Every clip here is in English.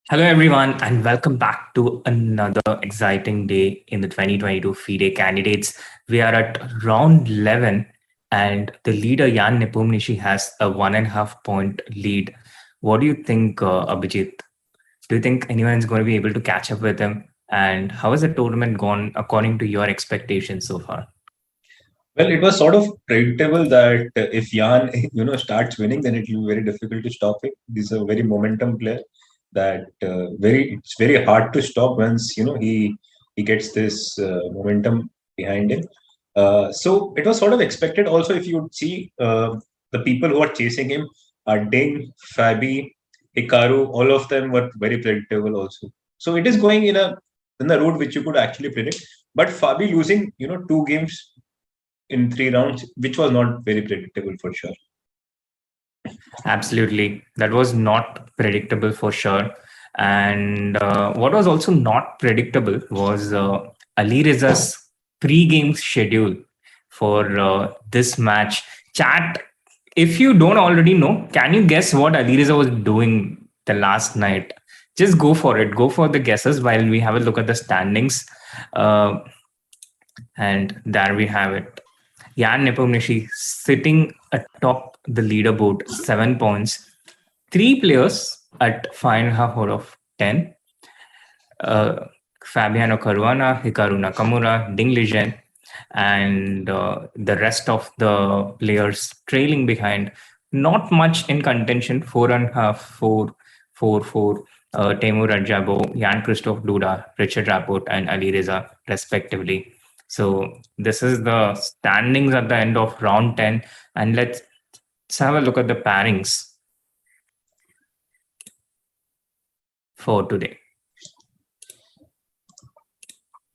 Hello, everyone, and welcome back to another exciting day in the 2022 FIDE Candidates. We are at round 11, and the leader, Jan Nepomniachtchi, has a 1.5 point lead. What do you think, Abhijeet? Do you think anyone is going to be able to catch up with him? And how has the tournament gone according to your expectations so far? Well, it was sort of predictable that if Jan, starts winning, then it will be very difficult to stop him. He's a very momentum player that it's very hard to stop once he gets this momentum behind him. So it was sort of expected. Also, if you see the people who are chasing him are Ding, Fabi, Hikaru. All of them were very predictable also. So it is going in the route which you could actually predict. But Fabi losing two games in 3 rounds, which was not very predictable for sure. Absolutely. That was not predictable for sure. And what was also not predictable was Alireza's pre-game schedule for this match. Chat, if you don't already know, can you guess what Alireza was doing the last night? Just go for it. Go for the guesses while we have a look at the standings. And there we have it. Jan Nepomniachtchi sitting atop the leaderboard, 7 points. 3 players at 5.5 out of 10. Fabiano Caruana, Hikaru Nakamura, Liren, and the rest of the players trailing behind. Not much in contention, 4.5, 4, 4, 4. Temur Rajabo, Jan Christoph Duda, Richard Rapport, and Alireza, respectively. So this is the standings at the end of round 10. And let's have a look at the pairings for today.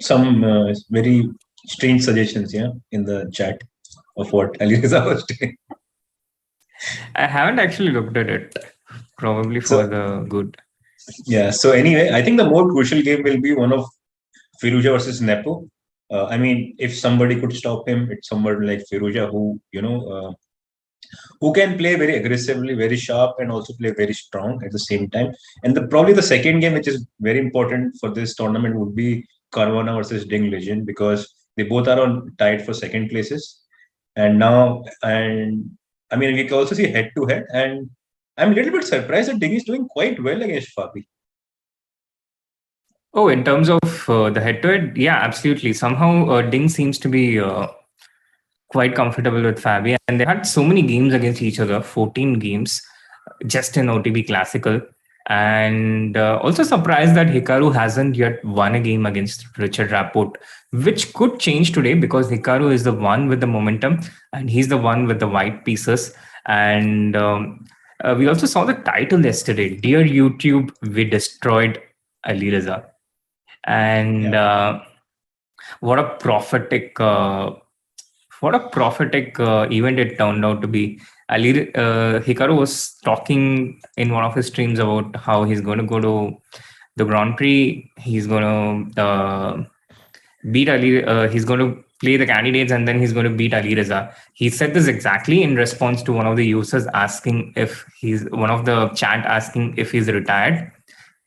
Some very strange suggestions, in the chat of what Alireza was doing. I haven't actually looked at it, probably for the good. Yeah, so anyway, I think the more crucial game will be one of Firouzja versus Nepo. I mean, if somebody could stop him, it's somebody like Firouzja who can play very aggressively, very sharp, and also play very strong at the same time. And probably the second game, which is very important for this tournament, would be Caruana versus Ding Legend, because they both are tied for second places. And I mean, we can also see head to head. And I'm a little bit surprised that Ding is doing quite well against Fabi. Oh, in terms of the head-to-head, yeah, absolutely. Somehow Ding seems to be quite comfortable with Fabi, and they had so many games against each other, 14 games, just in OTB Classical. And also surprised that Hikaru hasn't yet won a game against Richard Rapport, which could change today because Hikaru is the one with the momentum and he's the one with the white pieces. And we also saw the title yesterday, Dear YouTube, We Destroyed Alireza. And what a prophetic event it turned out to be. Hikaru was talking in one of his streams about how he's going to go to the Grand Prix. He's going to beat he's going to play the candidates, and then he's going to beat Alireza. He said this exactly in response to one of the users asking if one of the chat asking if he's retired.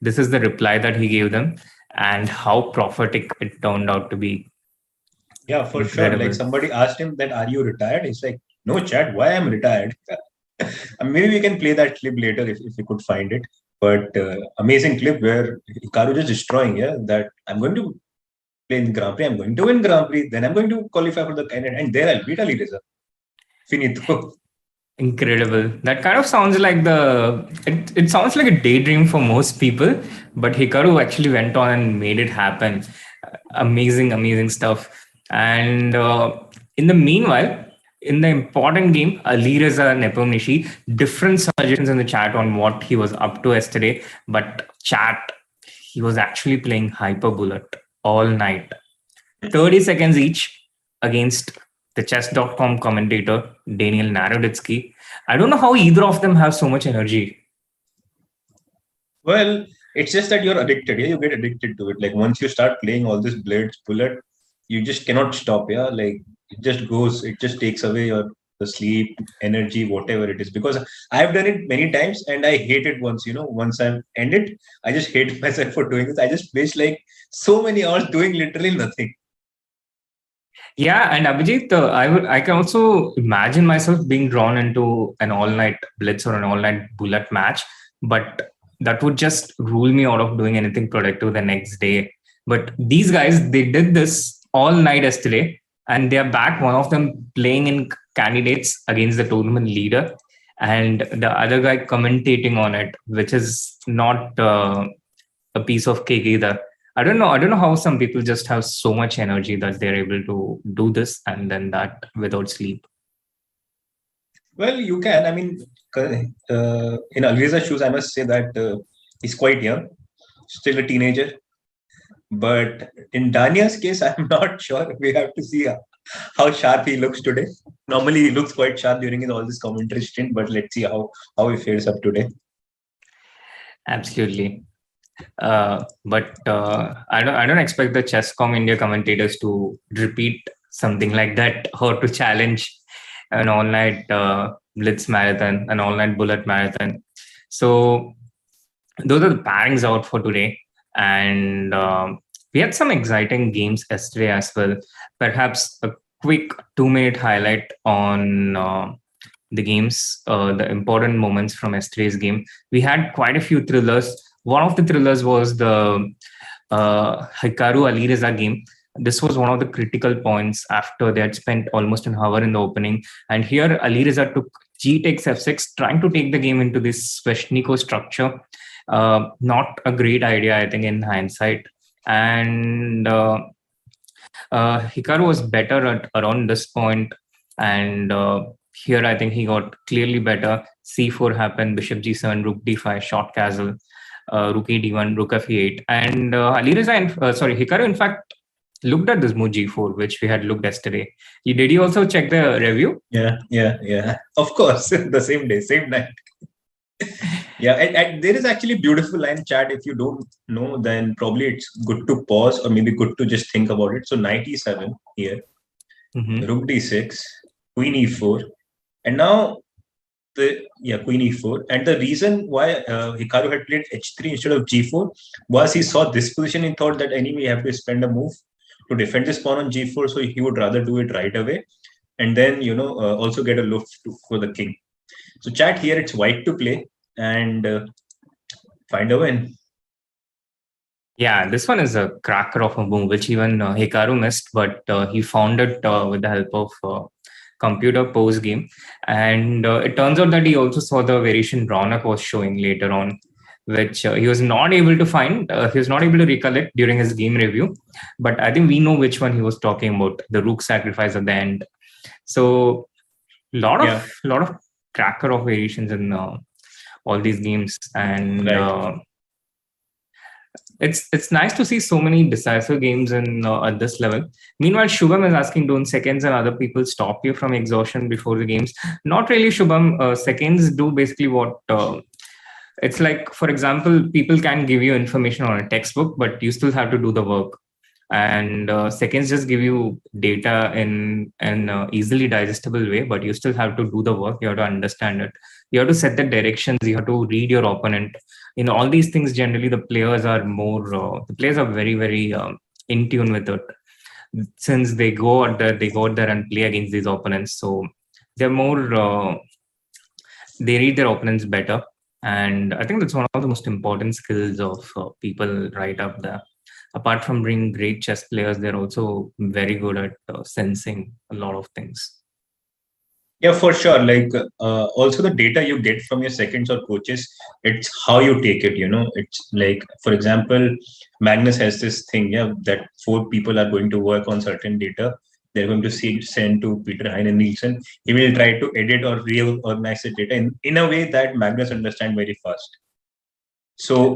This is the reply that he gave them, and how prophetic it turned out to be. Yeah, for incredible. Sure. Like somebody asked him that, are you retired? He's like, no, chat, why I'm retired? Maybe we can play that clip later if we could find it. But amazing clip where Hikaru is destroying, that I'm going to play in Grand Prix, I'm going to win Grand Prix, then I'm going to qualify for the candidate, and there I'll beat Alireza. Finito. Incredible. That kind of sounds like it sounds like a daydream for most people, but Hikaru actually went on and made it happen. Amazing stuff. And in the meanwhile, in the important game, Alireza Nepomniachtchi, different suggestions in the chat on what he was up to yesterday. But chat, he was actually playing Hyper Bullet all night. 30 seconds each against the chess.com commentator, Daniel Naroditsky. I don't know how either of them have so much energy. Well, it's just that you're addicted. You get addicted to it. Like once you start playing all this Blades Bullet, you just cannot stop. Like it just goes, it just takes away the sleep, energy, whatever it is. Because I've done it many times and I hate it once, once I've ended, I just hate myself for doing this. I just waste like so many hours doing literally nothing. Yeah, and Abhijeet, I can also imagine myself being drawn into an all-night blitz or an all-night bullet match, but that would just rule me out of doing anything productive the next day. But these guys, they did this all night yesterday, and they are back. One of them playing in candidates against the tournament leader, and the other guy commentating on it, which is not a piece of cake either. I don't know how some people just have so much energy that they're able to do this and then that without sleep. Well, you can. I mean, in Alireza's shoes, I must say that he's quite young, still a teenager. But in Danya's case, I'm not sure. We have to see how sharp he looks today. Normally, he looks quite sharp during all this commentary stint, but let's see how he fares up today. Absolutely. But I don't expect the Chesscom India commentators to repeat something like that or to challenge an all-night blitz marathon, an all-night bullet marathon. So those are the pairings out for today. And we had some exciting games yesterday as well. Perhaps a quick 2-minute highlight on the games, the important moments from yesterday's game. We had quite a few thrillers. One of the thrillers was the Hikaru Alireza game. This was one of the critical points after they had spent almost an hour in the opening. And here Alireza took G takes F6, trying to take the game into this Sveshnikov structure. Not a great idea, I think, in hindsight. And Hikaru was better at around this point. And here, I think he got clearly better. C4 happened, Bishop G7, Rook D5, short castle, Rook E D1, Rook F8. And Hikaru, in fact, looked at this move G4, which we had looked yesterday. Did you also check the review? Yeah. Of course, the same day, same night. Yeah, and there is actually beautiful line, chat. If you don't know, then probably it's good to pause or maybe good to just think about it. So knight E7 here, Rook D6, Queen E4, and now Queen E4. And the reason why Hikaru had played H3 instead of G4 was he saw this position. He thought that anyway, you have to spend a move to defend this pawn on G4, so he would rather do it right away, and then also get a look for the king. So chat, here it's white to play and find a win. Yeah, this one is a cracker of a move, which even Hikaru missed, but he found it with the help of computer post game. And it turns out that he also saw the variation Ronak was showing later on, which he was not able to find. He was not able to recollect during his game review. But I think we know which one he was talking about, the rook sacrifice at the end. So lot of cracker of variations in all these games. And it's nice to see so many decisive games in at this level. Meanwhile, Shubham is asking, don't seconds and other people stop you from exhaustion before the games? Not really, Shubham. Seconds do basically what... it's like, for example, people can give you information on a textbook, but you still have to do the work. And seconds just give you data in an easily digestible way, but you still have to do the work. You have to understand it. You have to set the directions. You have to read your opponent. All these things, generally, the players are very, very in tune with it. Since they go out there and play against these opponents. So they're more, they read their opponents better. And I think that's one of the most important skills of people right up there. Apart from being great chess players, they're also very good at sensing a lot of things. Yeah, for sure. Like also the data you get from your seconds or coaches, it's how you take it. It's like, for example, Magnus has this thing, that 4 people are going to work on certain data. They're going to send to Peter Hein and Nielsen. He will try to edit or reorganize the data in a way that Magnus understands very fast. So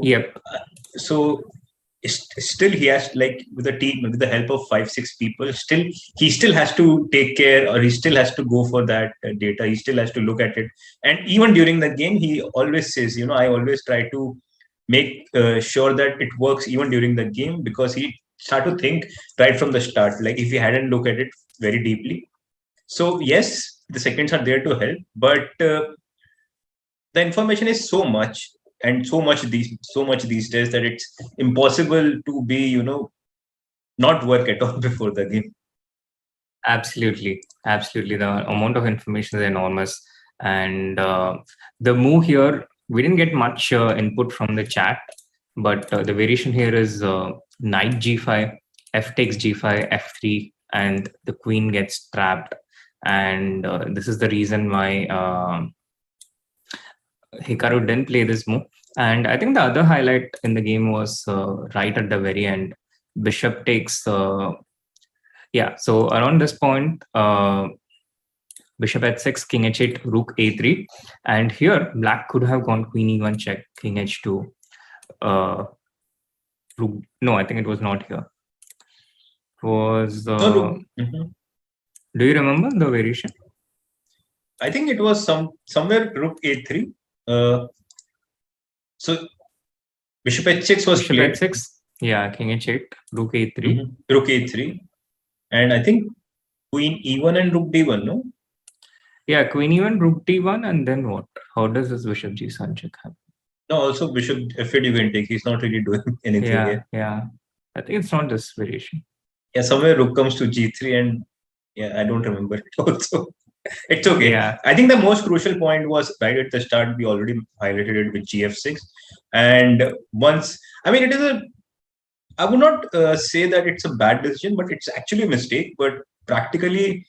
still he has, like, with the team, with the help of 5-6 people, he still has to take care, or he still has to go for that data. He still has to look at it. And even during the game, he always says, I always try to make sure that it works even during the game, because he start to think right from the start, like if he hadn't looked at it very deeply. So yes, the seconds are there to help, but the information is so much and so much these days that it's impossible to be not work at all before the game. Absolutely. The amount of information is enormous. And the move here, we didn't get much input from the chat, but the variation here is knight g5, f takes g5, f3, and the queen gets trapped. And this is the reason why Hikaru didn't play this move. And I think the other highlight in the game was right at the very end. Bishop takes so around this point, bishop h6, king h8, rook a3, and here black could have gone queen e1 check, king h2. Rook, no, I think it was not here. It was. Do you remember the variation? I think it was somewhere rook a3. So bishop h6 was bishop played. h6, yeah, king h8, rook a3, rook a3. And I think queen e1 and rook d1, no? Yeah, queen e1, rook d1, and then what? How does this bishop g7 check happen? No, also bishop f8 you can take. He's not really doing anything here. Yeah. I think it's not this variation. Yeah, somewhere rook comes to g3 and I don't remember it also. It's okay. Yeah. I think the most crucial point was right at the start. We already highlighted it with gf6. And once, I mean, I would not say that it's a bad decision, but it's actually a mistake. But practically,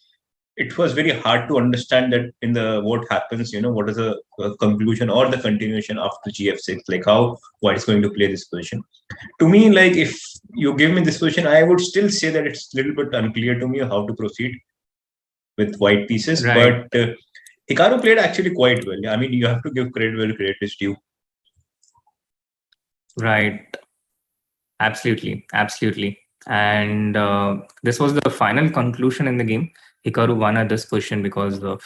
it was very hard to understand that in the what happens, what is the conclusion or the continuation after gf6, like how white is going to play this position. To me, like if you give me this position, I would still say that it's a little bit unclear to me how to proceed with white pieces. Right. But Hikaru played actually quite well. I mean, you have to give credit where credit is due. Right. Absolutely. And this was the final conclusion in the game. Hikaru won at this position because of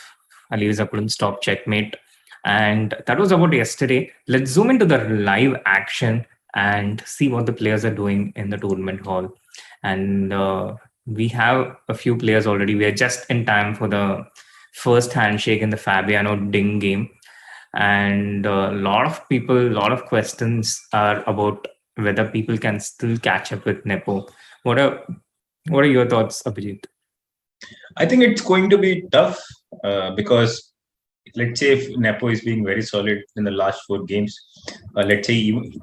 Alireza couldn't stop checkmate. And that was about yesterday. Let's zoom into the live action and see what the players are doing in the tournament hall. And we have a few players already. We are just in time for the first handshake in the Fabiano Ding game. And a lot of questions are about whether people can still catch up with Nepo. What are your thoughts, Abhijeet? I think it's going to be tough because let's say if Nepo is being very solid in the last 4 games, let's say he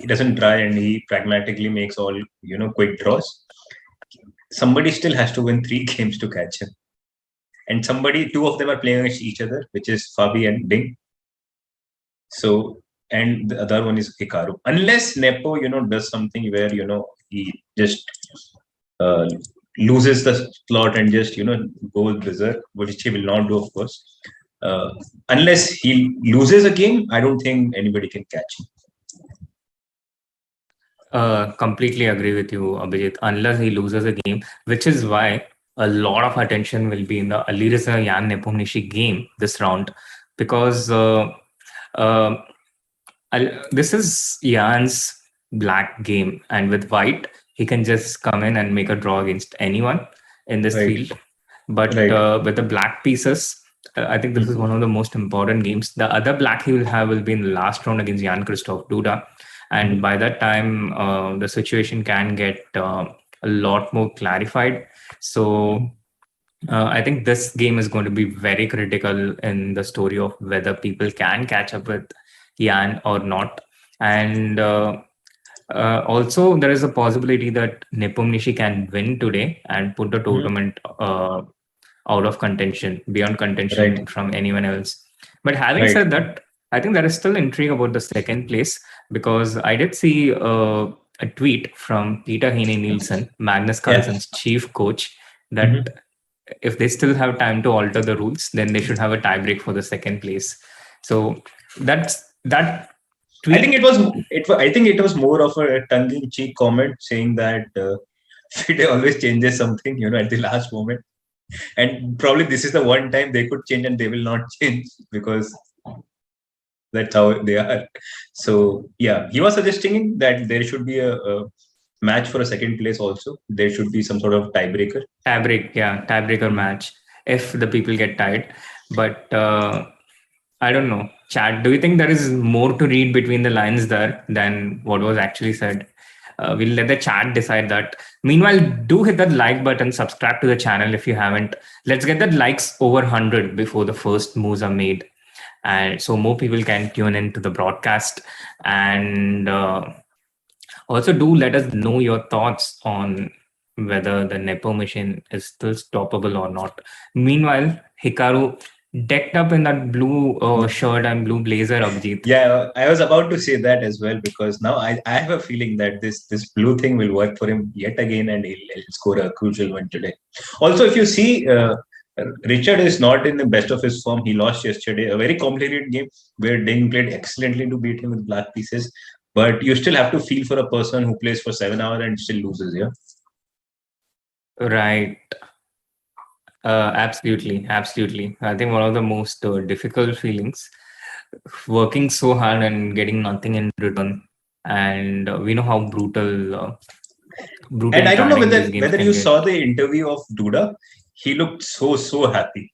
doesn't try and he pragmatically makes all quick draws, somebody still has to win 3 games to catch him. And 2 of them are playing against each other, which is Fabi and Ding. So, and the other one is Hikaru. Unless Nepo, does something where, he just loses the slot and just, goes berserk, which he will not do, of course. Unless he loses a game, I don't think anybody can catch him. Completely agree with you, Abhijeet. Unless he loses a game, which is why a lot of attention will be in the Alireza Jan Nepomniachtchi game this round, because this is Jan's black game, and with white, he can just come in and make a draw against anyone in this field. But with the black pieces, I think this is one of the most important games. The other black he will have will be in the last round against Jan Christoph Duda. And by that time, the situation can get a lot more clarified. So I think this game is going to be very critical in the story of whether people can catch up with Jan or not. And also, there is a possibility that Nepomniachtchi can win today and put the tournament out of contention, beyond contention from anyone else. But having said that, I think there is still intrigue about the second place, because I did see a tweet from Peter Heine Nielsen, Magnus Carlsen's chief coach, that if they still have time to alter the rules, then they should have a tiebreak for the second place. So that tweet. I think it was more of a tongue-in-cheek comment saying that FIDE always changes something, at the last moment, and probably this is the one time they could change and they will not change because that's how they are. So yeah, he was suggesting that there should be a match for a second place also. There should be some sort of tiebreaker. Tiebreaker match. if the people get tired. But I don't know. Chat, do you think there is more to read between the lines there than what was actually said? We'll let the chat decide that. Meanwhile, do hit that like button, subscribe to the channel if you haven't. Let's get that likes over 100 before the first moves are made. And so more people can tune into the broadcast. And also do let us know your thoughts on whether the Nepo machine is still stoppable or not. Meanwhile, Hikaru decked up in that blue shirt and blue blazer, Abhijeet. Yeah, I was about to say that as well, because now I have a feeling that this blue thing will work for him yet again, and he'll score a crucial one today. Also, if you see, Richard is not in the best of his form. He lost yesterday, a very complicated game where Ding played excellently to beat him with black pieces. But you still have to feel for a person who plays for 7 hours and still loses, yeah? Right. Absolutely. I think one of the most difficult feelings, working so hard and getting nothing in return. And we know how brutal. And I don't know whether you saw the interview of Duda. He looked so happy.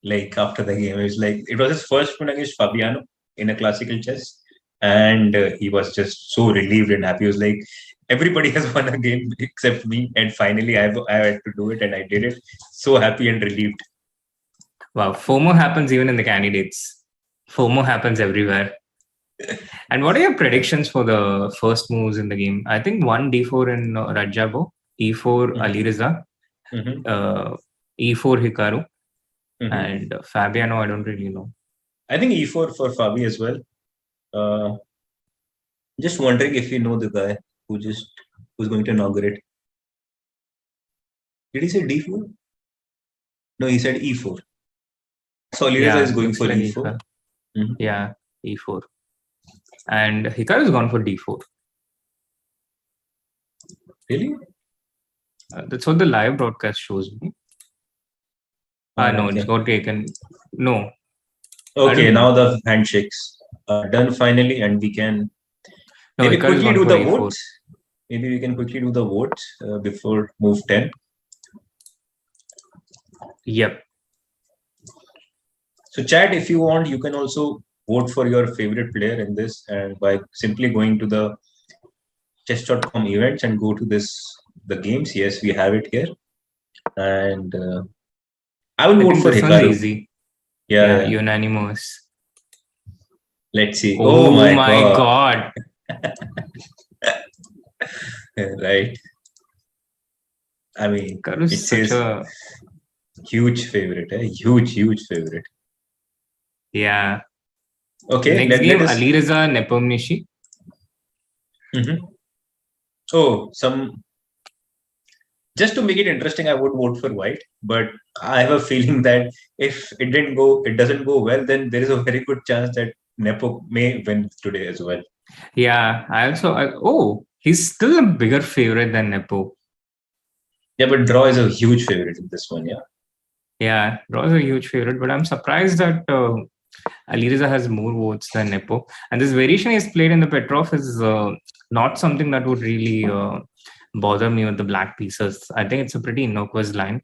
Like after the game, it was his first win against Fabiano in a classical chess, and he was just so relieved and happy. He was like, everybody has won a game except me, and finally I had to do it, and I did it. So happy and relieved. Wow, FOMO happens even in the candidates. FOMO happens everywhere. And what are your predictions for the first moves in the game? I think 1 d4 in Rajabo, e4 Alireza, e4 Hikaru, and Fabiano, I don't really know. I think e4 for Fabi as well. Just wondering if you know the guy who's going to inaugurate. Did he say d4? No, he said e4. So Alireza is going for e4. Yeah, e4. And Hikaru has gone for d4. Really? That's what the live broadcast shows me. No, it's got taken. No. Okay, now the handshakes are done finally, and we can maybe quickly do the votes. Maybe we can quickly do the votes before move 10. Yep. So chat, if you want, you can also vote for your favorite player in this, and by simply going to the chess.com events and go to the games. Yes, we have it here. And I will vote for Hikaru. Easy. Yeah, unanimous. Let's see. Oh my god. Right. I mean, it's such a huge favorite. Huge favorite. Yeah. Okay. Next game, Alireza Nepomniachtchi. Oh, just to make it interesting, I would vote for white, but I have a feeling that if it doesn't go well, then there is a very good chance that Nepo may win today as well. Yeah, he's still a bigger favorite than Nepo. Yeah, but draw is a huge favorite in this one, yeah. Yeah, draw is a huge favorite, but I'm surprised that Alireza has more votes than Nepo. And this variation he's played in the Petrov is not something that would really bother me with the black pieces. I think it's a pretty innocuous line,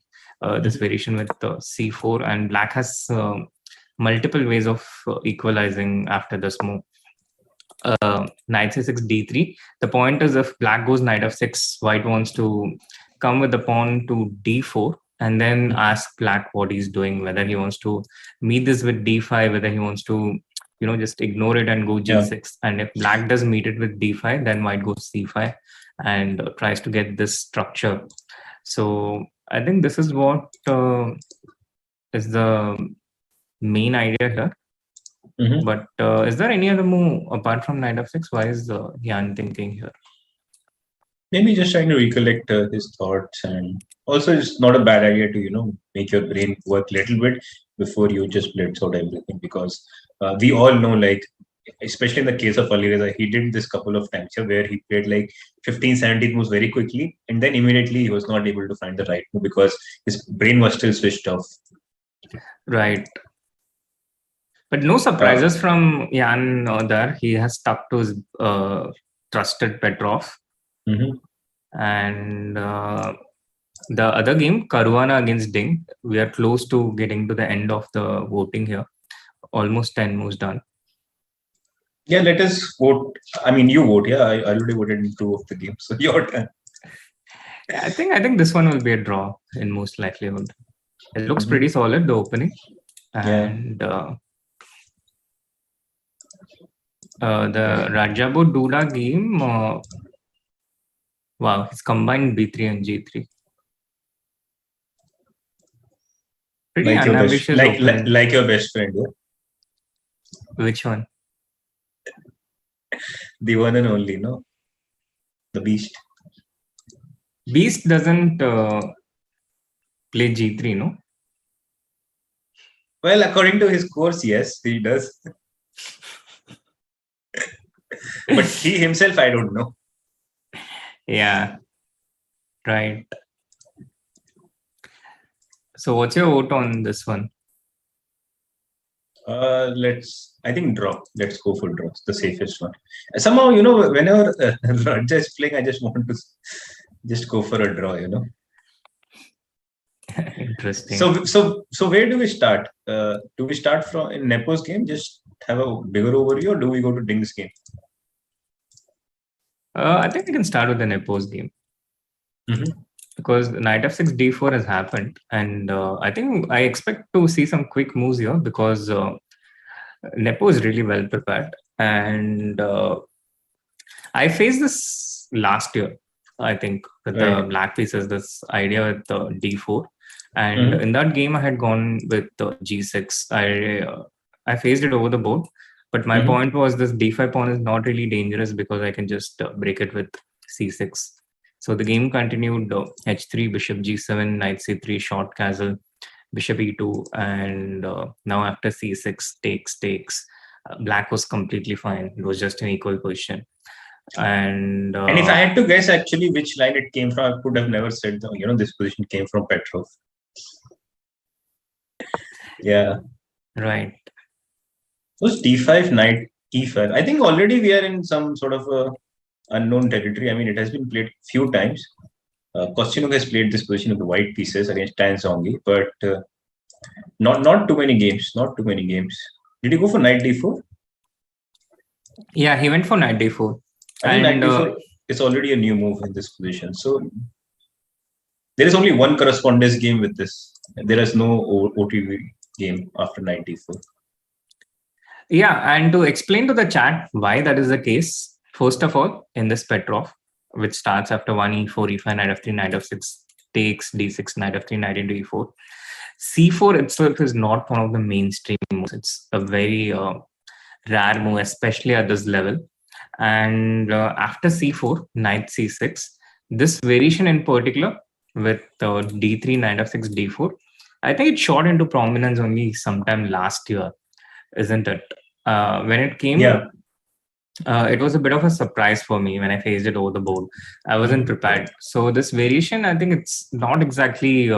this variation with c4, and black has multiple ways of equalizing after this move. Knight c6 d3. The point is, if black goes knight f6, white wants to come with the pawn to d4 and then ask black what he's doing, whether he wants to meet this with d5, whether he wants to just ignore it and go g6. And if black does meet it with d5, then white goes c5 and tries to get this structure. So I think this is what is the main idea here. But is there any other move apart from knight f6? Why is Jan thinking here? Maybe just trying to recollect his thoughts, and also it's not a bad idea to make your brain work a little bit before you just blitz out everything, because we all know, like, especially in the case of Alireza, he did this couple of times here where he played like 15-17 moves very quickly, and then immediately he was not able to find the right move because his brain was still switched off. Right. But no surprises from Jan there. He has stuck to his trusted Petrov. And The other game, Caruana against Ding, we are close to getting to the end of the voting here. Almost 10 moves done. Yeah, let us vote. I mean, you vote. Yeah, I already voted in 2 of the games. So your turn. I think this one will be a draw in most likelihood. It looks pretty solid, the opening. And the Rajabo Duda game, wow, it's combined B3 and G3. Pretty like unambitious opening. Like your best friend, yeah? Which one? The one and only, no? The Beast. Beast doesn't play G3, no? Well, according to his course, yes, he does. But he himself, I don't know. Yeah, right. So what's your vote on this one? I think draw. Let's go for draw. It's the safest one. Somehow, you know, whenever Raja is playing, I just want to just go for a draw, you know. Interesting. So where do we start? Do we start from in Nepo's game? Just have a bigger overview, or do we go to Ding's game? I think we can start with the Nepo's game. Because knight f6 d4 has happened, and I think I expect to see some quick moves here because Nepo is really well prepared, and I faced this last year, I think, with the black pieces, this idea with d4, and in that game I had gone with g6. I faced it over the board, but my point was this d5 pawn is not really dangerous because I can just break it with c6. So the game continued h3, bishop g7, knight c3, short castle, bishop e2, and now after c6, takes. Black was completely fine. It was just an equal position. And if I had to guess actually which line it came from, I could have never said, this position came from Petrov. Yeah. Right. It was d5, knight e5. I think already we are in some sort of unknown territory. I mean, it has been played few times. Kostinuk has played this position of the white pieces against Tan Zongi, but not too many games. Not too many games. Did he go for knight d4? Yeah, he went for knight d4. I think knight d4 is already a new move in this position. So there is only one correspondence game with this. There is no OTV game after knight d4. Yeah, and to explain to the chat why that is the case, first of all, in this Petrov, which starts after 1 e4, e5, knight f3, knight f6, takes d6, knight f3, knight into e4. c4 itself is not one of the mainstream moves. It's a very rare move, especially at this level. And after c4, knight c6, this variation in particular with d3, knight f6, d4, I think it shot into prominence only sometime last year, isn't it? When it came, it was a bit of a surprise for me when I faced it over the board. I wasn't prepared. So this variation, I think it's not exactly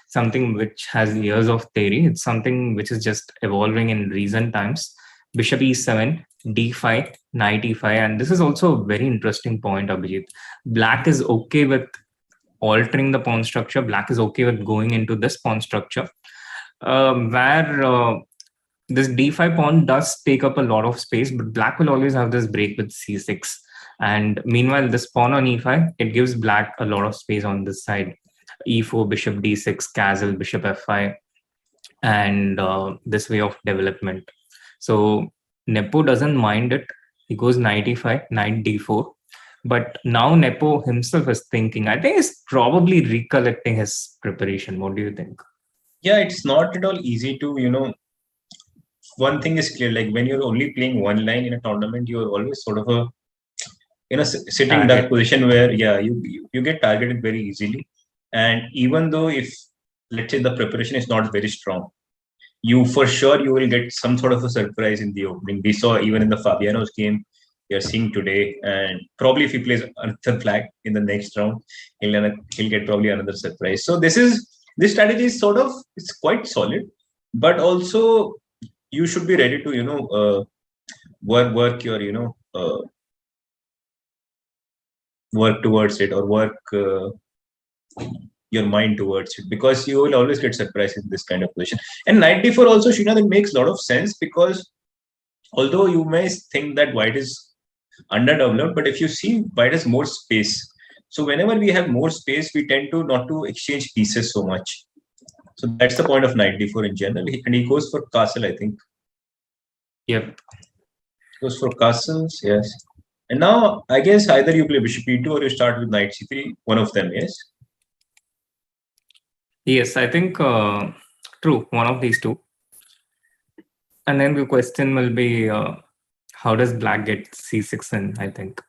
something which has years of theory. It's something which is just evolving in recent times. Bishop e7, d5, knight e5. And this is also a very interesting point, Abhijeet. Black is okay with altering the pawn structure. Black is okay with going into this pawn structure, where this d5 pawn does take up a lot of space, but black will always have this break with c6. And meanwhile, this pawn on e5, it gives black a lot of space on this side. e4, bishop d6, castle, bishop f5, and this way of development. So Nepo doesn't mind it. He goes knight e5, knight d4. But now Nepo himself is thinking, I think he's probably recollecting his preparation. What do you think? Yeah, it's not at all easy to, one thing is clear, like when you're only playing one line in a tournament, you're always sort of a sitting duck position where you get targeted very easily. And even though if let's say the preparation is not very strong, you for sure you will get some sort of a surprise in the opening. We saw even in the Fabiano's game we are seeing today, and probably if he plays another flag in the next round, he'll get probably another surprise. So this strategy is sort of, it's quite solid, but also you should be ready to work your work towards it, or work your mind towards it, because you will always get surprised in this kind of position. And knight d4 also, Srinath, it makes a lot of sense, because although you may think that white is underdeveloped, but if you see, white has more space. So whenever we have more space, we tend to not to exchange pieces so much. So that's the point of knight d4 in general. And he goes for castle, I think. Yep. Goes for castles, yes. And now, I guess either you play bishop e2 or you start with knight c3, one of them, yes? Yes, I think true, one of these two. And then the question will be, how does black get c6 in, I think.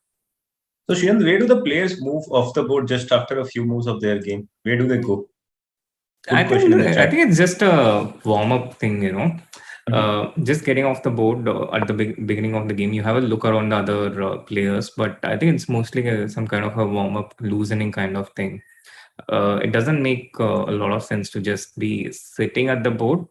So, Shian, where do the players move off the board just after a few moves of their game? Where do they go? I think it's just a warm-up thing, you know. Just getting off the board at the beginning of the game, you have a look around the other players, but I think it's mostly some kind of a warm-up, loosening kind of thing. It doesn't make a lot of sense to just be sitting at the board,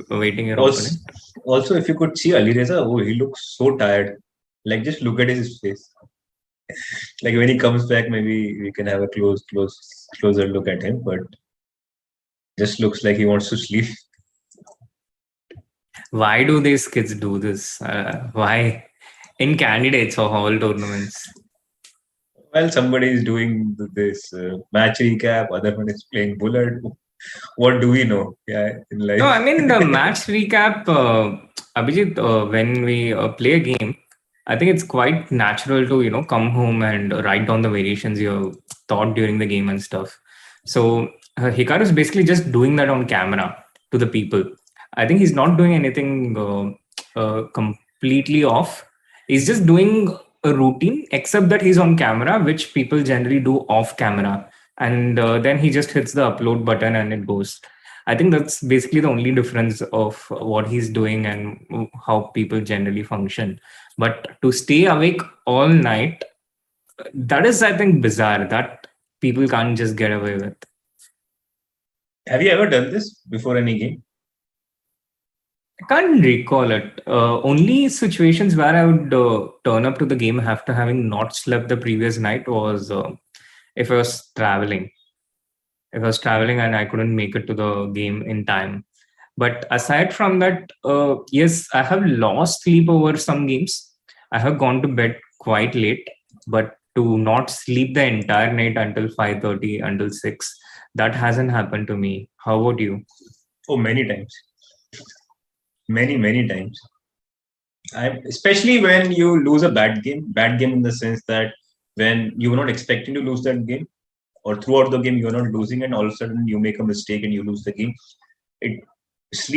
waiting your opponent. Also, if you could see Alireza, he looks so tired. Like, just look at his face. Like, when he comes back, maybe we can have a closer look at him, but just looks like he wants to sleep. Why do these kids do this? Why in candidates of all tournaments? Well, somebody is doing this match recap, other one is playing bullet. What do we know? Yeah, in life. No, I mean the match recap, Abhijeet, when we play a game, I think it's quite natural to, come home and write down the variations you thought during the game and stuff. So Hikaru is basically just doing that on camera to the people. I think he's not doing anything completely off. He's just doing a routine, except that he's on camera, which people generally do off camera. And then he just hits the upload button and it goes. I think that's basically the only difference of what he's doing and how people generally function. But to stay awake all night, that is, I think, bizarre. That people can't just get away with. Have you ever done this before any game? I can't recall it. Only situations where I would turn up to the game after having not slept the previous night was if I was traveling. If I was traveling and I couldn't make it to the game in time. But aside from that, yes, I have lost sleep over some games. I have gone to bed quite late, but to not sleep the entire night until 5:30, until 6, that hasn't happened to me. How about you? Oh, many times. Many times. Especially when you lose a bad game in the sense that when you were not expecting to lose that game, or throughout the game you're not losing, and all of a sudden you make a mistake and you lose the game. It's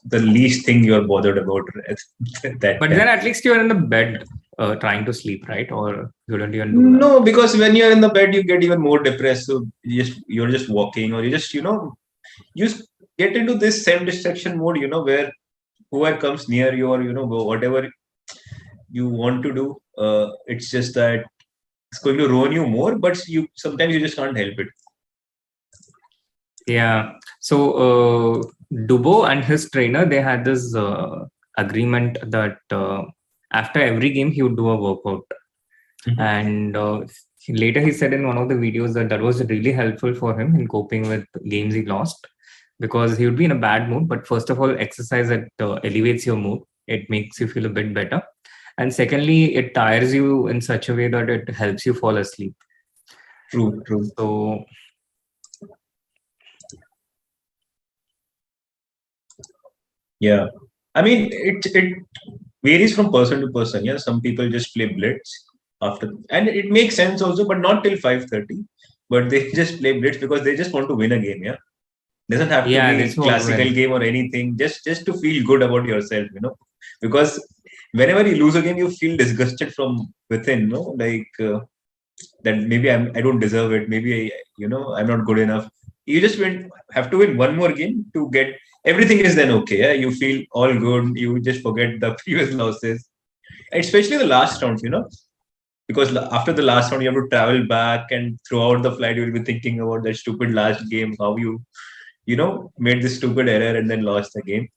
the least thing you're bothered about at that But time. then at least you're in the bed trying to sleep, right? Or you don't even do that? No, because when you're in the bed you get even more depressed. So you're just walking, or you just get into this self-destruction mode, where whoever comes near you, or whatever you want to do, it's just that it's going to ruin you more, but sometimes you just can't help it. Yeah. So Dubo and his trainer, they had this agreement that after every game he would do a workout. Mm-hmm. And later he said in one of the videos that was really helpful for him in coping with games he lost, because he would be in a bad mood. But first of all, exercise that elevates your mood. It makes you feel a bit better. And secondly, it tires you in such a way that it helps you fall asleep. True. So, yeah. I mean, it varies from person to person. Yeah, some people just play blitz after, and it makes sense also, but not till 5:30. But they just play blitz because they just want to win a game. Yeah, doesn't have to be a classical game or anything. Just to feel good about yourself, because whenever you lose a game, you feel disgusted from within. Like that maybe I don't deserve it. Maybe I'm not good enough. You just have to win one more game to get. Everything is then okay. Yeah? You feel all good. You just forget the previous losses, especially the last rounds. Because after the last round, you have to travel back, and throughout the flight, you will be thinking about that stupid last game, how you made this stupid error and then lost the game.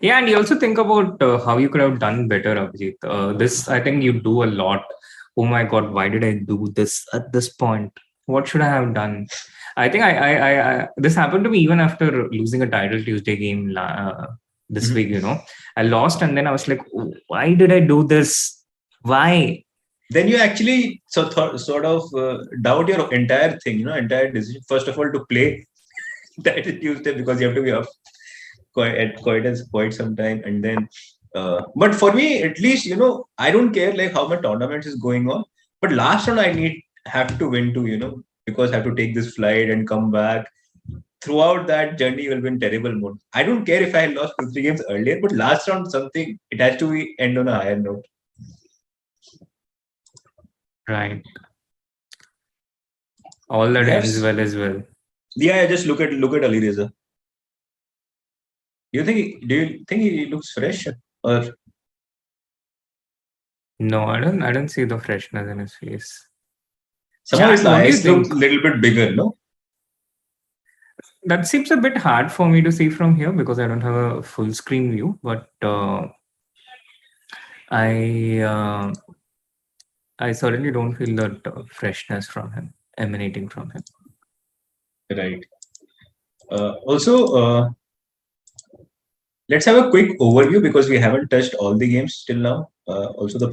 Yeah, and you also think about how you could have done better, Abhijeet. This, I think you do a lot. Oh my God, why did I do this at this point? What should I have done? I think I this happened to me even after losing a title Tuesday game this week. I lost, and then I was like, why did I do this? Why? Then you actually sort of doubt your entire thing, entire decision. First of all, to play that Tuesday because you have to be up quite some time, and then. But for me, at least, I don't care like how much tournament is going on. But last round, have to win too, because I have to take this flight and come back. Throughout that journey, you will be in terrible mode. I don't care if I lost 2-3 games earlier, but last round, it has to be end on a higher note. Right. All that ends well as well. Yeah, just look at Alireza. Do you think he looks fresh or? No, I don't see the freshness in his face. Somehow his eyes look a little bit bigger, no? That seems a bit hard for me to see from here because I don't have a full screen view, but I certainly don't feel that freshness from him emanating from him. Right. Also, let's have a quick overview because we haven't touched all the games till now. Also, the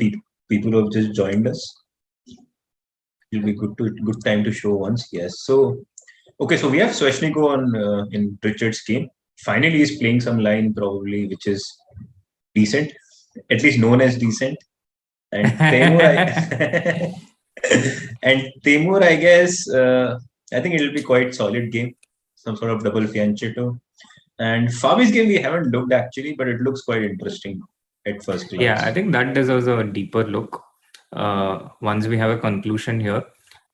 people who have just joined us. It'll be good time to show once. Yes. So, okay. So we have Sveshnikov on in Richard's game. Finally, he's playing some line probably which is decent, at least known as decent. And Temur, I guess, I think it'll be quite solid game. Some sort of double fianchetto. And Fabi's game we haven't looked actually, but it looks quite interesting at first glance. Yeah, I think that deserves a deeper look once we have a conclusion here.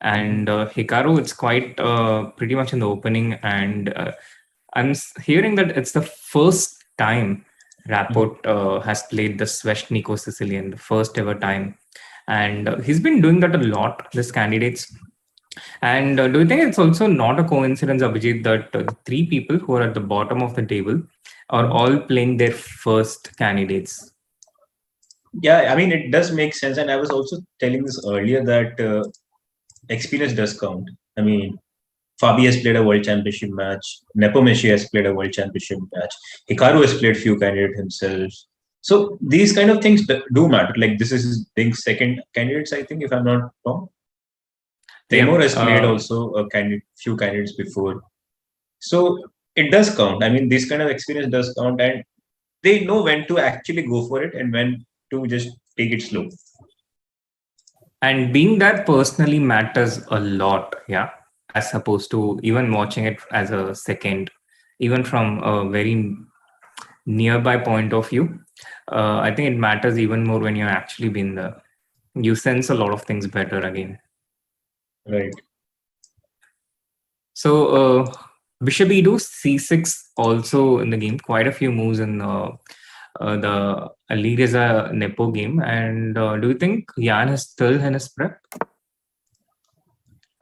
And Hikaru, it's quite pretty much in the opening. And I'm hearing that it's the first time Rapport has played the Sveshnikov Sicillian, the first ever time. And he's been doing that a lot, this candidates. And do you think it's also not a coincidence, Abhijeet, that the three people who are at the bottom of the table are all playing their first candidates? Yeah, I mean, it does make sense. And I was also telling this earlier that experience does count. I mean, Fabi has played a World Championship match. Nepomniachtchi has played a World Championship match. Hikaru has played few candidates himself. So these kind of things do matter. Like this is being second candidates, I think, if I'm not wrong. Temur has played also few candidates before. So it does count. I mean, this kind of experience does count, and they know when to actually go for it and when to just take it slow. And being there personally matters a lot, yeah, as opposed to even watching it as a second, even from a very nearby point of view. I think it matters even more when you've actually been there. You sense a lot of things better again. Right. So Bishop E2, C6 also in the game. Quite a few moves in the Alireza Nepo game. And do you think Jan is still in his prep?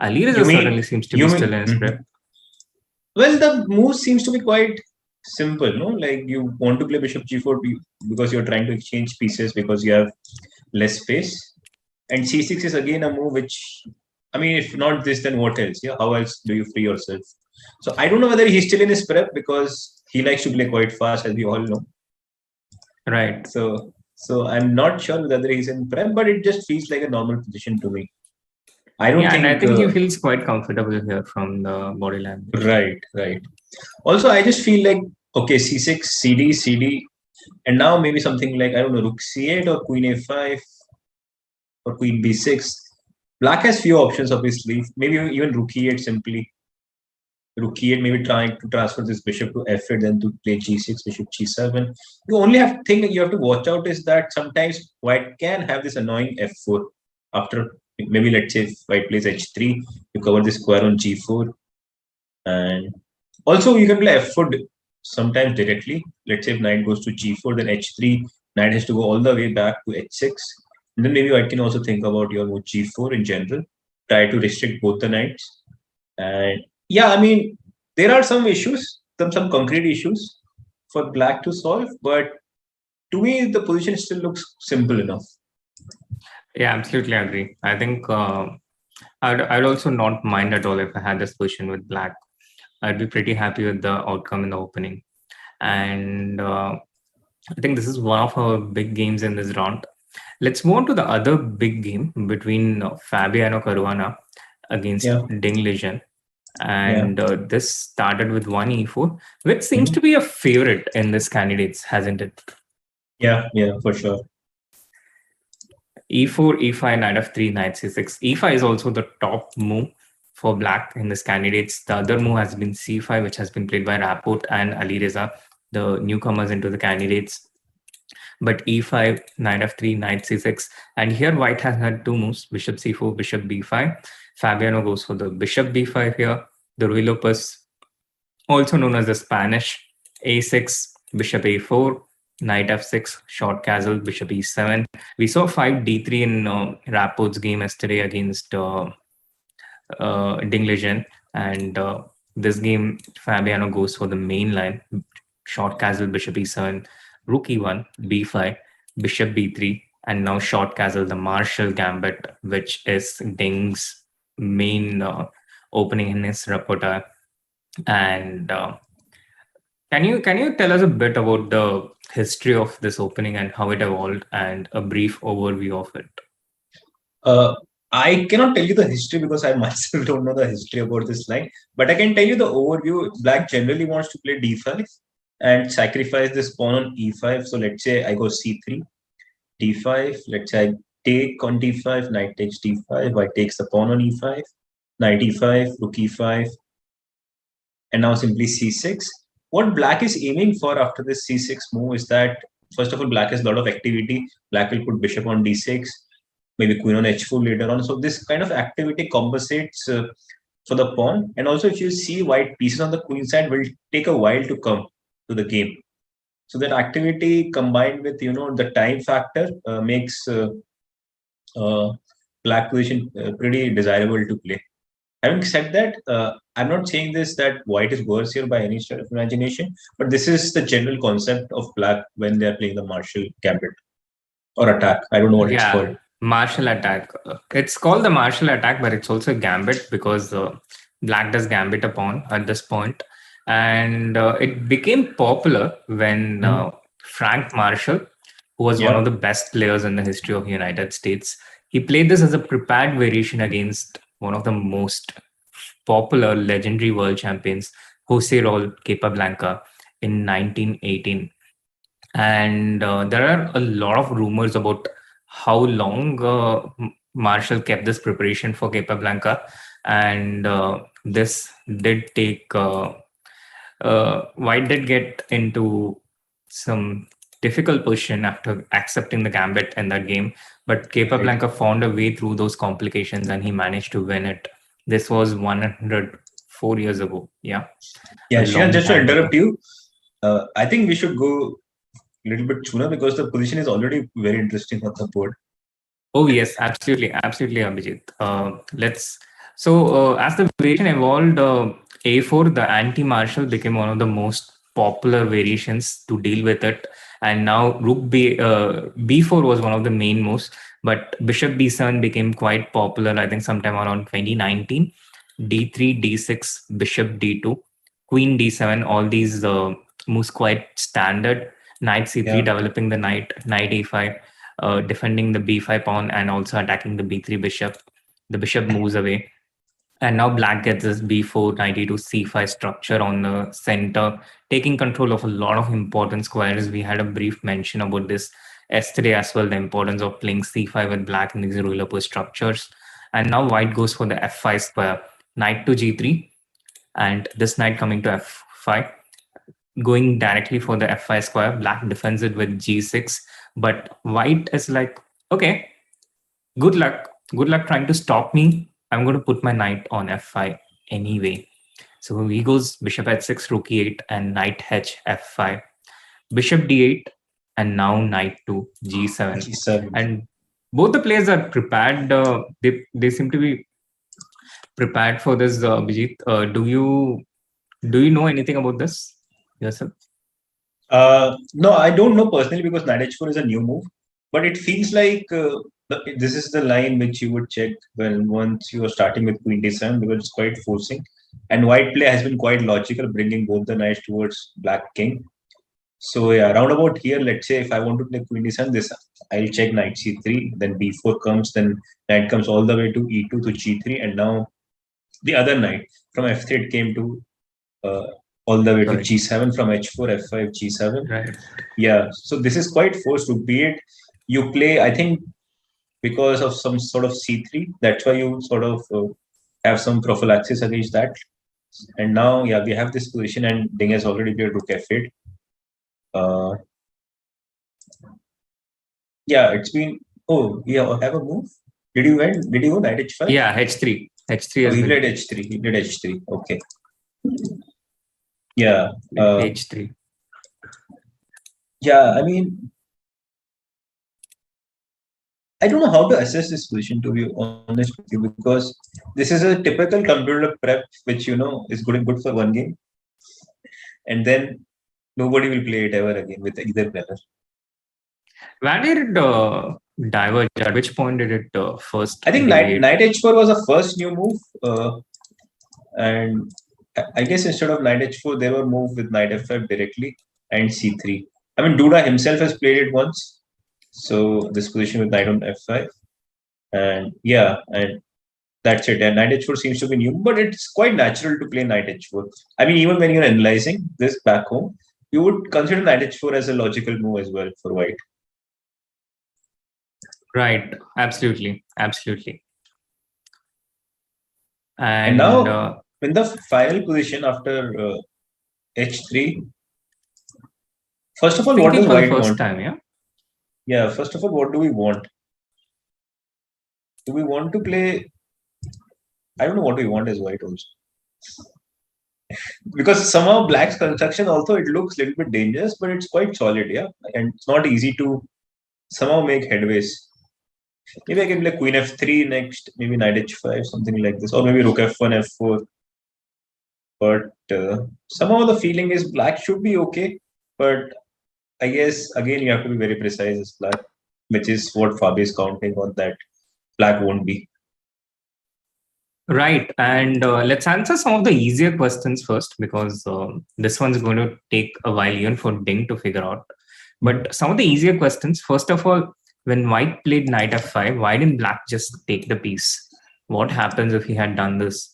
Alireza certainly seems to be still in his prep. Well, the move seems to be quite simple, no? Like you want to play Bishop G4 because you're trying to exchange pieces because you have less space. And C6 is again a move which, I mean, if not this, then what else? Yeah, how else do you free yourself? So I don't know whether he's still in his prep because he likes to play quite fast, as we all know. Right. So I'm not sure whether he's in prep, but it just feels like a normal position to me. I don't think. And I think he feels quite comfortable here from the body language. Right. Also, I just feel like okay, C6, CD, and now maybe something like I don't know, Rook C8 or Queen A5 or Queen B6. Black has few options, obviously. Maybe even Rook E8 simply. Rook E8, maybe trying to transfer this bishop to F8, then to play G6, bishop G7. The only thing that you have to watch out is that sometimes White can have this annoying F4 after maybe let's say if White plays H3, you cover the square on G4. And also you can play F4 sometimes directly. Let's say if Knight goes to G4, then H3, Knight has to go all the way back to H6. And then maybe White can also think about your move G4 in general, try to restrict both the knights. And yeah, I mean, there are some issues, some concrete issues for Black to solve, but to me, the position still looks simple enough. Yeah, absolutely agree. I think I'd also not mind at all if I had this position with black. I'd be pretty happy with the outcome in the opening. And I think this is one of our big games in this round. Let's move on to the other big game between Fabiano Caruana against Yeah, Ding Liren. yeah, And this started with 1e4, which seems to be a favorite in this candidates, hasn't it? yeah, for sure. E4, E5, knight f3, knight c6. E5 is also the top move for black in this candidates. The other move has been c5, which has been played by Rapport and Alireza, the newcomers into the candidates. But e5, knight f3, knight c6. And here white has had two moves, bishop c4, bishop b5. Fabiano goes for the bishop b5 here. The Ruy Lopez, also known as the Spanish, a6, bishop a4, knight f6, short castle, bishop e7. We saw 5d3 in Rapport's game yesterday against Ding Liren. And this game, Fabiano goes for the main line, short castle, bishop e7, rook e1, b5, bishop b3, and now short castle, the Marshall gambit, which is Ding's main opening in his repertoire. And can you tell us a bit about the history of this opening and how it evolved and a brief overview of it? I cannot tell you the history because I myself don't know the history about this line, but I can tell you the overview. Black generally wants to play d5 and sacrifice this pawn on e5. So let's say I go c3, d5. Let's say I take on d5, knight takes d5, white takes the pawn on e5, knight e5, rook e5, and now simply c6. What black is aiming for after this c6 move is that, first of all, black has a lot of activity. Black will put bishop on d6, maybe queen on h4 later on. So this kind of activity compensates for the pawn. And also, if you see white pieces on the queen side will take a while to come to the game. So that activity combined with the time factor makes black position pretty desirable to play. Having said that, I'm not saying this that white is worse here by any stretch of imagination, but this is the general concept of black when they're playing the Marshall gambit or attack. I don't know what it's called. Marshall attack. It's called the Marshall attack, but it's also a gambit because black does gambit a pawn at this point. And it became popular when Frank Marshall, who was one of the best players in the history of the United States, he played this as a prepared variation against one of the most popular legendary world champions, Jose Raul Capablanca, in 1918. And there are a lot of rumors about how long Marshall kept this preparation for Capablanca, and this did take White did get into some difficult position after accepting the gambit in that game, but Capablanca found a way through those complications and he managed to win it. This was 104 years ago. Yeah. Srinath, just to interrupt you, I think we should go a little bit sooner because the position is already very interesting on the board. Oh yes, absolutely, Abhijeet. As the variation evolved, A4, the anti-Marshall, became one of the most popular variations to deal with it. And now Rook B4 was one of the main moves, but Bishop B7 became quite popular, I think sometime around 2019. D3, D6, Bishop D2, Queen D7, all these moves quite standard. Knight C3, developing the knight A5, defending the B5 pawn and also attacking the B3 bishop. The bishop moves away. And now black gets this B4, knight E2, C5 structure on the center, taking control of a lot of important squares. We had a brief mention about this yesterday as well, the importance of playing C5 with black in these ruler post structures. And now white goes for the F5 square, knight to G3, and this knight coming to F5, going directly for the F5 square. Black defends it with G6, but white is like, okay, good luck trying to stop me. I'm going to put my knight on F5 anyway. So he goes bishop h6, rook e8, and knight h F5, bishop d8, and now knight to G7. And both the players are prepared. They seem to be prepared for this. Abhijeet, do you know anything about this yourself? No, I don't know personally because knight h4 is a new move, but it feels like This is the line which you would check when once you are starting with queen d7 because it's quite forcing. And white play has been quite logical, bringing both the knights towards black king. So yeah, roundabout here, let's say if I want to play queen d7, this I'll check knight c3, then b4 comes, then knight comes all the way to e2 to g3, and now the other knight from f3 it came to all the way to g7 from h4, f5, g7. Right. Yeah, so this is quite forced to be it. You play, I think, because of some sort of c3. That's why you sort of have some prophylaxis against that. And now, yeah, we have this position, and Ding has already played rook f8. Yeah, it's been. Oh, yeah, have a move. Did you win? Did you go knight h5? Yeah, h3. H3. Oh, he played h3. He played h3. Okay. Yeah. h3. Yeah, I mean, I don't know how to assess this position, to be honest with you, because this is a typical computer prep, which is good for one game, and then nobody will play it ever again with either player. Where did it diverge? At which point did it first? I think knight h4 was a first new move, and I guess instead of knight h4, they were moved with knight f5 directly and c3. I mean, Duda himself has played it once, so this position with knight on f5, and yeah, and that's it. And knight h4 seems to be new, but it's quite natural to play knight h4. I mean, even when you're analyzing this back home, you would consider knight h4 as a logical move as well for white. Right. Absolutely. Absolutely. And now, in the final position after h3, first of all, what does white want? Yeah, first of all, what do we want? Do we want to play? I don't know what we want as white also. Because somehow black's construction also, it looks a little bit dangerous, but it's quite solid, yeah? And it's not easy to somehow make headways. Maybe I can play queen f3 next, maybe knight h5, something like this, or maybe rook f1, f4. But somehow the feeling is black should be okay, but I guess again you have to be very precise as black, which is what Fabi is counting on, that black won't be. Right, and let's answer some of the easier questions first, because this one's going to take a while even for Ding to figure out. But some of the easier questions, first of all, when white played knight f5, why didn't black just take the piece? What happens if he had done this?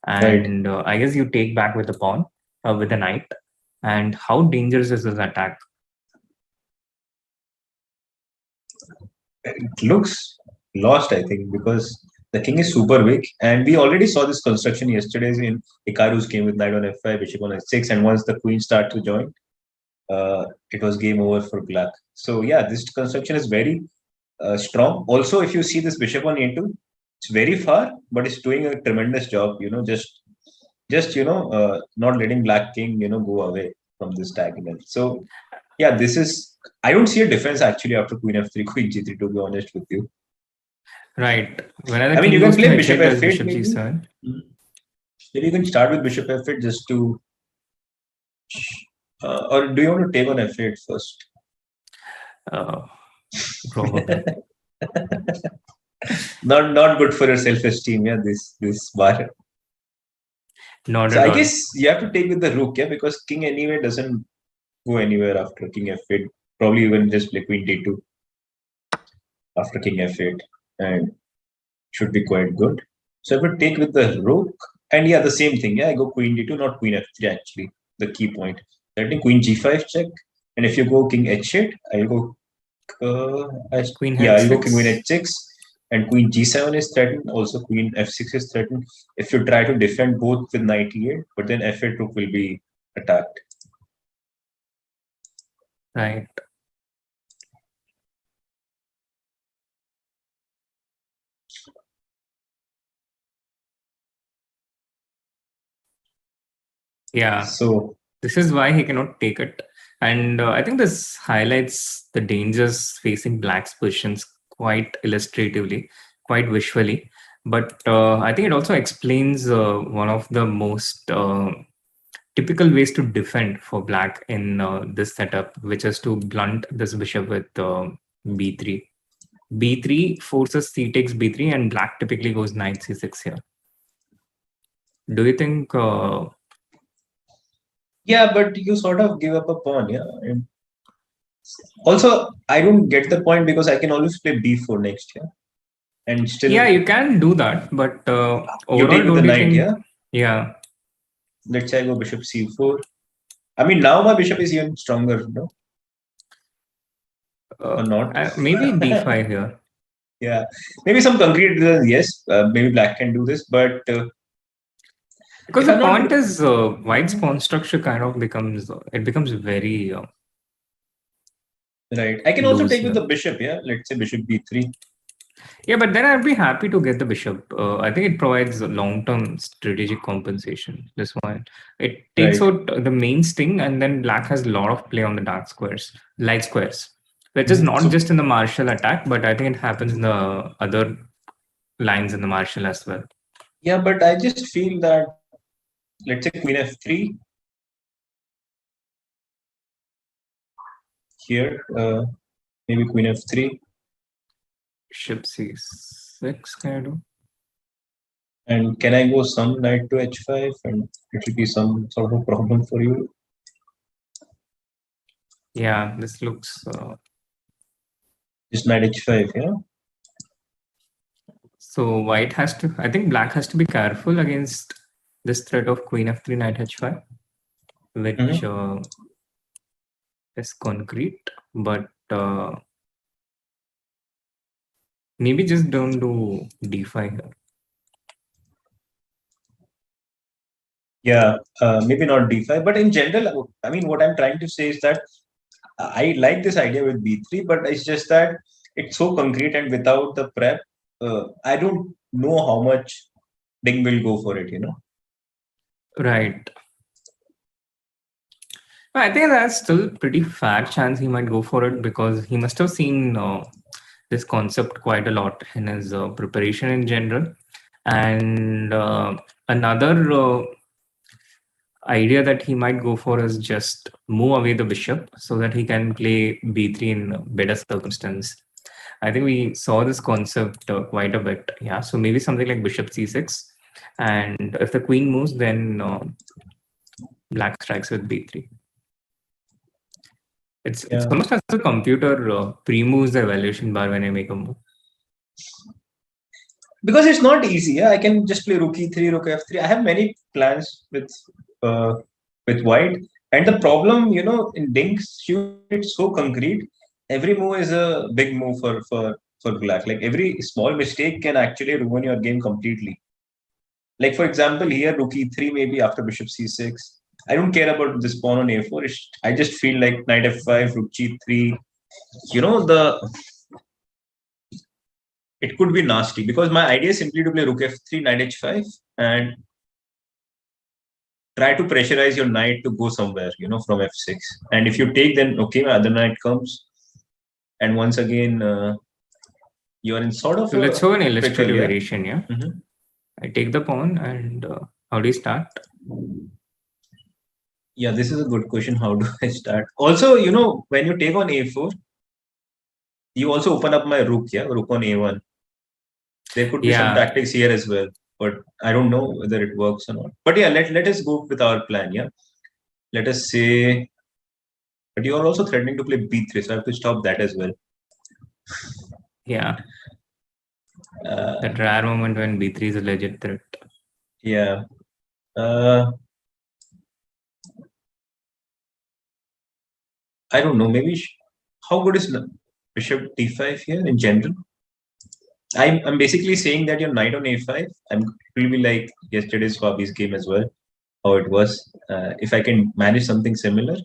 And I guess you take back with the pawn, with the knight. And how dangerous is this attack? It looks lost, I think, because the king is super weak. And we already saw this construction yesterday in Hikaru's game with knight on f5, bishop on h6. And once the queen started to join, it was game over for black. So yeah, this construction is very strong. Also, if you see this bishop on a2, it's very far, but it's doing a tremendous job. Just not letting black king go away from this diagonal. So yeah, this is. I don't see a defense actually after queen f3, queen g3. To be honest with you. Right. I mean, you can play bishop f8. Bishop g7. Maybe you can start with bishop f8 just to. Or do you want to take on f8 first? Probably. not good for your self-esteem, yeah, this bar. Not so at I all. guess you have to take with the rook, yeah, because king anyway doesn't go anywhere after king f8. Probably even just play queen d2 after king f8 and should be quite good. So I would take with the rook, and yeah, the same thing, yeah, I go queen d2, not queen f3 actually, the key point. I think queen g5 check, and if you go king h8, I'll go queen I'll go queen h6, and queen g7 is threatened. Also, queen f6 is threatened. If you try to defend both with knight e8, but then f8 rook will be attacked. Right. Yeah. So this is why he cannot take it. And I think this highlights the dangers facing black's positions quite illustratively, quite visually. But I think it also explains one of the most typical ways to defend for black in this setup, which is to blunt this bishop with b3. b3 forces c takes b3, and black typically goes knight c6 here. Do you think? Yeah, but you sort of give up a pawn, yeah. And also, I don't get the point because I can always play b4 next, yeah, and still. Yeah, you can do that, but you take with the knight, yeah. Yeah. Let's say I go bishop c4. I mean, now my bishop is even stronger, no? Or not? Maybe d5 here. Yeah, maybe some concrete reasons, yes. Maybe black can do this, but because the point is white's pawn structure kind of becomes very right. I can also take with the bishop, yeah. Let's say bishop b3. Yeah, but then I'd be happy to get the bishop. I think it provides long-term strategic compensation. This one, it takes out the main sting, and then black has a lot of play on the dark squares, light squares, which is not just in the martial attack, but I think it happens in the other lines in the martial as well. Yeah, but I just feel that, let's say queen f3 here, maybe queen f3. Bishop c6, can I do? And can I go some knight to h5, and it will be some sort of problem for you? Yeah, this looks. Just knight h5, yeah. So white has to. I think black has to be careful against this threat of queen f3, knight h5, which is concrete, but maybe just don't do d5 here. Yeah, maybe not d5, but in general, I mean, what I'm trying to say is that I like this idea with b3, but it's just that it's so concrete, and without the prep, I don't know how much Ding will go for it, you know? Right. I think that's still pretty fair chance he might go for it, because he must have seen this concept quite a lot in his preparation in general. And another idea that he might go for is just move away the bishop so that he can play b3 in better circumstance. I think we saw this concept quite a bit. Yeah, so maybe something like bishop c6, and if the queen moves, then black strikes with b3. It's almost as a computer pre-moves the evaluation bar when I make a move. Because it's not easy. Yeah? I can just play rook e3, rook f3. I have many plans with white, and the problem, you know, in Ding's shoot, it's so concrete. Every move is a big move for black. Like every small mistake can actually ruin your game completely. Like for example, here rook e3 maybe after bishop c6. I don't care about this pawn on a4. I just feel like knight f5, rook g3. You know, it could be nasty, because my idea is simply to play rook f3, knight h5, and try to pressurize your knight to go somewhere, you know, from f6. And if you take, then okay, my other knight comes, and once again, you are in sort of. So let's show an illustrative variation. Yeah, I take the pawn, and how do you start? Yeah, this is a good question. How do I start? Also, you know, when you take on a4, you also open up my rook, yeah, rook on a1. There could be some tactics here as well, but I don't know whether it works or not. But yeah, let us go with our plan, yeah. Let us say, but you are also threatening to play b3, so I have to stop that as well. Yeah. That rare moment when b3 is a legit threat. Yeah. I don't know. Maybe how good is bishop d5 here in general? I'm basically saying that your knight on a5. It will be like yesterday's Fabi's game as well, how it was. If I can manage something similar,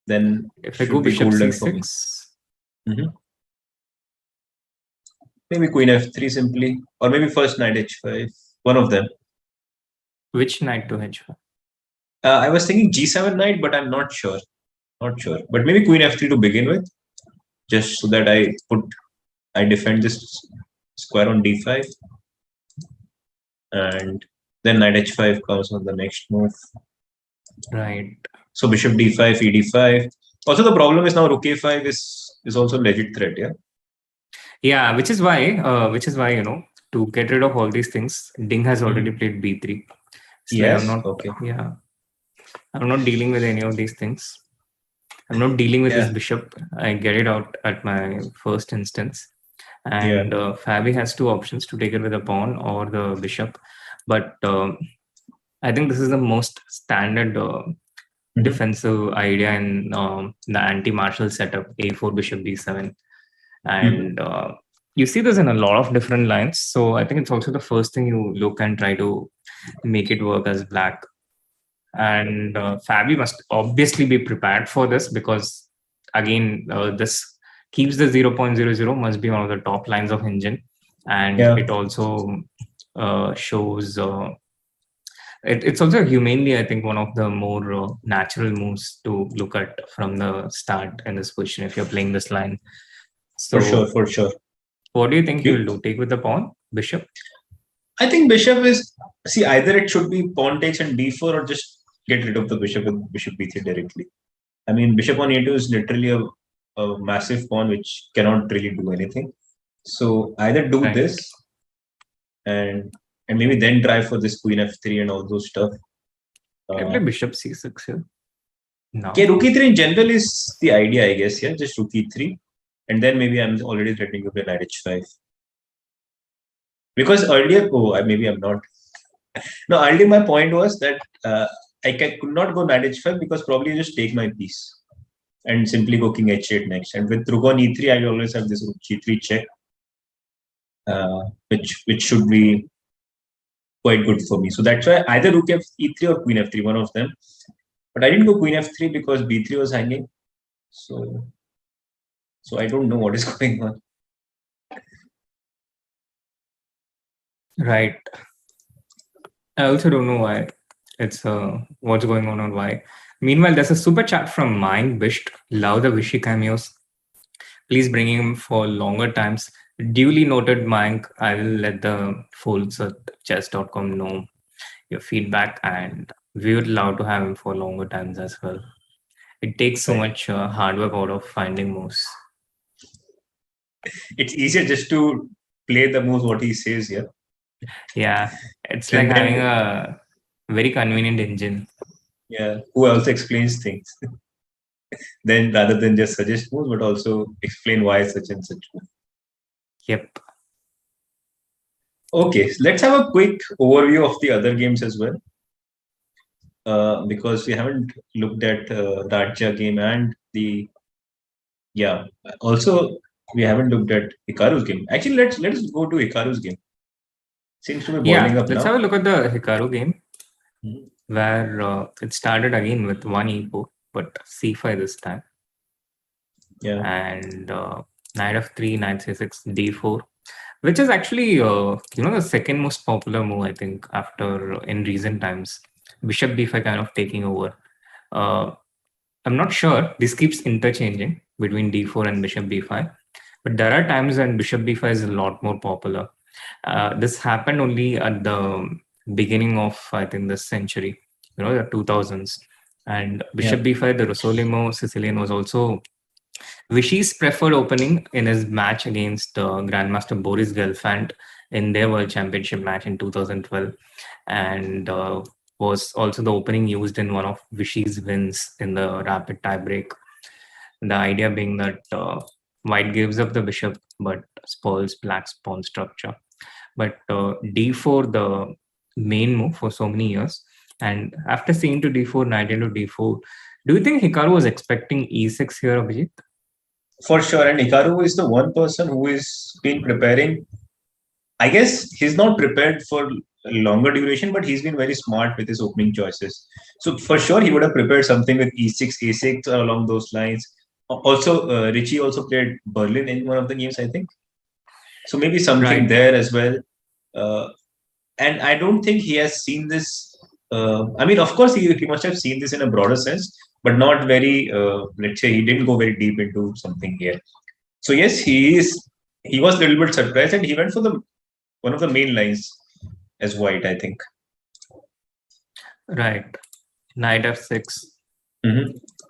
then if I go bishop c6, maybe queen f3 simply, or maybe first knight h5. One of them. Which knight to h5? I was thinking g7 knight, but I'm not sure. Not sure. But maybe queen f3 to begin with, just so that I defend this square on d5, and then knight h5 comes on the next move. Right. So bishop d5, e d5. Also, the problem is now rook a5 is also legit threat, yeah. Yeah, which is why, to get rid of all these things, Ding has already played b3. It's like Yes. Okay. I'm not dealing with any of these things. I'm not dealing with this bishop. I get it out at my first instance. And Fabi has two options to take it with a pawn or the bishop. But I think this is the most standard defensive idea in the anti-martial setup, a4 bishop b7. And you see this in a lot of different lines. So I think it's also the first thing you look and try to make it work as black. And Fabi must obviously be prepared for this because, again, this keeps the 0.00, must be one of the top lines of engine. And it also shows... it's also humanely, I think, one of the more natural moves to look at from the start in this position if you're playing this line. So, for sure. What do you think you'll do? Take with the pawn, bishop? I think bishop is... See, either it should be pawn takes and d4 or just get rid of the bishop with bishop b3 directly. I mean, bishop on a2 is literally a massive pawn which cannot really do anything. So either do this and maybe then try for this queen f3 and all those stuff. I play bishop c6 here. No. Okay, rook e3 in general is the idea, I guess. Yeah, just rook e3. And then maybe I'm already threatening to play knight h5. Because earlier, maybe I'm not. No, earlier my point was that I could not go knight h5 because probably just take my piece and simply go king h8 next. And with rook on e3, I always have this rook g3 check, which should be quite good for me. So that's why either rook e3 or queen f3, one of them. But I didn't go queen f3 because b3 was hanging. So I don't know what is going on. Right. I also don't know why. It's what's going on or why. Meanwhile, there's a super chat from Mind Bisht. Love the Vishy cameos. Please bring him for longer times. Duly noted, Mayank. I will let the folks at chess.com know your feedback, and we would love to have him for longer times as well. It takes so much hard work out of finding moves. It's easier just to play the moves what he says here. Yeah, it's like having a very convenient engine. Yeah, who also explains things. Then rather than just suggest moves, but also explain why such and such move. Yep. Okay, so let's have a quick overview of the other games as well. Because we haven't looked at Rajya game and the... Yeah, also we haven't looked at Hikaru's game. Actually, let's go to Hikaru's game. Seems to be boiling up now. Let's have a look at the Hikaru game, where it started again with 1 e4, but c5 this time. Yeah. And knight f3, knight c6, d4, which is actually the second most popular move, I think, after in recent times. Bishop b5 kind of taking over. I'm not sure. This keeps interchanging between d4 and bishop b5, but there are times when bishop b5 is a lot more popular. This happened only at the beginning of, I think, this century, the 2000s. And bishop b5, the Rossolimo Sicillian, was also Vishy's preferred opening in his match against Grandmaster Boris Gelfand in their World Championship match in 2012. And was also the opening used in one of Vishy's wins in the rapid tiebreak. The idea being that white gives up the bishop but spoils black's pawn structure. But d4, the main move for so many years. And after seeing to d4, knight into d4, do you think Hikaru was expecting e6 here, Abhijeet? For sure. And Hikaru is the one person who has been preparing. I guess he's not prepared for a longer duration, but he's been very smart with his opening choices. So for sure, he would have prepared something with e6, a6 or along those lines. Also, Richie also played Berlin in one of the games, I think. So maybe something there as well. And I don't think he has seen this. I mean, of course, he must have seen this in a broader sense, but not very, let's say, he didn't go very deep into something here. So yes, he was a little bit surprised, and he went for one of the main lines as white, I think. Right. Knight f6.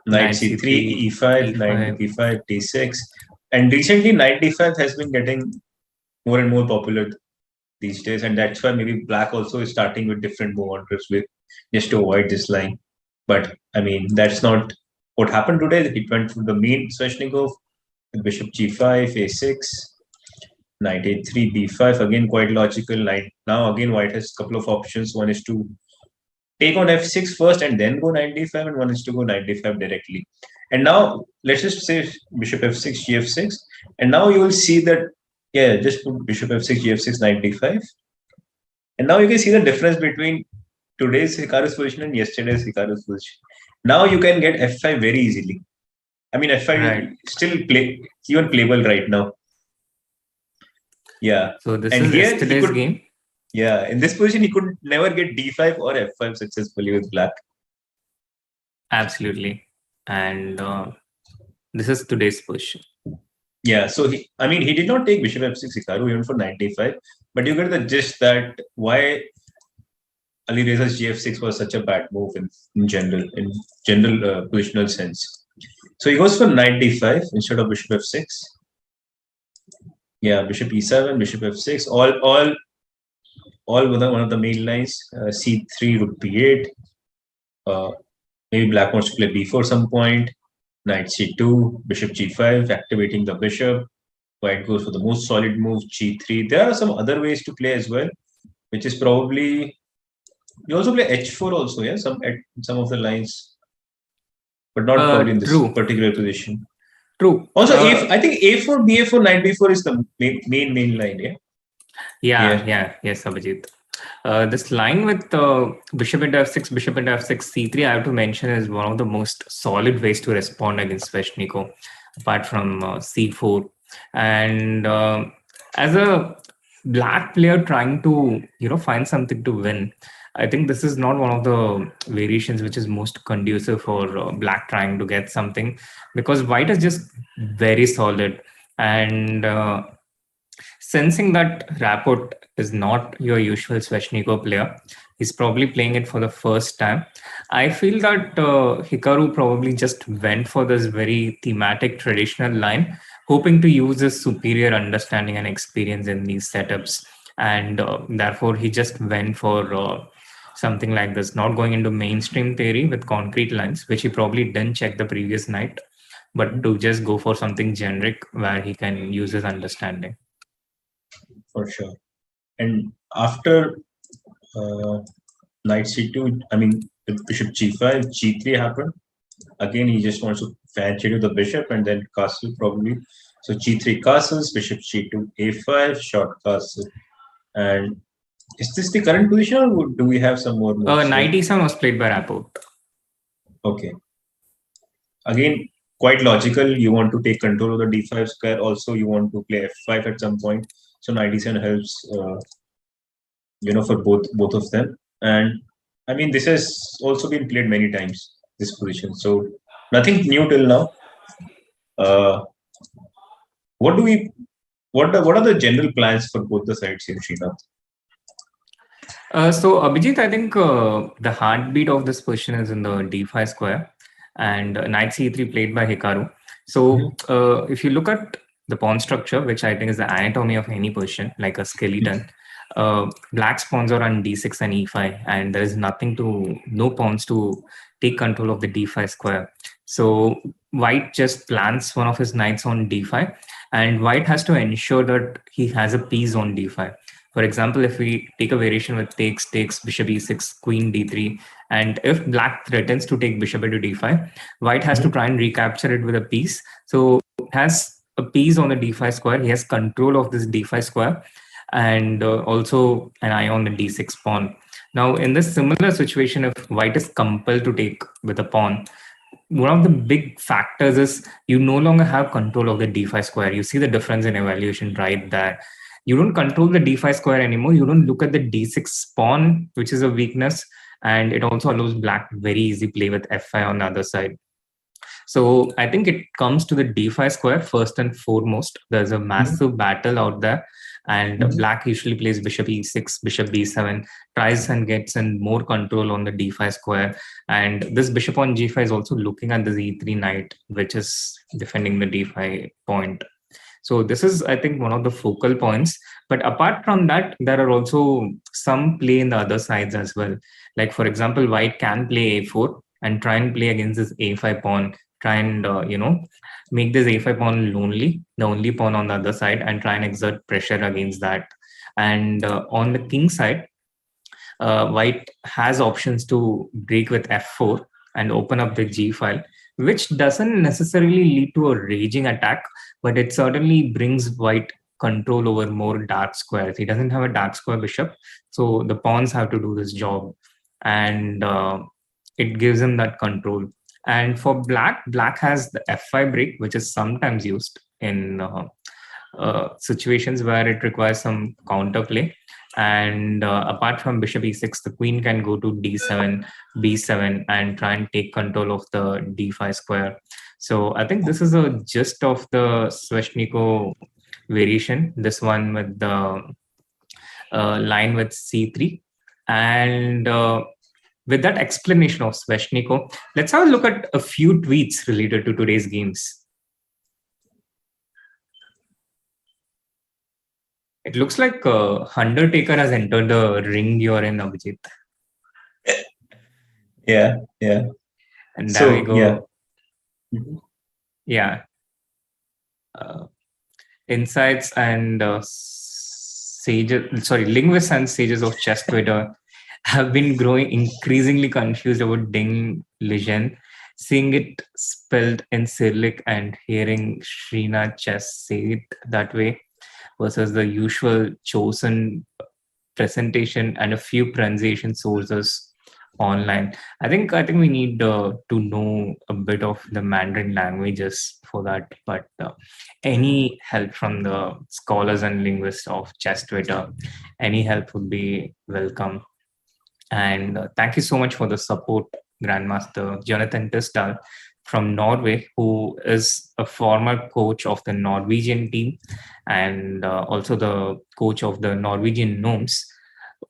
Knight c3, e5, knight b5, d6. And recently, knight d5 has been getting more and more popular these days, and that's why maybe black also is starting with different move counters with just to avoid this line. But I mean, that's not what happened today. It went through the main Sveshnikov, bishop g5, a6, knight a3, b5. Again, quite logical. Now again, white has a couple of options. One is to take on f6 first and then go knight d5, and one is to go knight d5 directly. And now let's just say bishop f6, gf6, and now you will see that just put bishop f6, gf6, knight d5, and now you can see the difference between today's Hikaru's position and yesterday's Hikaru's position. Now you can get f5 very easily. I mean, f5 still even playable right now. Yeah. So this is yesterday's game. Yeah, in this position, he could never get d5 or f5 successfully with black. Absolutely. And this is today's position. Yeah, so he did not take bishop f6 Hikaru even for knight d5, but you get the gist that why Alireza's gf6 was such a bad move in general positional sense. So he goes for knight d5 instead of bishop f6. Yeah, bishop e7, bishop f6, all with one of the main lines. C3, rook b8. Maybe black wants to play b4 some point. Knight c2, bishop g5, activating the bishop. White goes for the most solid move, g3. There are some other ways to play as well, which is probably you also play h4 also, yeah, some of the lines, but not probably in this particular position. True. Also, I think a4, ba4, knight b4 is the main line, yeah. Yes, Abhijeet. This line with bishop into f6, bishop into f6, c3, I have to mention is one of the most solid ways to respond against Sveshnikov, apart from c4. And as a black player trying to find something to win, I think this is not one of the variations which is most conducive for black trying to get something, because white is just very solid. And sensing that Rapport is not your usual Sveshnikov player, he's probably playing it for the first time. I feel that Hikaru probably just went for this very thematic traditional line, hoping to use his superior understanding and experience in these setups. And therefore, he just went for something like this, not going into mainstream theory with concrete lines, which he probably didn't check the previous night, but to just go for something generic where he can use his understanding. For sure. And after knight c2, bishop g5, g3 happened. Again, he just wants to fan to the bishop and then castle probably. So g3 castles, bishop g2, a5, short castle. And is this the current position, or do we have some more moves? Knight e7 was played by Rapport. Okay. Again, quite logical. You want to take control of the d5 square. Also, you want to play f5 at some point. So knight e7 helps, for both of them. And I mean, this has also been played many times, this position. So nothing new till now. What are the general plans for both the sides here, Srinath? So Abhijeet, I think the heartbeat of this position is in the d5 square, and knight c3 played by Hikaru. So if you look at the pawn structure, which I think is the anatomy of any position, like a skeleton, black's pawns are on d6 and e5, and there is no pawns to take control of the d5 square. So white just plants one of his knights on d5, and white has to ensure that he has a piece on d5. For example, if we take a variation with takes, bishop e6, queen d3, and if black threatens to take bishop into d5, white has to try and recapture it with a piece. So it has a piece on the d5 square. He has control of this d5 square, and also an eye on the d6 pawn. Now, in this similar situation, if white is compelled to take with a pawn, one of the big factors is you no longer have control of the d5 square. You see the difference in evaluation right there. You don't control the d5 square anymore. You don't look at the d6 pawn, which is a weakness, and it also allows black very easy play with f5 on the other side. So I think it comes to the d5 square first and foremost. There's a massive battle out there, and black usually plays bishop e6, bishop b7, tries and gets in more control on the d5 square. And this bishop on g5 is also looking at the e3 knight, which is defending the d5 point. So this is, I think, one of the focal points. But apart from that, there are also some play in the other sides as well. Like, for example, white can play a4 and try and play against this a5 pawn, try and, make this a5 pawn lonely, the only pawn on the other side, and try and exert pressure against that. And on the king side, white has options to break with f4 and open up the g file, which doesn't necessarily lead to a raging attack, but it certainly brings white control over more dark squares. He doesn't have a dark square bishop, so the pawns have to do this job, and it gives him that control. And for black, black has the f5 break, which is sometimes used in situations where it requires some counterplay. And apart from bishop e6, the queen can go to d7, b7, and try and take control of the d5 square. So I think this is a gist of the Sveshnikov variation, this one with the line with c3. And with that explanation of Sveshnikov, let's have a look at a few tweets related to today's games. It looks like Undertaker has entered the ring you're in, Abhijeet. Yeah. And there we go. Yeah. Yeah. Insights and linguists and sages of chess Twitter have been growing increasingly confused about Ding Liren, seeing it spelled in Cyrillic and hearing Srinath Chess say it that way, versus the usual chosen presentation and a few pronunciation sources online. I think we need to know a bit of the Mandarin languages for that, but any help from the scholars and linguists of chess Twitter, any help would be welcome. And thank you so much for the support, Grandmaster Jonathan Tisdal from Norway, who is a former coach of the Norwegian team and also the coach of the Norwegian Gnomes,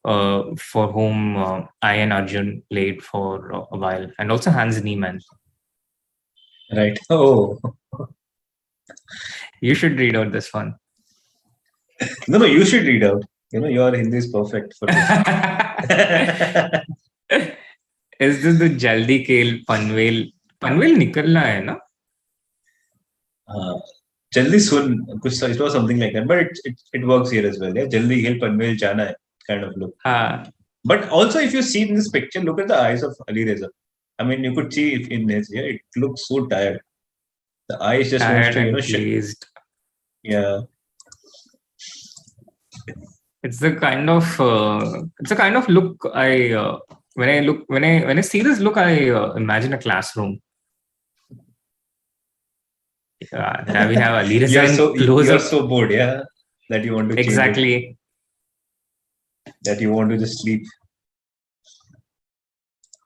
for whom I and Arjun played for a while, and also Hans Niemann. Right. Oh. You should read out this one. No, you should read out. Your Hindi is perfect for this. Is this the Jaldi Kale Panvel? Panvel nikalna hai na? Jaldi sun, it was something like that, but it works here as well. Yeah, Jaldi Kale Panvel jana hai kind of look. But also, if you see in this picture, look at the eyes of Alireza. I mean, you could see in his, it looks so tired. The eyes just wants to, pleased. Yeah. It's the kind of look when I see this look, I imagine a classroom. There we have Alireza. You're so bored, yeah, that you want to exactly. That you want to just sleep.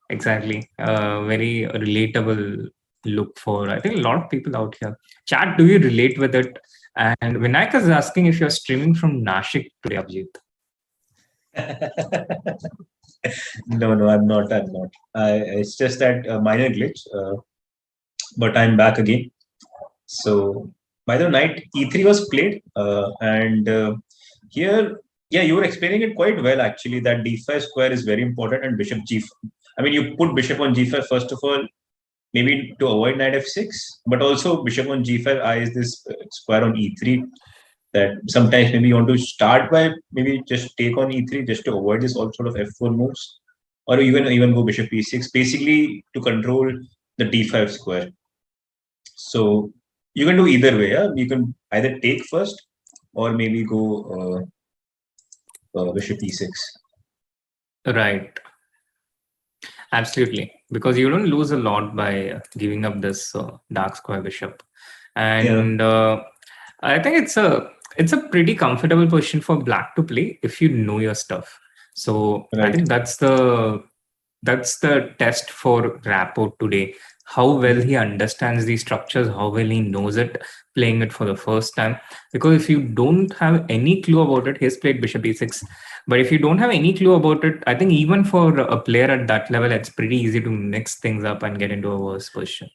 Exactly. Very relatable look for, I think, a lot of people out here. Chat, do you relate with it? And Vinayak is asking if you're streaming from Nashik today, Abhijeet. No, I'm not. It's just that minor glitch, but I'm back again. So, by the night, E3 was played, and here, yeah, you were explaining it quite well, actually, that D5 square is very important and bishop G5. I mean, you put bishop on G5, first of all, maybe to avoid knight F6, but also bishop on G5 eyes this square on E3, that sometimes maybe you want to start by maybe just take on E3 just to avoid this all sort of F4 moves, or even go bishop E6, basically to control the D5 square. So you can do either way. Yeah? You can either take first or maybe go bishop E6. Right. Absolutely. Because you don't lose a lot by giving up this dark square bishop. And I think it's a pretty comfortable position for black to play if you know your stuff. So right. I think that's the test for Rapport today. How well he understands these structures, how well he knows it, playing it for the first time. Because if you don't have any clue about it, he's played bishop e6. But if you don't have any clue about it, I think even for a player at that level, it's pretty easy to mix things up and get into a worse position.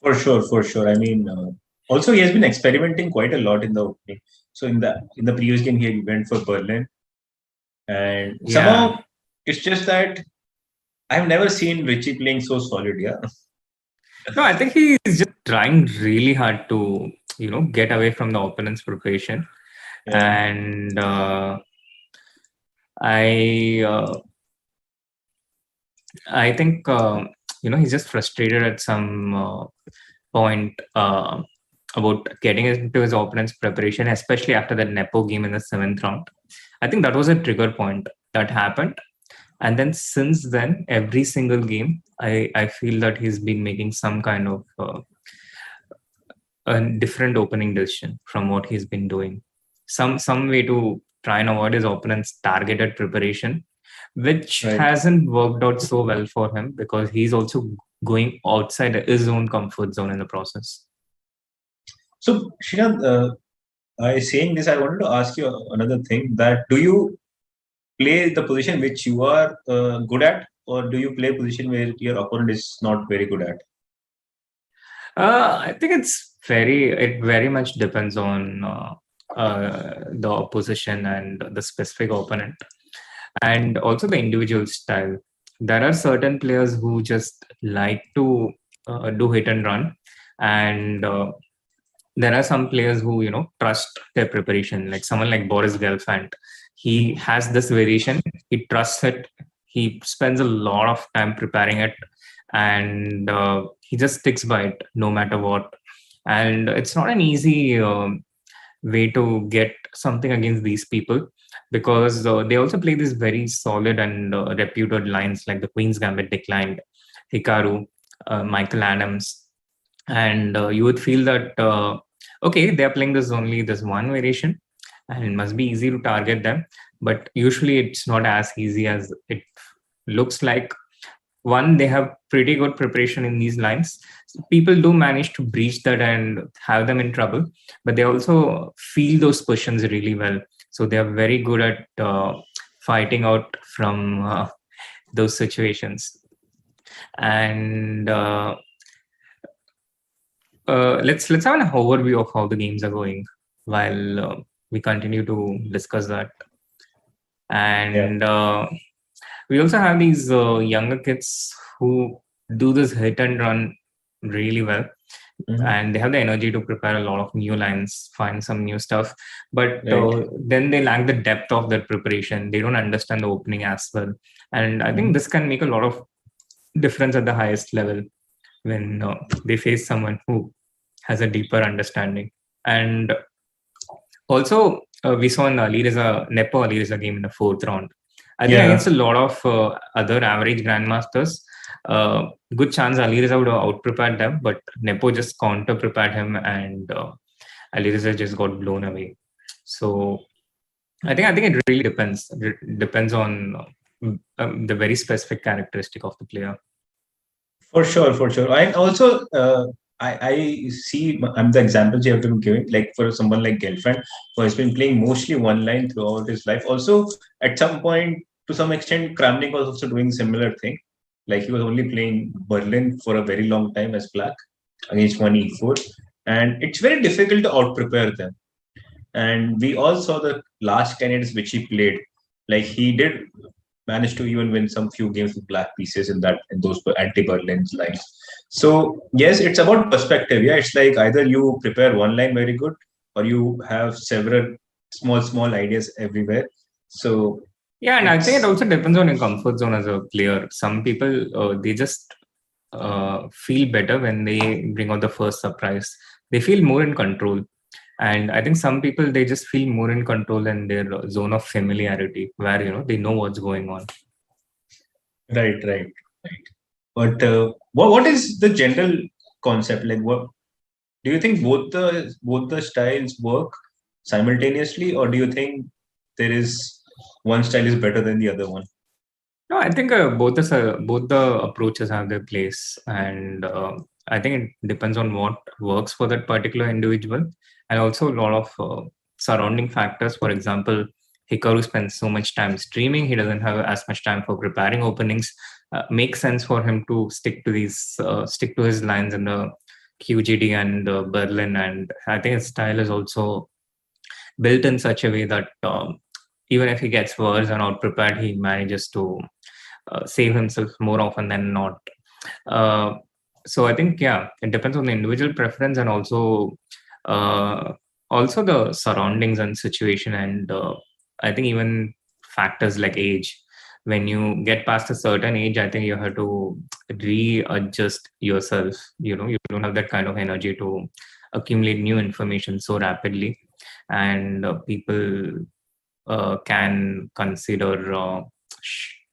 For sure. I mean, Also, he has been experimenting quite a lot in the opening. So in the previous game, he went for Berlin, and somehow it's just that I've never seen Richie playing so solid. Yeah. No, I think he's just trying really hard to, get away from the opponent's preparation. Yeah. And I think, he's just frustrated at some point about getting into his opponent's preparation, especially after that Nepo game in the 7th round. I think that was a trigger point that happened. And then since then, every single game, I feel that he's been making some kind of a different opening decision from what he's been doing. Some way to try and avoid his opponent's targeted preparation, which hasn't worked out so well for him because he's also going outside his own comfort zone in the process. So, Srinath, by saying this, I wanted to ask you another thing, that do you play the position which you are good at, or do you play a position where your opponent is not very good at? I think it very much depends on the opposition and the specific opponent, and also the individual style. There are certain players who just like to do hit and run, and there are some players who trust their preparation, like someone like Boris Gelfand. He has this variation, he trusts it, he spends a lot of time preparing it, and he just sticks by it no matter what. And it's not an easy way to get something against these people, because they also play these very solid and reputed lines like the Queen's Gambit Declined, Hikaru, Michael Adams. And you would feel that okay, they're playing this one variation and it must be easy to target them, but usually it's not as easy as it looks like. One, they have pretty good preparation in these lines. People do manage to breach that and have them in trouble, but they also feel those questions really well. So they are very good at fighting out from those situations. And let's have an overview of how the games are going while we continue to discuss that. And we also have these younger kids who do this hit and run really well. And they have the energy to prepare a lot of new lines, find some new stuff, but then they lack the depth of their preparation. They don't understand the opening as well. And I think this can make a lot of difference at the highest level when they face someone who has a deeper understanding. And also, we saw in the Nepo Alireza game in the 4th round. I think against a lot of other average grandmasters, good chance Alireza would have out-prepared them, but Nepo just counter-prepared him, and Alireza just got blown away. So I think it really depends. It depends on the very specific characteristic of the player. For sure. And also, I see the examples you have been giving, like for someone like Gelfand, who has been playing mostly one line throughout his life. Also, at some point, to some extent, Kramnik was also doing similar thing. Like he was only playing Berlin for a very long time as black against one e4, and it's very difficult to out-prepare them. And we all saw the last candidates which he played. Like he did manage to even win some few games with black pieces in those anti-Berlin lines. So yes, it's about perspective. Yeah, it's like either you prepare one line very good, or you have several small ideas everywhere. So yeah, and I think it also depends on your comfort zone as a player. Some people they just feel better when they bring out the first surprise. They feel more in control. And I think some people, they just feel more in control in their zone of familiarity, where they know what's going on. Right. But what is the general concept? Like, what do you think? Both the styles work simultaneously, or do you think there is one style is better than the other one? No, I think both the approaches have their place, and I think it depends on what works for that particular individual, and also a lot of surrounding factors. For example, Hikaru spends so much time streaming; he doesn't have as much time for preparing openings. Makes sense for him to stick to his lines in the QGD and Berlin, and I think his style is also built in such a way that even if he gets worse and out prepared, he manages to save himself more often than not. So I think it depends on the individual preference and also the surroundings and situation, and I think even factors like age. When you get past a certain age, I think you have to readjust yourself. You don't have that kind of energy to accumulate new information so rapidly, and people can consider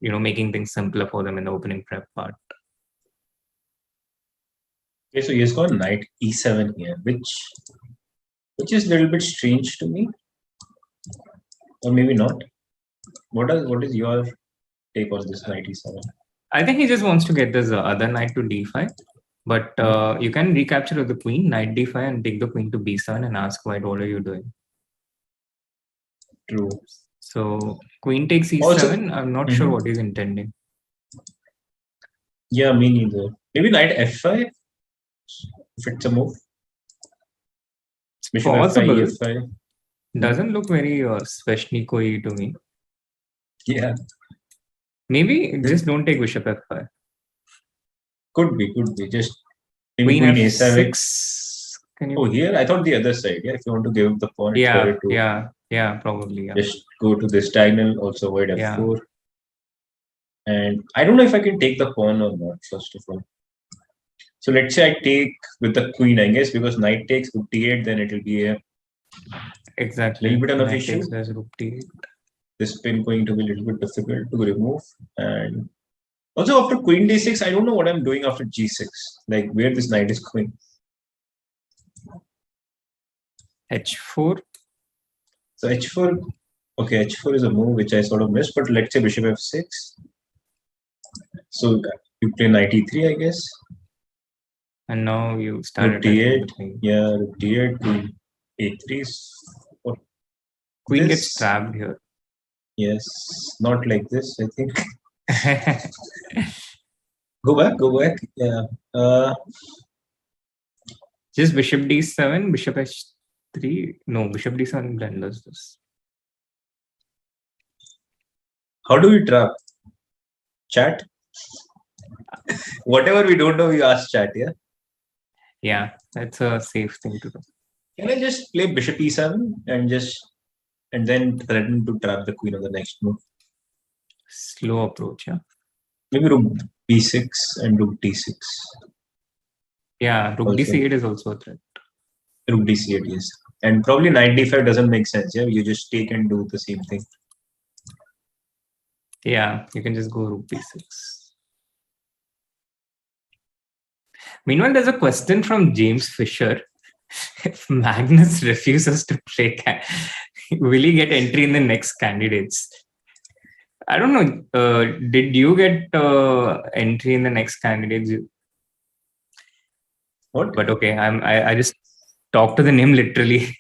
making things simpler for them in the opening prep part. Okay, so he has got knight e7 here, which is a little bit strange to me, or maybe not. What is your take on this knight e7? I think he just wants to get this other knight to d5, but you can recapture with the queen, knight d5, and take the queen to b7 and ask white, what are you doing? True. So queen takes e7. Also, I'm not sure what he's intending. Yeah, me neither. Maybe knight f5 if it's a move. Bishop possible. F5, e5. Doesn't look very Sveshnikoi to me. Yeah. Maybe just don't take bishop f5. Could be. Just maybe queen a7. Can you? Oh, here I thought the other side. Yeah, if you want to give up the pawn, it's better to. Yeah, probably. Yeah. Just go to this diagonal. Also avoid f4. And I don't know if I can take the pawn or not. First of all. So let's say I take with the queen, I guess, because knight takes rook d8, then it will be a little bit unofficial. Rook d8. This pin going to be a little bit difficult to remove. And also after queen d6, I don't know what I'm doing after g6, like where this knight is going. h4. So h4, okay, h4 is a move which I sort of missed, but let's say bishop f6. So you play knight e3, I guess. And now you start rook d8. Yeah, rook d8, queen a3. Queen gets trapped here. Yes, not like this, I think. Go back. Yeah. Just bishop d7, bishop h3. No, bishop d7 blenders this. How do we trap? Chat? Whatever we don't know, we ask chat, yeah? Yeah, that's a safe thing to do. Can I just play bishop e7 and then threaten to trap the queen on the next move? Slow approach, yeah. Maybe rook b6 and rook d6. Yeah, rook d8 is also a threat. Rook d8, yes. And probably knight d5 doesn't make sense, yeah? You just take and do the same thing. Yeah, you can just go rook b6. Meanwhile, there's a question from James Fisher. If Magnus refuses to play, will he get entry in the next candidates? I don't know. Did you get entry in the next candidates? What? But okay, I just talked to the name literally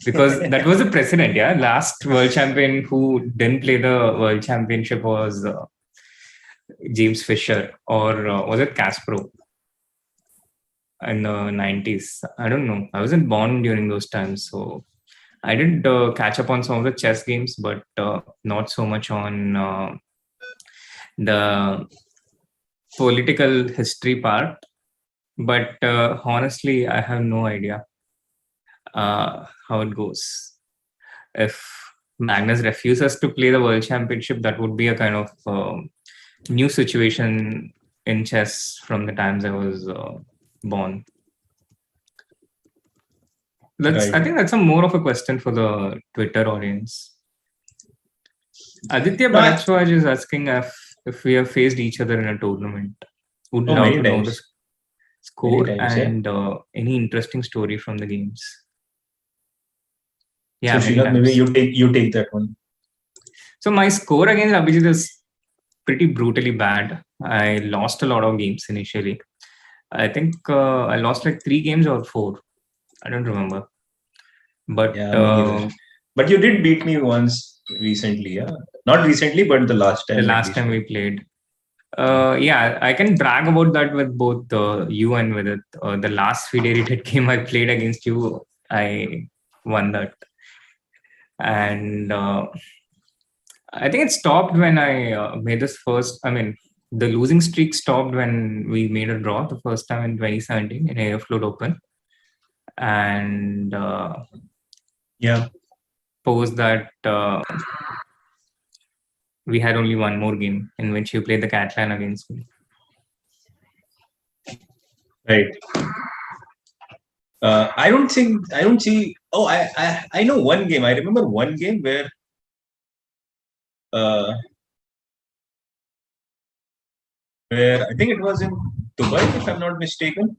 because that was the precedent. Yeah, last world champion who didn't play the world championship was James Fisher, or was it Kasparov? In the 90s. I don't know. I wasn't born during those times, so I did catch up on some of the chess games, but not so much on the political history part. But honestly, I have no idea how it goes. If Magnus refuses to play the World Championship, that would be a kind of new situation in chess from the times I was born. Right. I think that's more of a question for the Twitter audience. Aditya Bharajwaj is asking if we have faced each other in a tournament. Would love to know the score and any interesting story from the games. Yeah, so Srinath, maybe you take that one. So my score against Abhijeet is pretty brutally bad. I lost a lot of games initially. I think I lost like 3 games or 4. I don't remember. But but you did beat me once recently, yeah. Not recently, but the last time. The last time we played. Yeah, I can brag about that with both you and with it. The last FIDE game I played against you, I won that. And I think it stopped when I made this first. I mean, the losing streak stopped when we made a draw the first time in 2017 in Airfloat Open. And post that, we had only one more game in which you played the Catalan against me. Right. I don't see. Oh, I know one game. I remember one game where I think it was in Dubai, if I'm not mistaken.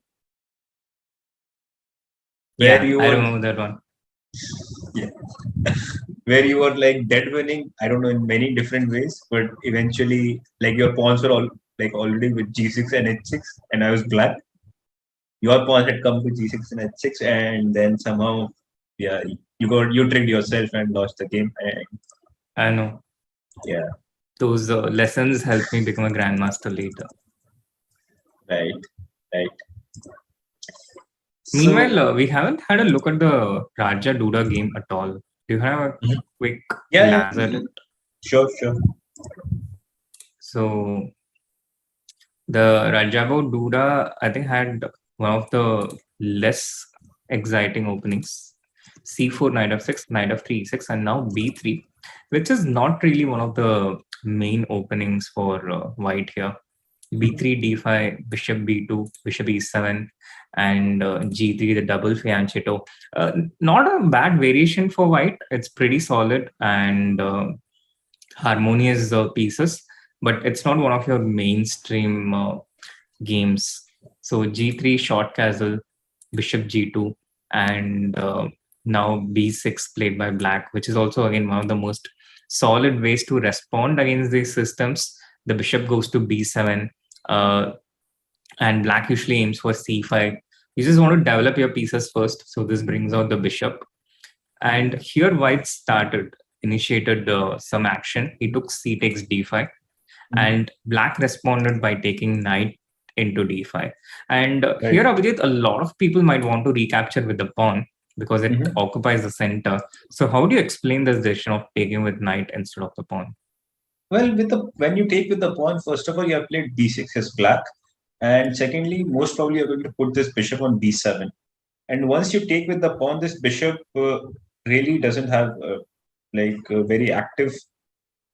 Where I remember that one. Yeah. Where you were like dead winning, I don't know, in many different ways, but eventually, like your pawns were all like already with G6 and H6, and I was black. Your pawn had come to G6 and H6, and then somehow, yeah, you tricked yourself and lost the game. And, I know. Yeah. Those lessons helped me become a grandmaster later. Right. Meanwhile, we haven't had a look at the Raja Duda game at all. Do you have a quick glance at it? Sure. So, the Rajabo Duda, I think, had one of the less exciting openings. C4, knight f6, knight f3, e6, and now b3, which is not really one of the main openings for white here. b3, d5, bishop b2, bishop e7, and g3, the double fianchetto. Not a bad variation for white. It's pretty solid and harmonious pieces, but it's not one of your mainstream games. So g3, short castle, bishop g2, and now b6 played by black, which is also again one of the most solid ways to respond against these systems. The bishop goes to b7, and black usually aims for c5. You just want to develop your pieces first, so this brings out the bishop. And here white initiated some action. He took c takes d5, and black responded by taking knight into d5. And here, Abhijeet, a lot of people might want to recapture with the pawn because it occupies the center. So how do you explain this decision of taking with knight instead of the pawn? Well, when you take with the pawn, first of all, you have played b6 as black, and secondly, most probably you're going to put this bishop on b7. And once you take with the pawn, this bishop really doesn't have a very active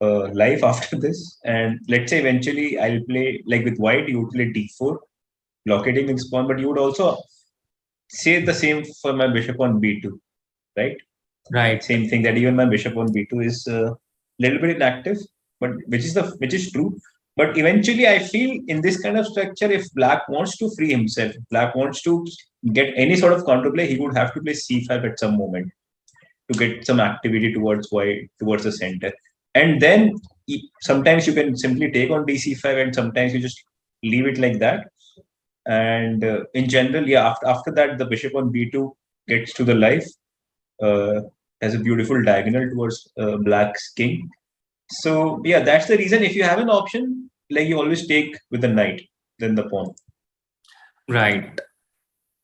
life after this. And let's say eventually I'll play, like with white, you would play d4, blockading this pawn, but you would also say the same for my bishop on b2, right? Right. Same thing, that even my bishop on b2 is a little bit inactive, but which is true. But eventually, I feel in this kind of structure, if black wants to free himself, if black wants to get any sort of counterplay, he would have to play c5 at some moment to get some activity towards white, towards the center. And then sometimes you can simply take on dc5, and sometimes you just leave it like that. And in general, yeah, after that, the bishop on b2 gets to the life, has a beautiful diagonal towards black's king. So yeah, that's the reason. If you have an option, like you always take with the knight, then the pawn. Right.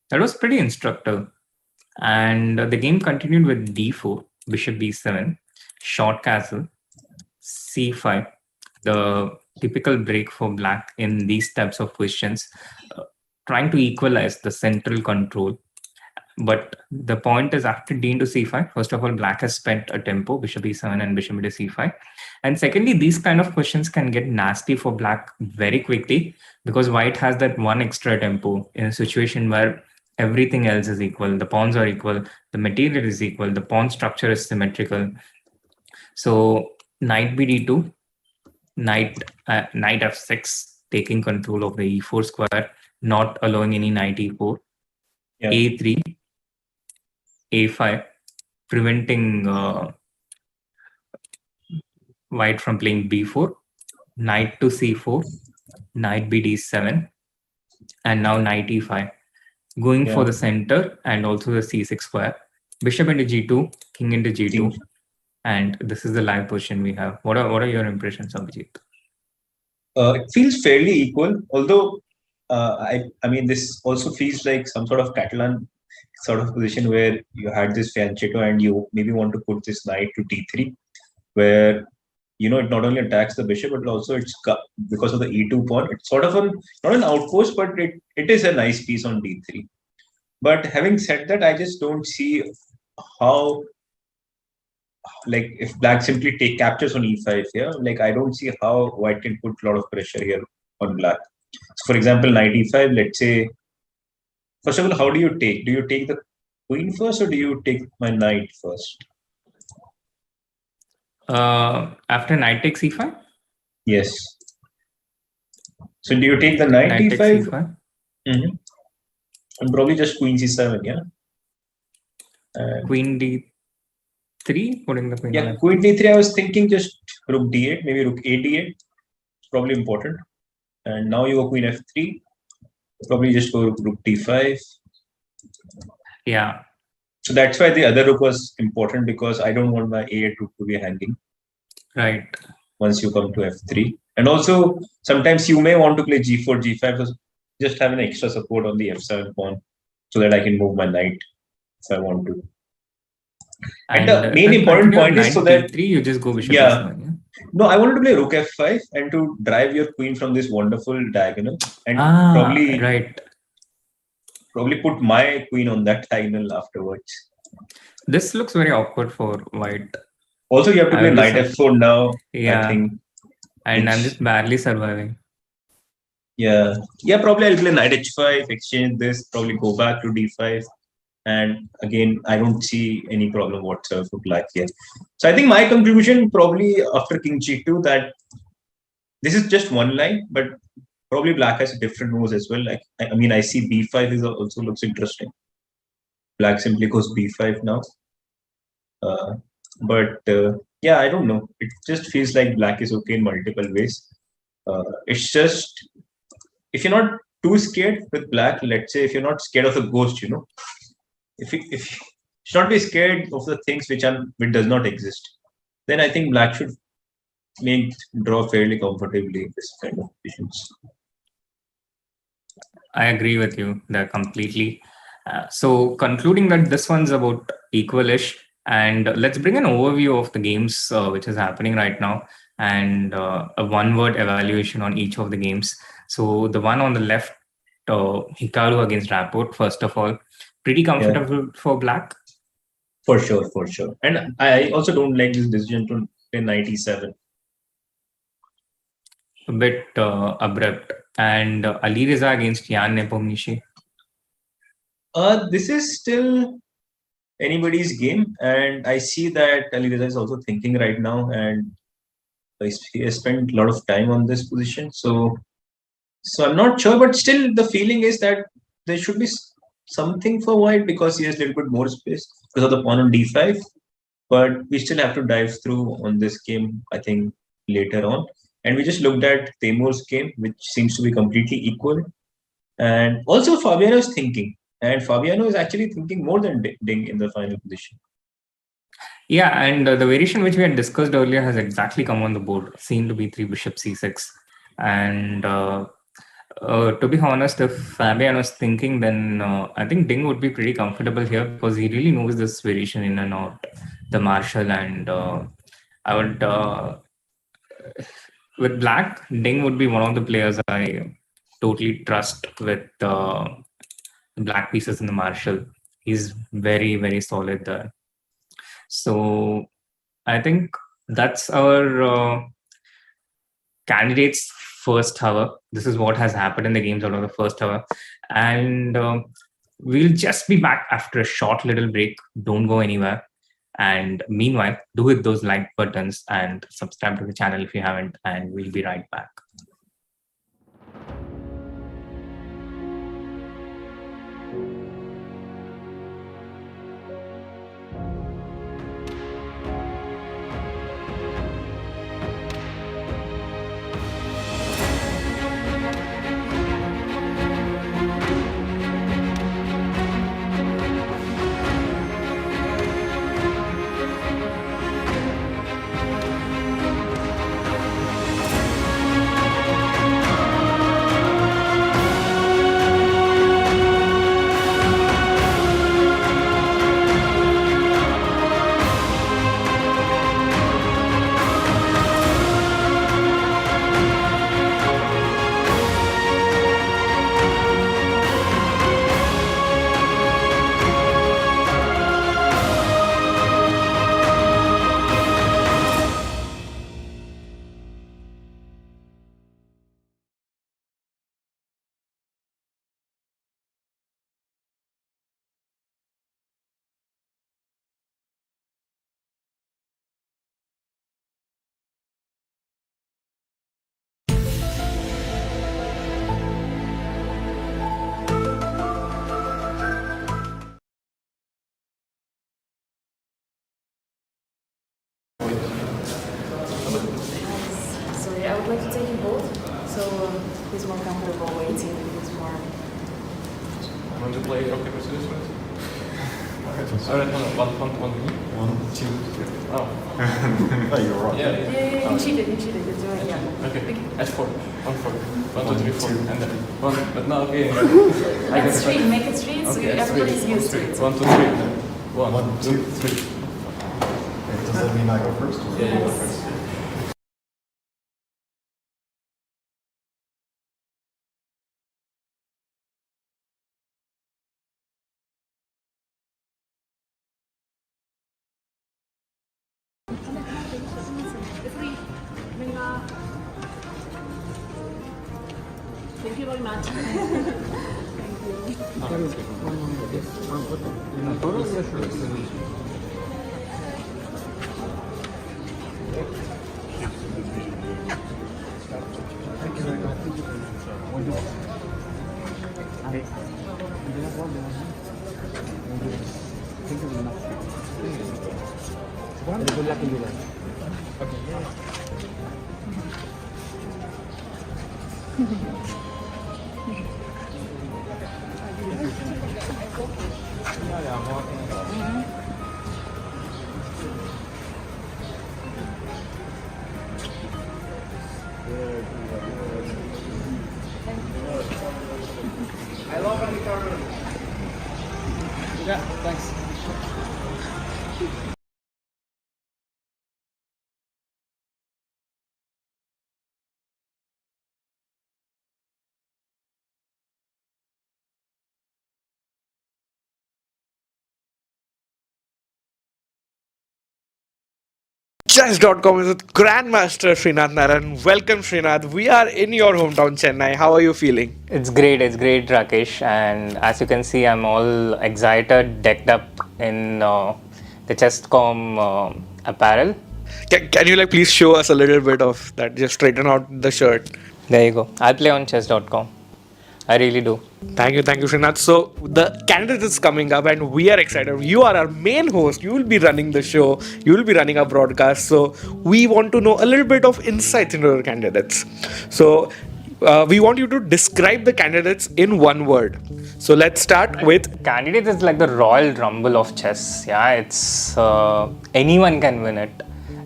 That was pretty instructive. And the game continued with d4, bishop b7, short castle, c5, the typical break for black in these types of questions, trying to equalize the central control. But the point is, after d into c5, first of all, black has spent a tempo, bishop e7 and bishop into c5. And secondly, these kind of questions can get nasty for black very quickly because white has that one extra tempo in a situation where everything else is equal. The pawns are equal, the material is equal, the pawn structure is symmetrical. So knight bd2, knight f6, taking control of the e4 square, not allowing any knight e4, a3, a5, preventing white from playing b4, knight to c4, knight bd7, and now knight e5, going for the center and also the c6 square, bishop into g2, king into g2, and this is the live position we have. What are your impressions, Abhijeet? It feels fairly equal, although I mean, this also feels like some sort of Catalan sort of position where you had this fianchetto and you maybe want to put this knight to d3, where it not only attacks the bishop, but also because of the e2 pawn. It's sort of not an outpost, but it is a nice piece on d3. But having said that, I just don't see how, like, if black simply captures on e5 here, like, I don't see how white can put a lot of pressure here on black. So for example, knight e5, let's say, first of all, how do you take? Do you take the queen first or do you take my knight first? After knight takes e5? Yes. So do you take the knight e5? Mm-hmm. And probably just queen c7, yeah? Queen d3? Putting the queen. Yeah, queen d3, I was thinking just rook d8, maybe rook a d8. It's probably important. And now you go queen f3. Probably just go rook d5. Yeah. So that's why the other rook was important, because I don't want my a8 rook to be hanging. Right. Once you come to f3. And also, sometimes you may want to play g4, g5, so just have an extra support on the f7 pawn so that I can move my knight if I want to. And the main important point is so that you just go bishop yeah. No, I wanted to play rook f5 and to drive your queen from this wonderful diagonal and probably put my queen on that diagonal afterwards. This looks very awkward for white. Also, you have to play knight f4 now. Yeah. I think. And I'm just barely surviving. Yeah. Yeah, probably I'll play knight h5, exchange this, probably go back to d5. And again, I don't see any problem whatsoever for black here. So I think my conclusion probably after king g2 that this is just one line, but probably black has different moves as well. Like I mean, I see b5 is also looks interesting. Black simply goes b5 now. But yeah, I don't know. It just feels like black is okay in multiple ways. It's just if you're not too scared with black, let's say if you're not scared of the ghost, if you should not be scared of the things which does not exist, then I think black should draw fairly comfortably in this kind of positions. I agree with you there completely. So concluding that this one's about equalish, and let's bring an overview of the games which is happening right now, and a one-word evaluation on each of the games. So the one on the left, Hikaru against Rapport, first of all, pretty comfortable for black. For sure. And I also don't like this decision to play knight e7. A bit abrupt. And Alireza against Jan Nepomniachtchi. This is still anybody's game, and I see that Alireza is also thinking right now, and he has spent a lot of time on this position. So I'm not sure, but still the feeling is that there should be something for white because he has a little bit more space because of the pawn on d5. But we still have to dive through on this game, I think, later on. And we just looked at Temur's game, which seems to be completely equal. And also Fabiano is thinking. And Fabiano is actually thinking more than Ding in the final position. Yeah, and the variation which we had discussed earlier has exactly come on the board, seen to be 3 bishop c6. And to be honest, if Fabiano is thinking, then I think Ding would be pretty comfortable here because he really knows this variation in and out, the Marshall. And I would, with black, Ding would be one of the players I totally trust with black pieces in the Marshall. He's very, very solid there. So I think that's our candidates first hour. This is what has happened in the games out of the first hour. And we'll just be back after a short little break. Don't go anywhere. And meanwhile, do hit those like buttons and subscribe to the channel if you haven't. And we'll be right back. would like to take you both. So he's more comfortable waiting. He's more. Want to play rock paper scissors first? Alright, one. 1, 2, 3. Oh. No, you're wrong. Yeah, you cheated. You're doing yeah. Okay. That's 4. 1, 4. 1, 2, 3, 4. And then 1. But now okay. Make it straight so everybody's used to it. 1, 2, 3. 1, 2, 3. Okay, does that mean I go first? Or? Yeah, you go first. Thank you very much. I love Hikaru. Yeah, thanks. Chess.com is with Grandmaster Srinath Narayanan. Welcome, Srinath. We are in your hometown, Chennai. How are you feeling? It's great, Rakesh. And as you can see, I'm all excited, decked up in the Chess.com apparel. Can you please show us a little bit of that? Just straighten out the shirt. There you go. I play on Chess.com. I really do. Thank you, Srinath. So the candidate is coming up and we are excited. You are our main host. You will be running the show. You will be running our broadcast. So we want to know a little bit of insights into the candidates. So we want you to describe the candidates in one word. So let's start with... Candidates is like the Royal Rumble of chess. Yeah, it's anyone can win it.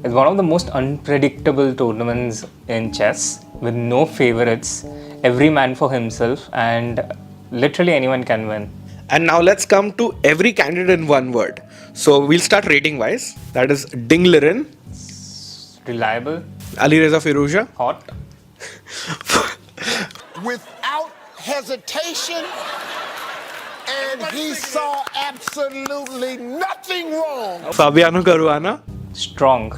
It's one of the most unpredictable tournaments in chess with no favorites. Every man for himself, and literally anyone can win. And now let's come to every candidate in one word. So we'll start rating wise. That is Ding Liren. Reliable. Alireza Firouzja. Hot. Without hesitation, and he saw absolutely nothing wrong. Fabiano Caruana. Strong.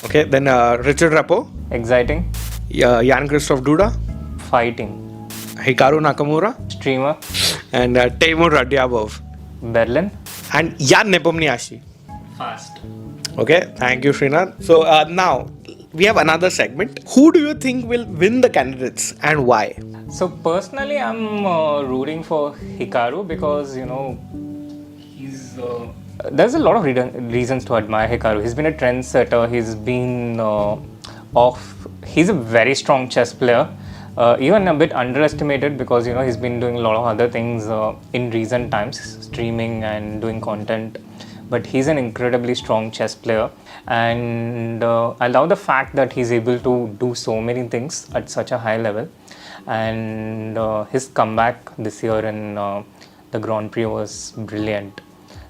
Okay, then Richard Rappo. Exciting. Jan Christoph Duda. Fighting. Hikaru Nakamura. Streamer. And Timur Radyabov. Berlin. And Jan Nepomniachtchi. Fast. Okay, thank you, Srinath. So now we have another segment. Who do you think will win the candidates and why? So personally, I'm rooting for Hikaru because, he's... there's a lot of reasons to admire Hikaru. He's been a trendsetter. He's been he's a very strong chess player. Even a bit underestimated because he's been doing a lot of other things in recent times, streaming and doing content, but he's an incredibly strong chess player, and I love the fact that he's able to do so many things at such a high level, and his comeback this year in the Grand Prix was brilliant.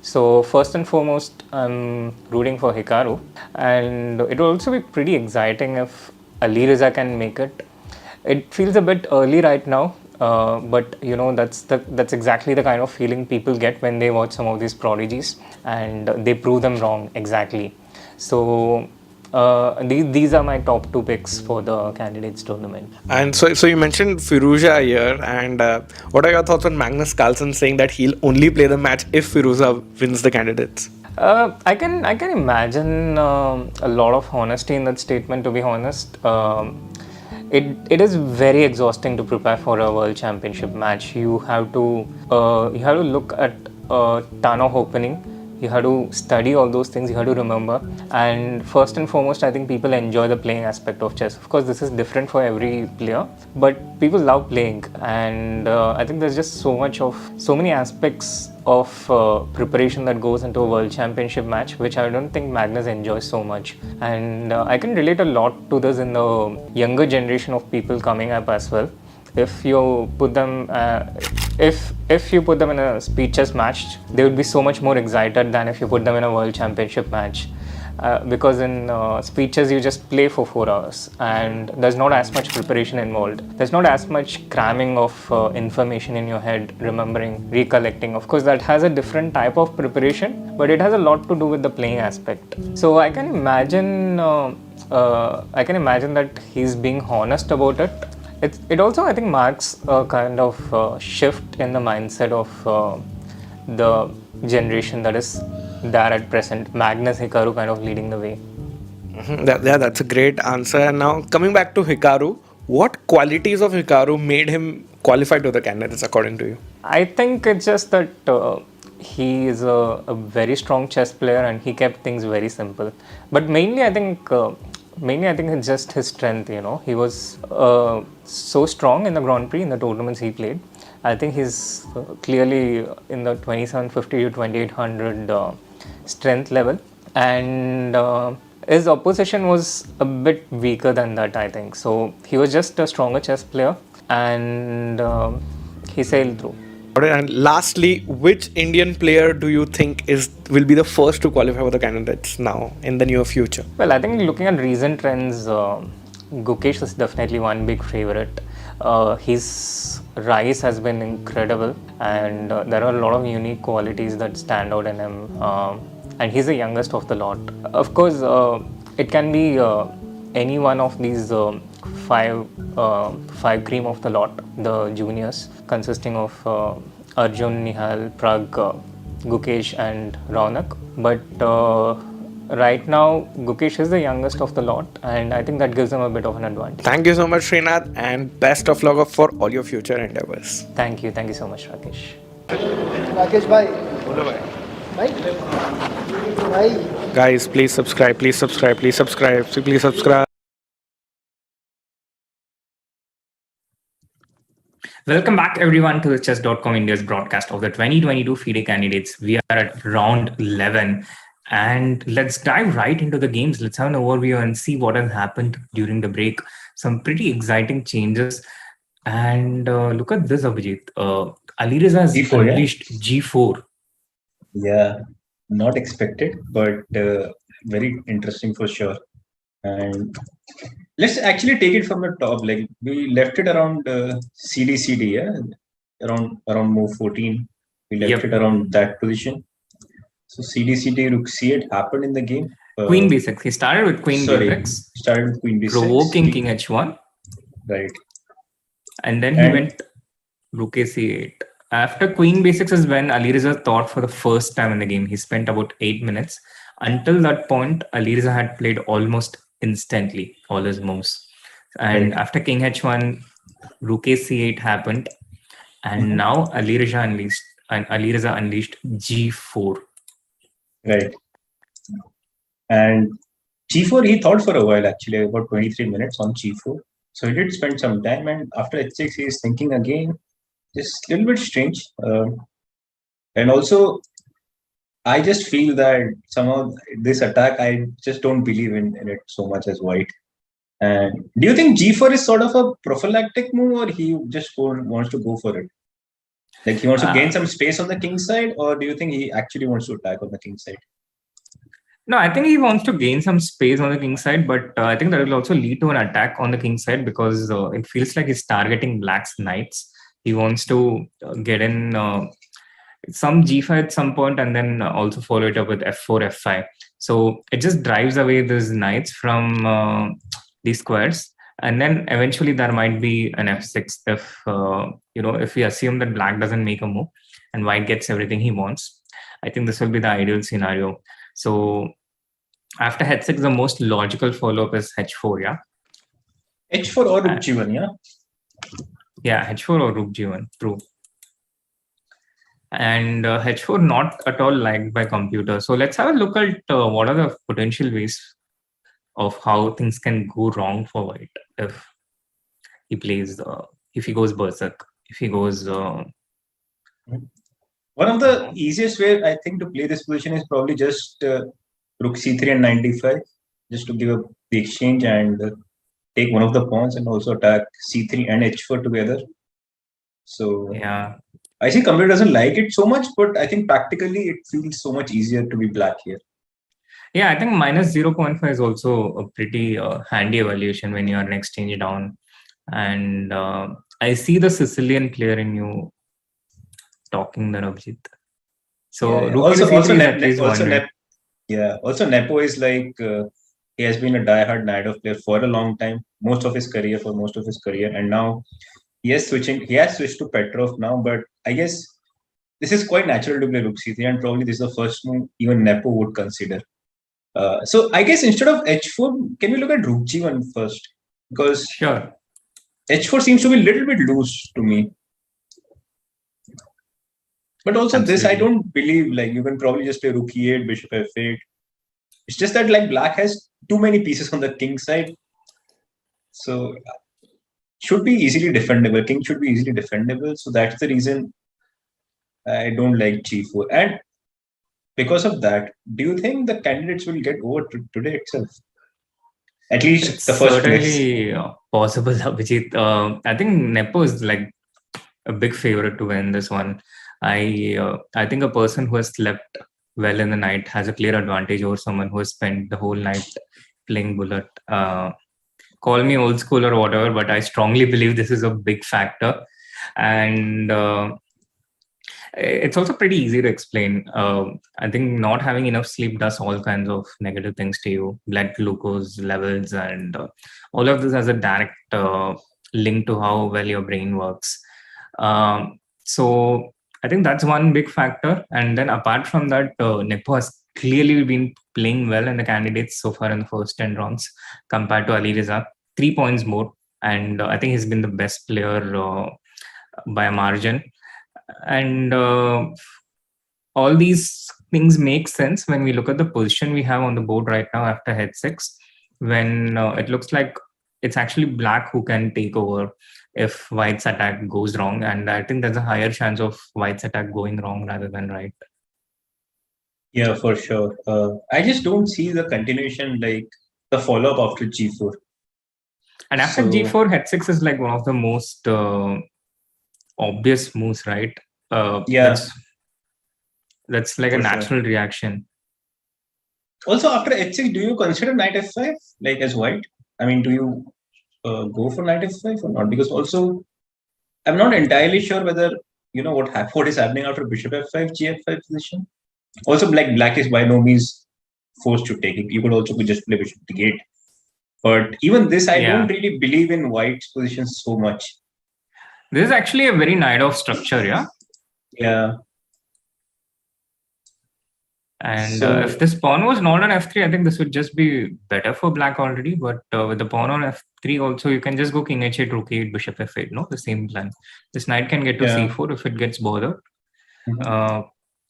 So first and foremost, I'm rooting for Hikaru, and it will also be pretty exciting if Alireza can make it. It feels a bit early right now, but that's exactly the kind of feeling people get when they watch some of these prodigies, and they prove them wrong exactly. So these are my top 2 picks for the candidates tournament. And so you mentioned Firouzja here, and what are your thoughts on Magnus Carlsen saying that he'll only play the match if Firouzja wins the candidates? I can imagine a lot of honesty in that statement, to be honest. It is very exhausting to prepare for a world championship match. You have to look at a ton of opening. You have to study all those things, you have to remember. And first and foremost, I think people enjoy the playing aspect of chess. Of course, this is different for every player, but people love playing. And I think there's just so many aspects of preparation that goes into a world championship match, which I don't think Magnus enjoys so much. And I can relate a lot to this in the younger generation of people coming up as well. If you put them if you put them in a speed chess match, they would be so much more excited than if you put them in a world championship match, because in speed chess you just play for 4 hours and there's not as much preparation involved. There's not as much cramming of information in your head, remembering, recollecting. Of course, that has a different type of preparation, but it has a lot to do with the playing aspect. So I can imagine that he's being honest about it. It also, I think, marks a kind of shift in the mindset of the generation that is there at present. Magnus, Hikaru kind of leading the way. That's a great answer. And now coming back to Hikaru, what qualities of Hikaru made him qualify to the candidates according to you? I think it's just that he is a very strong chess player and he kept things very simple. But mainly I think it's just his strength, He was so strong in the Grand Prix, in the tournaments he played. I think he's clearly in the 2750 to 2800 strength level. And his opposition was a bit weaker than that, I think. So he was just a stronger chess player and he sailed through. And lastly, which Indian player do you think will be the first to qualify for the candidates now in the near future? Well, I think looking at recent trends, Gukesh is definitely one big favorite. His rise has been incredible and there are a lot of unique qualities that stand out in him. And he's the youngest of the lot. Of course, it can be any one of these five cream of the lot, the juniors, consisting of Arjun, Nihal, Prag, Gukesh and Raunak. But right now, Gukesh is the youngest of the lot and I think that gives him a bit of an advantage. Thank you so much, Srinath, and best of luck for all your future endeavors. Thank you so much, Rakesh. Rakesh bhai. Bhai. Guys, please subscribe. Welcome back, everyone, to the Chess.com India's broadcast of the 2022 FIDE Candidates. We are at round 11 and let's dive right into the games. Let's have an overview and see what has happened during the break. Some pretty exciting changes. And look at this, Abhijeet. Alireza has unleashed G4. Yeah, not expected, but very interesting for sure. And let's actually take it from the top. Like we left it around CD, yeah, around move 14. We left it around that position. So CD, Rook C8 happened in the game. Queen B6. He started with Queen B6. Started with Queen B6. Provoking King H1. Right. And then he went Rook C8. After Queen B6 is when Alireza thought for the first time in the game. He spent about 8 minutes. Until that point, Alireza had played almost instantly all his moves. And after King H1, Rook C8 happened. And now Alireza unleashed G4. Right. And G4, he thought for a while, actually, about 23 minutes on G4. So he did spend some time. And after H6, he is thinking again. Just a little bit strange. And also, I just feel that somehow this attack, I just don't believe in it so much as white. And do you think G4 is sort of a prophylactic move or he just wants to go for it? Like he wants to gain some space on the king side, or do you think he actually wants to attack on the king side? No, I think he wants to gain some space on the king side, but I think that will also lead to an attack on the king side because it feels like he's targeting black's knights. He wants to get in some G5 at some point and then also follow it up with F4, F5. So it just drives away these knights from these squares. And then eventually there might be an F6 if we assume that black doesn't make a move and white gets everything he wants. I think this will be the ideal scenario. So after H6, the most logical follow-up is H4, yeah? H4 or Rook G1, yeah? Yeah, H4 or Rook G1, true. and h4 not at all liked by computers. So let's have a look at what are the potential ways of how things can go wrong for white if he plays, if he goes berserk, if he goes. One of the easiest way I think to play this position is probably just rook c3 and 95, just to give up the exchange and take one of the pawns and also attack c3 and h4 together. So Yeah. I see computer doesn't like it so much, but I think practically it feels so much easier to be black here. Yeah, I think minus 0.5 is also a pretty handy evaluation when you are an exchange down. And I see the Sicilian player in you talking there, Abhijeet. So also Nepo is like he has been a diehard Nadov player for a long time, for most of his career, and now he has switched to Petrov now. But I guess this is quite natural to play rook c3, and probably this is the first move even Nepo would consider. So I guess instead of h4, can we look at rook g1 first? Because sure, h4 seems to be a little bit loose to me. But also this, I don't believe, like, you can probably just play rook e8, bishop f8. It's just that, like, black has too many pieces on the king side. So should be easily defendable. King should be easily defendable. So that's the reason I don't like g4. And because of that, do you think the candidates will get over today itself? At least it's the first certainly place. Possible, Abhijeet. I think Nepo is like a big favorite to win this one. I think a person who has slept well in the night has a clear advantage over someone who has spent the whole night playing bullet. Call me old school or whatever, but I strongly believe this is a big factor. And it's also pretty easy to explain. I think not having enough sleep does all kinds of negative things to you, blood glucose levels, and all of this has a direct link to how well your brain works. So I think that's one big factor. And then apart from that, Nepo has clearly been playing well in the candidates so far in the first 10 rounds compared to Alireza. 3 points more. And I think he's been the best player by a margin. And all these things make sense when we look at the position we have on the board right now after h6, when it looks like it's actually black who can take over if white's attack goes wrong. And I think there's a higher chance of white's attack going wrong rather than right. Yeah, for sure. I just don't see the continuation, like the follow-up after g4. And after g4, h6 is like one of the most obvious moves, right? That's like a natural reaction. Also, after h6, do you consider knight f5 like as white? I mean, do you go for knight f5 or not? Because also, I'm not entirely sure whether what is happening after bishop f5, gf5 position. Also, like black is by no means forced to take it. You could also just play bishop to gate. But even this, I don't really believe in white's position so much. This is actually a very Naidov structure, yeah? Yeah. And if this pawn was not on f3, I think this would just be better for black already. But with the pawn on f3 also, you can just go king h8, rook e8, bishop f8, no? The same plan. This knight can get to c4 if it gets bothered.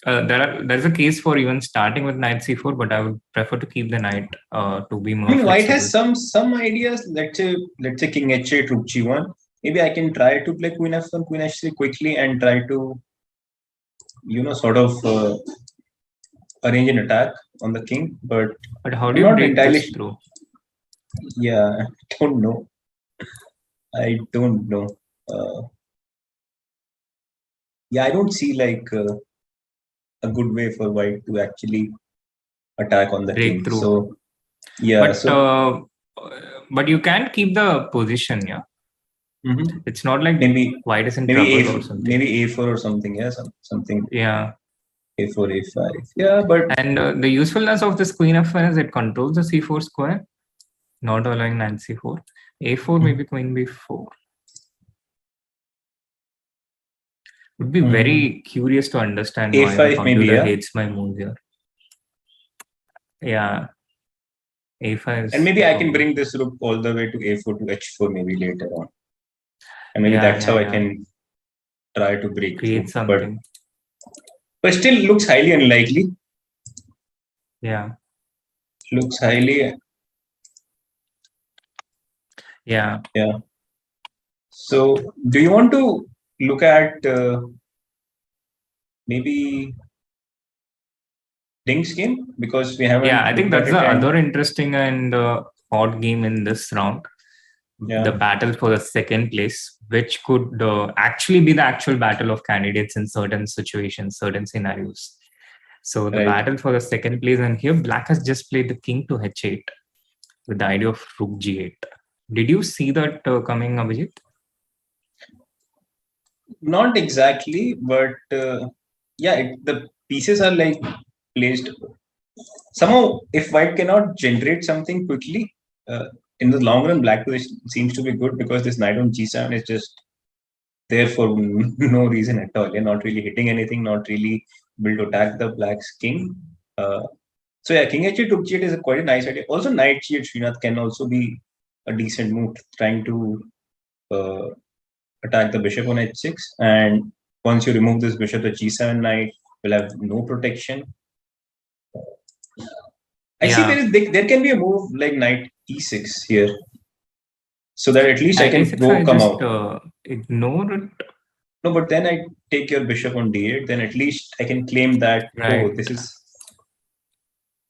There's a case for even starting with knight c4, but I would prefer to keep the knight to be more flexible. White has some ideas. Let's say king h8, rook g1. Maybe I can try to play queen f1, queen h3 quickly and try to, sort of arrange an attack on the king. But how do you break this through? Yeah, I don't know. I don't see like a good way for white to actually attack on the king. Through. So yeah. But you can't keep the position, yeah. Mm-hmm. It's not like maybe white is in trouble or something. Maybe a4 or something. Yeah, something. Yeah. a4, a5. Yeah, but the usefulness of this queen f1 is it controls the c4 square, not allowing knight c4. a4 maybe queen b4. Would be very curious to understand a5 why the computer maybe, hates my moves here. Yeah. a5 is and maybe I can bring this rook all the way to a4 to h4 maybe later on. And maybe that's how I can try to break create through. something. but still looks highly unlikely. Yeah. Looks highly. Yeah. Yeah. So, do you want to look at maybe Ding's game? Because we haven't. Yeah, I think looked that's at the it and- other interesting and hot game in this round. Yeah. The battle for the second place, which could actually be the actual battle of candidates in certain situations, certain scenarios. So the Right. battle for the second place, and here Black has just played the king to h8 with the idea of rook g8. Did you see that coming, Abhijeet? Not exactly, but yeah, the pieces are like placed. Somehow, if white cannot generate something quickly, in the long run, black position seems to be good because this knight on g7 is just there for no reason at all. You're not really hitting anything, not really able to attack the black's king. So yeah, king h8 to g8 is quite a nice idea. Also, knight g8 Srinath can also be a decent move, trying to attack the bishop on h6. And once you remove this bishop, the g7 knight will have no protection. I see there can be a move like knight e6 here, so that at least I can come out. Ignore it. No, but then I take your bishop on d8. Then at least I can claim that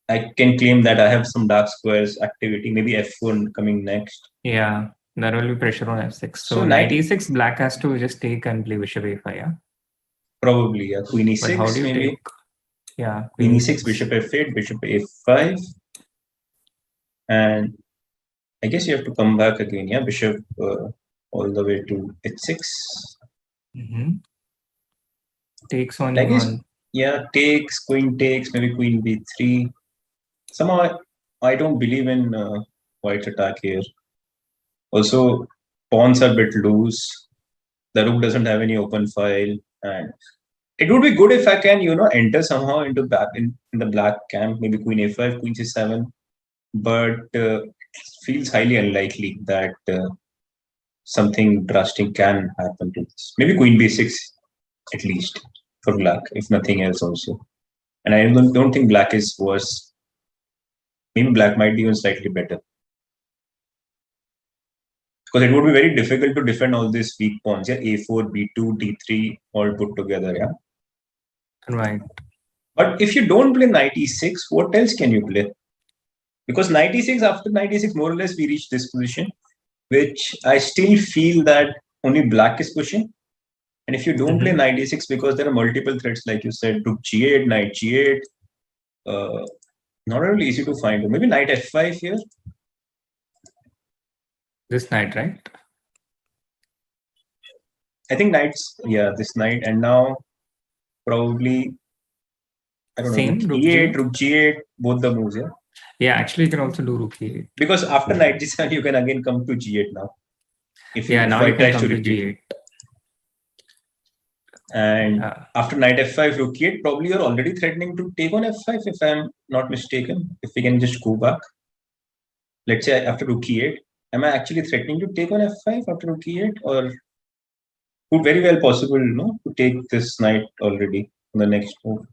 I can claim that I have some dark squares activity. Maybe f4 coming next. Yeah, there will be pressure on f6. So knight e6, black has to just take and play bishop a5. Yeah. Probably, yeah. Queen e6. But how do you maybe take? Yeah, queen e6, bishop f8, bishop a5, and I guess you have to come back again. Yeah, bishop all the way to h6. Takes on I guess, e1. yeah, takes, queen takes, maybe queen b3. Somehow I don't believe in white's attack here. Also, pawns are a bit loose. The rook doesn't have any open file, and it would be good if I can, enter somehow into back in the black camp, maybe queen a5, queen c7. But it feels highly unlikely that something drastic can happen to this. Maybe queen b6 at least for black, if nothing else also. And I don't think black is worse. Maybe black might be even slightly better. Because it would be very difficult to defend all these weak pawns. Yeah, a4, b2, d3 all put together. Yeah. Right. But if you don't play knight e6, what else can you play? Because knight e6, after knight e6, more or less we reach this position, which I still feel that only black is pushing. And if you don't play knight e6, because there are multiple threats, like you said, rook g8, knight g8, not really easy to find. Maybe knight f5 here. This knight, right? I think knights, yeah, this knight, and now probably, I don't know, rook e8, rook g8, both the moves, yeah. Yeah, actually, you can also do rook e8. Because after knight g7, you can again come to g8 now. If you, now you can come to g8. And after knight f5, rook e8, probably you're already threatening to take on f5, if I'm not mistaken. If we can just go back. Let's say after rook e8, am I actually threatening to take on f5 after rook e8? Or could very well possible, to take this knight already on the next move.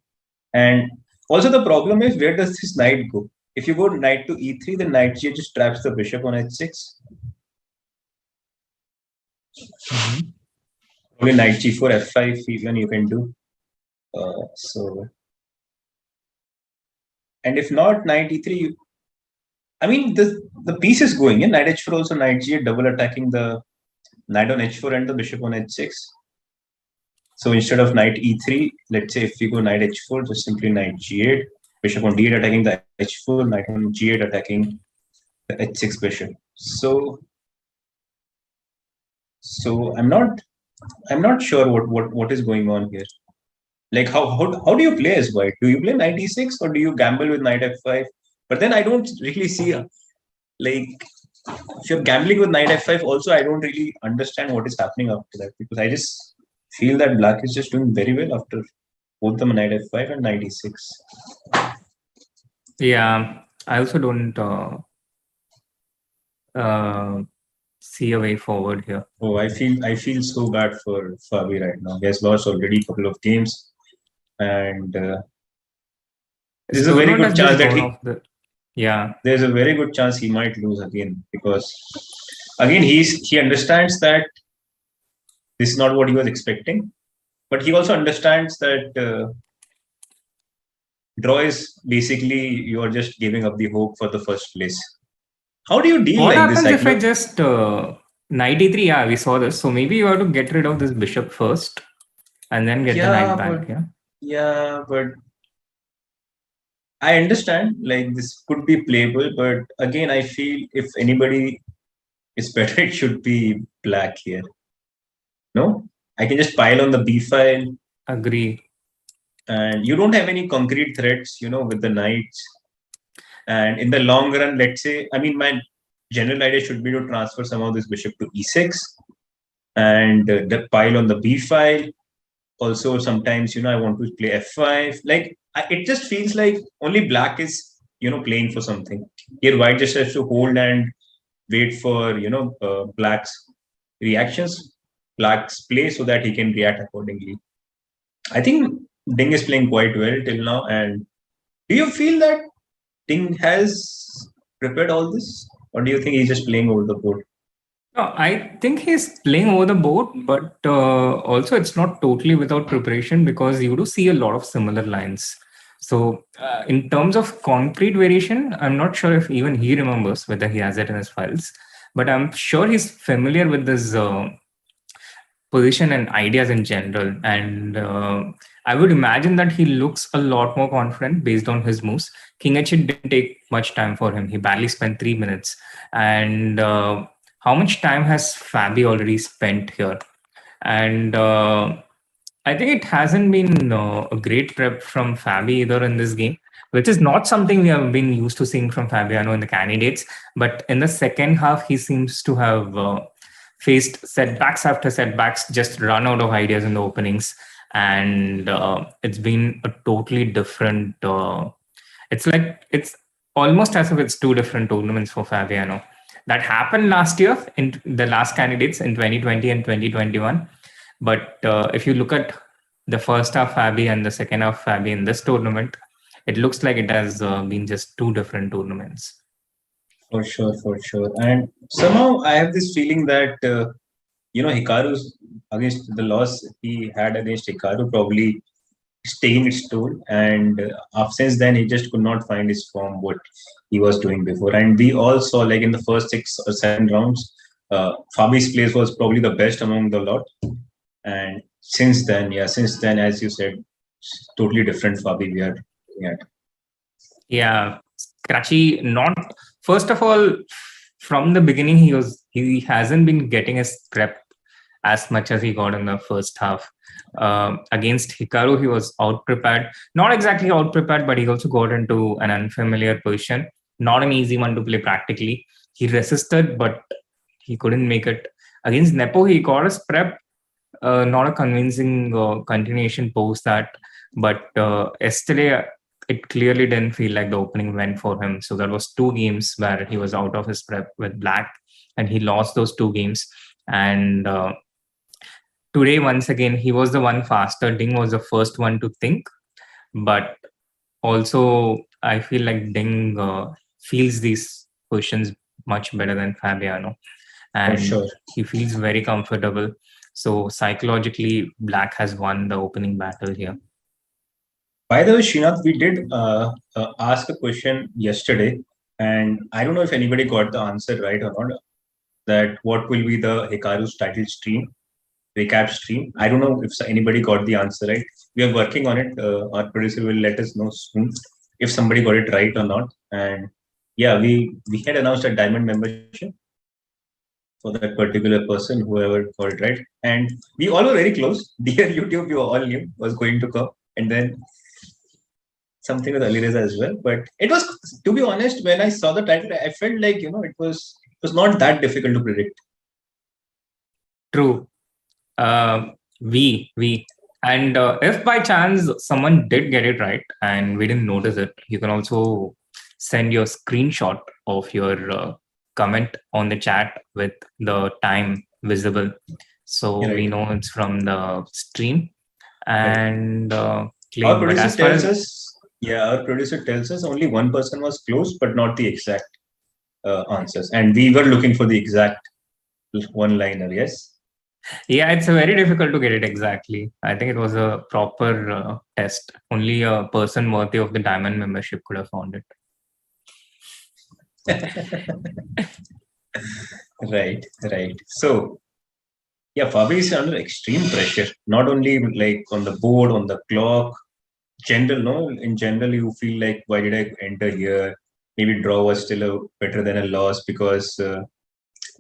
And also the problem is, where does this knight go? If you go knight to e3, then knight g8 just traps the bishop on h6. Only knight g4, f5 even you can do. And if not, knight e3, I mean, the piece is going in. Knight h4 also, knight g8, double attacking the knight on h4 and the bishop on h6. So instead of knight e3, let's say if we go knight h4, just simply knight g8, bishop on d8 attacking the h4, knight on g8 attacking the h6 bishop. So I'm not sure what is going on here. Like how do you play as white? Do you play knight e6 or do you gamble with knight f5? But then I don't really see like if you're gambling with knight f5 also, I don't really understand what is happening after that, because I just feel that black is just doing very well after both the knight f5 and knight e6. Yeah, I also don't see a way forward here. Oh, I feel so bad for Fabi right now. He has lost already a couple of games. and His there's a very tournament good has chance just that gone off the. Yeah. there's a very good chance he might lose again, because again he understands that this is not what he was expecting, but he also understands that draw is basically you're just giving up the hope for the first place. How do you deal What like this? happens if I just knight e3? Yeah, we saw this. So maybe you have to get rid of this bishop first, and then get the knight back. Yeah, but I understand like this could be playable, but again, I feel if anybody is better, it should be black here. No, I can just pile on the b file. Agree. And you don't have any concrete threats, with the knights. And in the long run, let's say, I mean, my general idea should be to transfer some of this bishop to e6 and the pile on the b file. Also, sometimes, I want to play f5. Like, it just feels like only black is, playing for something. Here, white just has to hold and wait for, black's reactions, black's play, so that he can react accordingly. I think Ding is playing quite well till now. And do you feel that Ding has prepared all this? Or do you think he's just playing over the board? No, I think he's playing over the board, but also it's not totally without preparation, because you do see a lot of similar lines. So in terms of concrete variation, I'm not sure if even he remembers whether he has it in his files, but I'm sure he's familiar with this position and ideas in general. And I would imagine that he looks a lot more confident based on his moves. King h8 didn't take much time for him. He barely spent 3 minutes. And how much time has Fabi already spent here? And I think it hasn't been a great prep from Fabi either in this game, which is not something we have been used to seeing from Fabiano in the candidates. But in the second half, he seems to have faced setbacks after setbacks, just run out of ideas in the openings. And it's been a totally different... it's almost as if it's two different tournaments for Fabiano. That happened last year in the last candidates in 2020 and 2021. But if you look at the first half Fabi and the second half Fabi in this tournament, it looks like it has been just two different tournaments. For sure. And somehow I have this feeling that, Hikaru's against the loss he had against Hikaru probably staying its toll. And since then, he just could not find his form, what he was doing before. And we all saw, like in the first 6 or 7 rounds, Fabi's place was probably the best among the lot. And since then, as you said, totally different Fabi we are looking at. Yeah, Scratchy, not first of all, from the beginning, he hasn't been getting his prep as much as he got in the first half. Against Hikaru, he was out prepared. Not exactly out prepared, but he also got into an unfamiliar position. Not an easy one to play practically. He resisted, but he couldn't make it. Against Nepo, he got his prep. Not a convincing continuation post that. But yesterday, it clearly didn't feel like the opening went for him. So there was 2 games where he was out of his prep with black, and he lost those 2 games. And today, once again, he was the one faster. Ding was the first one to think. But also, I feel like Ding feels these positions much better than Fabiano. And he feels very comfortable. So psychologically, black has won the opening battle here. By the way, Srinath, we did ask a question yesterday, and I don't know if anybody got the answer right or not, that what will be the Hikaru's title stream, recap stream. I don't know if anybody got the answer right. We are working on it. Our producer will let us know soon if somebody got it right or not. And yeah, we had announced a diamond membership for that particular person, whoever got it right. And we all were very close. Dear YouTube, you all knew was going to come. And then something with Alireza as well. But it was, to be honest, when I saw the title, I felt like, it was not that difficult to predict. True. We. And if by chance someone did get it right and we didn't notice it, you can also send your screenshot of your comment on the chat with the time visible. So we know it's from the stream. And claim. But as far as our producer tells us only one person was close, but not the exact answers. And we were looking for the exact one-liner, yes? Yeah, it's very difficult to get it exactly. I think it was a proper test. Only a person worthy of the diamond membership could have found it. Right. So, yeah, Fabi is under extreme pressure. Not only like on the board, on the clock. In general, you feel like, why did I enter here? Maybe draw was still better than a loss because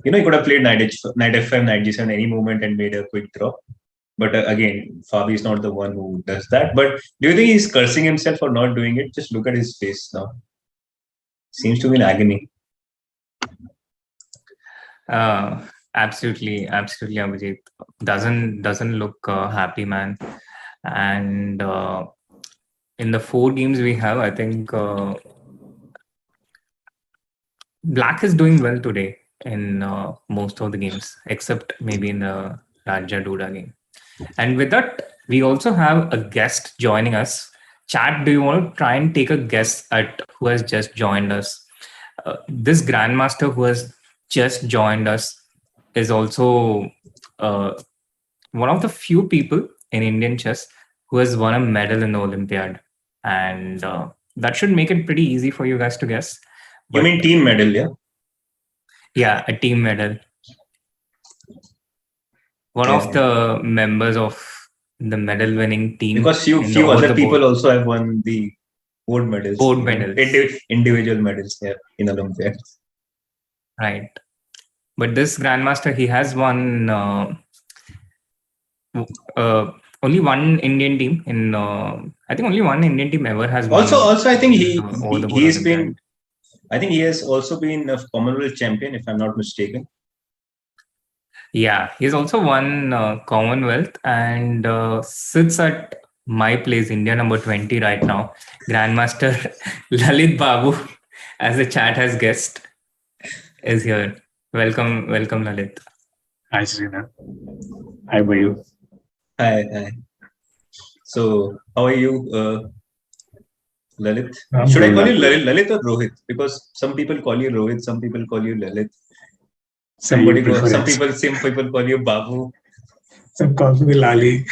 you could have played knight f5, knight g7 any moment and made a quick draw. But again, Fabi is not the one who does that. But do you think he's cursing himself for not doing it? Just look at his face now. Seems to be in agony. Absolutely, Abhijeet. Doesn't look happy, man. And in the 4 games we have, I think Black is doing well today in most of the games, except maybe in the Raja Duda game. And with that, we also have a guest joining us. Chat, do you want to try and take a guess at who has just joined us? This Grandmaster who has just joined us is also one of the few people in Indian chess who has won a medal in the Olympiad. And that should make it pretty easy for you guys to guess. You mean team medal, yeah? Yeah, a team medal. One of the members of the medal-winning team. Because few other people also have won the board medals. Individual medals, yeah, in Olympiads. Right. But this Grandmaster, he has won only one Indian team in. I think only one Indian team ever has won. Also, I think he's been. I think he has also been a Commonwealth champion, if I'm not mistaken. Yeah, he's also won Commonwealth and sits at my place, India number 20 right now. Grandmaster Lalit Babu, as the chat has guessed, is here. Welcome, Lalit. Hi, Srinath. Hi, Bayu. Hi. So, how are you, Lalit? Should I call you Lalit or Rohit? Because some people call you Rohit, some people call you Lalit. Some people call you Babu. Some call me Lali.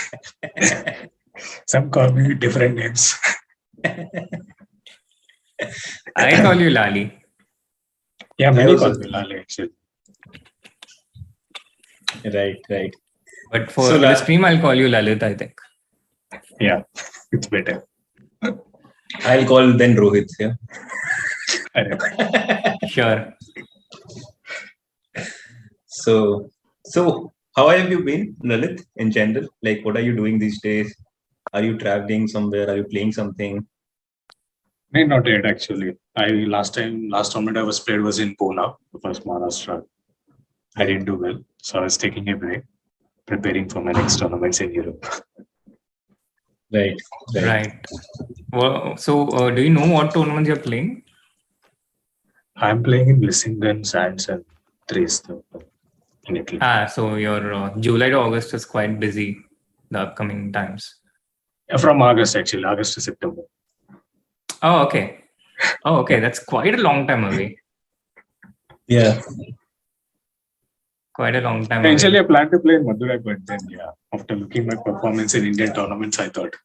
Some call me different names. I call you Lali. Yeah, many call me Lali actually. Right. But for the stream, I'll call you Lalit, I think. Yeah, it's better. I'll call then Rohit, yeah. Sure. So how have you been, Lalit, in general? Like, what are you doing these days? Are you traveling somewhere? Are you playing something? No, not yet actually. Last tournament I was played was in Pune, first Maharashtra. I didn't do well, so I was taking a break, preparing for my next tournaments in Europe. Right. Well, so do you know what tournaments you're playing? I'm playing in Lissingen, Sands, and Trieste in Italy. So your July to August is quite busy the upcoming times. From August actually, August to September. Oh, okay. That's quite a long time away. Yeah. Quite a long time. Eventually, I planned to play in Madurai, but then, after looking at my performance in Indian tournaments, I thought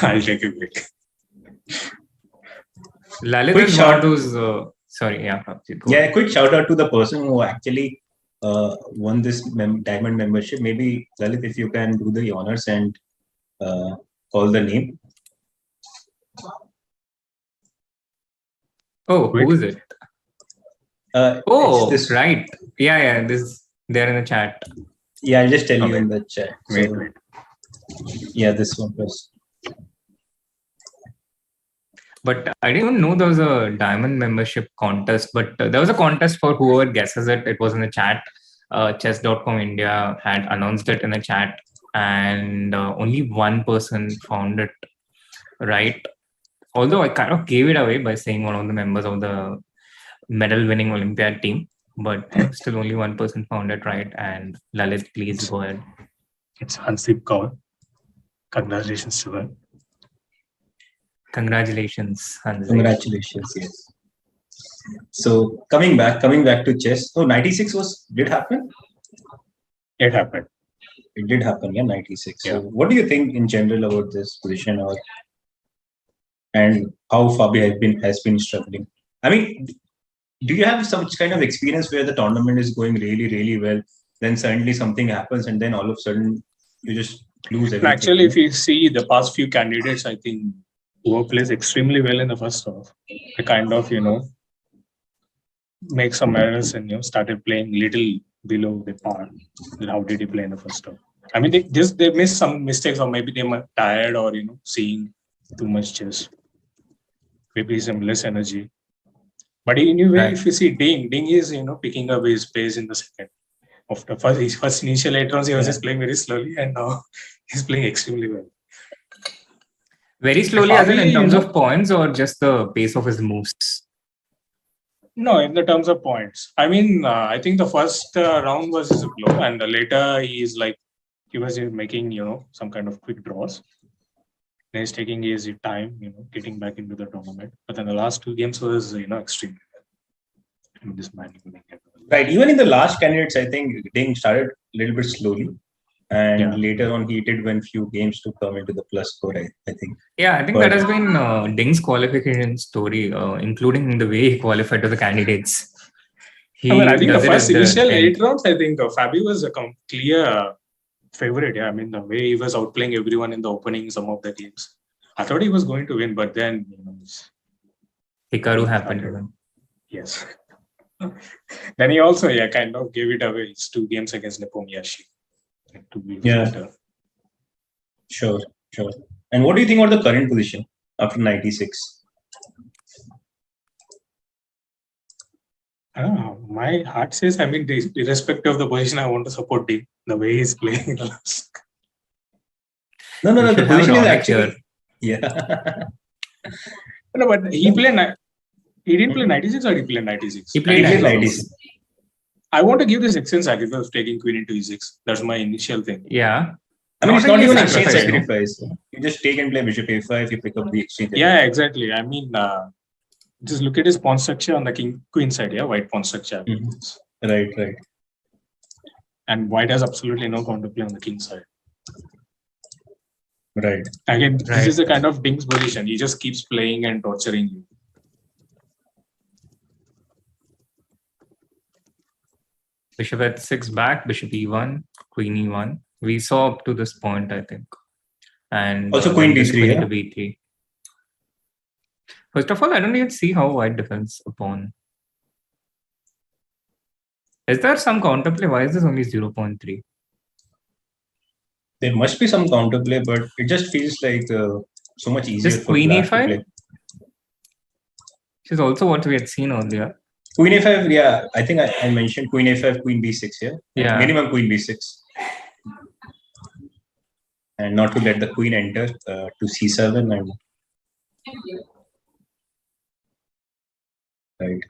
I'll take a break. Lalit is one of those. Quick shout out to the person who actually won this diamond membership. Maybe Lalit, if you can do the honors and call the name. Oh, who is it? Right. Yeah. This there in the chat. Yeah, I'll just tell you in the chat. Wait. Yeah, this one first. But I didn't even know there was a diamond membership contest. But there was a contest for whoever guesses it. It was in the chat. Chess.com India had announced it in the chat, and only one person found it right. Although I kind of gave it away by saying one of the members of the medal-winning Olympiad team, but still only one person found it right. And Lalit, please go ahead. It's Hansdeep Kaur. Congratulations to her. Congratulations. Hansi. Congratulations, yes. So coming back to chess. Oh, 96 did happen? It happened. It did happen, yeah, 96. Yeah. So what do you think in general about this position and how Fabi has been struggling? I mean, do you have some kind of experience where the tournament is going really, really well, then suddenly something happens and then all of a sudden you just lose everything? Actually, if you see the past few candidates, I think who plays extremely well in the first half. They kind of, make some errors and started playing little below the par. Then how did he play in the first half? I mean, they missed some mistakes, or maybe they were tired, or seeing too much chess. Maybe some less energy. But anyway, Right. if you see Ding is picking up his pace in the second. After his first initial 8 rounds, he was just playing very slowly, and now he's playing extremely well. Very slowly, as in Fabi, terms of points, or just the pace of his moves? No, in the terms of points. I mean, I think the first round was his blow, and later he was making some kind of quick draws. Then he's taking his time, getting back into the tournament. But then the last 2 games was extremely well. I mean, this man. Right. Even in the last candidates, I think Ding started a little bit slowly. And later on, he did win few games to come into the plus score, I think. Yeah, I think that has been Ding's qualification story, including the way he qualified to the candidates. I think the first initial 8 rounds, I think Fabi was a clear favorite. Yeah, I mean, the way he was outplaying everyone in the opening, some of the games. I thought he was going to win, but then, Hikaru happened to him. Yes. Then he also, kind of gave it away. It's 2 games against Nepomniachtchi. Yeah. Sure. And what do you think about the current position after 96? I don't know. My heart says, I mean, irrespective of the position, I want to support Ding. The way he's playing. No. The position is actually. Yeah. No, but he didn't play 96, or he played 96? He played 96. I want to give this exchange sacrifice of taking queen into e6. That's my initial thing. Yeah. I mean, it's not even exchange sacrifice. You just take and play bishop a5, you pick up the exchange. Yeah, exactly. I mean, just look at his pawn structure on the queen side, white pawn structure. Mm-hmm. Right. And white has absolutely no counterplay on the king side. Right. Again, this is the kind of Ding's position. He just keeps playing and torturing you. Bishop h6 back, bishop e1, queen e1. We saw up to this point, I think. And also queen d3, to b3. First of all, I don't even see how white defends a pawn. Is there some counterplay? Why is this only 0.3? There must be some counterplay, but it just feels like so much easier. Just queen e5? Which is also what we had seen earlier. Queen a5, yeah. I think I mentioned queen a5, queen b6, yeah. Minimum queen b6. And not to let the queen enter to c7 and. Right.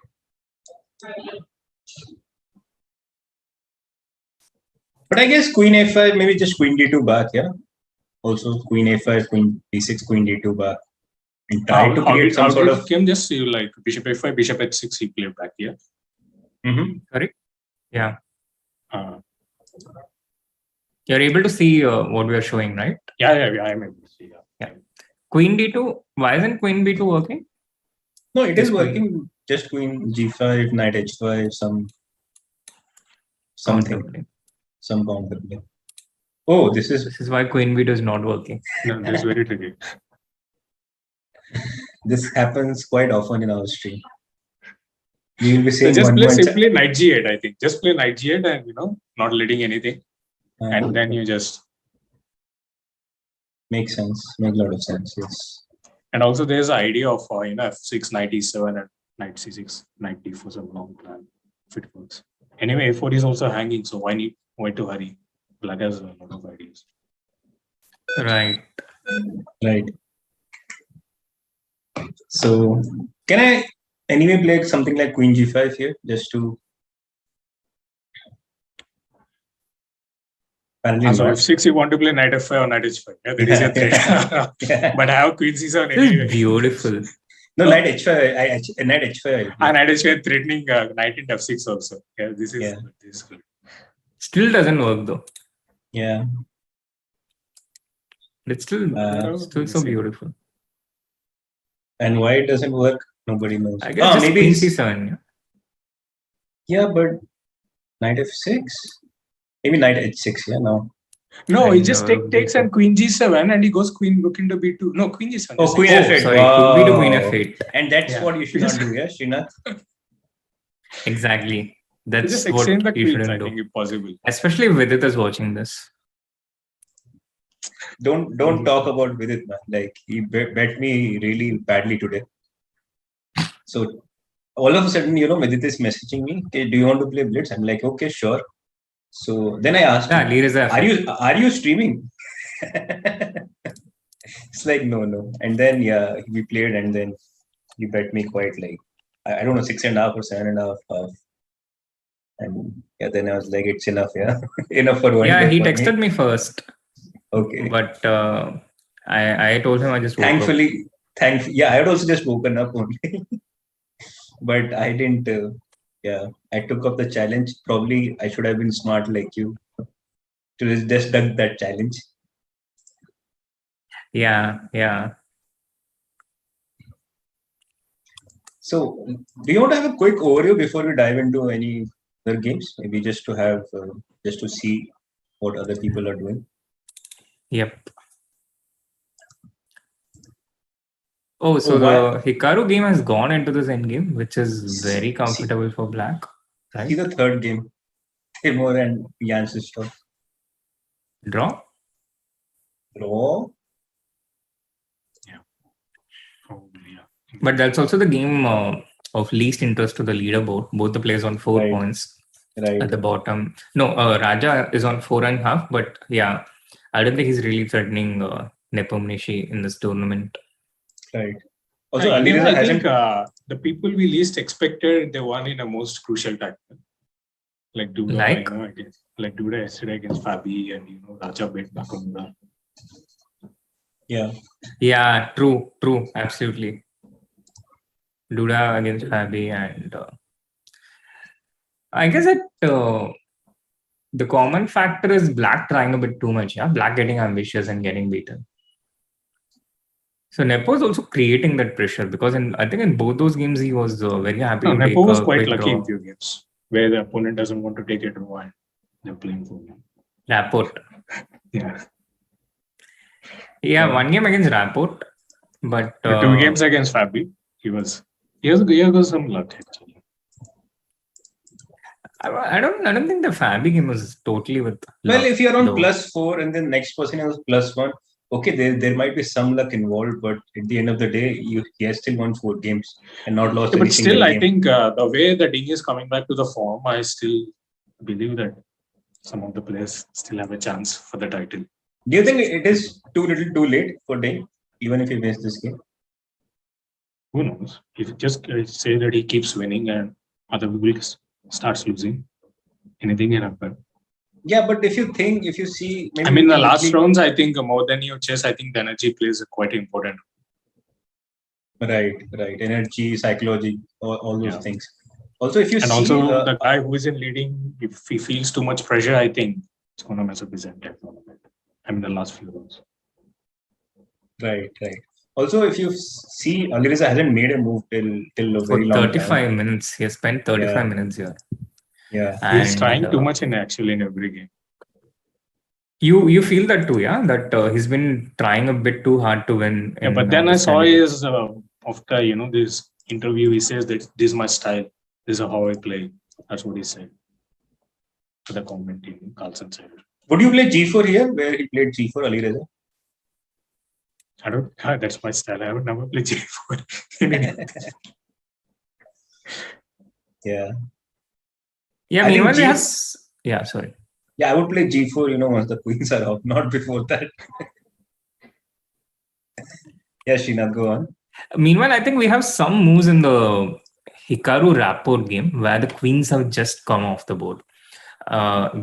But I guess queen a5, maybe just queen d2 back, yeah. Also queen a5, queen b6, queen d2 back. And try to create some sort of. Game just you like bishop a5, bishop h6, he played back here. Correct. Yeah. You're able to see what we are showing, right? Yeah, I'm able to see. Yeah. Queen d2. Why isn't queen b2 working? No, it is working. Just queen g5, knight h5, something. Some counterplay. Oh, this is why queen b2 is not working. No, this is very tricky. This happens quite often in our stream. We will be saying just play simply knight g8, I think. Just play knight g8 and not letting anything. And then you just makes sense. Makes a lot of sense, yes. And also there's the idea of f6, knight e7 and knight c6, knight d4, some long plan if it works. Anyway, a4 is also hanging, so why to hurry? Black has a lot of ideas. Right. So can I anyway play something like queen g5 here, just to Apparently So not. f6, you want to play knight f5 or knight h5. Yeah, there is a threat. Yeah. But I have queen c7 This anyway. is beautiful. No, knight h5. Knight h5. And knight h5 threatening knight into f6 also. Yeah, this is Yeah. This is good. Still doesn't work though. Yeah. It's still so beautiful. And why it doesn't work, nobody knows. I guess just maybe queen it's- c7. Yeah, but knight f6. Maybe knight h6. Yeah, no. No, I he just never takes and queen g7 and he goes queen rook into b2. No, queen g7. Oh, queen Oh, f8. sorry, Wow. could be to queen f8. And that's Yeah. what you should not do, yeah, Srinath? Exactly. You That's just what exchange the you queens, I shouldn't think, do. if possible. Especially if Vidit is watching this. Don't talk about Vidit, man. Like, he bet me really badly today. So, all of a sudden, Vidit is messaging me, okay, do you want to play Blitz? I'm like, okay, sure. So, then I asked him, Alireza are you streaming? It's like, no. And then, yeah, we played and then he bet me quite like, I don't know, 6.5 or 7.5. And yeah, then I was like, it's enough, yeah. Enough for one Yeah, day he for texted me first. Okay. But I told him I just woke up. Thankfully, yeah, I had also just woken up only. But I didn't, I took up the challenge. Probably I should have been smart like you to just done that challenge. Yeah. So, do you want to have a quick overview before we dive into any other games? Maybe just to have, just to see what other people are doing. Yep. Oh, so the Hikaru game has gone into this endgame, which is very comfortable for black. Right? See the third game. Timur and Jan's sister. Draw? Draw? But that's also the game of least interest to the leaderboard. Both the players on 4 points at the bottom. No, Raja is on 4.5, but yeah, I don't think he's really threatening Nepomniachtchi in this tournament. Right. Also, I Alireza think hasn't. the people we least expected, they won in a most crucial time. Like Duda, like Duda yesterday against Fabi and Raja beat Nakamura. Yeah, true, absolutely. Duda against Fabi, and I guess that the common factor is black trying a bit too much. Yeah, black getting ambitious and getting beaten. So Nepo is also creating that pressure because I think in both those games he was very happy. Nepo was quite lucky in few games where the opponent doesn't want to take it draw and they're playing for him. Rapport. Yeah, one game against Rapport, but 2 games against Fabi, he has some luck actually. I don't think the Fabi game was totally with well, luck, if you're on though. +4 and then next person is +1, okay, there might be some luck involved, but at the end of the day, he has still won 4 games and not lost. But still, I think the way the Ding is coming back to the form, I still believe that some of the players still have a chance for the title. Do you think it is too little, too late for Ding, even if he wins this game? Who knows? If you just say that he keeps winning and other people starts losing, anything can happen. Yeah, but if you see, maybe I mean, the last rounds, I think more than your chess, I think the energy plays a quite important. Right. Energy, psychology, all those things. Also, if you and see, also the guy who is in leading, if he feels too much pressure, I think it's going to mess up his entire tournament. I mean, the last few rounds. Right. Also, if you see, Alireza hasn't made a move till a very long 35 time. minutes. He has spent 35 minutes here. Yeah. He's trying too much in every game. You feel that too, yeah? That he's been trying a bit too hard to win. Yeah, but then I saw his after this interview, he says that this is my style. This is how I play. That's what he said. For the comment team, Carlsen said. Would you play G4 here, where he played G4, Alireza? I don't. That's my style. I would never play G4. Yeah. Yeah, meanwhile, sorry. Yeah, I would play G4, once the queens are out, not before that. Yeah, Srinath, go on. Meanwhile, I think we have some moves in the Hikaru Rapport game where the queens have just come off the board.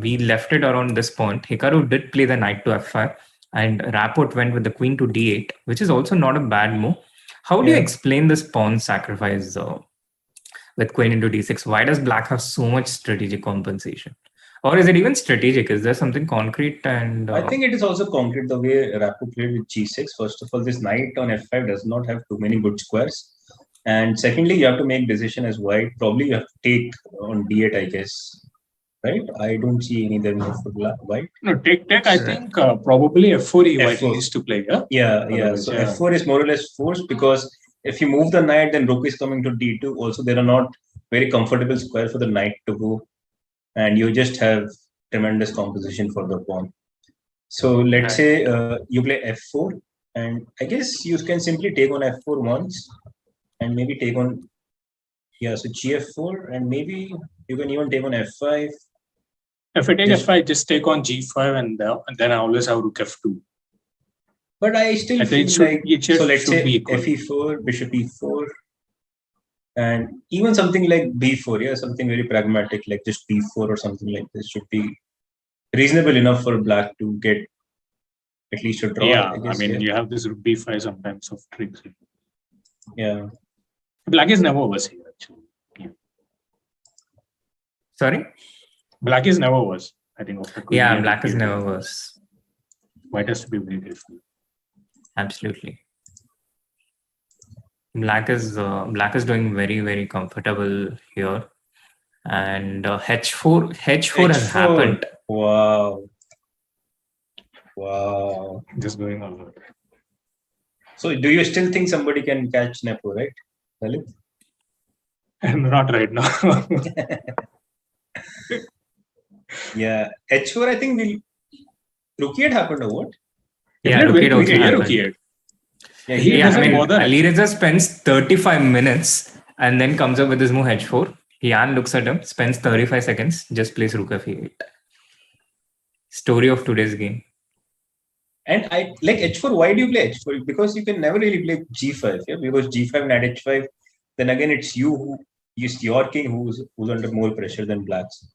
we left it around this point. Hikaru did play the knight to f5, and Rapport went with the queen to d8, which is also not a bad move. How do you explain this pawn sacrifice with queen into d6? Why does black have so much strategic compensation? Or is it even strategic? Is there something concrete? And I think it is also concrete the way Rapport played with g6. First of all, this knight on f5 does not have too many good squares. And secondly, you have to make decision as white. Probably you have to take on d8, I guess. Right? I don't see any there for white. No, take. I think probably f4 white needs to play. Yeah. So f4 is more or less forced because if you move the knight, then rook is coming to d2. Also, there are not very comfortable square for the knight to go. And you just have tremendous composition for the pawn. So let's say you play f4, and I guess you can simply take on f4 once, and maybe take on so gf4, and maybe you can even take on f5. If I take f5, just take on g5, and then I always have rook f2. But I still feel like so. Let's say fe4, bishop e4. And even something like b4, something very pragmatic, like just b4 or something like this should be reasonable enough for black to get at least a draw. Yeah, I mean, you have this rook b5 sometimes of tricks. Yeah. Black is never worse here, actually. Yeah. Sorry? Black is never worse, I think. Black is never worse. White has to be very careful. Absolutely. Black is doing very, very comfortable here, and h4 has happened. Wow! Just going on. So, do you still think somebody can catch Nepo, right, Lalit? Not right now. Yeah, h4. I think rook e8 happened or what? Yeah, rook e8 also happened. Yeah, I mean, Alireza spends 35 minutes and then comes up with his move h4. Jan looks at him, spends 35 seconds, just plays rook f8. Story of today's game. And I like h4. Why do you play h4? Because you can never really play g5. Yeah, because g5 and h5. Then again, it's your king who's under more pressure than black's.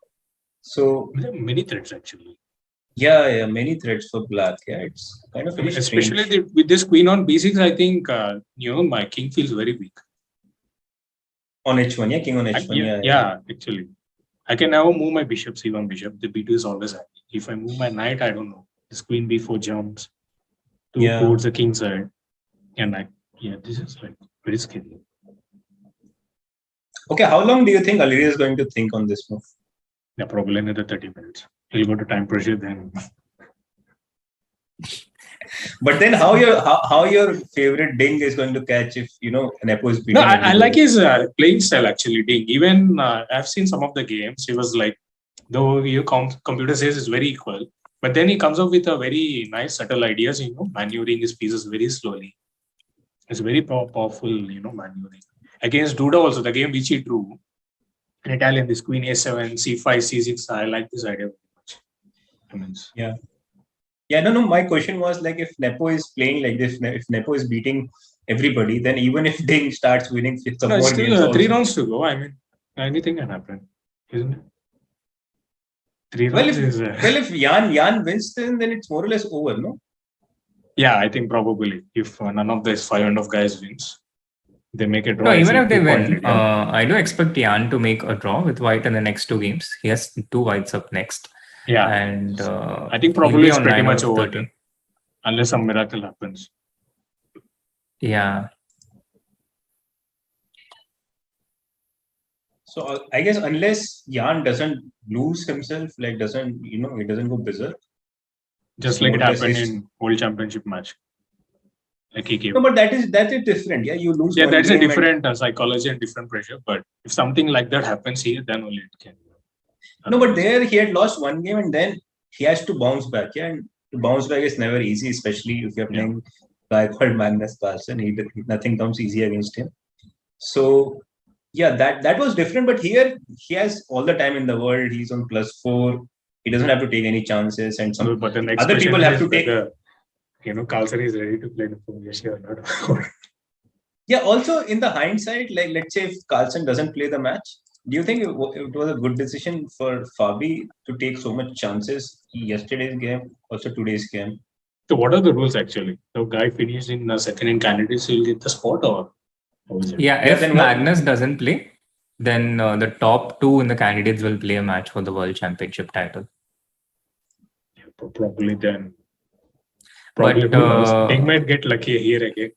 So many threats actually. Yeah, many threats for black. Yeah, it's kind of very especially with this queen on b6. I think my king feels very weak. On h1, king on h1. Yeah, actually, I can never move my bishop, c1 bishop. The b2 is always happy. If I move my knight, I don't know. This queen b4 jumps towards the king side, and this is like very scary. Okay, how long do you think Alireza is going to think on this move? Yeah, probably another 30 minutes. He'll go to time pressure then. But then how your favorite Ding is going to catch if Nepo is beating? No, I like his playing style actually. Ding. Even I've seen some of the games. He was like, though your computer says it's very equal, but then he comes up with a very nice subtle ideas. Maneuvering his pieces very slowly. It's very powerful. Maneuvering against Duda also. The game which he drew in Italian, this queen a7, c5, c6. I like this idea very much. No. My question was like, if Nepo is playing like this, if Nepo is beating everybody, then even if Ding starts winning some more games, 3 rounds to go. I mean, anything can happen, isn't it? 3 rounds if Jan wins, then it's more or less over, no? Yeah, I think probably if none of these 500 guys wins, they make a draw. No, even if they win, I do expect Jan to make a draw with white in the next 2 games. He has 2 whites up next. Yeah, and I think probably it's pretty much over unless some miracle happens. Yeah. So I guess unless Jan doesn't lose himself, like he doesn't go berserk. Just like it happened in World Championship match. Like he gave. No, but that is different. Yeah, you lose. Yeah, that's a different psychology and different pressure. But if something like that happens here, then only it can. No, but there he had lost 1 game and then he has to bounce back. Yeah, and to bounce back is never easy, especially if you're playing a guy called Magnus Carlsen. Nothing comes easy against him. So yeah, that was different. But here he has all the time in the world. He's on +4. He doesn't have to take any chances, and but the next other people have to take. Carlsen is ready to play the Nepomniachtchi or not. Yeah. Also, in the hindsight, like let's say if Carlsen doesn't play the match, Do you think it was a good decision for Fabi to take so much chances yesterday's game, also today's game? So what are the rules actually? The guy finished in second in candidates, he'll get the spot, or how is it? Yeah, if Magnus doesn't play, then the top 2 in the candidates will play a match for the World Championship title. Yeah, probably then. Probably they might get lucky here again.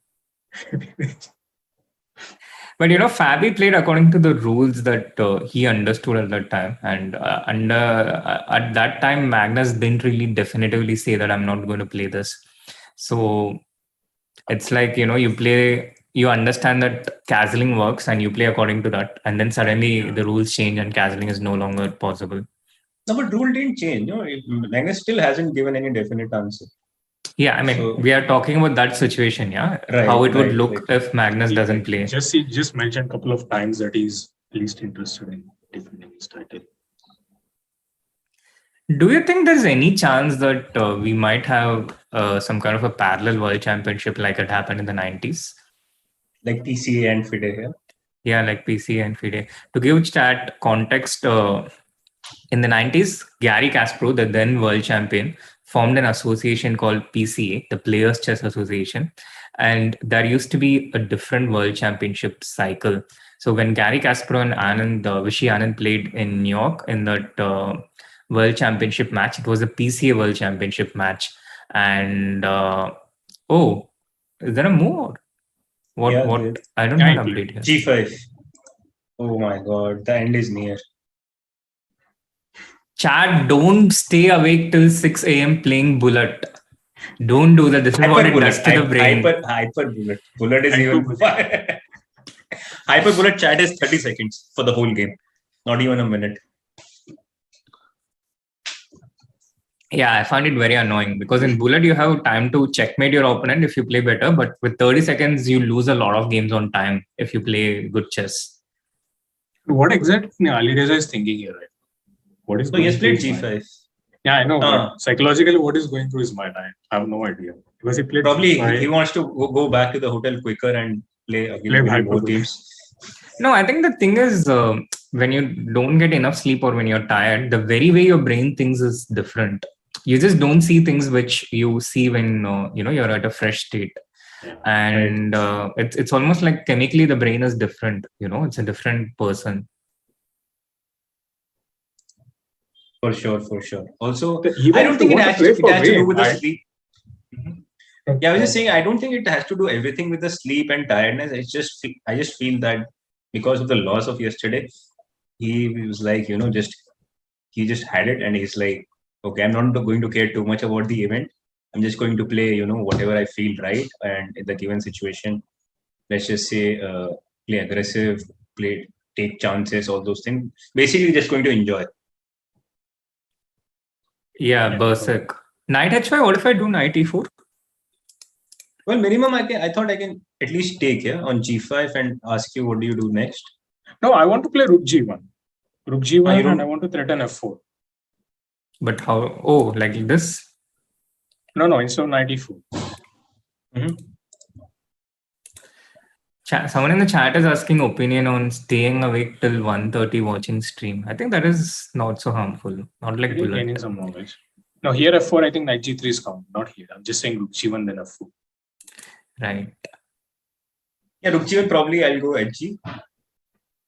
But Fabi played according to the rules that he understood at that time, and at that time Magnus didn't really definitively say that I'm not going to play this. So it's like you understand that castling works and you play according to that, and then suddenly the rules change and castling is no longer possible. No, but rule didn't change. Magnus still hasn't given any definite answer. Yeah, I mean, we are talking about that situation, yeah? Right, how it would look if Magnus doesn't play. He just mentioned a couple of times that he's least interested in defending his title. Do you think there's any chance that we might have some kind of a parallel World Championship like it happened in the 90s? Like PCA and FIDE, yeah? Yeah, like PCA and FIDE. To give chat context, in the 90s, Garry Kasparov, the then world champion, formed an association called PCA, the Players Chess Association. And there used to be a different world championship cycle. So when Garry Kasparov and Vishy Anand played in New York in that world championship match, it was a PCA world championship match. And is there a more? What? I don't have an update here. G5. Oh my god, the end is near. Chat, don't stay awake till 6 a.m. playing bullet. Don't do that. This is what it does to the brain. Hyper bullet. Bullet is even. Hyper bullet chat is 30 seconds for the whole game, not even a minute. Yeah, I find it very annoying because in bullet you have time to checkmate your opponent if you play better, but with 30 seconds you lose a lot of games on time if you play good chess. What exactly Alireza is thinking here, right? What is he has played G5. Yeah, I know. But psychologically, what is going through his mind? I have no idea. Because he played probably G5. He wants to go back to the hotel quicker and play both teams. No, I think the thing is when you don't get enough sleep or when you're tired, the very way your brain thinks is different. You just don't see things which you see when you're at a fresh state. Yeah, and it's almost like chemically the brain is different. It's a different person. For sure. Also, I don't think it has to do with the sleep. Mm-hmm. Yeah, I was just saying, I don't think it has to do everything with the sleep and tiredness. I just feel that because of the loss of yesterday, he was like, he just had it and he's like, okay, I'm not going to care too much about the event. I'm just going to play, whatever I feel right. And in the given situation, let's just say, play aggressive, take chances, all those things. Basically, just going to enjoy. Yeah, Berserk. Knight h5, what if I do knight e4? Well, minimum I thought I can at least take on g5 and ask you what do you do next. No, I want to play rook g1. Rook g1 and I want to threaten f4. But how? Oh, like this? No, instead of knight e4. Mm-hmm. Someone in the chat is asking opinion on staying awake till 1:30 watching stream. I think that is not so harmful. Not like bullet. Gaining some knowledge. No, here f4, I think knight g3 is count. Not here. I'm just saying rook g1 then f4. Right. Yeah, rook g1 probably I'll go hg.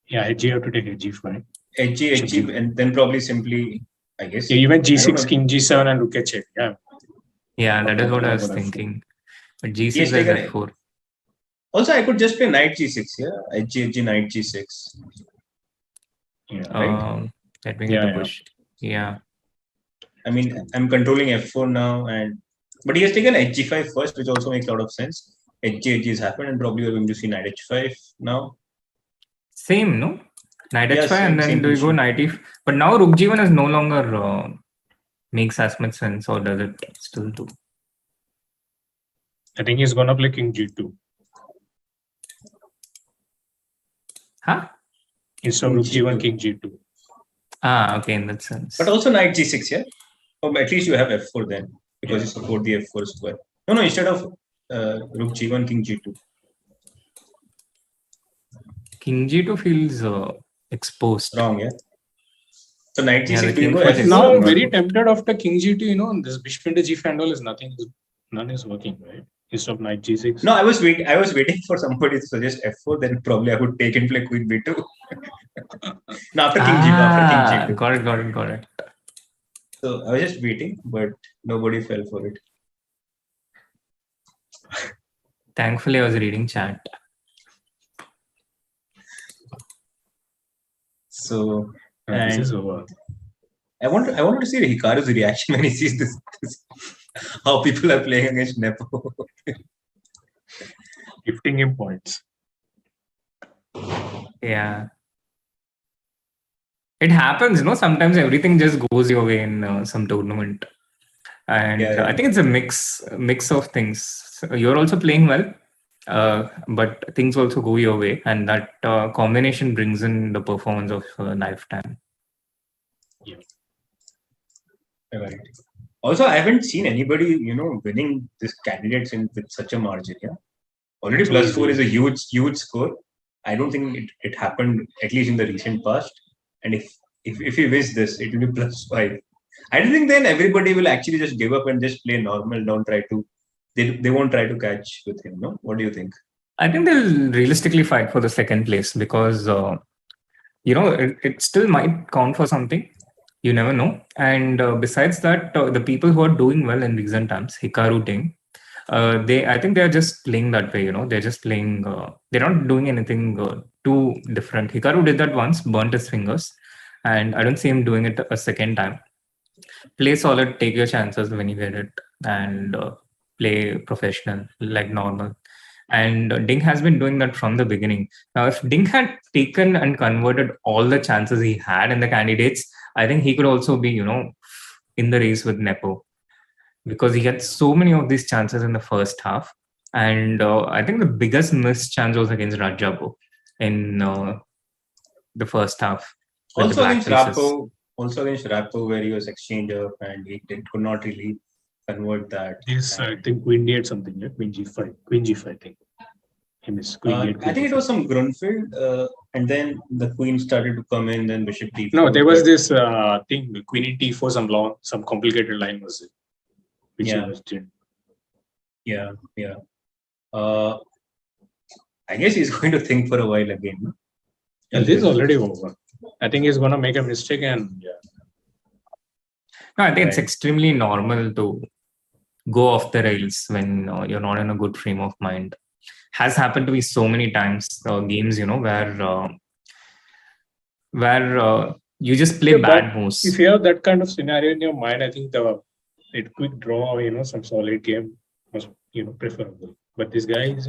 Yeah, hg you have to take hg5. hg, and then probably simply, I guess. Yeah, even g6, king g7 and rook h8. Yeah. Yeah, that is what I was thinking. But g6 is f4. Also, I could just play knight g6, yeah? hg, knight g6. Yeah, right? Let me get the push. Yeah. I mean, I'm controlling f4 now, but he has taken hg5 first, which also makes a lot of sense. hg has happened, and probably we're going to see knight h5 now. Same, no? Knight h5, and then do we go knight e5? But now rook g1 is no longer makes as much sense, or does it still do? I think he's going to play king g2. Huh? Instead of rook g1, king g2. Ah, okay, in that sense. But also knight g6, yeah? Or at least you have f4 then, because you support the f4 square. No, instead of rook g1, king g2. King g2 feels exposed. Wrong, yeah. So knight Yeah, the g6 being king go first But is now I'm wrong. very tempted after king g2, this bishop into g5 and all is nothing. None is working, right? Instead of knight g6. No, I was waiting for somebody to suggest f4. Then probably I would take and play queen b2. No, after king g2. After king g2. Got it. So I was just waiting, but nobody fell for it. Thankfully, I was reading chat. So This is over. I wanted to see Hikaru's reaction when he sees this how people are playing against Nepo. Gifting him points. Yeah. It happens, sometimes everything just goes your way in some tournament. And Yeah. I think it's a mix of things. So you're also playing well, but things also go your way. And that combination brings in the performance of lifetime. Right. Also, I haven't seen anybody, winning this candidates with such a margin. Yeah. Already +4 is a huge score. I don't think it happened, at least in the recent past. And if he wins this, it will be +5. I don't think then everybody will actually just give up and just play normal. They won't try to catch with him. No, what do you think? I think they'll realistically fight for the second place because it still might count for something. You never know. And besides that, the people who are doing well in recent times, Hikaru Ding, I think they're just playing that way. They're just playing. They're not doing anything too different. Hikaru did that once, burnt his fingers, and I don't see him doing it a second time. Play solid, take your chances when you get it, and play professional like normal. And Ding has been doing that from the beginning. Now, if Ding had taken and converted all the chances he had in the candidates, I think he could also be, in the race with Nepo, because he had so many of these chances in the first half. And I think the biggest missed chance was against Rajabo in the first half. Also against Rapo, where he was exchange up and he could not really convert that. Yes, I think queen d8 something, yeah? Queen g5, I think. I think it was some Grunfeld, and then the queen started to come in, then bishop d4. No, there was this thing, queen in t4, some complicated line was it, which he was doing. Yeah. I guess he's going to think for a while again. No? Yeah, this is already over. I think he's going to make a mistake and No, I think it's extremely normal to go off the rails when you're not in a good frame of mind. Has happened to me so many times, games, where you just play bad moves. If you have that kind of scenario in your mind, I think the quick draw, some solid game was, preferable. But this guy is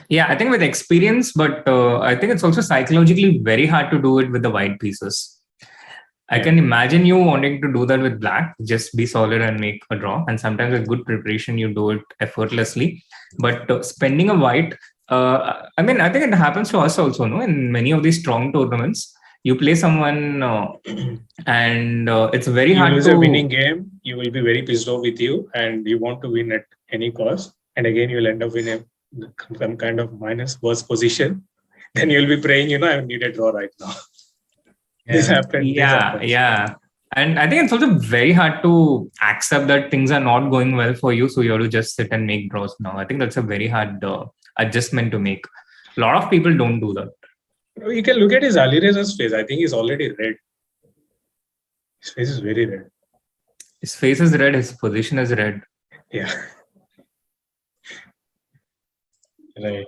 Yeah, I think with experience, but I think it's also psychologically very hard to do it with the white pieces. I can imagine you wanting to do that with black, just be solid and make a draw. And sometimes with good preparation, you do it effortlessly. But spending a white, I think it happens to us also, no? In many of these strong tournaments, you play someone and it's very hard to... lose a winning game, you will be very pissed off with you and you want to win at any cost. And again, you'll end up in some kind of worse position. Then you'll be praying, I need a draw right now. This happened. Yeah. And I think it's also very hard to accept that things are not going well for you. So you have to just sit and make draws now. I think that's a very hard adjustment to make. A lot of people don't do that. You can look at his Alireza's face. I think he's already red. His face is very red. His face is red. His position is red. Yeah. Right.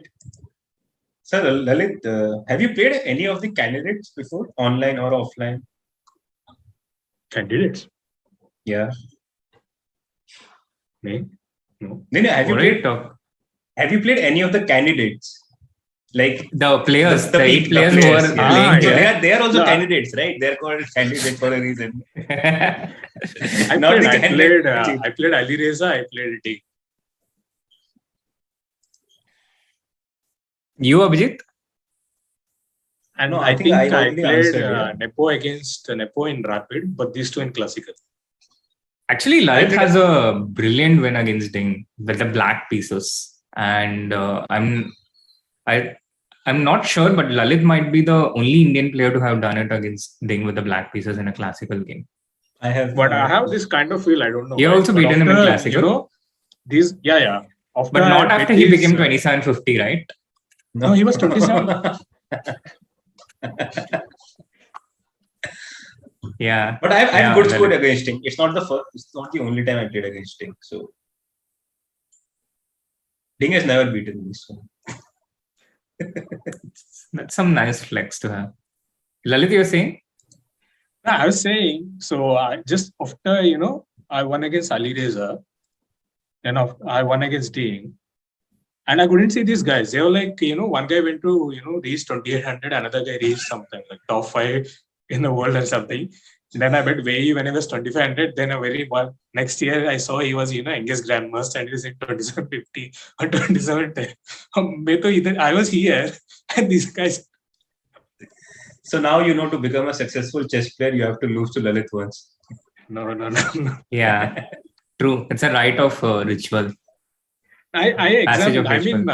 So, Lalit, have you played any of the candidates before, online or offline? Candidates? Yeah. No. Have you played any of the candidates? Like the players, the 8 players who are playing. They are also candidates, right? They're called candidates for a reason. I played Alireza, I played Ding. You, Abhijeet? And no, I think I played Nepo against Nepo in Rapid, but these two in Classical. Actually, Liren has a brilliant win against Ding with the black pieces. And I'm not sure, but Lalit might be the only Indian player to have done it against Ding with the black pieces in a classical game. I have. But I have this kind of feel, I don't know. You why, also but beaten him in after, classical? These, yeah. After But not I after met he his, became 2750, right? No, he was 27. Yeah. But I have good score Lalit. against him. It's not the first. It's not the only time I played against him. So Ding has never beaten me. So That's some nice flex to have. Lalit, you were saying? No, I was saying, so I just after, I won against Alireza, then I won against Ding, and I couldn't see these guys. They were like, one guy went to, reach 2800, another guy reached something like top 5 in the world or something. Then I bet Wei when he was 2500. Then next year I saw he was, youngest grandmaster and he was in 2750 or 2710. I was here and these guys. So now to become a successful chess player, you have to lose to Lalit once. No. Yeah, true. It's a rite of ritual. I examined. I mean,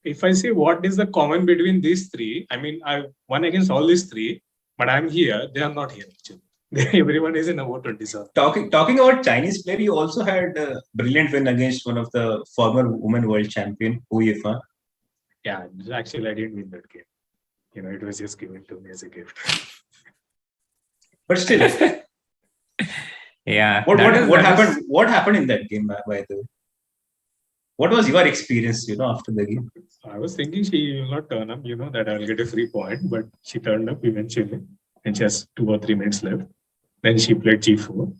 if I see what is the common between these three, I mean, I won against all these three, but I'm here. They are not here actually. Everyone is in about 27. Talking about Chinese player, you also had a brilliant win against one of the former women world champion, Hu Yifan. Yeah, actually, I didn't win that game. It was just given to me as a gift. But still, yeah. What happened? What happened in that game, by the way? What was your experience, after the game? I was thinking she will not turn up, that I'll get a free point, but she turned up eventually, and she has 2 or 3 minutes left. Then she played G4.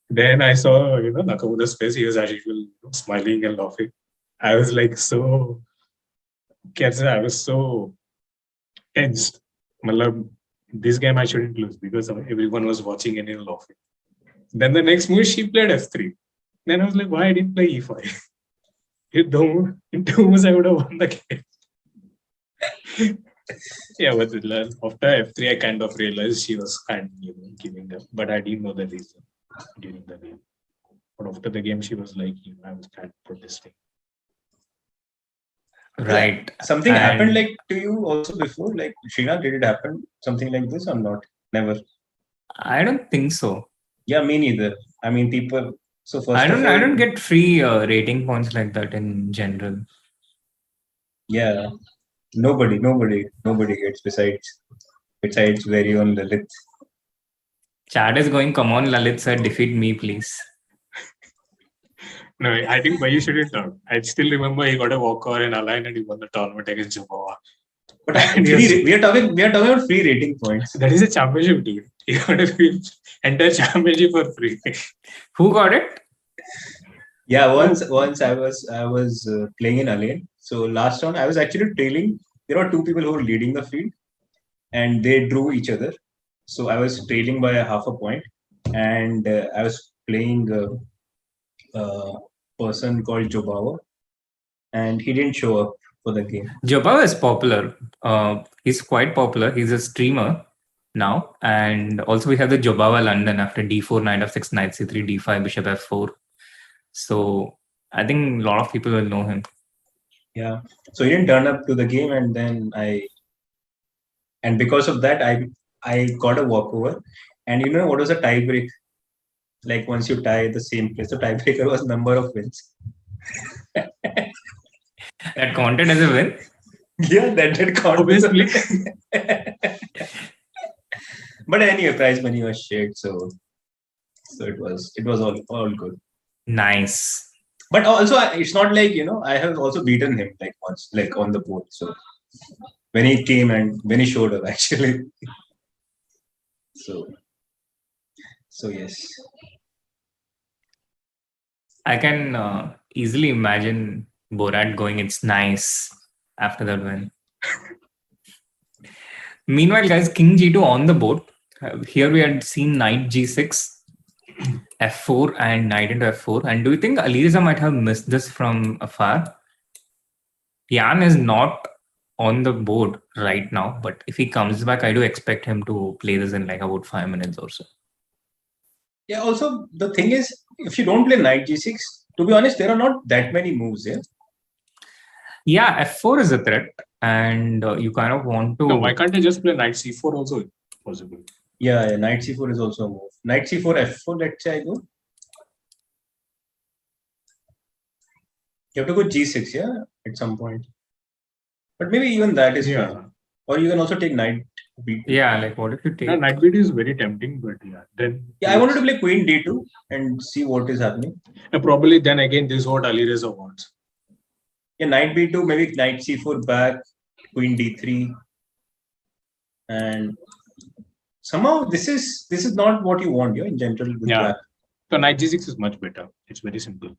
Then I saw, Nakamura's face. He was as usual, smiling and laughing. I was like so tensed. This game I shouldn't lose because everyone was watching and laughing. Then the next move she played F3. Then I was like, why I didn't play E5? In 2 moves I would have won the game. Yeah, but after F3 I kind of realized she was kind of giving up, but I didn't know the reason during the game. But after the game she was like, I was kind of protesting. Right. Something happened like to you also before? Like Srinath, did it happen something like this or not? Never. I don't think so. Yeah, me neither. I mean, people. So first I don't get free rating points like that in general. Yeah, nobody gets besides very own Lalit. Chad is going. Come on, Lalit sir, defeat me, please. No, I think Bayu shouldn't talk. I still remember he got a walkover in Align and he won the tournament against Jabova. But we are talking about free rating points. That is a championship, dude. He got a entire championship for free. Who got it? Yeah, once I was playing in Align. So last round I was actually trailing. There were 2 people who were leading the field, and they drew each other. So I was trailing by half a point, and I was playing a person called Jobawa, and he didn't show up for the game. Jobawa is popular. He's quite popular. He's a streamer now, and also we have the Jobawa London after D4, knight f6, knight c3, d5, bishop f4. So I think a lot of people will know him. Yeah. So he didn't turn up to the game, and then because of that I got a walkover. And what was a tie break? Like once you tie the same place, the tiebreaker was number of wins. That counted as a win? Yeah, that did count. Obviously. But anyway, prize money was shared, so it was all good. Nice. But also, it's not like I have also beaten him like once, like on the board. So when he came and when he showed up, actually. So yes. I can easily imagine Borat going, it's nice after that win. Meanwhile, guys, King G2 on the board. Here we had seen knight G6, F4 and knight into F4. And do you think Alireza might have missed this from afar? Jan is not on the board right now, but if he comes back, I do expect him to play this in like about 5 minutes or so. Yeah, also the thing is, if you don't play knight G6, to be honest, there are not that many moves here. Yeah, f4 is a threat, and you kind of want to. No, why can't I just play knight c4 also? Possible. Yeah, knight c4 is also a move. Knight c4, f4, let's say I go. You have to go g6, yeah, at some point. But maybe even that is fine. Or you can also take knight b2. Yeah, like what if you take... Yeah, knight b2 is very tempting, but then... Yeah, I wanted to play queen d2 and see what is happening. Probably then again, this is what Alireza wants. Yeah, knight b2, maybe knight c4 back, queen d3. And somehow this is not what you want, in general with black. So knight g6 is much better. It's very simple.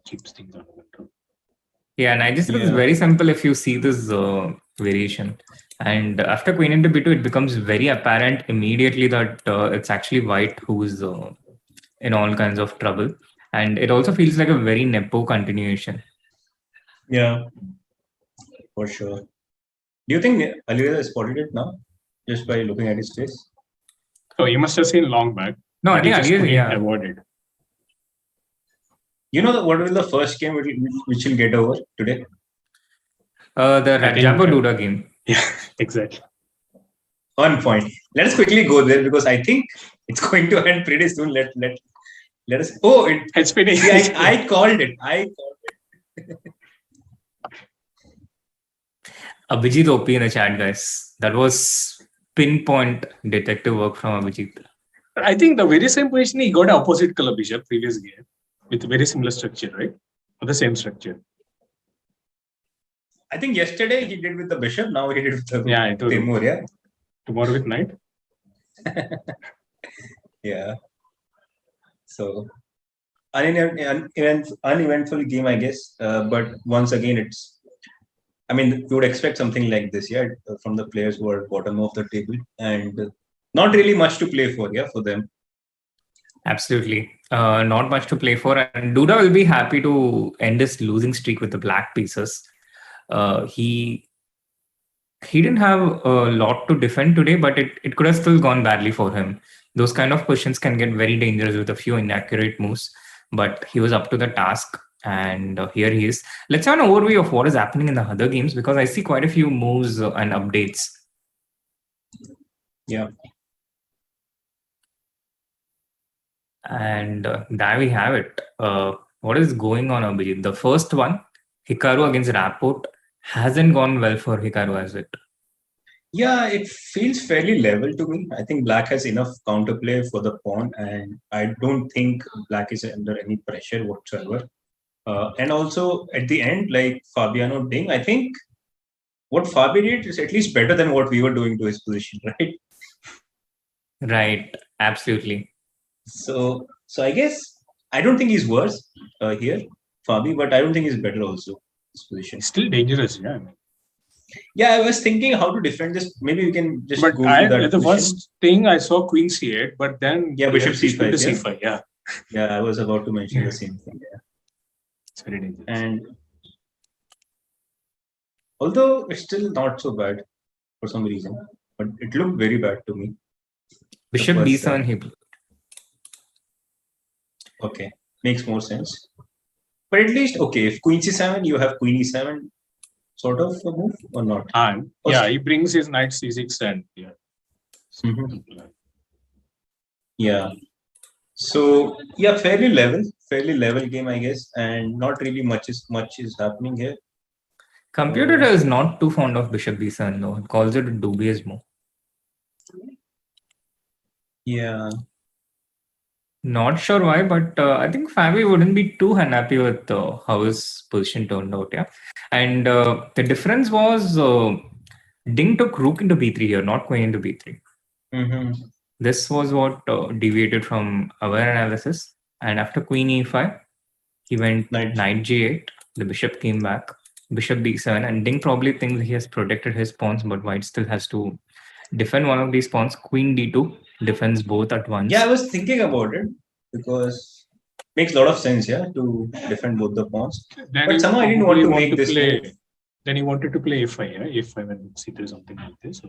Keeps things under control. Yeah, knight g6 is very simple if you see this variation. And after queen into b2, it becomes very apparent immediately that it's actually white who's in all kinds of trouble. And it also feels like a very Nepo continuation. Yeah, for sure. Do you think Alireza spotted it now? Just by looking at his face? Oh, you must have seen long back. No, I think Alireza avoided. You know what will the first game which will get over today? The Rajabo Duda game. Yeah, exactly. 1 point. Let us quickly go there because I think it's going to end pretty soon. Let us. Oh, it's finished. See, I called it. Abhijeet OP in the chat, guys. That was pinpoint detective work from Abhijeet. I think the very same position he got opposite color bishop previous game with very similar structure, right? Or the same structure. I think yesterday he did with the bishop. Now he did with the Timur. Yeah. Tomorrow with knight. Yeah. So uneventful game, I guess. But once again, you would expect something like this, from the players who are bottom of the table, and not really much to play for, for them. Absolutely. Not much to play for. And Duda will be happy to end his losing streak with the black pieces. He didn't have a lot to defend today, but it could have still gone badly for him. Those kind of positions can get very dangerous with a few inaccurate moves, but he was up to the task. And here he is. Let's have an overview of what is happening in the other games, because I see quite a few moves and updates. Yeah. And there we have it. What is going on, Abhijeet? The first one, Hikaru against Rapport, hasn't gone well for Hikaru, has it? Yeah, it feels fairly level to me. I think black has enough counterplay for the pawn, and I don't think black is under any pressure whatsoever. And also at the end, like Fabiano ding, I think what Fabi did is at least better than what we were doing to his position, right? Right, absolutely. So I guess I don't think he's worse here, Fabi, but I don't think he's better also. His position still dangerous, yeah. Yeah, I was thinking how to defend this. Maybe we can just but go to that. The first thing I saw Queen C8, but then bishop C5. C5, yeah. Yeah, I was about to mention the same thing. Yeah. It's very dangerous. And although it's still not so bad for some reason, but it looked very bad to me. Bishop B7 he played. Okay, makes more sense. But at least, okay, if Queen C7, you have Queen E7 sort of a move or not? Yeah, he brings his knight C6 and yeah. Yeah. So yeah, fairly level game, I guess, and not really much is happening here. Computer is not too fond of Bishop B7 though. It calls it a dubious move. Yeah. Not sure why, but I think Fabi wouldn't be too unhappy with how his position turned out. Yeah, and the difference was Ding took rook into b3 here, not queen into b3. This was what deviated from our analysis. And after queen e5, he went knight g8. The bishop came back, bishop b7, and Ding probably thinks he has protected his pawns, but white still has to defend one of these pawns. Queen d2 defends both at once. Yeah, I was thinking about it because it makes a lot of sense, to defend both the pawns. Then but somehow I didn't want to make this play. Then he wanted to play f5, f5 and c3 something like this.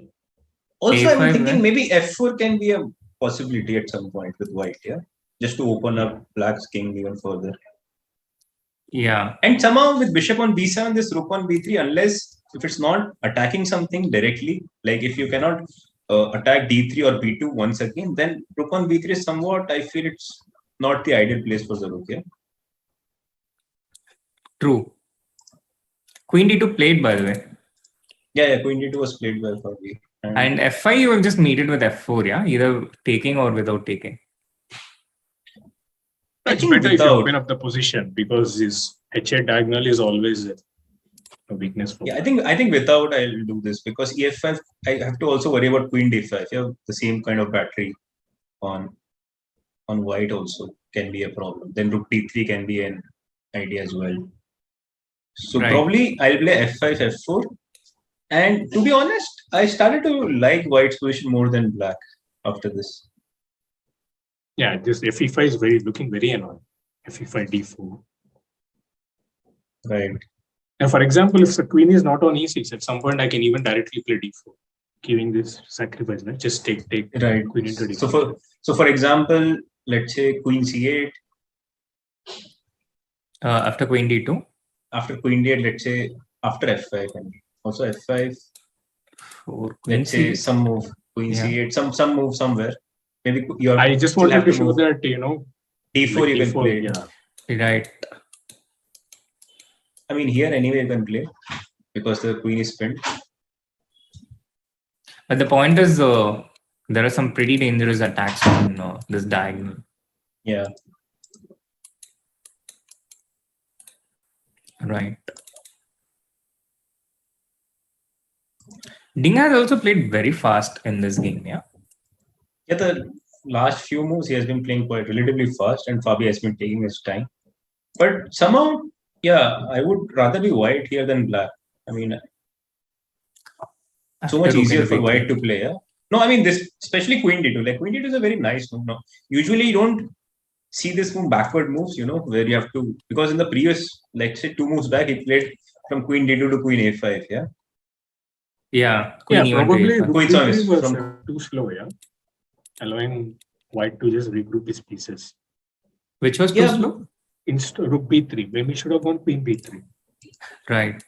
Also, I'm thinking maybe f4 can be a possibility at some point with white, just to open up black's king even further. Yeah. And somehow with bishop on b7, this rook on b3, unless if it's not attacking something directly, like if you cannot attack d3 or b2 once again, then rook on b3 is somewhat, I feel it's not the ideal place for the rook. Yeah. True. Queen d2 played, by the way. Yeah, Queen d2 was played by Fabi. And f5 you will just meet it with f4, yeah? Either taking or without taking. It's better if you open up the position, because this h8 diagonal is always a weakness for. Yeah, I think without I'll do this, because e5 I have to also worry about queen d5. Yeah, the same kind of battery on white also can be a problem. Then rook d3 can be an idea as well. So probably I'll play f5, f4. And to be honest, I started to like white's position more than black after this. Yeah, this f5 is looking very annoying. f5 d4. Right. Now, for example, if the queen is not on e6, at some point I can even directly play d4, giving this sacrifice. Right? Just take right. Queen into d4. So for example, let's say queen c8. After queen d2. After queen d8, let's say after f5 and also f5. Let's say some move queen c8, some move somewhere. Maybe I just wanted to show that d4 like you can play. Yeah. Right. I mean, here anyway you can play because the queen is pinned. But the point is, there are some pretty dangerous attacks on this diagonal. Yeah. Right. Ding has also played very fast in this game, yeah? Yeah, the last few moves he has been playing quite relatively fast, and Fabi has been taking his time. But somehow, yeah, I would rather be white here than black. I mean, so much easier for white to play, yeah? No, I mean, this, especially queen d2. Like, queen d2 is a very nice move. No, usually you don't see this move backward moves, where you have to, because in the previous, like, say, 2 moves back, he played from queen d2 to queen a5, yeah? Yeah, probably queen was too slow, yeah? Allowing white to just regroup his pieces. Which was too slow? Instead rook b3. Maybe should have gone queen b3. Right.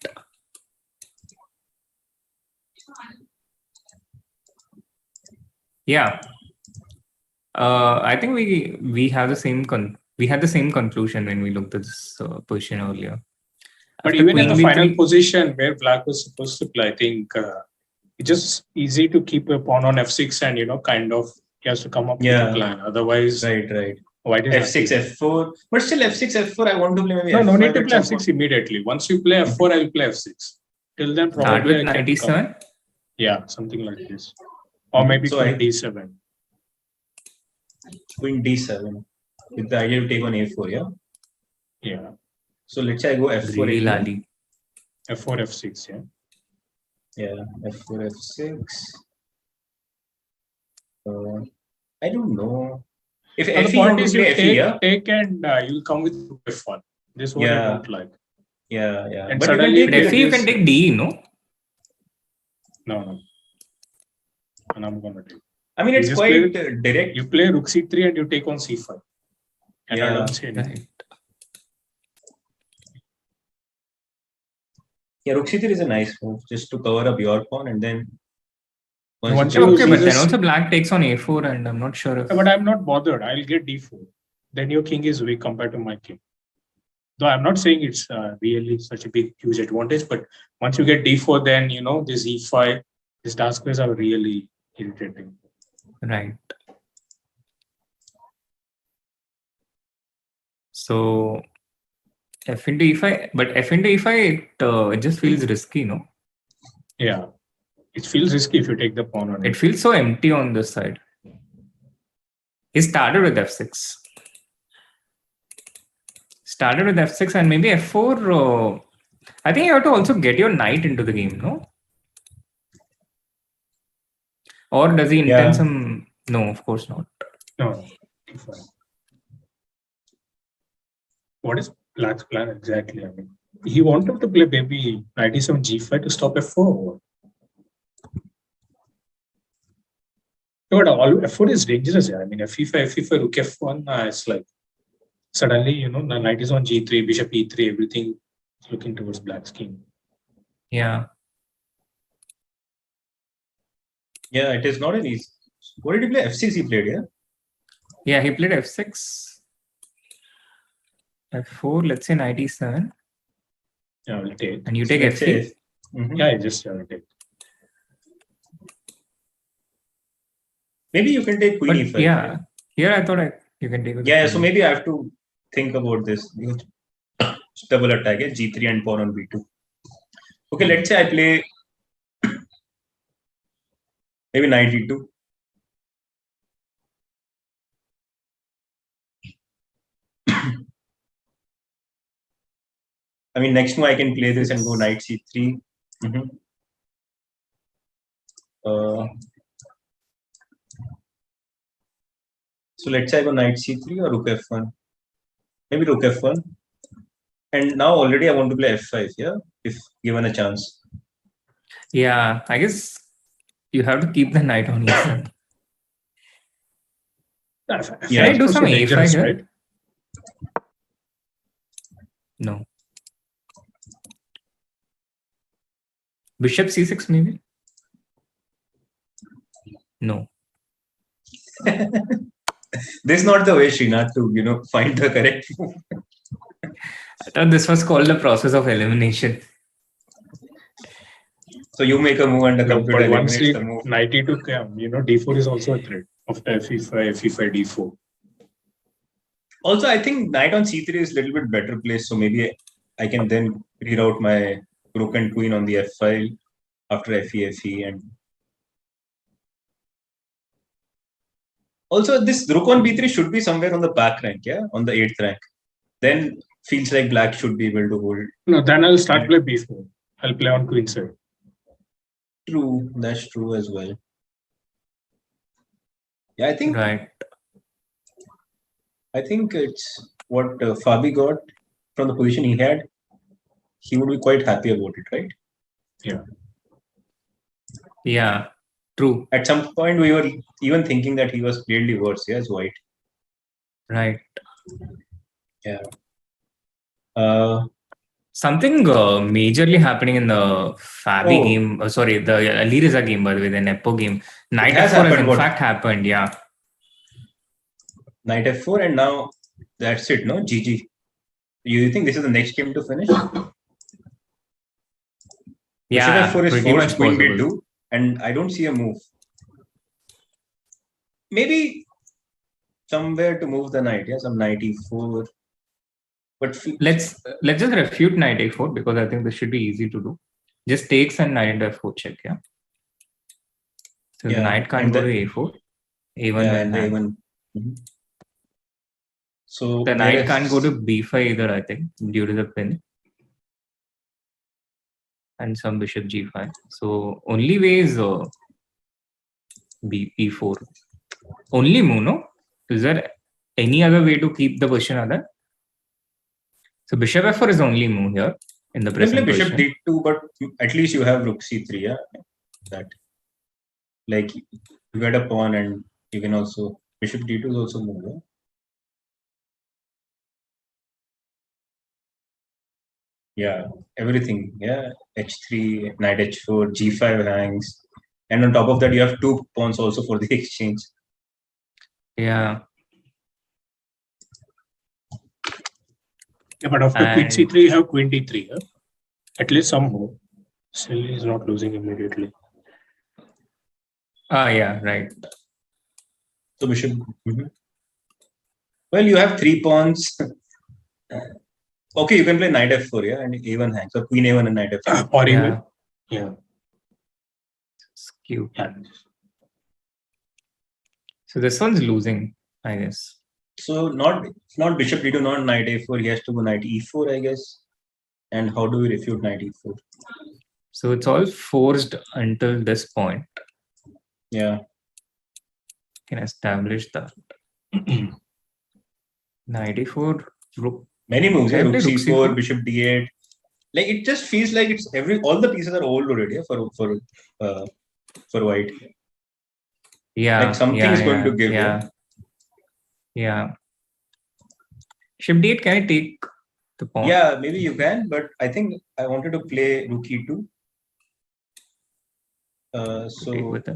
Yeah. I think we have the same we had the same conclusion when we looked at this position earlier. But even in the final position where black was supposed to play, I think it's just easy to keep a pawn on f6 and kind of he has to come up with a plan. Otherwise, right. White is f6, f4. But still f6, f4, I want to play maybe f5. No need to play f6 immediately. Once you play f4, I will play f6. Till then, probably start with 97? Yeah, something like this. Or maybe queen d7. Queen d7. With the idea to take on a4, yeah? Yeah. So let's say I go f4. f4, f6, yeah? Yeah, f4, f6. I don't know. If the point is you take and you'll come with f1. This is what I don't like. Yeah. And but suddenly you can take d, no? No. And I'm going to take. I mean, it's quite direct. You play rook c3 and you take on c5. And I don't say anything. Right. Yeah, rook c3 is a nice move just to cover up your pawn and then. Okay, but then also black takes on a4 and I'm not sure if. But I'm not bothered. I'll get d4. Then your king is weak compared to my king. Though I'm not saying it's really such a huge advantage, but once you get d4, then this e5, these dark squares are really irritating. Right. So f into e5, but f into e5 it just feels risky, no? Yeah, it feels risky if you take the pawn on it. It feels so empty on this side. He started with f6. And maybe f4. I think you have to also get your knight into the game, no? Or does he intend some? No, of course not. No. What is black's plan exactly? I mean, he wanted to play maybe knight e7 g5 to stop f4. But all f4 is dangerous. Yeah. I mean, f5, rook f1, it's like suddenly, the knight is on g3, bishop e3, everything looking towards black's king. Yeah. Yeah, it is not an easy. What did he play? F6 he played, yeah? Yeah, he played f6. f4, let's say knight e7. Yeah, I will take. And you So take let's say f3. Yeah, I will take. Maybe you can take queen But e5. yeah, here I thought you can take with Yeah, the so queen. maybe I have to think about this. It's double attack, yeah? G3 and pawn on b2. Okay, let's say I play maybe knight e2. I mean, next move I can play this and go knight c3. So let's say I go knight c3 or rook f1. Maybe rook f1. And now already I want to play f5, yeah? If given a chance. Yeah, I guess you have to keep the knight on e7. Yeah, Can I do some a5 here? Right? No. Bishop c6 maybe? No. This is not the way, Srinath, to find the correct move. I thought this was called the process of elimination. So you make a move and the computer But once eliminates the move. knight e2 came, d4 is also a threat of f5, d4. Also, I think knight on c3 is a little bit better placed. So maybe I can then reroute my rook and queen on the f file after fe. And also, this rook on b3 should be somewhere on the back rank, yeah? On the 8th rank. Then feels like black should be able to hold. No, then I'll start play b4. I'll play on queen side. True, that's true as well. Yeah, I think Right. it's what Fabi got from the position he had. He would be quite happy about it, right? Yeah. Yeah, true. At some point, we were even thinking that he was clearly worse, yes, white. Right. Yeah. Something majorly happening in the Fabi Oh. game, the Alireza game, by the way, the Nepo game. Knight has f4 has happened, in what? fact happened, yeah. Knight f4, and now that's it, no? GG. You think this is the next game to finish? Yeah, Bishop f4 is pretty forced, much queen possible. b2, and I don't see a move. Maybe somewhere to move the knight, yeah? Some knight e4. But Let's just refute knight a4 because I think this should be easy to do. Just takes and knight f4 check, yeah. So the knight can't go to a4. A1 yeah, and will hang. A1. So The knight can't go to b5 either, I think, due to the pin. And some bishop g5. So only way is e4. Only move, no? Is there any other way to keep the position other? So bishop f4 is the only move here in the present bishop position. d2, but at least you have rook c3, yeah? That. Like, you get a pawn and you can also... Bishop d2 is also move, yeah? Yeah, everything, yeah? h3, knight h4, g5 hangs. And on top of that, you have two pawns also for the exchange. Yeah. Yeah, but after queen c3, you have queen d3. Huh? At least some more. Still, he's not losing immediately. Yeah, right. So bishop. Well, you have three pawns. Okay, you can play knight f4, yeah, and a1 hangs. So queen a1 and knight f4. Or even, yeah. Skew. So this one's losing, I guess. So not bishop d2, not knight a4. He has to go knight e4, I guess. And how do we refute knight e4? So it's all forced until this point. Yeah. Can establish that. Knight e4, rook. Many moves, yeah. Rook Rook c4, bishop d8. Like it just feels like it's all the pieces are old already, yeah, for white. Yeah. Like something is going to give. Yeah. Ship d8, can I take the pawn? Yeah, maybe you can, but I think I wanted to play rook e2. So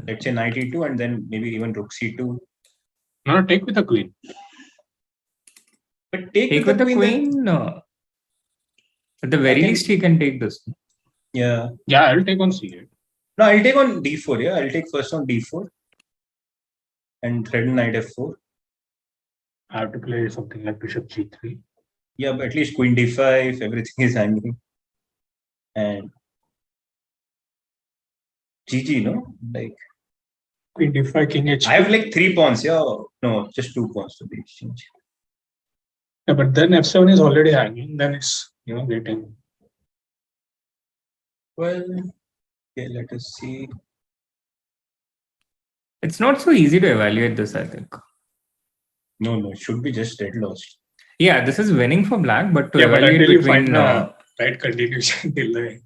let's say knight e2 and then maybe even rook c2. No, take with the queen. But take with the queen. At the very least, he can take this. Yeah. Yeah, I'll take on c8. No, I'll take on d4. Yeah, I'll take first on d4 and threaten knight f4. I have to play something like bishop g3. Yeah, but at least queen d5, everything is hanging. And GG, no? Like queen d5, king h2. I have like 3 pawns. Yeah, no, just 2 pawns to be exchanged. Yeah, but then f7 is already hanging. Then it's getting. Well, okay, let us see. It's not so easy to evaluate this, I think. No, it should be just dead lost. Yeah, this is winning for black, but to But evaluate until you between find the right continuation till the end.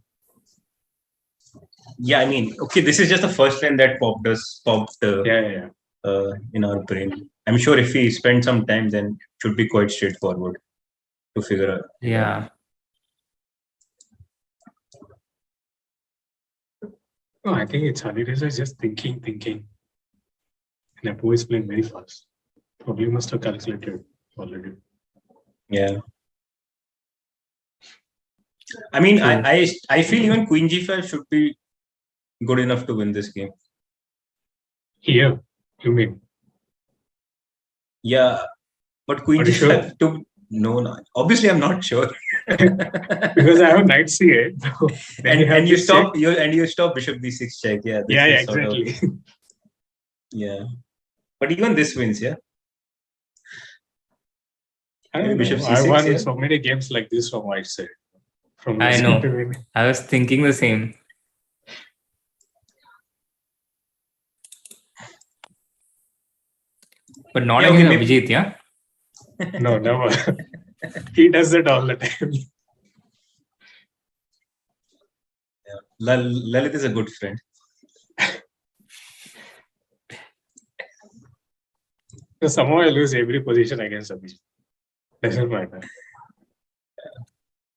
Yeah, I mean, okay, this is just the first line that popped in our brain. I'm sure if we spend some time, then it should be quite straightforward to figure out. Yeah. No, I think it's Alireza is just thinking. Nepo is playing very fast. Probably must have calculated already. Yeah. I mean, I feel even queen g5 should be good enough to win this game. Here, you mean? Yeah, but queen g5 sure? No, obviously I'm not sure. Because I have knight c8. and you stop bishop d6 check. Yeah. Yeah, exactly. Yeah. But even this wins, yeah. I don't know. I won so many games like this from white side. I know. I was thinking the same. But not against Abhijeet, yeah? No, never. He does that all the time. Yeah. Lalit is a good friend. So somehow I lose every position against Abhijeet. Doesn't matter.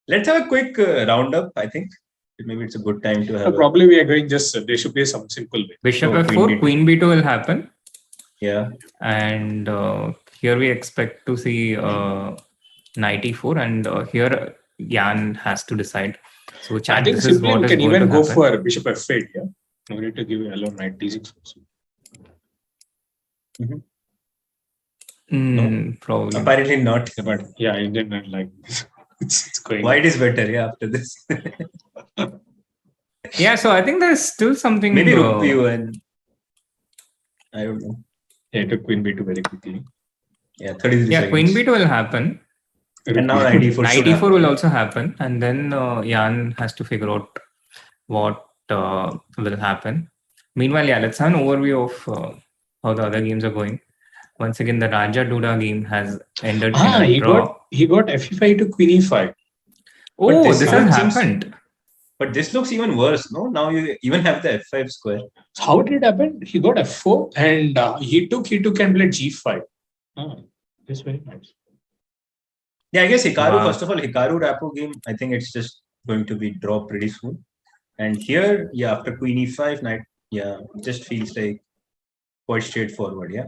Let's have a quick roundup, I think. Maybe it's a good time to have. Probably we are going they should play some simple way. Bishop f4, queen b2 will happen. Yeah. And here we expect to see knight e4, and here Jan has to decide. So I think simply we can even go for bishop f8. Yeah, no need to give alone knight d6 also. No? Probably. Apparently not. But yeah, I didn't like this. It's going. White is better, yeah. After this. Yeah, so I think there's still something. Maybe rook b1 and I don't know. Yeah, I took queen b2 very quickly. Yeah, 33 seconds. Queen b2 will happen. And now knight e4. Knight e4 will also happen, and then Jan has to figure out what will happen. Meanwhile, let's have an overview of how the other games are going. Once again, the Raja Duda game has ended. He got f5 to queen e5. Oh, this has happened. But this looks even worse, no? Now you even have the f5 square. So how did it happen? He got f4 and he took and played g5. That's very nice. Yeah, I guess Hikaru, first of all, Hikaru Rapo game, I think it's just going to be draw pretty soon. And here, after queen e5, knight, it just feels like quite straightforward, yeah.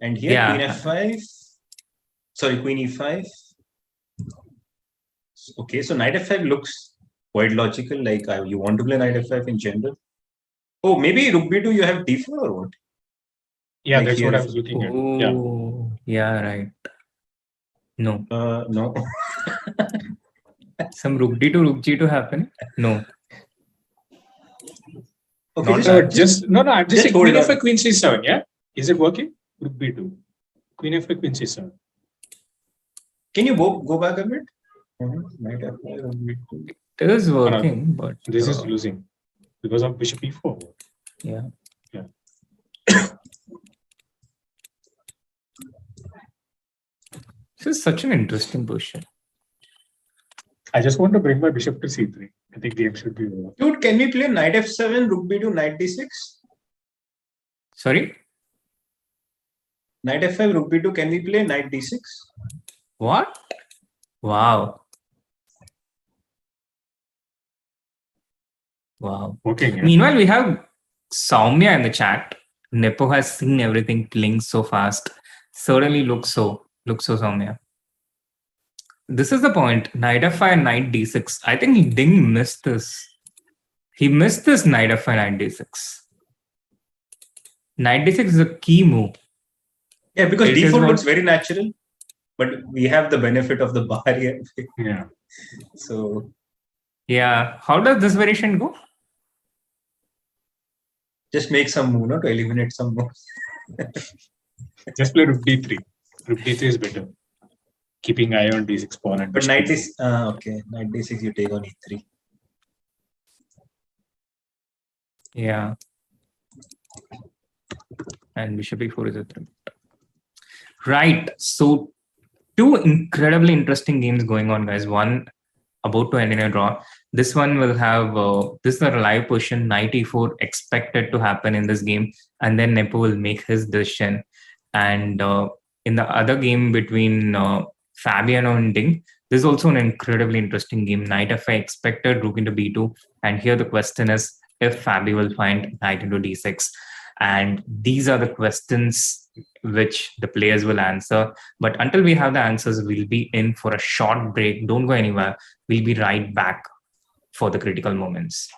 And here, queen f5, queen e5. Okay, so knight f5 looks quite logical, like you want to play knight f5 in general. Oh, maybe rook b2 you have d4 or what? Yeah, like that's what I was looking at. Yeah, right. No. No. Some rook d2, rook g2 happening? No. Okay, I'm just saying queen f5, queen c7, yeah? Is it working? Rook b2. Queen f5, queen c7. Can you go back a bit? Knight f5, rook b2. It is working, but this is losing because of bishop e4. Yeah. This is such an interesting position. I just want to bring my bishop to c3. I think game should be over. Dude, can we play knight f7, rook b2, knight d6? Sorry? Knight f5, rook b2, can we play knight d6? What? Wow. Wow. Okay. Yeah. Meanwhile, we have Soumya in the chat. Nepo has seen everything playing so fast. Certainly looks so Soumya. This is the point. Knight f5, knight d6. I think Ding missed this. He missed this knight f5, knight d6. Knight d6 is a key move. Yeah, because It is d4 what- looks very natural, but we have the benefit of the bar here. Yeah. So Yeah. How does this variation go? just make some move, to eliminate some moves. Just play rook d3. Rook d3 is better. Keeping eye on d6 pawn and But knight is okay. Knight d6 you take on e3. Yeah. And bishop e4 is a threat. Right. So two incredibly interesting games going on, guys. One about to end in a draw. This one will have this is a live position. Knight e4 expected to happen in this game, and then Nepo will make his decision. And in the other game between Fabiano and Ding, this is also an incredibly interesting game. Knight f5 expected, rook into b2, and here the question is if Fabi will find knight into d6. And these are the questions which the players will answer. But until we have the answers, we'll be in for a short break. Don't go anywhere. We'll be right back for the critical moments.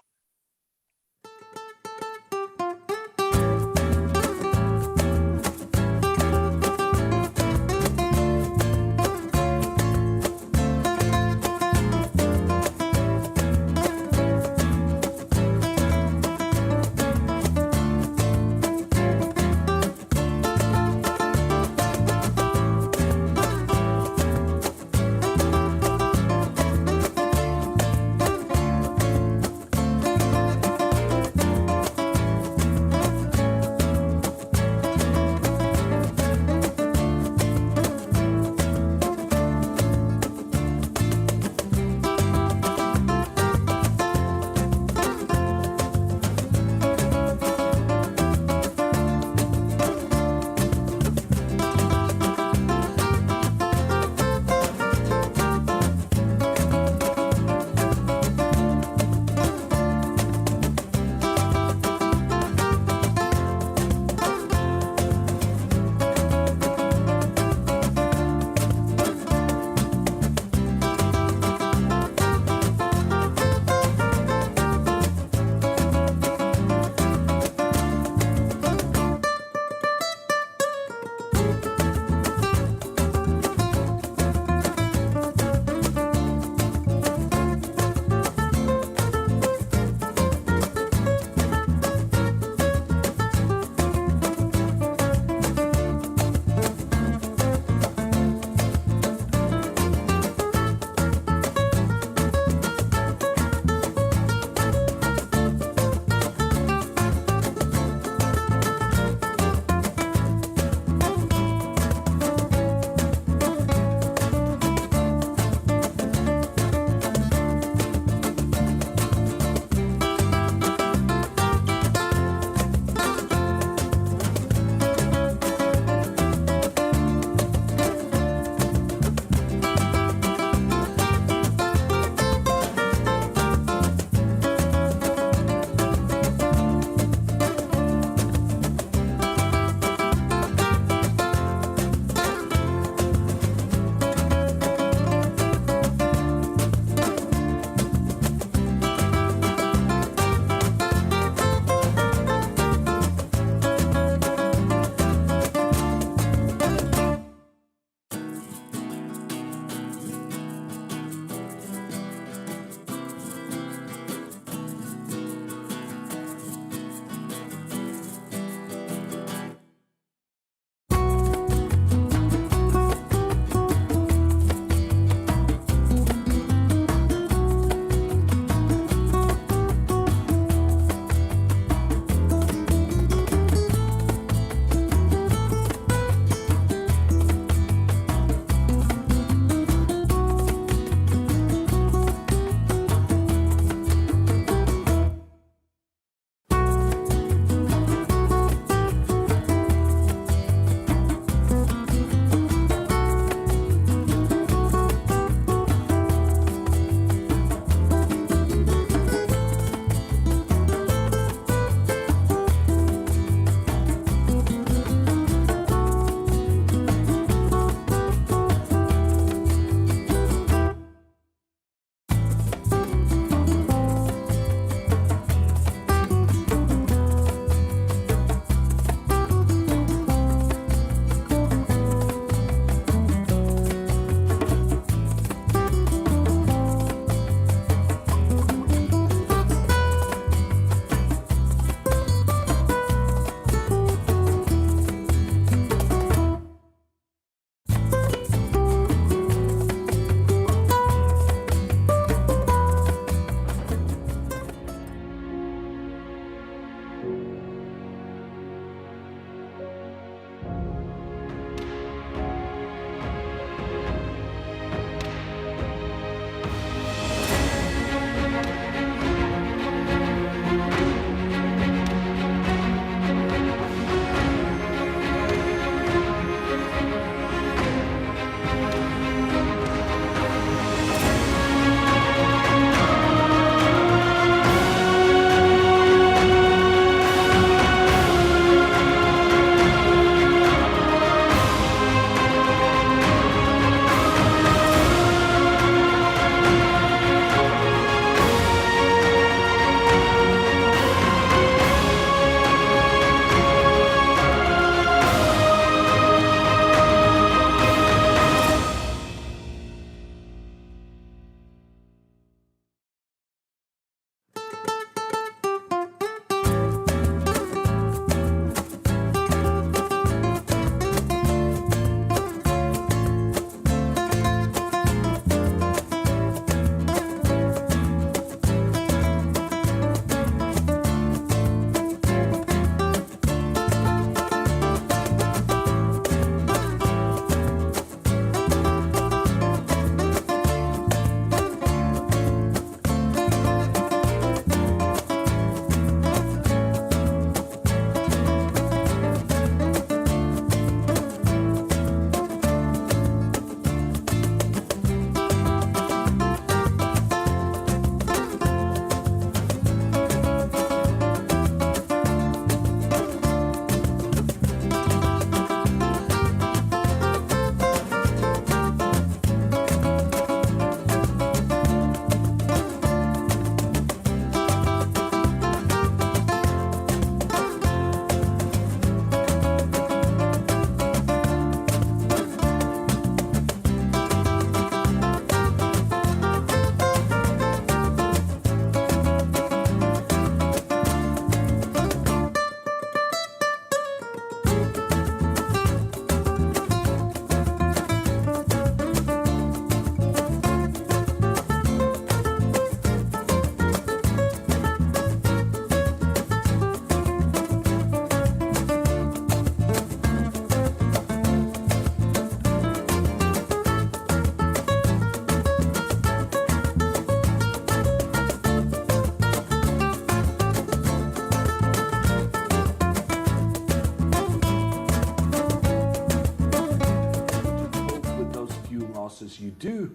do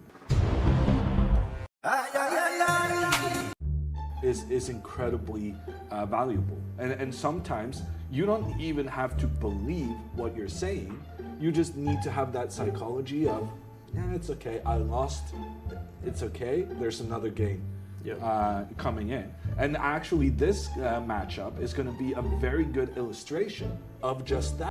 is incredibly valuable. And sometimes you don't even have to believe what you're saying. You just need to have that psychology of, yeah, it's okay, I lost, it's okay, there's another game coming in. And actually this matchup is going to be a very good illustration of just that.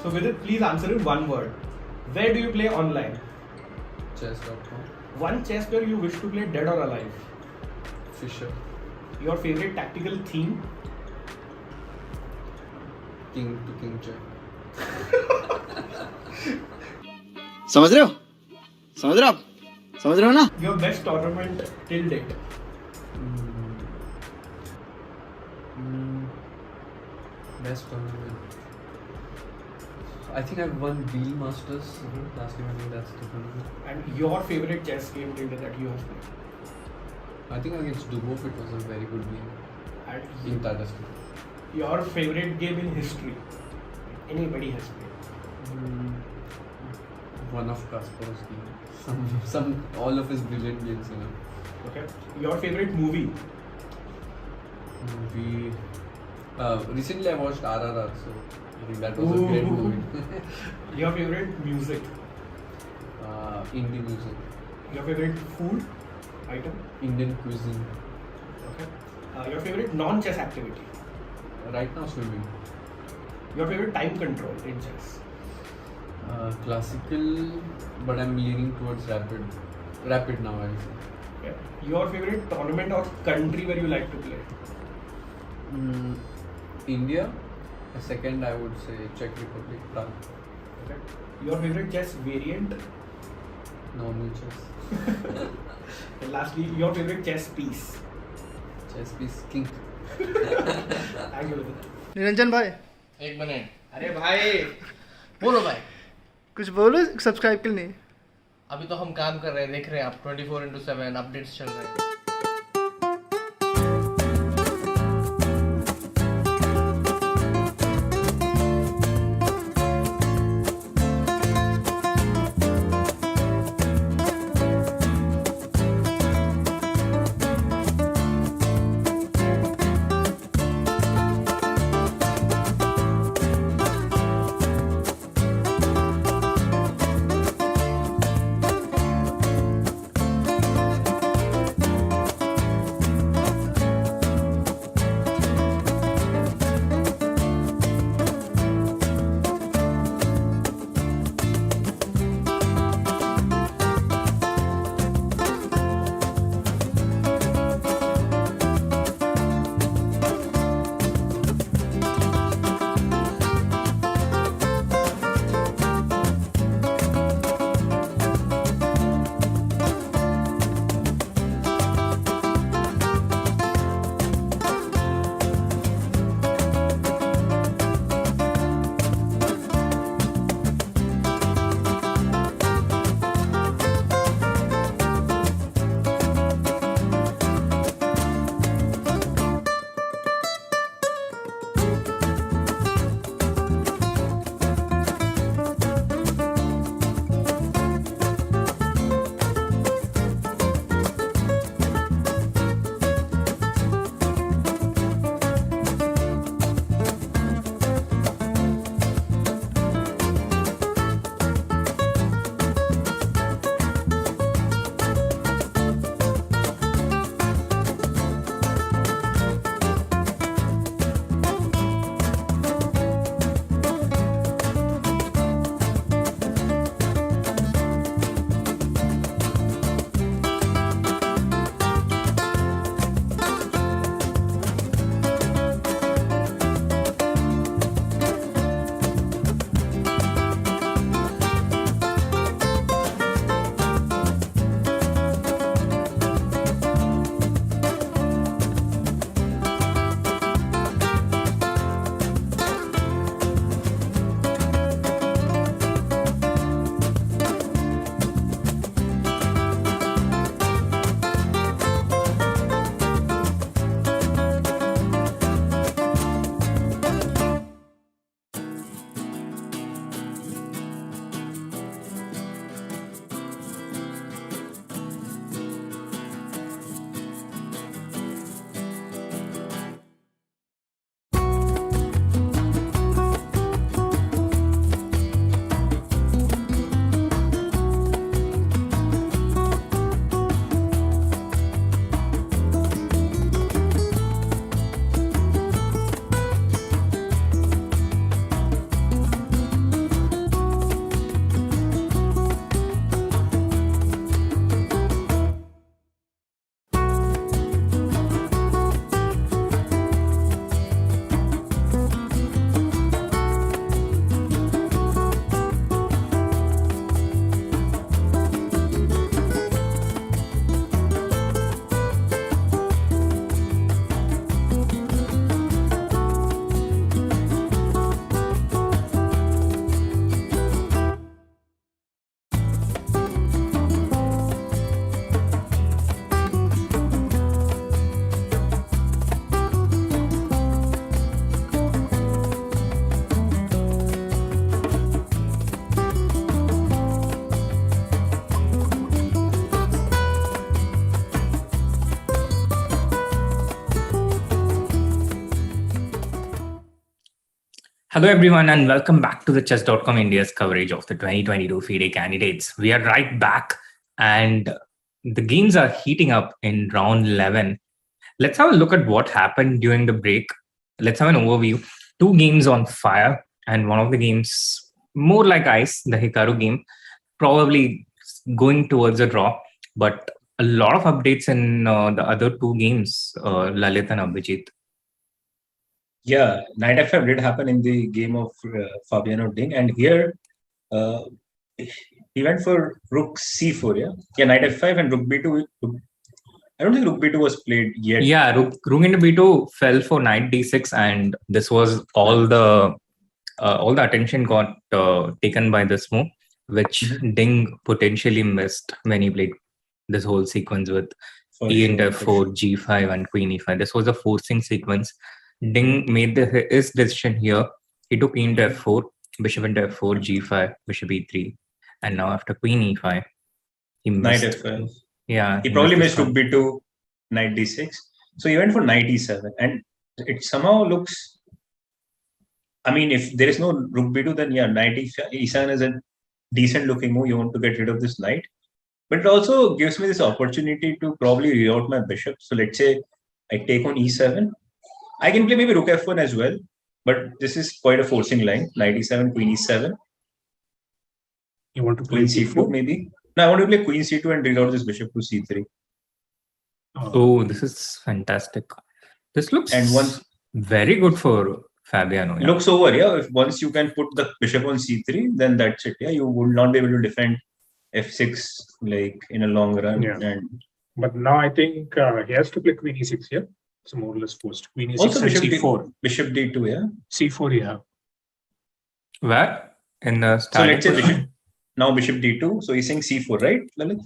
So Vidit, please answer in one word. Where do you play online? Chess.com. One chess player you wish to play, dead or alive? Fisher. Your favorite tactical theme? King to king check. समझ रहे हो? समझ रहे हो आप? समझ रहे हो ना? Your best tournament till date? Best tournament. I think I've won Wheel Masters last year. I think that's the tournament. And your favorite chess game till date that you have played? I think against Dubov it was a very good game. And In Tadasco. your favorite game in history? Anybody has played? One of Kasparov's games. All of his brilliant games, you know. Okay. Your favorite movie? Recently I watched RRR, so I think that was a great movie. Your favorite music? Indie music. Your favorite food item? Indian cuisine. Okay. Your favorite non-chess activity? Right now swimming. Your favorite time control in chess? Classical, but I'm leaning towards rapid. Rapid now, I would say. Okay. Your favorite tournament or country where you like to play? India. A second, I would say Czech Republic, Prague. Okay. Your favorite chess variant? Normal chess. And lastly, your favorite chess piece? Chess piece, king. Thank you. Niranjan भाई एक minute अरे भाई बोलो भाई कुछ बोलो subscribe के लिए अभी तो हम काम कर रहे हैं देख रहे हैं आप 24/7 अपडेट्स चल रहे हैं Hello, everyone, and welcome back to the Chess.com India's coverage of the 2022 FIDE Candidates. We are right back, and the games are heating up in round 11. Let's have a look at what happened during the break. Let's have an overview. 2 games on fire, and one of the games more like ice, the Hikaru game, probably going towards a draw. But a lot of updates in the other 2 games, Lalit and Abhijeet. Yeah, knight f5 did happen in the game of Fabiano Ding, and here he went for rook c4. Yeah, knight f5 and rook b2. I don't think rook b2 was played yet. Yeah, rook into b2 fell for knight d6, and this was all the attention got taken by this move, which Ding potentially missed when he played this whole sequence with e into f4, g5, and queen e5. This was a forcing sequence. Ding made his decision here. He took e into f4, bishop into f4, g5, bishop e3, and now after queen e5, he missed. Knight f5. Yeah, he probably missed rook b2, knight d6. So he went for knight e7, and it somehow looks. I mean, if there is no rook b2, then yeah, knight e7 is a decent looking move. You want to get rid of this knight, but it also gives me this opportunity to probably reroute my bishop. So let's say I take on e7. I can play maybe rook f1 as well, but this is quite a forcing line. Knight e7, queen e7. You want to play queen c4 maybe? No, I want to play queen c2 and reroute this bishop to c3. Oh, this is fantastic. This looks very good for Fabiano. Yeah. Looks over, yeah. If once you can put the bishop on c3, then that's it. Yeah, you would not be able to defend f6 like in a long run. Yeah. And but now I think he has to play queen e6 here. It's more or less forced. Queen e6 also and bishop c4. Bishop d2, yeah. c4, yeah. Where? In the so let's say now bishop d2. So he's saying c4, right, Lalit?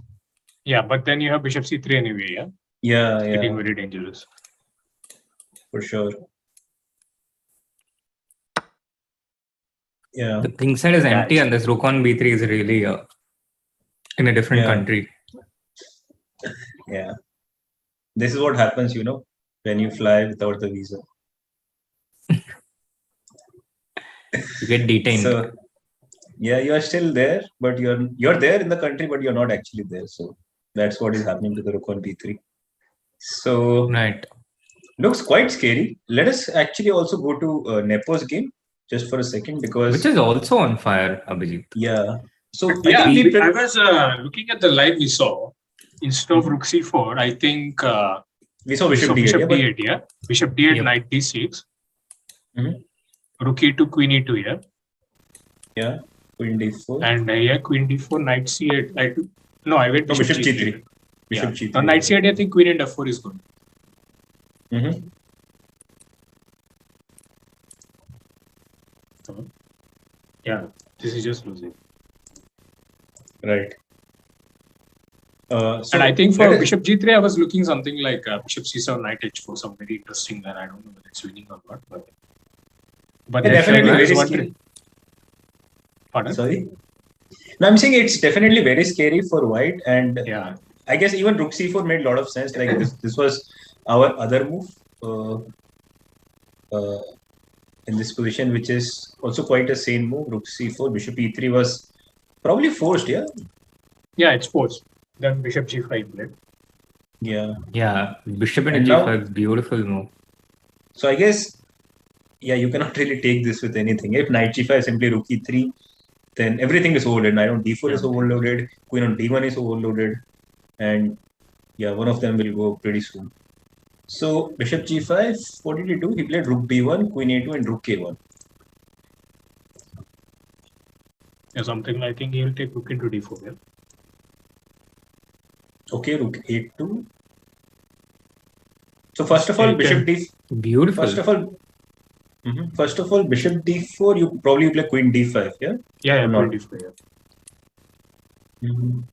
Yeah, but then you have bishop c3 anyway, yeah? Yeah, it's yeah. getting very dangerous. For sure. Yeah. The king side is empty, and this rook on b3 is really in a different country. Yeah. This is what happens, when you fly without the visa. You get detained. So, yeah, you are still there, but you're there in the country, but you're not actually there. So that's what is happening to the rook on b3. So right, looks quite scary. Let us actually also go to Nepo's game just for a second, because which is also on fire, Abhijeet. Yeah. So yeah, I was looking at the live we saw. Instead of rook c4, I think we saw bishop d8. Yeah, bishop d8, knight d6. Rook e2, queen e2 here. Yeah, queen d4. And yeah, queen d4, knight c8. I went bishop g3. Bishop g3. On knight c8, I think queen and f4 is good. Yeah, this is just losing. Right. So and I think for bishop g3, I was looking something like bishop c7, knight h4, some very interesting that I don't know whether it's winning or not. But definitely very scary. Pardon? Sorry? No, I'm saying it's definitely very scary for white, and I guess even rook c4 made a lot of sense. Like this was our other move in this position, which is also quite a sane move. Rook c4, bishop e3 was probably forced, yeah? Yeah, it's forced. Then bishop g5 played. Yeah. Yeah, bishop into g5 is beautiful move. So I guess, yeah, you cannot really take this with anything. If knight g5 simply rook e3, then everything is overloaded. Knight on d4 is overloaded, queen on d1 is overloaded, and yeah, one of them will go pretty soon. So bishop g5, what did he do? He played rook b1, queen a2, and rook a1. Yeah, something I think he will take rook into d4. Yeah. Okay, rook a2. So first of all, bishop d. Beautiful. First of all, bishop d4. You probably play queen d5. Yeah. Yeah, queen d5. Yeah.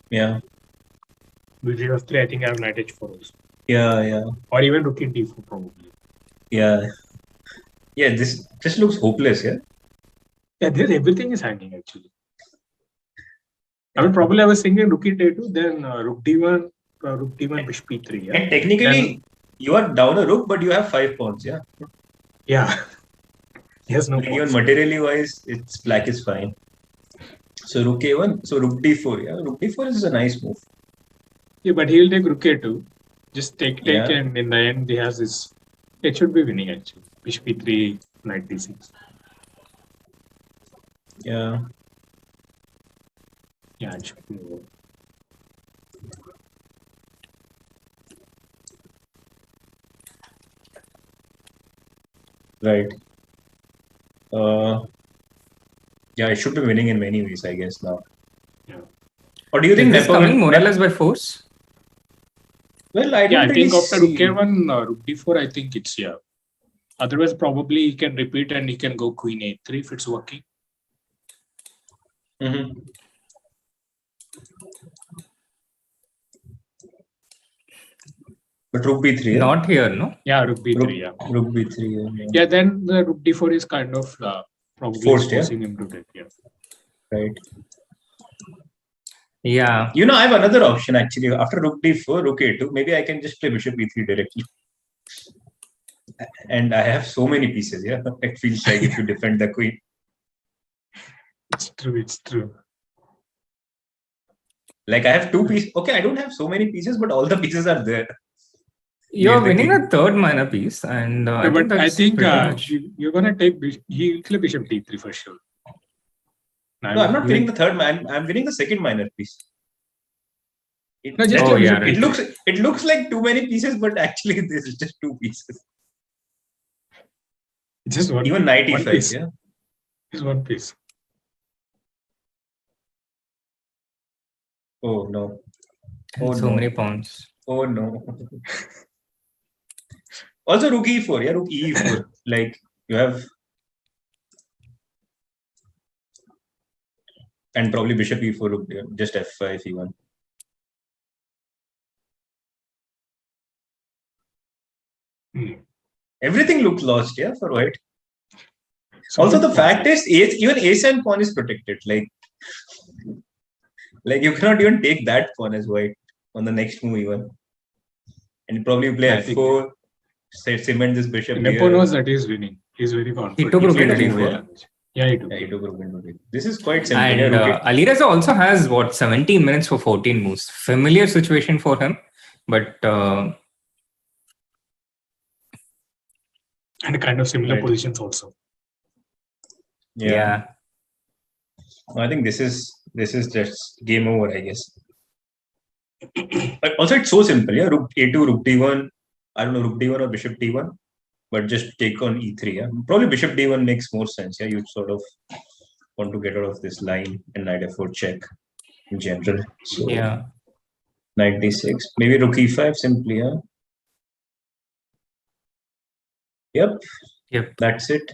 Yeah. Bishop f3. I think I have knight h4 also. Yeah. Or even rook in d4 probably. Yeah. Yeah. This looks hopeless. Yeah. Yeah. Everything is hanging actually. I mean, probably I was thinking rook in d2, then rook d1, bishop e3. Yeah. And technically, you are down a rook, but you have 5 pawns. Yeah. Yeah. He has no Like, even pawns. materially wise, it's black is fine. So rook a1, so rook d4. Yeah, rook d4 is a nice move. Yeah, but he'll take rook a2. Just take, Yeah. and in the end, he has this. It should be winning actually. Bishop e3, knight d6. Yeah. Yeah, it should be over. Right. Yeah, it should be winning in many ways, I guess, now. Yeah. Or do you think Is this coming more or less by force? Well, I don't Yeah, I really think after see. rook a1, rook d4, I think it's yeah. Otherwise, probably he can repeat and he can go queen a3 if it's working. Mhm. But rook b3, yeah? Not here, no? Yeah, rook b3, Rook, yeah. rook b3, yeah. Yeah, then the rook d4 is kind of probably Forced, yeah? forcing him to take. Yeah. Right. Yeah. You know, I have another option actually. After rook d4, rook a2, maybe I can just play bishop e3 directly. And I have so many pieces, yeah? It feels like if you defend the queen. It's true, it's true. Like I have two pieces. Okay, I don't have so many pieces, but all the pieces are there. You're Here's the winning king. a third minor piece, and Yeah, I think but I that's think pretty much. you're gonna take he'll play bishop d3 for sure. No, I'm not winning the third. I'm winning the second minor piece. No, just Oh, play yeah, bishop right. d3. It looks like too many pieces, but actually this is just two pieces. Just one. Even knight one e5, piece. yeah. Just one piece. Oh no. And Oh so no. many pawns. Oh no. Also rook e4, yeah, rook e4. Like you have, and probably bishop e4, rook, yeah, just f5, e1. Everything looks lost, yeah, for white. So Also, many the pawns. fact is, even a7 pawn is protected. Like you cannot even take that pawn as white on the next move even. And probably you play I think- f4, cement this bishop Nepo here. knows that he's winning. He's very confident. took rook played into d4 d4. damage. Yeah, he took. Yeah, he took rook into d4. This is quite simple. And yeah, rook Alireza also has 17 minutes for 14 moves. Familiar situation for him, but And kind of similar Right. positions also. yeah. I think this is just game over, I guess. But also it's so simple, yeah. Rook a2, rook d1. I don't know, rook d1 or bishop d1, but just take on e3. Yeah, probably bishop d1 makes more sense. Yeah, you sort of want to get out of this line and knight f4 check in general. So Yeah. knight d6, maybe rook e5 simply. Yeah. Yep. That's it.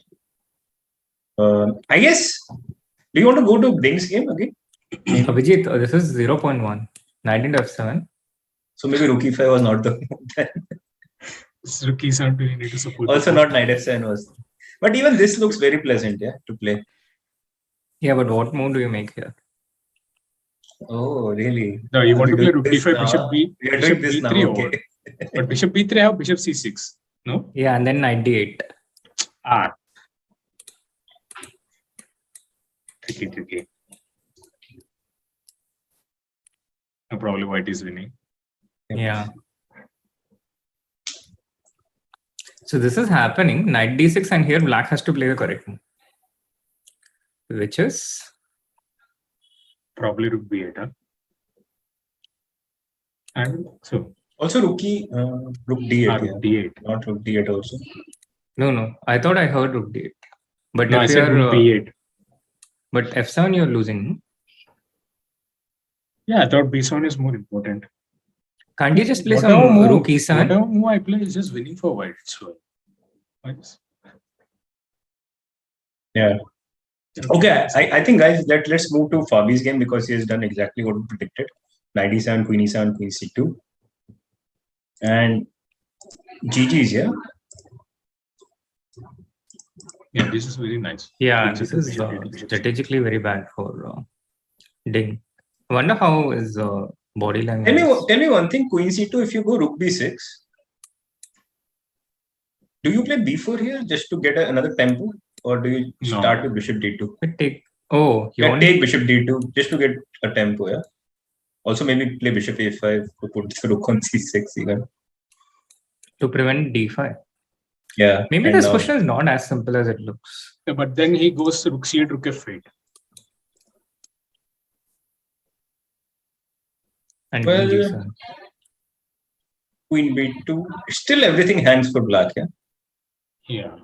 I guess. Do you want to go to Ding's game again? Abhijeet, this is 0.1. Knight into f7. So maybe rook e5 was not the move then. This rookie sound we need to support. Also not knight f7 was. But even this looks very pleasant, yeah, to play. Yeah, but what move do you make here? Oh, really? No, you want to play doing rook this d5, now? bishop b, We are bishop doing this now, b3 okay. over. But bishop b3 have bishop c6. No? Yeah, and then knight d8. Ah. Tricky. No, probably white is winning. Yeah. So this is happening. Knight d6, and here black has to play the correct move, which is Probably rook b8. Huh? And so. Also rook d8. Rook yeah. d8. Not rook d8 also. no. I thought I heard rook d8, but No, I if said you're rook b8. but f7 you're losing. Yeah, I thought b7 is more important. Can't you just play Whatever some move, rook e7? Whatever move I play is just winning for white. So, Yeah. Okay, I think guys, let's move to Fabi's game because he has done exactly what we predicted. Knight e7, queen e7, queen c2. And GG's, yeah? Yeah, this is very nice. Yeah, Bishop this to is bishop, bishop to strategically very bad for Ding. I wonder how his body language. Tell me one thing, queen c2, if you go rook b6, do you play b4 here just to get another tempo? or do you start with bishop d2? You can take bishop d2 just to get a tempo, yeah. Also, maybe play bishop a5 to put the rook on c6 even. To prevent d5. Yeah. Maybe this question is not as simple as it looks. Yeah, but then he goes to rook c8, rook f8. And well, queen b2. Still everything hangs for black, yeah? Yeah.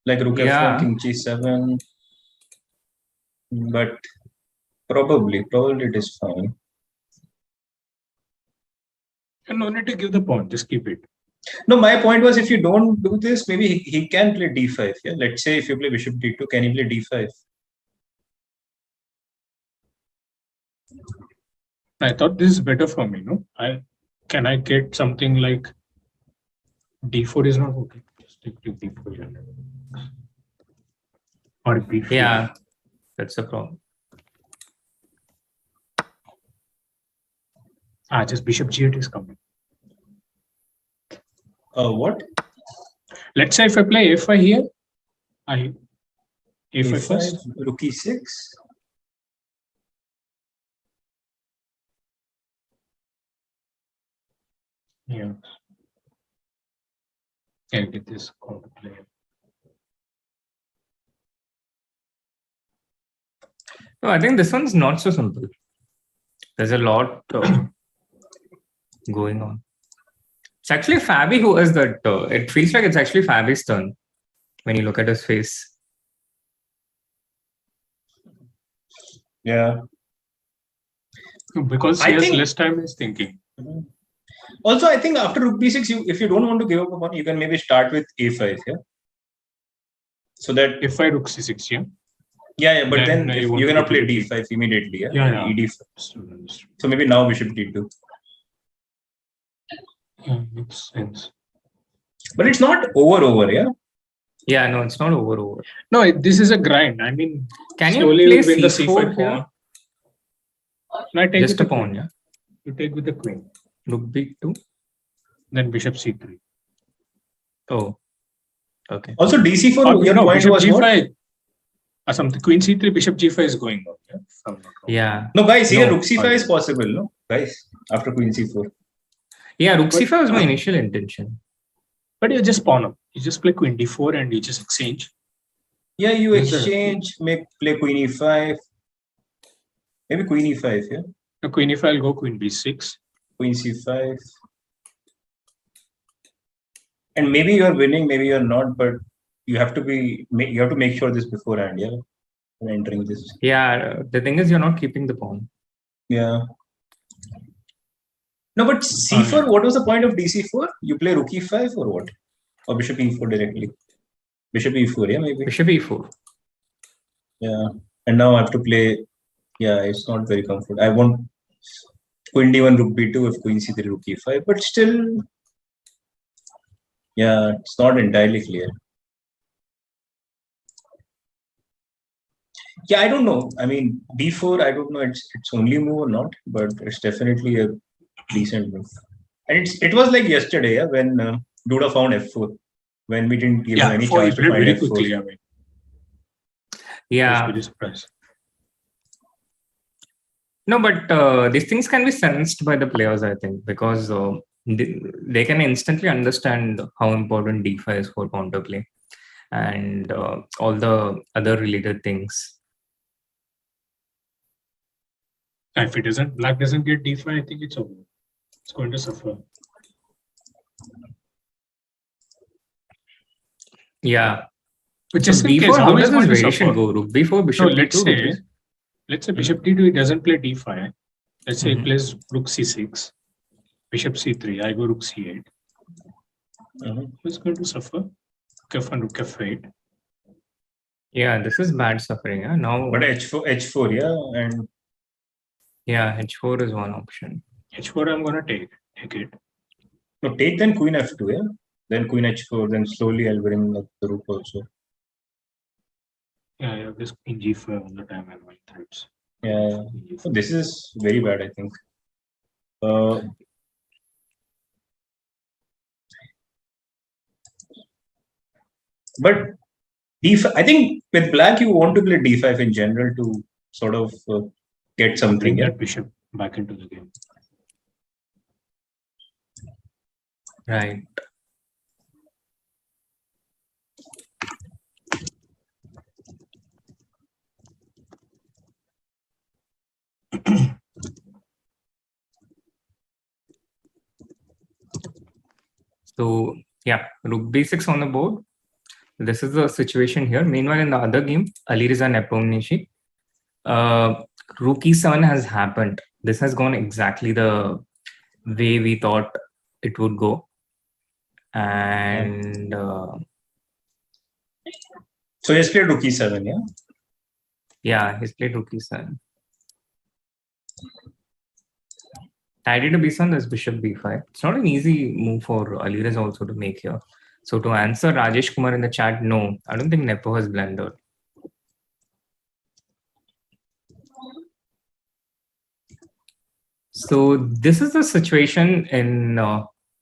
Like rook f1, king g7. But probably it is fine. And no need to give the pawn, just keep it. No, my point was if you don't do this, maybe he can play d5. Yeah, let's say if you play bishop d2, can he play d5? I thought this is better for me, no? Can I get something like d4 is not okay. Just take d4. Or b4. Yeah, that's the problem. Just bishop g8 is coming. What? Let's say if I play a5 here, a5 first. Rook e6. Yeah. I'll get this call to play. No, I think this one's not so simple. There's a lot going on. It's actually Fabi who has that. It feels like it's actually Fabi's turn when you look at his face. Yeah. Because he has less time, he's thinking. Also, I think after rook b6, if you don't want to give up a pawn, you can maybe start with a5, yeah? So that... a5, rook c6, yeah? Yeah, but then you cannot play d5 immediately, yeah? Yeah. e5. So maybe now bishop d2. Yeah, makes sense. But it's not over, yeah? Yeah, no, it's not over. No, this is a grind. I mean, can you play win the c5 pawn? I take just a pawn, yeah? You take with the queen. Rook b2. Then bishop c3. Oh, okay. Also, dc4, your point bishop was g5. Something queen c3, bishop g5 is going on. Yeah. No, guys, here rook c5 is possible, no? Guys, after queen c4. Yeah, rook c5 was my initial intention. But you just pawn up. You just play queen d4 and you just exchange. Yeah, you exchange, play queen e5. Maybe queen e5, yeah? No, queen e5, I'll go queen b6. Queen c5. And maybe you're winning, maybe you're not, but you have to make sure this beforehand, yeah? When entering this. Yeah, the thing is you're not keeping the pawn. Yeah. No, but c4, what was the point of dc4? You play rook e5 or what? Or bishop e4 directly? Bishop e4, yeah, maybe? Bishop e4. Yeah. And now I have to play... Yeah, it's not very comfortable. I want queen d1, rook b2, if queen c3, rook e5, but still... Yeah, it's not entirely clear. Yeah, I don't know. I mean, d4, I don't know it's only move or not, but it's definitely a decent move. And it was like yesterday, yeah, when Duda found f4, when we didn't give him any chance to find f4. Quickly, I mean. Yeah. I was very surprised. No, but these things can be sensed by the players, I think, because they can instantly understand how important d5 is for counterplay and all the other related things. If black doesn't get d5, I think it's over. It's going to suffer. Yeah. But just in b4, case, how is does this variation go? Rook b4, bishop d2. Let's say bishop d2, he doesn't play d5. Let's say he plays rook c6, bishop c3, I go rook c8. Who's going to suffer? Rook f1, rook f8. Yeah, this is bad suffering. Yeah? Now, but h4, yeah, and yeah, h4 is one option. h4, I'm gonna take it. No, take then queen f2, yeah. Then queen h4. Then slowly I'll bring up the rook also. Yeah, this queen g5 all the time and white threats. Yeah, so this is very bad, I think. But D5. I think with black you want to play D5 in general to sort of get something. Bring that bishop back into the game. Right. So yeah, rook b6 on the board. This is the situation here. Meanwhile, in the other game, Alireza Nepomniachtchi, rook e7 has happened. This has gone exactly the way we thought it would go. And so he's played rook e7, yeah? Yeah, he's played rook e7. Knight to b7, there's bishop b5. It's not an easy move for Alireza also to make here. So to answer Rajesh Kumar in the chat, no, I don't think Nepo has blundered. So this is the situation in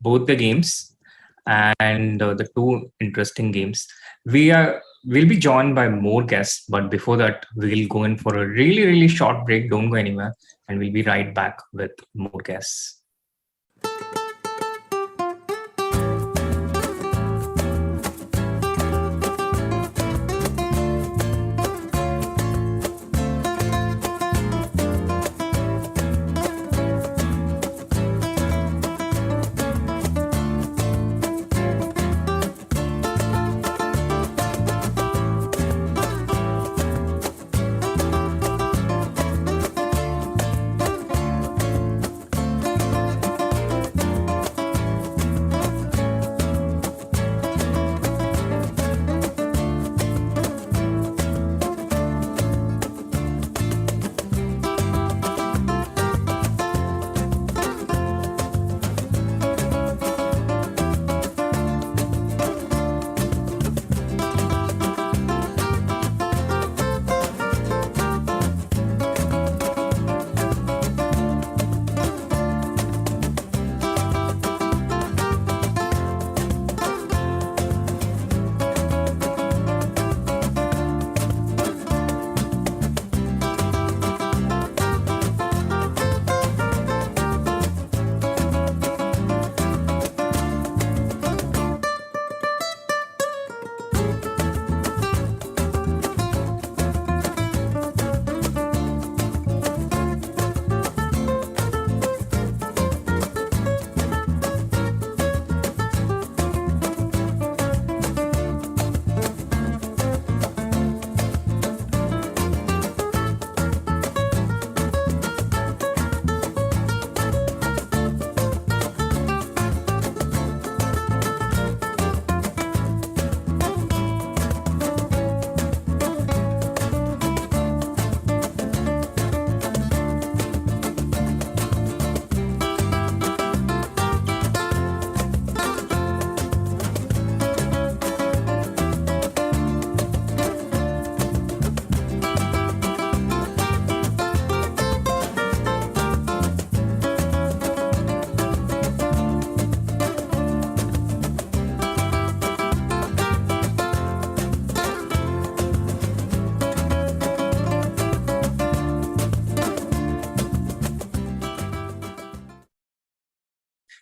both the games and the two interesting games. We'll be joined by more guests, but before that, we'll go in for a really, really short break. Don't go anywhere, and we'll be right back with more guests.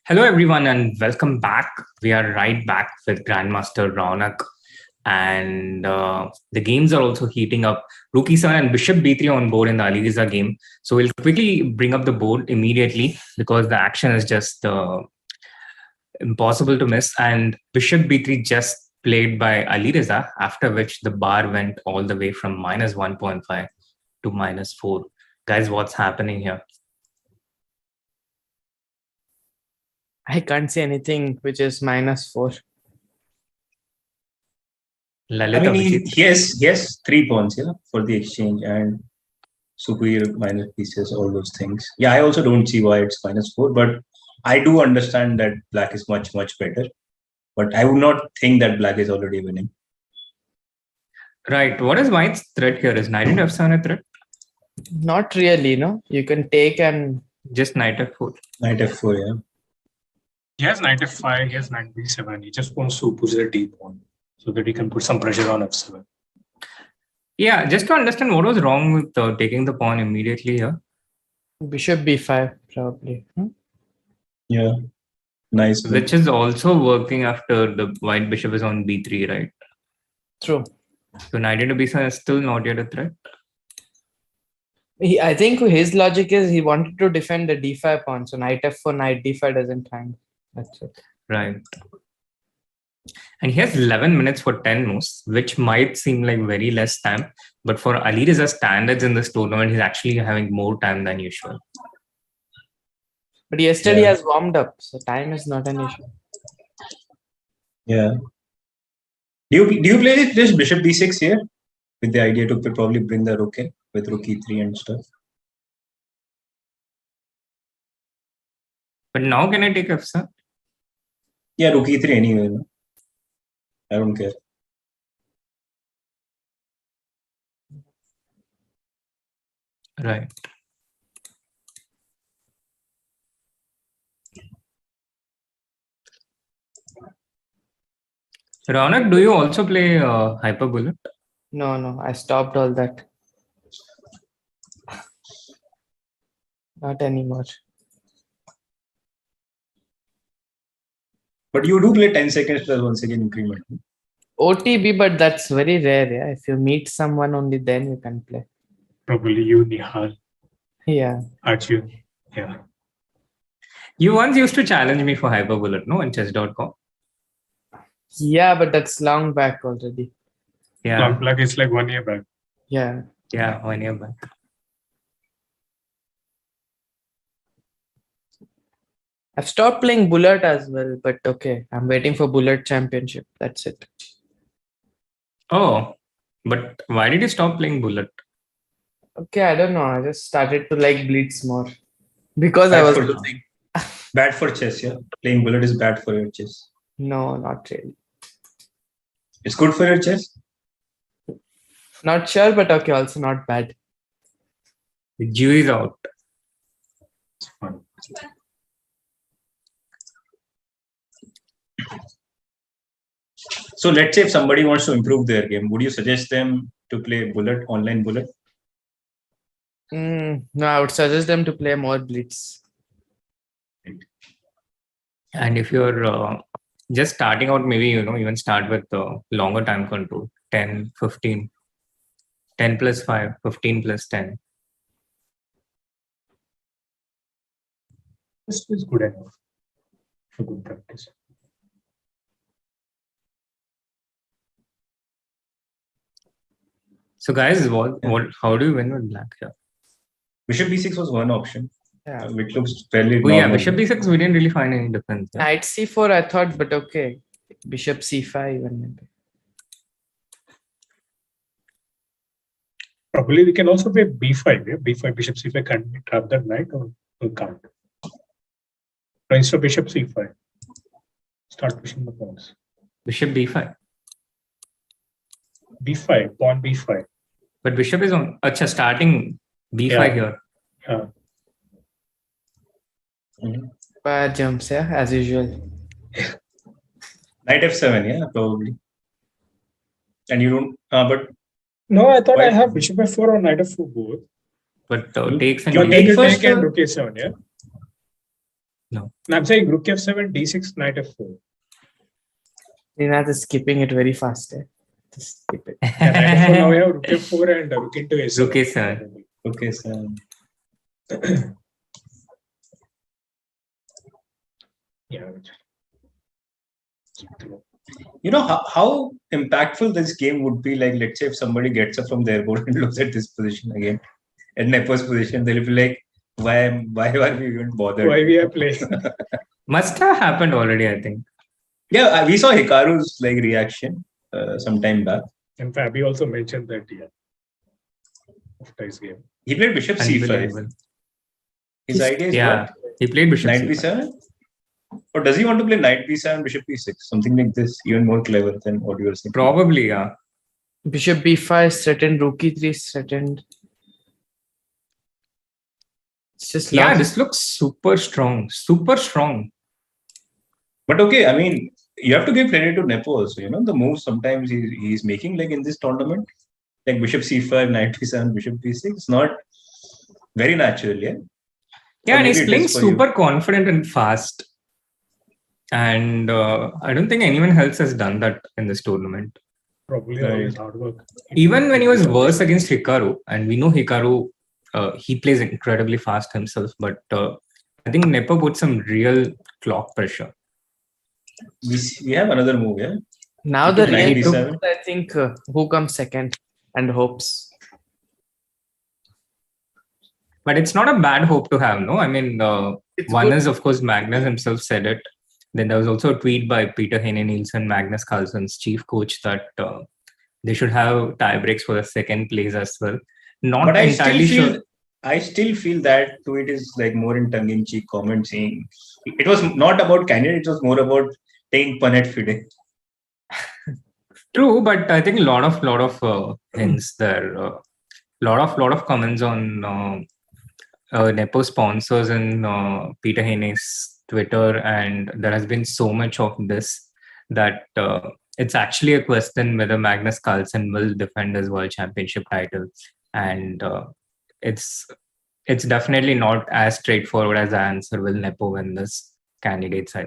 Hello, everyone, and welcome back. We are right back with Grandmaster Raunak, and the games are also heating up. Rook e7 and Bishop b3 on board in the Alireza game. So we'll quickly bring up the board immediately because the action is just impossible to miss. And Bishop b3 just played by Alireza, after which the bar went all the way from -1.5 to -4. Guys, what's happening here? I can't see anything which is -4. I mean, he has 3 pawns, yeah, for the exchange and superior minor pieces, all those things. Yeah, I also don't see why it's -4, but I do understand that black is much, much better. But I would not think that black is already winning. Right. What is white's threat here? Is knight into f7 a threat? Not really, no. You can take and just knight f4. Knight f4, yeah. He has knight f5, he has knight b7. He just wants to push the d pawn. so that he can put some pressure on f7. Yeah, just to understand what was wrong with taking the pawn immediately here. Bishop b5 probably. Yeah, nice. Which is also working after the white bishop is on b3, right? True. So knight into b7 is still not yet a threat. I think his logic is he wanted to defend the d5 pawn, so knight f4, knight d5 doesn't hang. That's it. Right. And he has 11 minutes for 10 moves, which might seem like very less time. But for Alireza's standards in this tournament, he's actually having more time than usual. But yesterday he has warmed up, so time is not an issue. Yeah. Do you play this bishop b6 here with the idea to probably bring the rook in with rook e3 and stuff? But now can I take f7? Yeah, rook e3 anyway. No? I don't care. Right. Raunak, do you also play Hyper Bullet? No, I stopped all that. Not anymore. But you do play 10 seconds plus 1 second increment. OTB, but that's very rare. Yeah, if you meet someone, only then you can play. Probably you, Nihal. Yeah. Archie. Yeah. You once used to challenge me for Hyper Bullet, no, on chess.com. Yeah, but that's long back already. Yeah. Long back is like 1 year back. Yeah. Yeah, 1 year back. I've stopped playing Bullet as well, but okay. I'm waiting for Bullet Championship. That's it. Oh, but why did you stop playing Bullet? Okay, I don't know. I just started to like Blitz more. Because I was losing. Bad for chess, yeah? Playing Bullet is bad for your chess. No, not really. It's good for your chess? Not sure, but okay, also not bad. The jury's out. It's fun. So let's say if somebody wants to improve their game, would you suggest them to play Bullet, online Bullet? No, I would suggest them to play more Blitz. And if you're just starting out, maybe, even start with longer time control, 10, 15, 10 plus 5, 15 plus 10. This is good enough for good practice. So guys, how do you win with black here? Bishop b6 was one option, Yeah. which looks fairly Oh yeah, normal. Bishop b6, we didn't really find any difference. Yeah. Knight c4, I thought, but okay. Bishop c5 even maybe. Probably we can also play b5. Yeah? b5, bishop c5. Can we trap that knight or we can't? So instead of bishop c5, start pushing the pawns. Bishop b5. b5, pawn b5. But bishop is on. Acha, starting b5 here. Yeah. Bad jumps, yeah, as usual. Knight f7, yeah, probably. And you don't, but No, I thought Why? I have bishop f4 or knight f4 both. But takes and You takes. take first, and rook a7, yeah? No. I'm saying rook f7, d6, knight f4. Srinath is skipping it very fast. Just skip it. Yeah, knight f4 now we have rook f4 and rook into a7. Rook a7. okay, so Yeah. you know how impactful this game would be. Like, let's say if somebody gets up from their board and looks at this position again, at Nepo's position, they'll be like, why are we even bothered? Why we are playing? Must have happened already, I think. Yeah, we saw Hikaru's like reaction some time back. And Fabi also mentioned that, yeah. After his game. He played bishop c5. Unbelievable. His idea is Yeah, what? he played bishop Knight c5. b7? Or does he want to play knight b7, bishop b6? Something like this, even more clever than what you were saying. Probably, yeah. Bishop b5 is threatened, rook e3 is threatened. It's just Yeah, lost. this looks super strong. Super strong. But okay, I mean, you have to give credit to Nepo also. The moves sometimes he's making, like in this tournament, like bishop c5, knight b7, bishop b6. It's not very natural, yeah. Yeah, and he's playing super confident and fast. And I don't think anyone else has done that in this tournament. Probably all his hard work. Even when he was worse against Hikaru, and we know Hikaru, he plays incredibly fast himself, but I think Nepo put some real clock pressure. We have another move, yeah? Now the real group, I think, who comes second and hopes. But it's not a bad hope to have, no? I mean, one good. is, of course, Magnus himself said it. Then there was also a tweet by Peter Heine-Nielsen, Magnus Carlsen's chief coach, that they should have tie breaks for the second place as well. Not entirely sure. I still feel that tweet is like more in tongue-in-cheek comment saying it was not about candidate, it was more about taking pun at FIDE. True, but I think a lot of hints there. Lot of comments on Nepo sponsors and Peter Heine's Twitter, and there has been so much of this that it's actually a question whether Magnus Carlsen will defend his world championship title, and it's definitely not as straightforward as the answer. Will Nepo win this candidates? I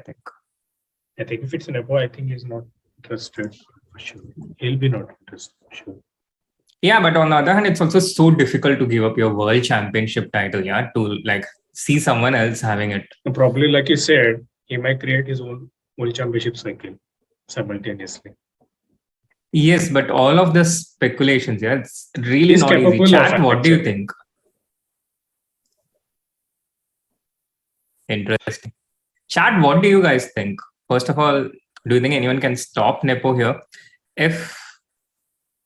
think if it's Nepo, I think he's not interested for sure. He'll be not interested for sure. Yeah, but on the other hand, it's also so difficult to give up your world championship title, yeah, to like see someone else having it. Probably, like you said, he might create his own world championship cycle simultaneously. Yes, but all of the speculations, yeah, it's really He's not easy. Chat, what do you actually. think? Interesting. Chat, what do you guys think? First of all, do you think anyone can stop Nepo here? If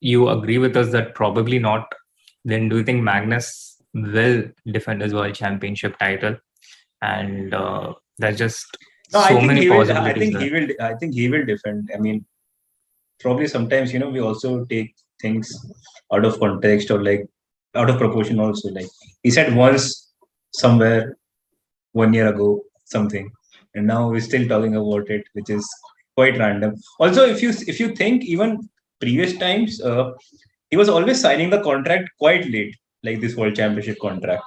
you agree with us that probably not, then do you think Magnus will defend his world championship title? And there's just so many possibilities. I think he will defend. I mean, probably sometimes, we also take things out of context or like out of proportion also. Like he said once somewhere 1 year ago something, and now we're still talking about it, which is quite random. Also, if you think even previous times, he was always signing the contract quite late, like this world championship contract.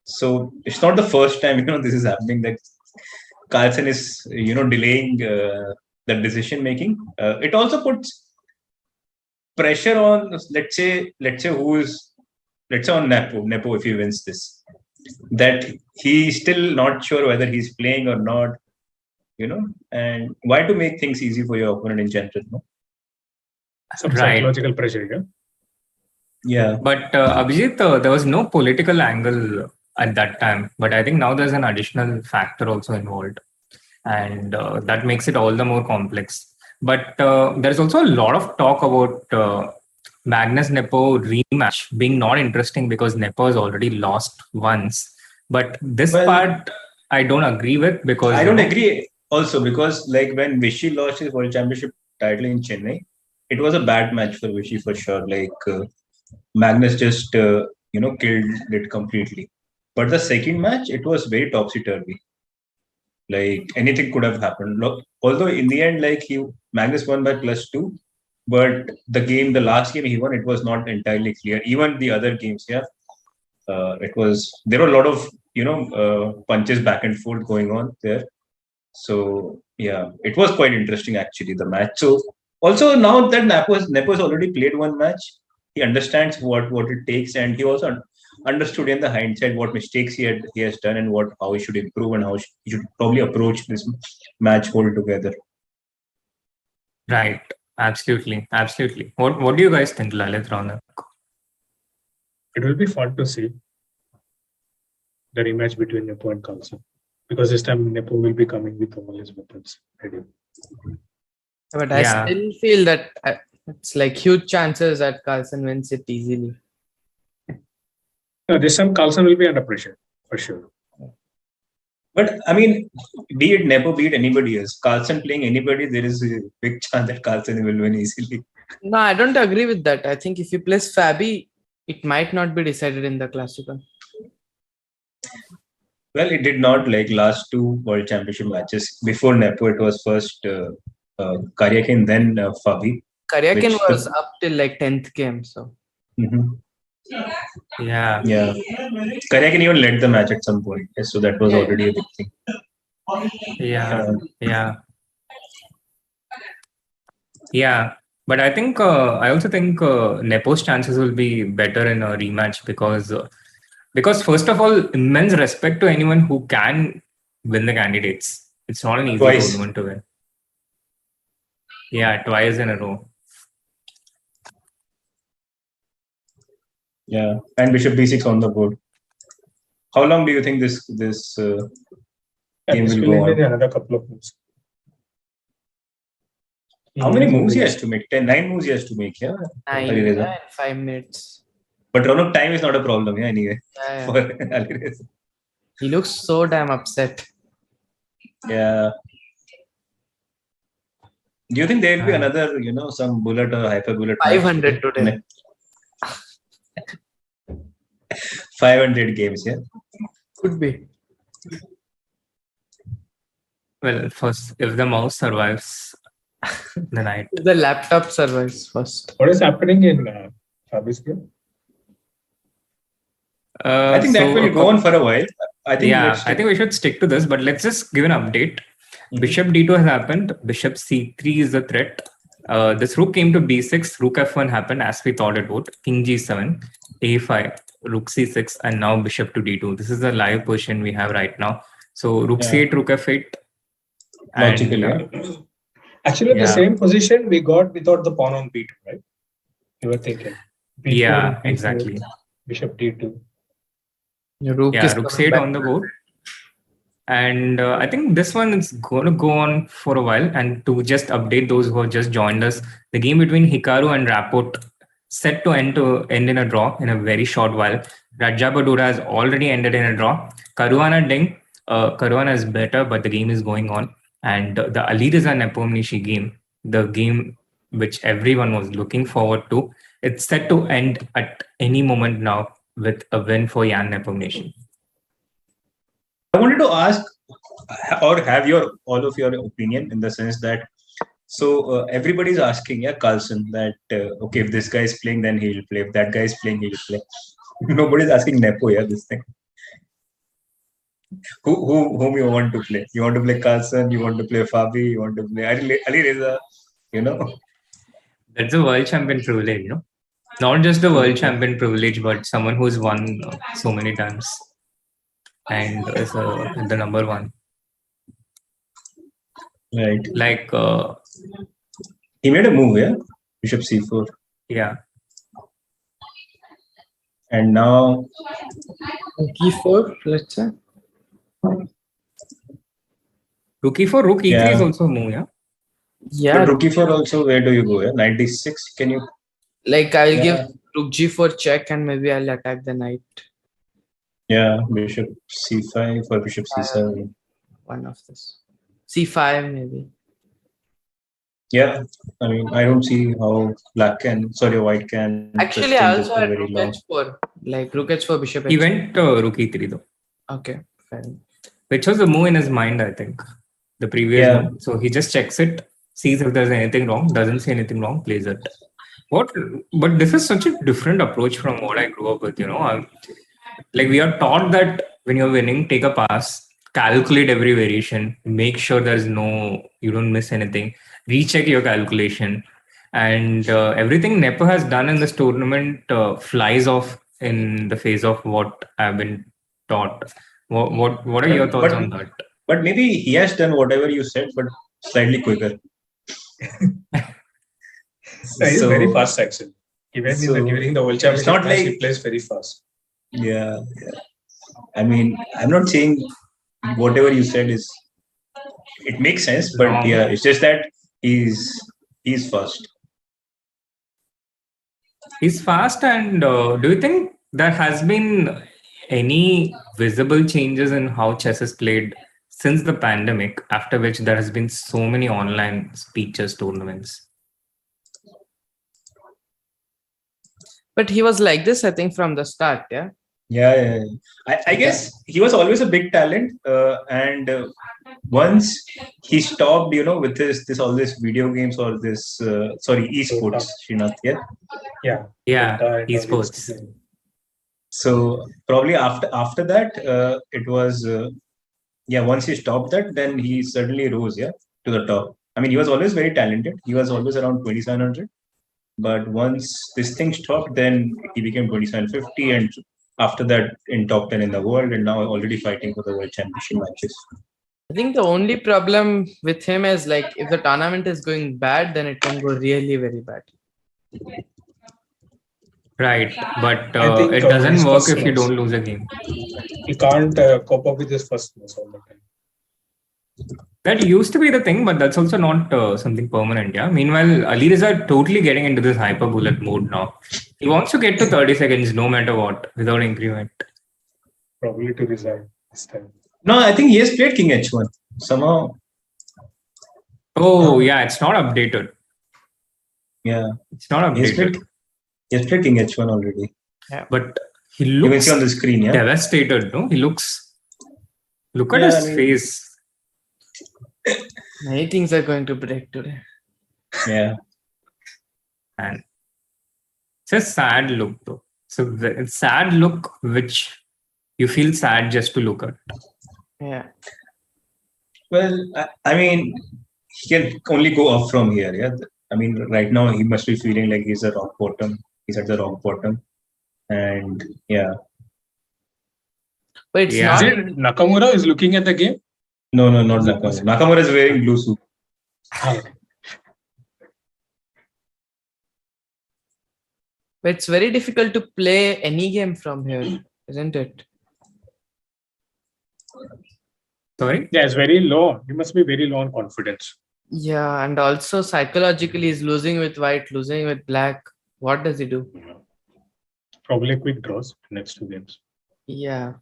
So it's not the first time this is happening, that Carlsen is delaying the decision making. It also puts pressure on, let's say on Nepo if he wins this, that he's still not sure whether he's playing or not, and why to make things easy for your opponent in general, no? Some psychological pressure, yeah. Yeah. But Abhijeet, there was no political angle at that time, but I think now there's an additional factor also involved, and that makes it all the more complex. But there's also a lot of talk about Magnus Nepo rematch being not interesting because Nepo has already lost once. But this part I don't agree with, because I don't agree also, because like when Vishy lost his world championship title in Chennai, it was a bad match for Vishy for sure. Like Magnus just killed it completely. But the second match, it was very topsy-turvy. Like anything could have happened. Although in the end, like Magnus won by +2, but the last game he won, it was not entirely clear. Even the other games, yeah, there were a lot of punches back and forth going on there. So yeah, it was quite interesting actually, the match. So also now that Nepo has already played one match, he understands what it takes, and he also understood in the hindsight what mistakes he has done and how he should improve and how he should probably approach this match altogether. Right. Absolutely. What do you guys think, Lalit, Ronak? It will be fun to see the rematch between Nepo and Carlsen, because this time Nepo will be coming with all his weapons ready. But I still feel that it's like huge chances that Carlsen wins it easily. No, this time Carlsen will be under pressure for sure. But I mean, be it Nepo, be it anybody else, Carlsen playing anybody, there is a big chance that Carlsen will win easily. No, I don't agree with that. I think if you place Fabi, it might not be decided in the Classical. Well, it did not, like last two World Championship matches. Before Nepo, it was first Karyakin, then Fabi. Karyakin which was up till like 10th game, so. Yeah. Yeah. Karyakin even led the match at some point. So that was already a big thing. Yeah. But I think I also think Nepo's chances will be better in a rematch because first of all, immense respect to anyone who can win the candidates. It's not an easy tournament to win. Yeah, twice in a row. Yeah, and Bishop B6 on the board. How long do you think this game will go on? Another couple of moves. How many moves he has to make? 9 moves he has to make, yeah? 9 in 5 minutes. But run of time is not a problem, yeah, anyway. Yeah. For Alireza. He looks so damn upset. Yeah. Do you think there will be another, some bullet or hyper bullet? 500 today. 500 games, yeah? Could be. Well, first, if the mouse survives the night. The laptop survives first. What is happening in Fabi's game? I think that will go on for a while. I think we should stick to this, but let's just give an update. Bishop d2 has happened. Bishop c3 is the threat. This rook came to b6. Rook f1 happened as we thought it would. King g7, a5, rook c6, and now bishop to d2. This is the live position we have right now. So rook c8, rook f8. Logically. Actually, the same position we got without the pawn on b2, right? You were thinking. B4, yeah, B4, exactly. Bishop d2. Rook c8 on the board. And I think this one is going to go on for a while. And to just update those who have just joined us, the game between Hikaru and Rapport set to end in a draw in a very short while. Rajabadura has already ended in a draw. Caruana Ding, Caruana is better, but the game is going on. And the Alireza Nepomniachtchi game, the game which everyone was looking forward to, it's set to end at any moment now with a win for Jan Nepomniachtchi. I wanted to ask or have all of your opinion in the sense that everybody's asking Carlsen that okay, if this guy is playing then he'll play, if that guy is playing he'll play. Nobody's asking Nepo, this thing. Whom you want to play? You want to play Carlsen, you want to play Fabi, you want to play Alireza, That's a world champion privilege, Not just the world champion privilege, but someone who's won so many times and is the number one. Right. Like he made a move, Bishop c4. Yeah. And now e4, let's say. Rook e4, rook e3 is also a move, Yeah. But rook e4 also, where do you go? 96, can you? Like I'll give rook g4 check and maybe I'll attack the knight. Yeah, bishop c5 or bishop c7. One of this. c5 maybe. Yeah, I mean, I don't see how white can. Actually, I also had rook h4. Like rook h4, bishop h4. He went rook e3 though. Okay, fine. Which was the move in his mind, I think. The previous one. So he just checks it, sees if there's anything wrong, doesn't see anything wrong, plays it. But this is such a different approach from what I grew up with, Like we are taught that when you're winning, take a pass, calculate every variation, make sure you don't miss anything, recheck your calculation, and everything Nepo has done in this tournament flies off in the face of what I've been taught. What are your thoughts on that? But maybe he has done whatever you said, but slightly quicker. He's very fast, actually. Even during the World Championship match, he plays very fast. Yeah. I mean, I'm not saying whatever you said it makes sense, but it's just that he's fast. He's fast, and do you think there has been any visible changes in how chess is played since the pandemic, after which there has been so many online speeches tournaments? But he was like this, I think, from the start, yeah? Yeah. I guess he was always a big talent, and once he stopped, with this all this video games or this esports, Srinath, Yeah. Esports. So probably after that, it was once he stopped that, then he certainly rose to the top. I mean, he was always very talented. He was always around 2700, but once this thing stopped, then he became 2750, and after that in top 10 in the world, and now already fighting for the world championship matches. I think the only problem with him is like if the tournament is going bad, then it can go really very bad. Right, but think, it doesn't his work first if you loss. don't lose a game. He can't cope up with his first loss all the time. That used to be the thing, but that's also not something permanent. Yeah. Meanwhile, Alireza totally getting into this hyper bullet mode now. He wants to get to 30 seconds no matter what without increment. Probably to resign this time. No, I think he has played King H1 somehow. Oh yeah, it's not updated. Yeah, it's not updated. He has played King H1 already. Yeah, but he You can looks see on the screen. Yeah, devastated. No, he looks. Look at his face. Many things are going to break today. Yeah. And it's a sad look though. So it's sad look which you feel sad just to look at. Yeah. Well, I mean, he can only go up from here. Yeah. I mean, right now he must be feeling like he's at rock bottom. He's at the rock bottom. And yeah. But it's Is it Nakamura is looking at the game? No, not Nakamura. Nakamura is wearing blue suit. But it's very difficult to play any game from here, isn't it? Sorry? Yeah, it's very low. You must be very low on confidence. Yeah, and also psychologically he's losing with white, losing with black. What does he do? Probably quick draws next two games. Yeah.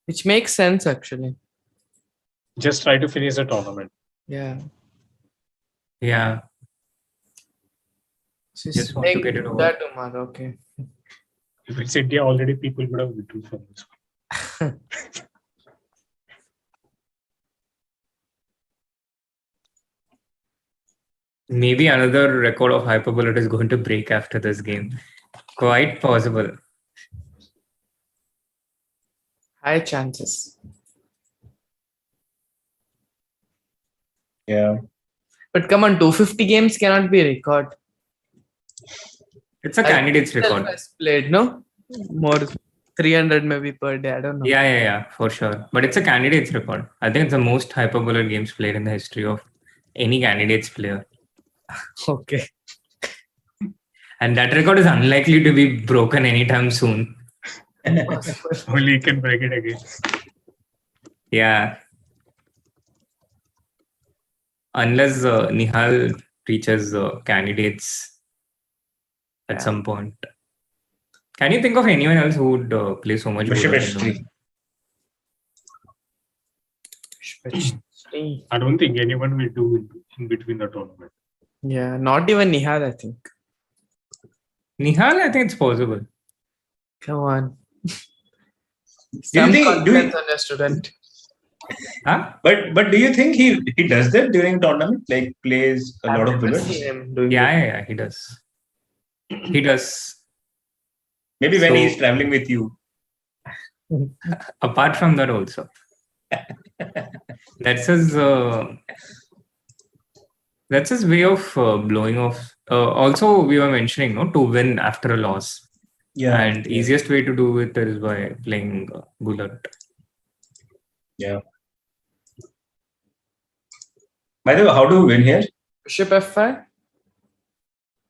Which makes sense actually. Just try to finish the tournament. Yeah. Yeah. Just want to get it over. that tomorrow, okay. If it's India already, people would have written from this one. Maybe another record of hyperbullet is going to break after this game. Quite possible. High chances. Yeah. But come on, 250 games cannot be a record. It's a candidate's record. Played, no? More 300 maybe per day. I don't know. Yeah, for sure. But it's a candidate's record. I think it's the most hyperbullet games played in the history of any candidate's player. Okay. And that record is unlikely to be broken anytime soon. Only you can break it again. Yeah. Unless Nihal reaches candidates at some point. Can you think of anyone else who would play so much? Bishop H3. I don't think anyone will do in between the tournament. Yeah, not even Nihal, I think. Nihal, I think it's possible. Come on. Do you on a student. Huh? But do you think he does that during tournament? Like plays a lot of bullets? Yeah, he does. He does. Maybe when he's traveling with you. Apart from that also. That's his way of blowing off. Also, we were mentioning to win after a loss. Yeah. And easiest way to do it is by playing bullet. Yeah. By the way, how do we win here? Bishop F5?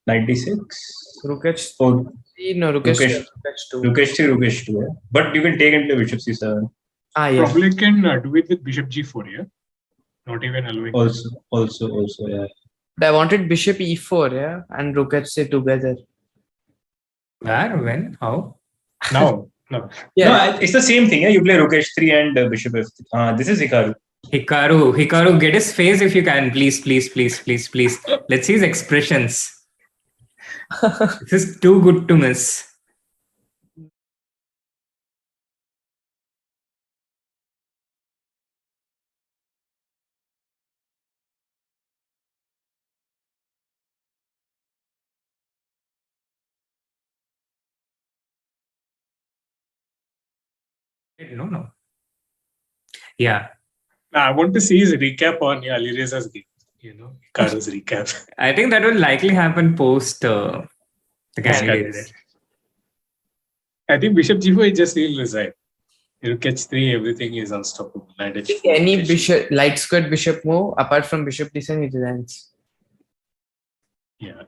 96. Rook H3. Oh, No, Rook H2. Rook H2. Yeah. But you can take into Bishop C7. Yeah. Probably can do it with Bishop G4, yeah? Not even allowing. Also, yeah. I wanted Bishop E4, yeah? And Rook H3 together. Where? When? How? No. Yeah. No, it's the same thing. Yeah? You play Rook H3 and Bishop F3. This is Hikaru. Hikaru, get his face if you can. Please. Let's see his expressions. This is too good to miss. No. Yeah. I want to see his recap on Alireza's game. Hikaru's recap. I think that will likely happen post the candidates. I think Bishop G4 is just he'll resign. He'll catch 3, everything is unstoppable. Any bishop, light squared bishop move, apart from bishop d7, it resigns. Yeah.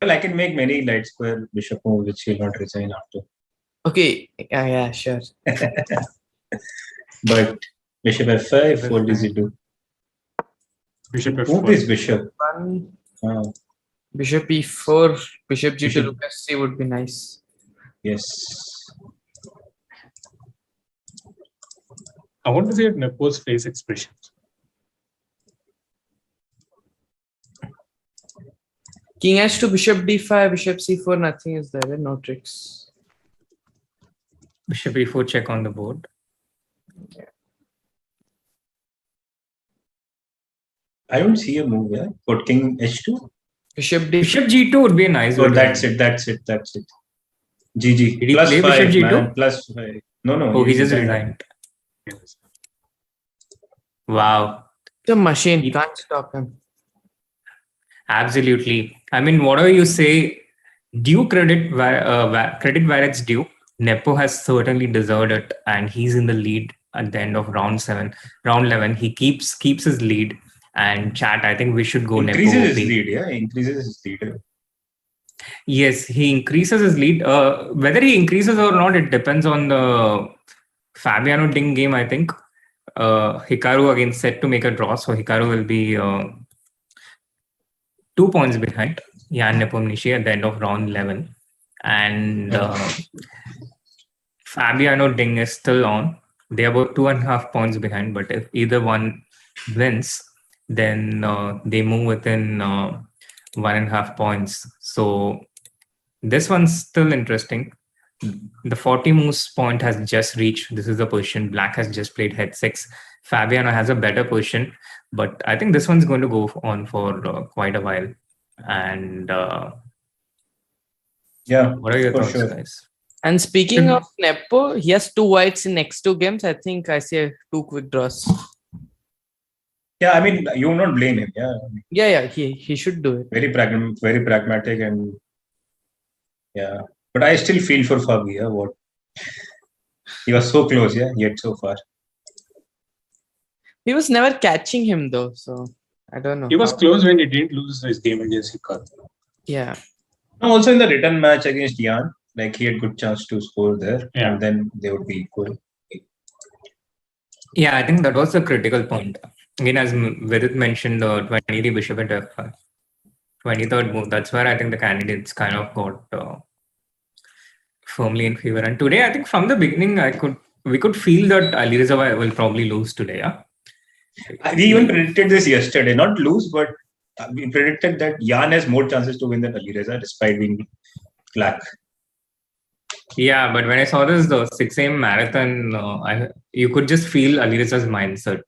Well, I can make many light square bishop moves which he'll not resign after. Okay, yeah, sure. But bishop f5, what does he do? Bishop f4. Move this bishop. Bishop e4, bishop g2, rook s3 would be nice. Yes. I want to see Nepo's face expressions. King h2, bishop d5, bishop c4, nothing is there, no tricks. Bishop e4 check on the board. Yeah. I don't see a move here. Put king h2. Bishop g2 would be a nice. Oh, that's it. GG. Did he Plus play 5, bishop g2? man. Plus 5. No. Oh, he just resigned. Wow. The machine, you can't stop him. Absolutely. I mean, whatever you say, due credit where it's due. Nepo has certainly deserved it, and he's in the lead at the end of round 11. He keeps his lead. And chat, I think we should go increases Nepo. His lead, yeah? Increases his lead. Yes, he increases his lead. Whether he increases or not, it depends on the Fabiano Ding game, I think. Hikaru again set to make a draw, so Hikaru will be 2 points behind Jan Nepomniachtchi at the end of round 11. And Fabiano Ding is still on. They are about 2.5 points behind, but if either one wins, then they move within 1.5 points. So this one's still interesting. The 40 moves point has just reached. This is the position. Black has just played head 6. Fabiano has a better position, but I think this one's going to go on for quite a while. And what are your thoughts, guys? And speaking of Nepo, he has 2 whites in next 2 games. I think I see 2 quick draws. Yeah, I mean, you will not blame him. Yeah, he should do it. Very pragmatic, and but I still feel for Fabi. What he was so close, yet so far. He was never catching him though, so I don't know. He was close when he didn't lose his game against Hikaru. Yeah. Also in the return match against Jan, like he had good chance to score there, and then they would be equal. Yeah, I think that was the critical point. Again, as Vidit mentioned, 23 bishop at f5, 23rd move. That's where I think the candidates kind of got firmly in favor. And today, I think from the beginning, we could feel that Alireza will probably lose today. Yeah, we even predicted this yesterday. Not lose, but we predicted that Jan has more chances to win than Alireza, despite being black. Yeah, but when I saw this, the 6 a.m. marathon, you could just feel Alireza's mindset,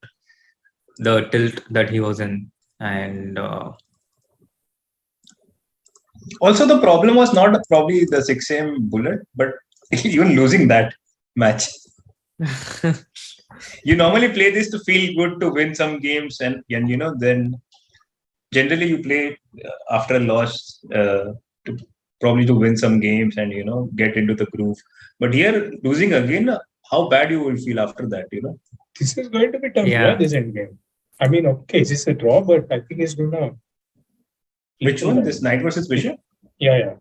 the tilt that he was in. And also the problem was not probably the 6 a.m. bullet, but even losing that match. You normally play this to feel good, to win some games, and then generally you play after a loss probably to win some games and get into the groove. But here, losing again, how bad you will feel after that, This is going to be tough, this end game. I mean, okay, this is a draw, but I think it's gonna. Which one? This knight versus bishop? Yeah.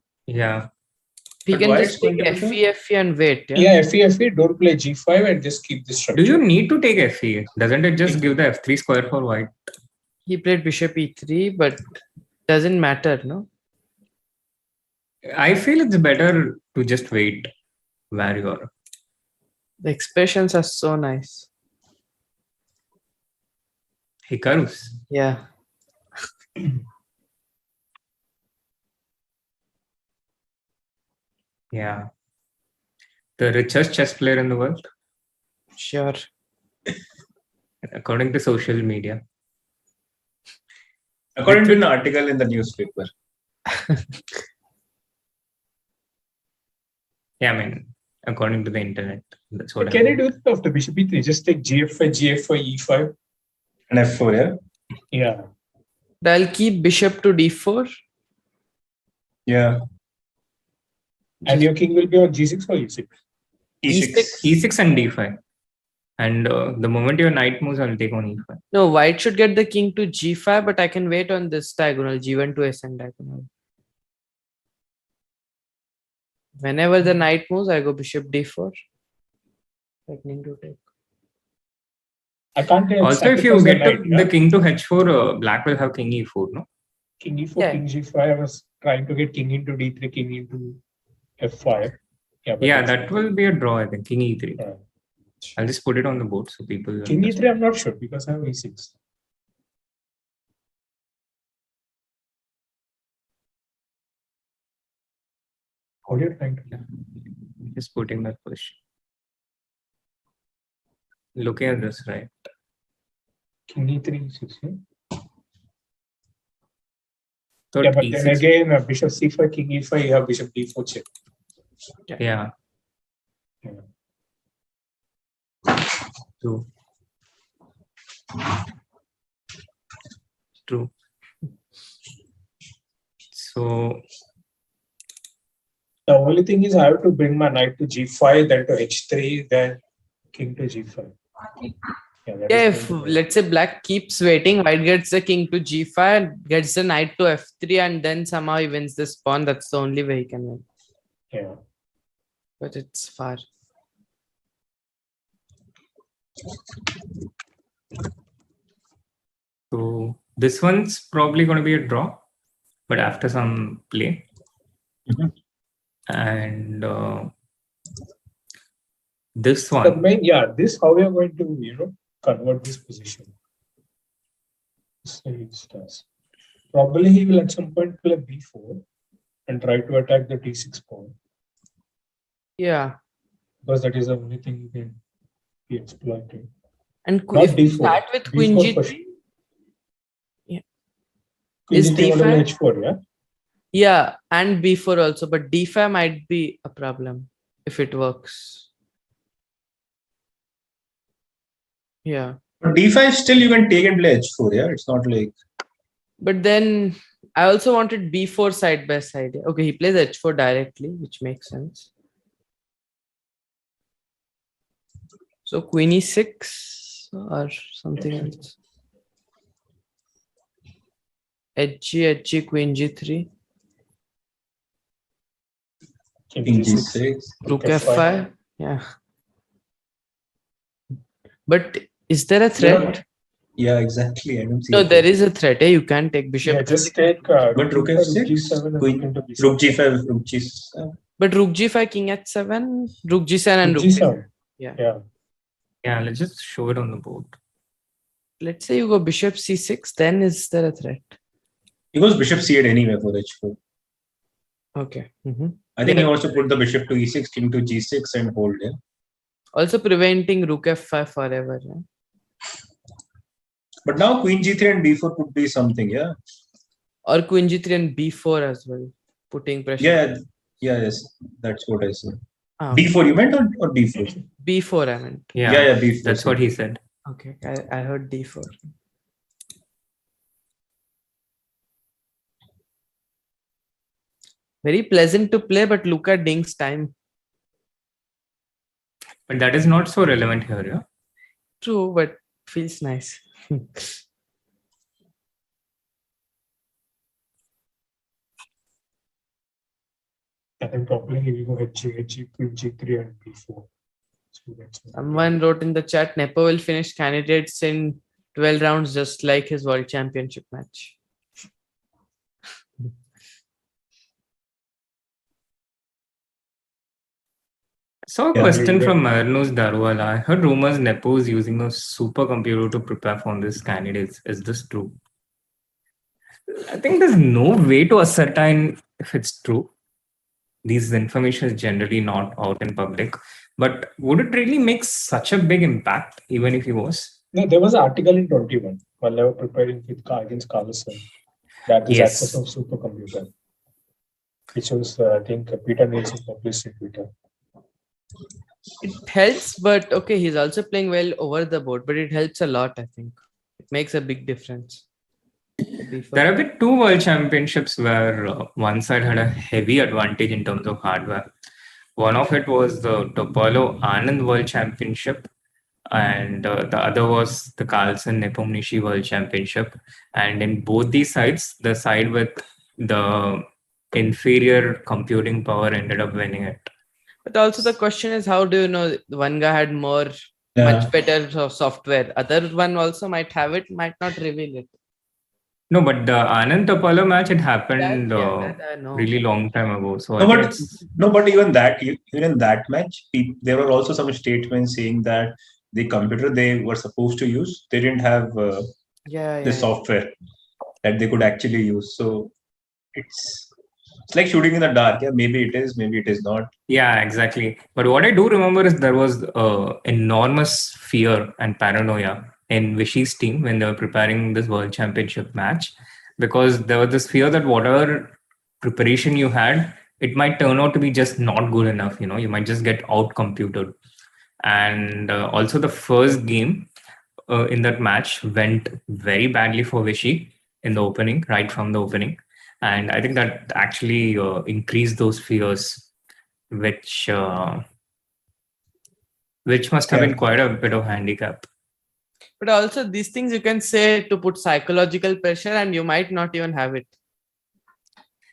He can just take FE and wait. Yeah, FE, don't play G5 and just keep this structure. Do you need to take FE? Doesn't it just give the F3 square for white? He played bishop E3, but doesn't matter, no? I feel it's better to just wait where you are. The expressions are so nice. Hikaru's. Yeah. Yeah. The richest chess player in the world? Sure. According to social media. According to an article in the newspaper. Yeah, I mean, according to the internet. That's what Can I do it after bishop e3? Just take gf5, gf5, e5. And f4, yeah? Yeah. I'll keep bishop to d4. Yeah. And your king will be on g6 or e6? E6 and d5. And the moment your knight moves, I'll take on e5. No, white should get the king to g5, but I can wait on this diagonal, g1 to sn diagonal. Whenever the knight moves, I go bishop d4. Threatening to take. I can't Also, if you get the king to h4, black will have king e4, no? King e4, king g5. I was trying to get king into d3, king into f5. Yeah, that will be a draw, I think. King e3. Yeah. I'll just put it on the board so people. King e3, I'm not sure because I have e6. How do you trying to? Just putting that position. Looking at this, right? King e3, e6. So yeah, but E6. then again, bishop c5, king e5, you have bishop d4 check. Yeah. True. True. So the only thing is I have to bring my knight to g5, then to h3, then king to g5. Yeah, if let's say black keeps waiting, white gets the king to g5, gets the knight to f3, and then somehow he wins this pawn. That's the only way he can win. Yeah. But it's far. So this one's probably going to be a draw, but after some play. And this one. The main, this how we are going to convert this position. Probably he will at some point play b4 and try to attack the d6 pawn. Yeah. Because that is the only thing you can be exploited. And if we start with queen g3, yeah, is d5 h4, yeah? Yeah, and b4 also, but d5 might be a problem if it works. Yeah. But d5 still you can take and play h4, yeah? It's not like... But then I also wanted b4 side by side. Okay, he plays h4 directly, which makes sense. So queen e6 or something else. Hg, queen g3. King g6. Rook f5. Yeah. But is there a threat? Yeah, exactly. I don't see. No, there is a threat. You can't take bishop. Yeah, just take but rook f6, rook g5, rook g7. But rook g5, king h7, rook g7 and rook g7. Yeah. Yeah, let's just show it on the board. Let's say you go bishop c6, then is there a threat? He goes bishop c8 anyway for h4. Okay. I think he also put the bishop to e6, king to g6 and hold, yeah. Also preventing rook f5 forever, yeah. But now queen g3 and b4 could be something, yeah. Or queen g3 and b4 as well, putting pressure. Yes, that's what I said. Oh. b4 you meant or d4? b4 I meant. Yeah, b4. That's what he said. Okay, I heard d4. Very pleasant to play, but look at Ding's time. But that is not so relevant here, yeah? True, but feels nice. I think probably we go Hg, queen g3 and b4. So Someone wrote in the chat, Nepo will finish candidates in 12 rounds just like his world championship match. So a question from Magnus Carlsen. I heard rumors Nepo is using a supercomputer to prepare for this candidates. Is this true? I think there's no way to ascertain if it's true. These information is generally not out in public. But would it really make such a big impact, even if he was? No, there was an article in 21 while they were preparing against Carlsen. That is access of supercomputer. Which was, I think, Peter Nielsen published in Twitter. It helps, but okay, he's also playing well over the board, but it helps a lot, I think. It makes a big difference. There have been 2 world championships where one side had a heavy advantage in terms of hardware. One of it was the Topalo Anand World Championship, and the other was the Carlsen Nepomniachtchi World Championship. And in both these sides, the side with the inferior computing power ended up winning it. But also the question is, how do you know one guy had much better software? Other one also might have it, might not reveal it. No, but the Anand Topalo match, it happened really long time ago. So but even in that match, there were also some statements saying that the computer they were supposed to use, they didn't have the software that they could actually use. So it's like shooting in the dark. Yeah, maybe it is not. Yeah, exactly. But what I do remember is there was enormous fear and paranoia in Vishy's team when they were preparing this World Championship match, because there was this fear that whatever preparation you had, it might turn out to be just not good enough. You might just get out-computed. And also the first game in that match went very badly for Vishy in the opening, right from the opening. And I think that actually increased those fears, which must have been quite a bit of handicap. But also these things you can say to put psychological pressure, and you might not even have it.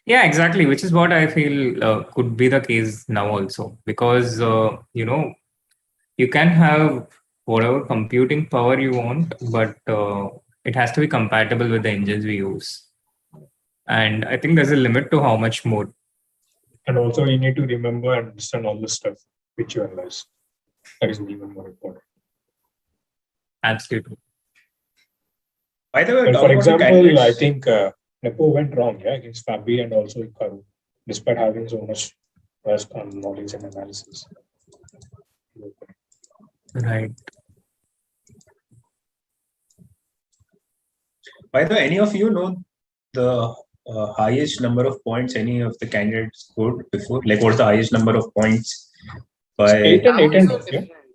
Yeah, exactly. Which is what I feel could be the case now also, because you can have whatever computing power you want, but it has to be compatible with the engines we use. And I think there's a limit to how much more. And also you need to remember and understand all the stuff which you analyze. That is even more important. Absolutely. By the way, for example, I think Nepo went wrong against Fabi and also Hikaru, despite having so much vast knowledge and analysis. Right. By the way, any of you know the highest number of points any of the candidates scored before? Like, what's the highest number of points by 8 and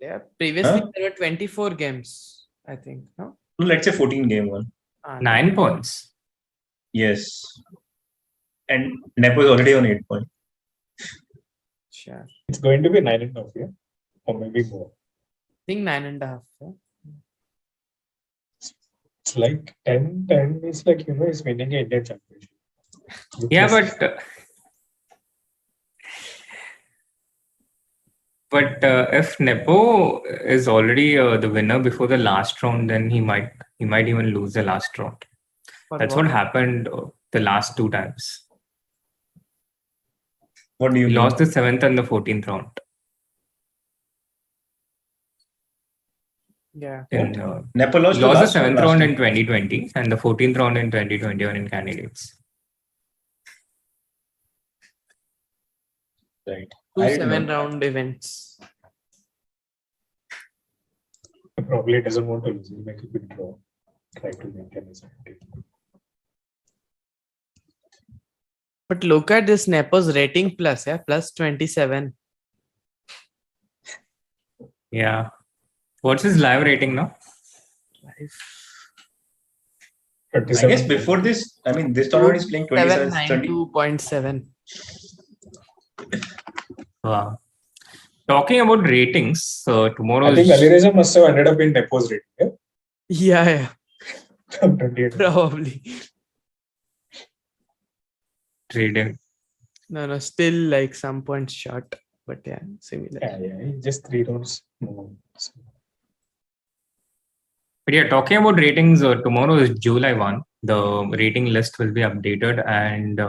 Yeah, previously there were 24 games, I think. No? Let's say 14 game one. 9 points. Yes. And Nepo is already on 8 points. Sure. It's going to be 9.5, yeah? Or maybe more. I think 9.5. Yeah? It's like 10 is like, he's winning an Indian championship. Yeah, but if Nepo is already the winner before the last round, then he might even lose the last round. That's what happened the last 2 times. What do you mean? Lost the 7th and the 14th round. Yeah. Nepo lost the 7th round in 2020 and the 14th round in 2021 in candidates. Right. 2 7-round events. Probably doesn't want to lose. He'll make a big draw. Try to maintain his advantage. But look at this Nepo's rating plus, plus 27. Yeah. What's his live rating now? I guess before this, this tournament is playing 27.7. Wow. Talking about ratings, tomorrow. I think Alireza must have ended up in Nepo's rating. Yeah. Probably. Trading. No, still like some points short, but yeah, similar. Yeah, just 3 rounds. But yeah, talking about ratings, tomorrow is July 1. The rating list will be updated, and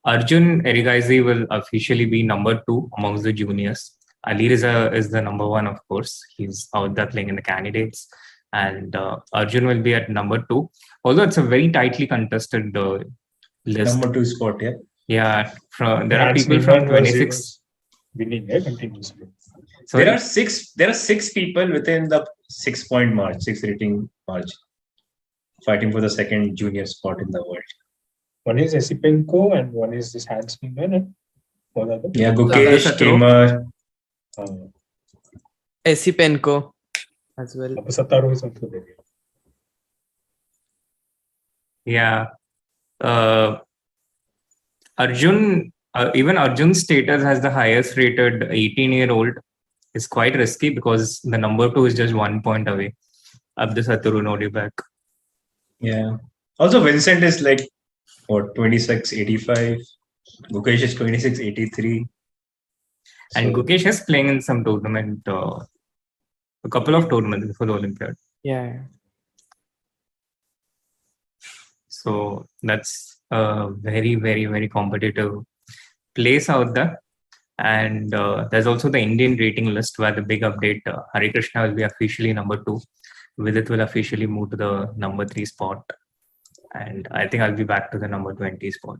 Arjun Erigaizi will officially be number 2 amongst the juniors. Alireza is the number 1, of course. He's out there playing in the candidates. And Arjun will be at number 2. Although it's a very tightly contested list. Number 2 spot, yeah. Yeah, there are people from 26. Winning continuously. So there are 6 people within the 6-point march, 6 rating march, fighting for the second junior spot in the world. One is Esipenko and one is this Hans Newman. Yeah, Gukesh, Kemar, Esipenko as well. Sataru is also there. Yeah. Arjun, even Arjun's status has the highest rated 18-year-old. Is quite risky because the number 2 is just 1 point away. Abdusaturu Nodi back. Yeah. Also, Vincent is like, what, 26.85. Gukesh is 26.83. And Gukesh is playing in some tournament, a couple of tournaments before the Olympiad. Yeah. So that's a very, very, very competitive place out there. And there's also the Indian rating list where the big update, Hare Krishna will be officially number 2. Vidit will officially move to the number 3 spot. And I think I'll be back to the number 20 spot.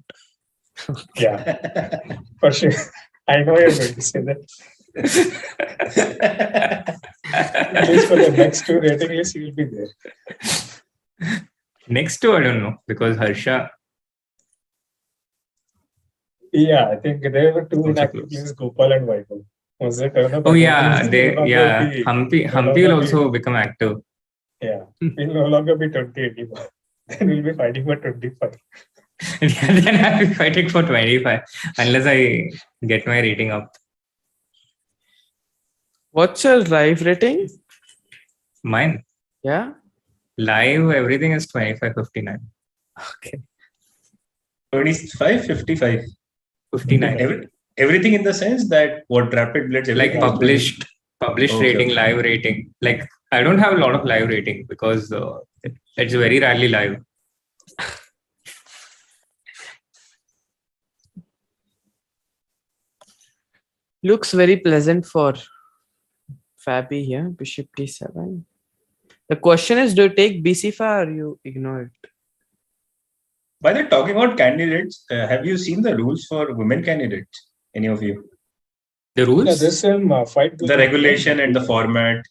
Yeah, for sure. I know you're going to say that. At least for the next 2 rating lists, you will be there. Next 2, I don't know, because Harsha. Yeah, I think there were 2 inactive players, Gopal and Vaibhav. Was it turn up? Oh yeah, Hampi will also become active. Yeah, we'll no longer be 20 anymore. Then we'll be fighting for 25. Then I'll be fighting for 25 unless I get my rating up. What's your live rating? Mine? Yeah. Live, everything is 25.59. Okay. 25.55. 59. Everything in the sense that what rapid blitz, like published rating, okay. live rating. Like I don't have a lot of live rating because it's very rarely live. Looks very pleasant for Fabi here. Bishop d7. The question is, do you take bc5 or you ignore it? By the talking about candidates, have you seen the rules for women candidates? Any of you? The rules? Yeah, there's some fight. The regulation and the format.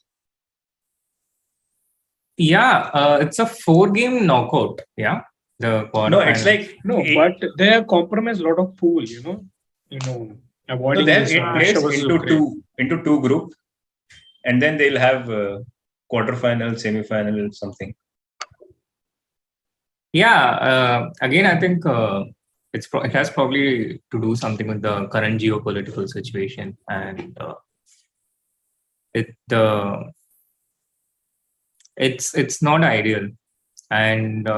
Yeah, it's a 4-game knockout. Yeah. No, it's like but they have compromised a lot of pool. Avoiding they have 8 players into two groups, and then they'll have quarterfinal, semi-final, something. Yeah, again, I think it has probably to do something with the current geopolitical situation, and it's not ideal. And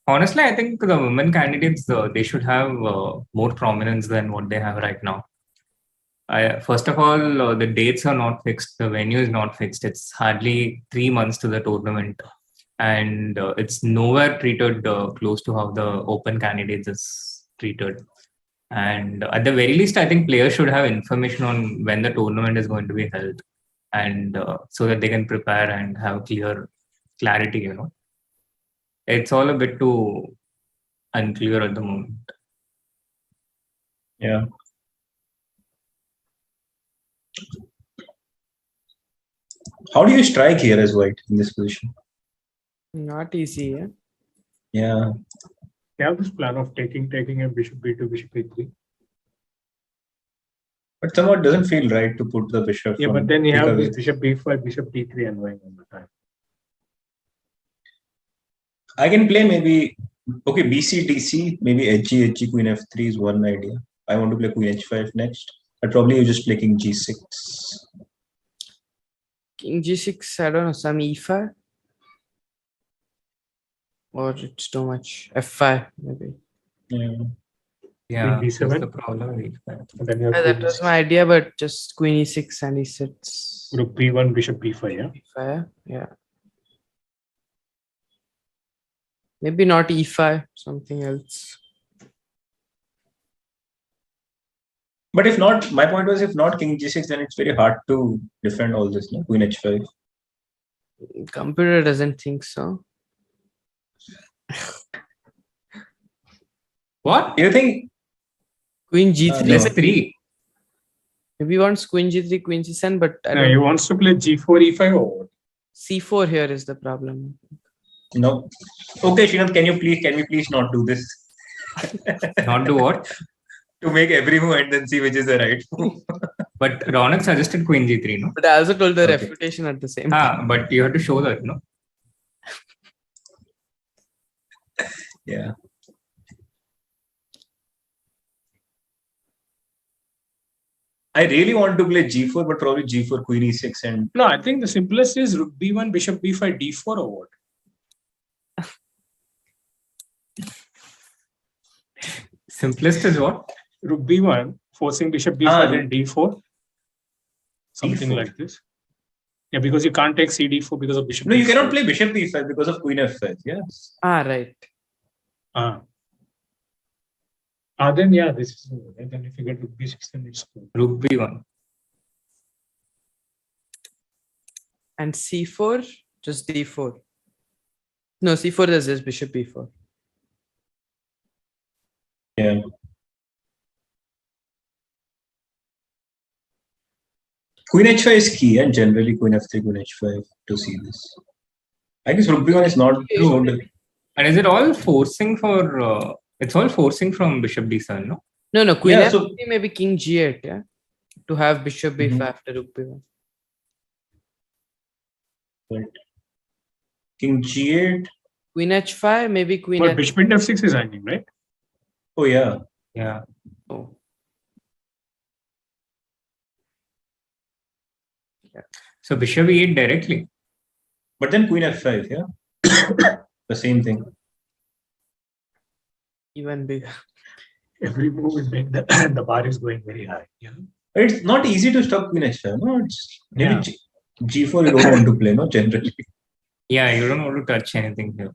honestly, I think the women candidates they should have more prominence than what they have right now. First of all, the dates are not fixed. The venue is not fixed. It's hardly 3 months to the tournament. And it's nowhere treated close to how the open candidates is treated. And at the very least, I think players should have information on when the tournament is going to be held, and so that they can prepare and have clarity. It's all a bit too unclear at the moment. Yeah. How do you strike here as white in this position? Not easy, yeah. Yeah. You have this plan of taking a bishop b2, bishop a3. But somehow it doesn't feel right to put the bishop. Yeah, but then you have this bishop b5, bishop d3 and all the time. I can play maybe, okay, bc, dc, maybe hg, queen f3 is one idea. I want to play queen h5 next. But probably you just play king g6. King g6, I don't know, some e5? Or it's too much. f5, maybe. Yeah, b7. that's the problem. That was my idea, but just queen e6 and he sits. Rook b1, bishop b5, yeah? b5, yeah. Maybe not e5, something else. But if not, my point was, if not king g6, then it's very hard to defend all this, no? Queen h5. Computer doesn't think so. What? You think? Queen g3. Plus 3. Maybe he wants queen g3, queen g7, but I don't he wants to play g4, e5 or what? c4 here is the problem. No. Okay, Srinath, can we please not do this? Not do what? To make every move and then see which is the right move. But Ronak suggested Queen G3, no? But I also told the refutation at the same time. But you have to show that, no? Yeah. I really want to play G4, but probably G4, Queen E6 and... No, I think the simplest is Rook B1, Bishop B5, D4 or what? Simplest is what? Rook B1, forcing Bishop B5 and D4. Something D4. like this. Yeah, because you can't take CD4 because of Bishop No, you B5. cannot play Bishop E5 because of Queen F5, yes. Right. Then yeah, this is right. Then if you get Rook B6, then it's cool. Rook B1. And C4, just D4. No, C4 is just Bishop B4. Yeah. Queen H5 is key, and generally Queen F3, Queen H5 to see this. I guess Rook B1 is not so difficult. And is it all forcing for... it's all forcing from Bishop D7, no? No, Queen Yeah, F3 maybe King G8, yeah? To have Bishop B5 after Rook B1. Right. King G8. Queen H5, maybe Queen But H5. Bishop into F6 is hanging, right? Oh, yeah. Yeah. Oh. Yeah. So Bishop E8 directly. But then Queen F5, yeah? The same thing. Even bigger. Every move will make the bar is going very high. Yeah. It's not easy to stop Queen H5, no? It's maybe Yeah. G4 you don't want to play, no? Generally. Yeah, you don't want to touch anything here.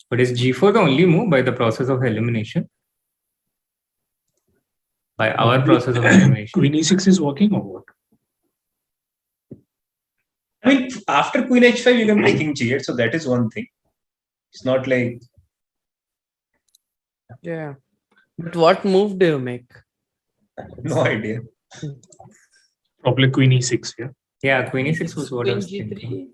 But is G4 the only move by the process of elimination? By our process of elimination. Queen E6 is working or what? I mean, after Queen H5, you can play King G8, so that is one thing. It's not like... Yeah. But what move do you make? No idea. Probably Queen E6, yeah? Yeah, Queen E6 was what I Queen was G3? thinking.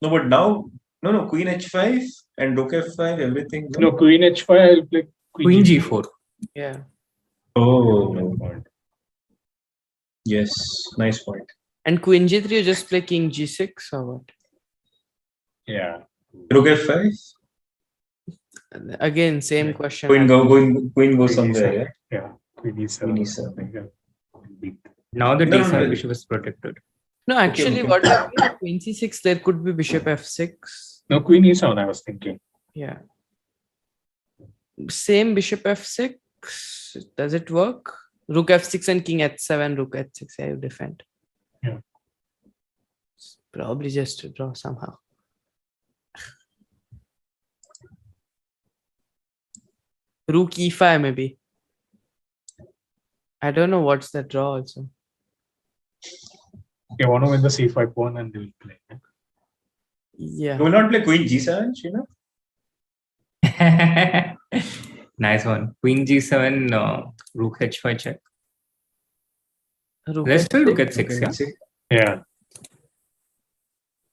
No, but now... No, Queen H5 and Rook F5, everything. No, Queen H5, I'll play Queen G4. Yeah. Oh. Yes, nice point. And Queen G3, you just play King G6 or what? Yeah. Rook F5? Again, same question. Queen go somewhere, yeah? Yeah, Queen E7. Queen E7. Now the No, D7 no. bishop is protected. No, actually, okay. what happened? Queen C6, there could be Bishop F6. No, Queen E7, I was thinking. Yeah. Same Bishop F6. Does it work? Rook F6 and King H7, Rook H6. Yeah, you defend. Yeah. Probably just to draw somehow. Rook E5 maybe. I don't know what's the draw also. You want to win the C5 pawn and they will play. Yeah? Yeah. You will not play Queen G7, Srinath? Nice one. Queen G7, Rook H5 check. Rook Let's still H6. look at 6, yeah? Yeah.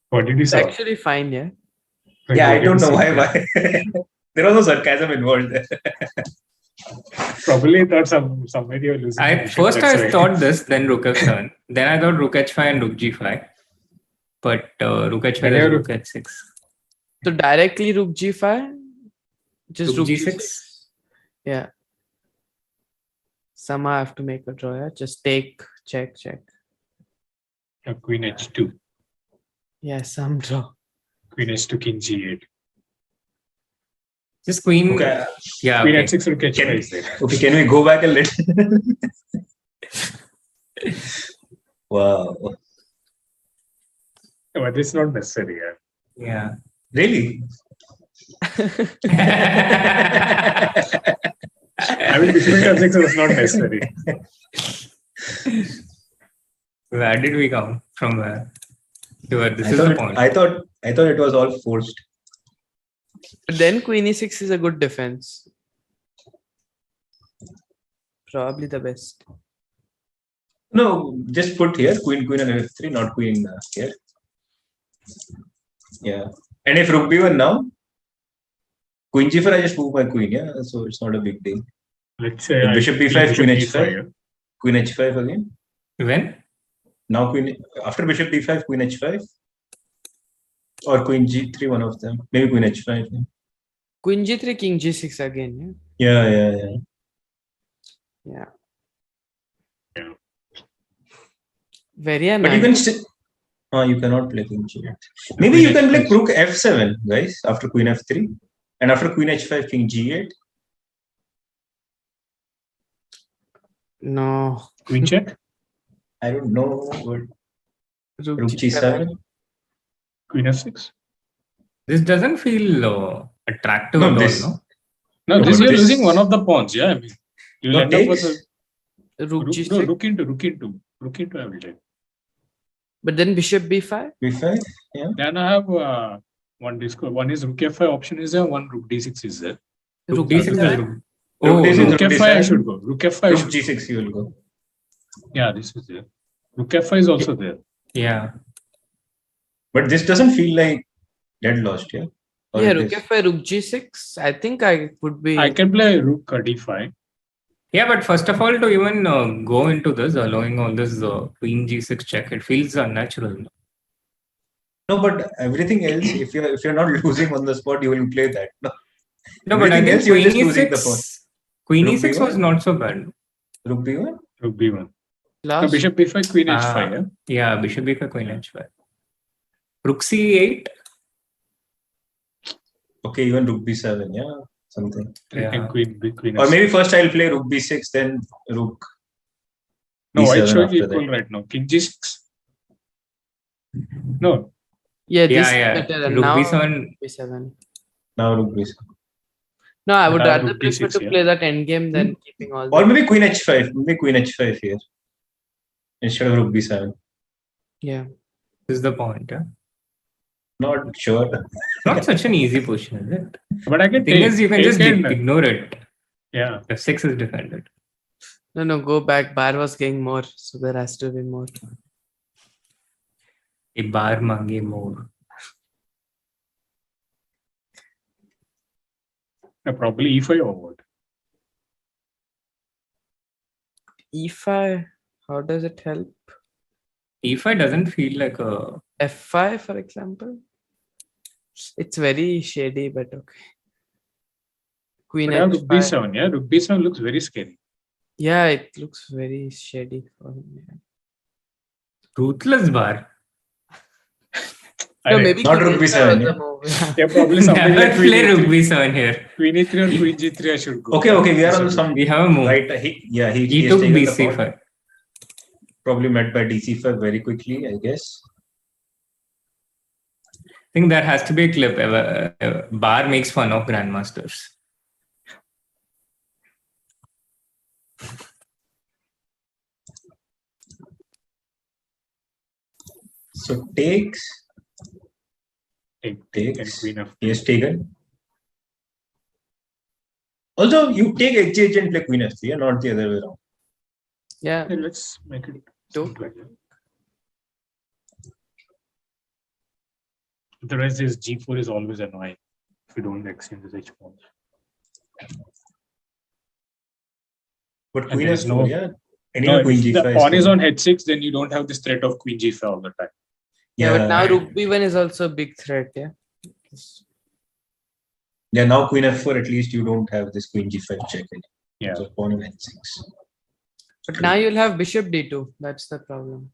What did you It's say? actually fine, yeah. Yeah, I What did you don't know say? why. There was no sarcasm involved there. Probably thought somebody you're losing. First I thought this, then Rook F7. Then I thought Rook H5 and Rook G5. But Rook H5 Yeah, is Rook H6. So directly Rook G5? Just Rook Rook G6? G6? Yeah. Somehow I have to make a draw, yeah? Just take, check. Queen H2. Yeah, some draw. Queen H2, King G8. Just Queen. Okay. Yeah, Queen okay. H6, Rook H5 is there. Okay, can we go back a little? Wow. Yeah, but it's not necessary. Yeah. Yeah. Really? I mean, Bishop into F6 was not necessary. Where did we come? From where? To where? This is the point. I thought it was all forced. But then Queen E6 is a good defense. Probably the best. No, just put here Queen and F3, not Queen here. Yeah. And if Rook B1 now, Queen G4, I just move my Queen, yeah? So it's not a big deal. Let's say Bishop b5, queen h5, queen h5 again. When? Now after bishop d5, queen h5, or queen g3, one of them. Maybe queen h5. Yeah. Queen g3, king g6 again. Yeah. Very But annoying. you can still. You cannot play king g8. Maybe you can play rook f7, guys, after queen f3, and after queen h5, king g8. No. Queen check? I don't know. What? Rook g7. Queen f6. This doesn't feel attractive at all, no? No, you're losing one of the pawns. Yeah, I mean, you'll end up with rook g6. No, rook into I will take. But then bishop b5. b5. Yeah. Then I have one disco. One is rook f5 option is there. One rook d6 is there. Rook d6 is d6. rook. Oh, rook f5 I should go. Rook f5. Rook g6 you will go. Yeah, this is there. Rook f5 is also there. Yeah. But this doesn't feel like dead lost, yeah? Or Yeah, it rook is? f5, rook g6. I think I would be. I can play rook d5. Yeah, but first of all, to even go into this, allowing all this queen g6 check, it feels unnatural. No, but everything else, if you're not losing on the spot, you will play that. No, but I think you're queen just losing the pawn. e6, queen Rook e6 was b1? not so bad. Rook b1? Rook b1. Last. So bishop b5, queen h5. Yeah. Yeah, bishop b5, queen h5. Rook c8. Okay, even rook b7, yeah, something. Yeah. And queen Or h6. maybe first I'll play rook b6, then rook No, white b7 showing after equal that. right now. King g6. No. Yeah, this Yeah. is better. And Rook now b7. b7. Now rook b7. No, I would But I have rather rook prefer d6, to yeah. play that endgame than keeping all Or the. maybe queen h5. Maybe queen h5 here. Instead of rook b7. Yeah. This is the point. Yeah? Not sure. Not such an easy position, is it? But I can Thing take. is, you can take just and- ignore it. Yeah. f6 is defended. No, go back. Bar was getting more, so there has to be more. A bar mange more. Probably e5 or what? E5, how does it help? e5 doesn't feel like a. F5, for example. It's very shady, but okay. Queen But I have rook H5. b7. Yeah, rook b7 looks very scary. Yeah, it looks very shady for him. Yeah. Ruthless bar. No, maybe Not King rook H5 b7, was yeah. the move. Yeah, probably something Never like queen play rook e3. b7 here. Queen e3 or queen g3 I should go. Okay, we are on some We have a move. right. He has He took taken the bc5. pawn. Probably met by dc5 very quickly, I guess. I think there has to be a clip. Bar makes fun of grandmasters. So takes. And Takes. queen f. He has taken. Also, you take h8 and play queen f3, not the other way around. Yeah. Okay, let's make it Two. like that. The rest is g4 is always annoying if you don't exchange the h pawns. But And queen there is f4, no- yeah. No, Anyway, queen if g5. the pawn is on h6, then you don't have this threat of queen g5 all the time. Yeah, but now rook b1 is also a big threat. Yeah. Yeah, now queen f4, at least you don't have this queen g5 check. Yeah. So pawn on h6. But now you'll have bishop d2. That's the problem.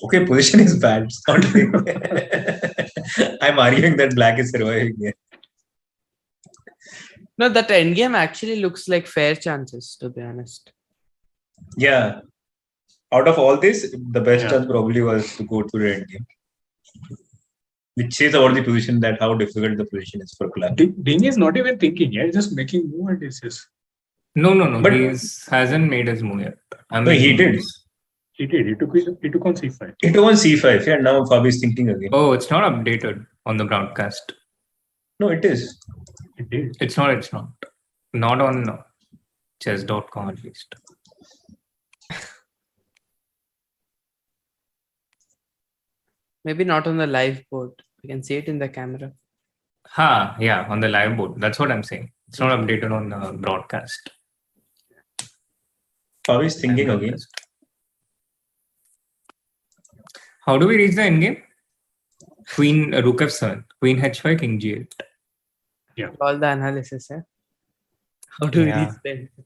Okay, position is bad. It's not like I'm arguing that black is surviving here. No, that endgame actually looks like fair chances, to be honest. Yeah. Out of all this, the best Yeah. chance probably was to go to the end game. Which says about the position that how difficult the position is for black. Ding is not even thinking, yeah, he's just making move and it's just. No. But- He hasn't made his move yet. No, he did. He did. He took on c5. It was on c5. Yeah, now Fabi is thinking again. Oh, it's not updated on the broadcast. No, it is. It did. It's not. Not on chess.com at least. Maybe not on the live board. You can see it in the camera. Yeah, on the live board. That's what I'm saying. It's not updated on the broadcast. Fabi is thinking again. How do we reach the endgame? Queen Rook F7, Queen H5, King G8. Yeah. All the analysis, eh? How do we reach the endgame?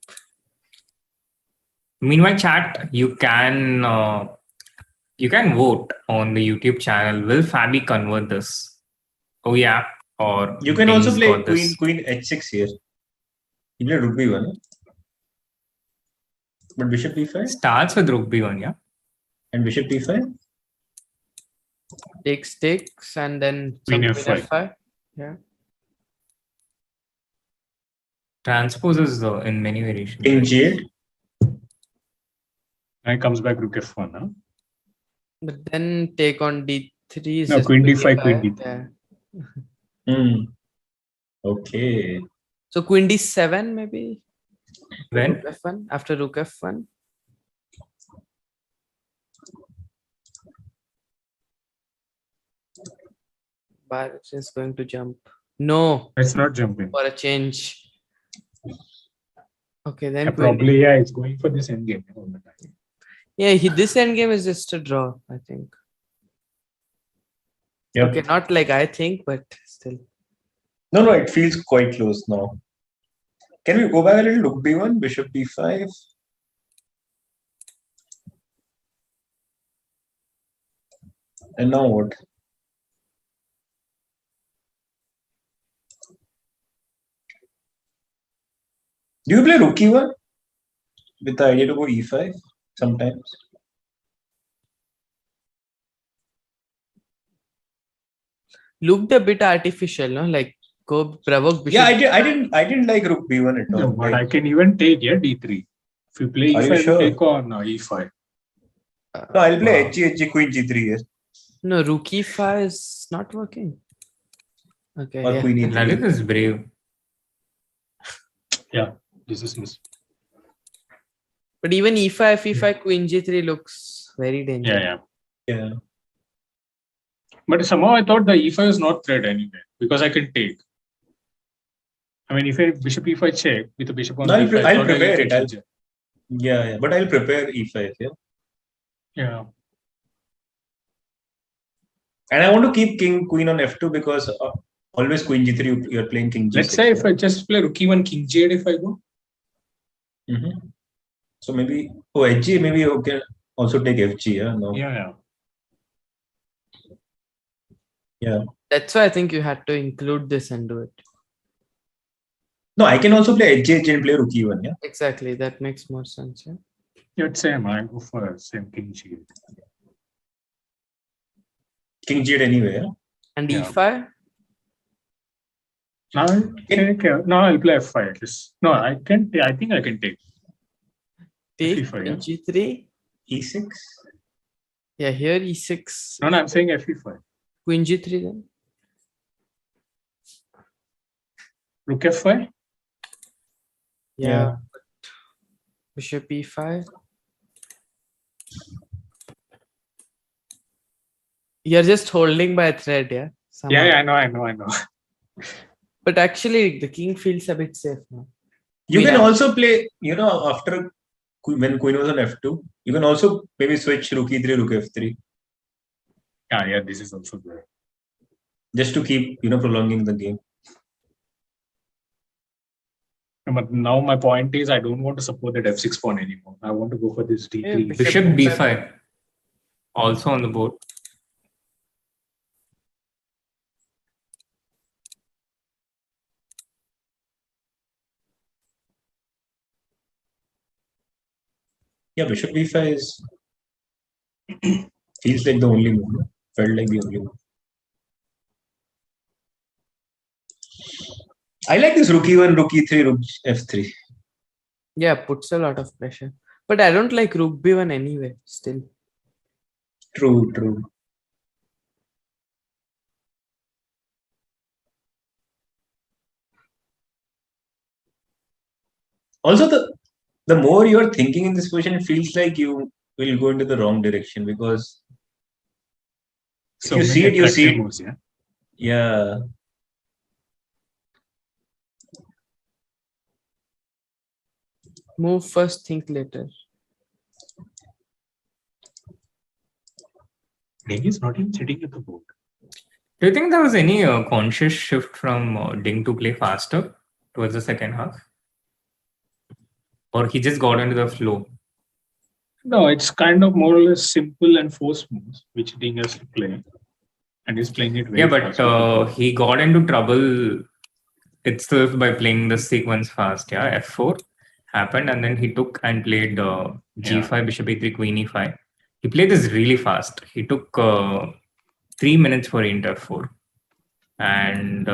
Meanwhile, chat, you can vote on the YouTube channel. Will Fabi convert this? Oh yeah, or You can also Ding's play got this. Queen H6 here. You play Rook B1, huh? But Bishop B5 Starts with Rook B1, yeah. and Bishop B5. Takes and then Queen some F5. F5. Yeah. Transposes in many variations. King G8. And it comes back Rook F1, huh? But then take on D3 is No, just Queen D5, Queen D3. Yeah. Okay. So Queen D7 maybe? When? Rook F1 after Rook F1. But is going to jump. No. It's not jumping. For a change. Okay, then Yeah, probably, yeah, it's going for this endgame all the time. Yeah, this endgame is just a draw, I think. Yep. Okay, not like I think, but still. No, it feels quite close now. Can we go back a little? Rook B1, Bishop B5. And now what? Do you play Rook E1 with the idea to go E5 sometimes? Looked a bit artificial, no? Like go provoke Bishop. Yeah, I didn't like Rook B1 at all. No, but I can even take, yeah, D3. If you play Are E5, you sure? take on E5. No, I'll play H Queen G3 here. No, Rook E5 is not working. Okay. Or Yeah. Queen E3. Lalit is brave. Yeah, this is miss. But even E5, E5, Queen G3 looks very dangerous. Yeah. But somehow I thought the E5 is not threat anyway, because I can take. I mean, if I Bishop E5 check with the Bishop on No, E5, I'll prepare it. Yeah, but I'll prepare E5 here. Yeah. And I want to keep Queen on F2 because always Queen G3 you're playing King G6. Let's say if I just play Rook E1, King G8 if I go. So maybe HG, maybe you can also take FG. Yeah. No. Yeah. That's why I think you had to include this and do it. No, I can also play HG and play Rook E1. Yeah. Exactly. That makes more sense. Yeah. Yeah, it's same. I go for same King G8. King G8 anyway. Yeah? And E5? Now I'll play F5 at least. No, I can. I think I can take. Take F5, yeah? G3. E6. Yeah, here E6. No, I'm saying F5. Queen G3 then. Rook F5. Yeah. Bishop E5. You're just holding by a thread, yeah? Somehow. Yeah, I know. But actually, the king feels a bit safe now. You can also play, after when Queen was on F2, you can also maybe switch Rook E3, Rook F3. Yeah, this is also good. Just to keep, prolonging the game. But now my point is I don't want to support that F6 pawn anymore. I want to go for this D3. Yeah, Bishop B5. Also on the board. Yeah, Bishop B5 feels like the only move. Felt like the only move. I like this Rook E1, Rook E3, Rook F3. Yeah, puts a lot of pressure. But I don't like Rook B1 anyway, still. True. Also, the more you're thinking in this position, it feels like you will go into the wrong direction because if you see it. Moves, yeah. Yeah. Move first, think later. Ding is not even sitting at the board. Do you think there was any conscious shift from Ding to play faster towards the second half? Or he just got into the flow? No, it's kind of more or less simple and forced moves, which Ding has to play. And he's playing it very fast. But he got into trouble itself by playing the sequence fast. Yeah, F4 happened, and then he took and played G5, Bishop E3, Queen E5. He played this really fast. He took 3 minutes for Int F4. And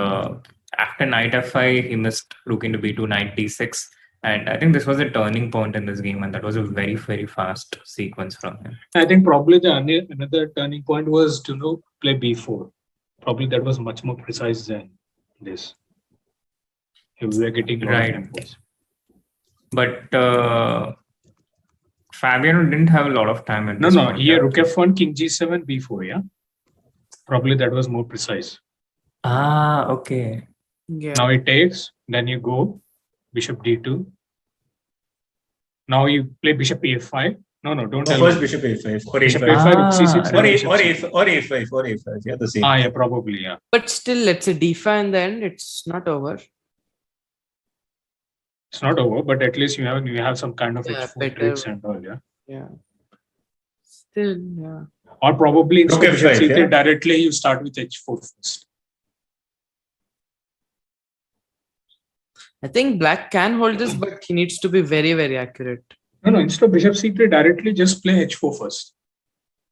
after Knight F5, he missed Rook into B2, Knight D6. And I think this was a turning point in this game, and that was a very, very fast sequence from him. I think probably another turning point was to play B4. Probably that was much more precise than this. We were getting right. But Fabiano didn't have a lot of time at this point. Here Rook F1, King G7, B4, yeah? Probably that was more precise. Ah, okay. Yeah. Now it takes, then you go Bishop D2. Now you play Bishop E5. No, don't tell first me. Bishop A5. Or Bishop A5. A5, Rook C6. Or A5. Yeah, the same. Yeah, probably, yeah. But still, let's say D5 in the end, it's not over. It's not over, but at least you have some kind of H4 tricks and all, yeah. Yeah. Still, yeah. Or probably instead of Bishop F5, C3, directly you start with H4 first. I think black can hold this, but he needs to be very, very accurate. No, instead of Bishop C3, directly just play H4 first.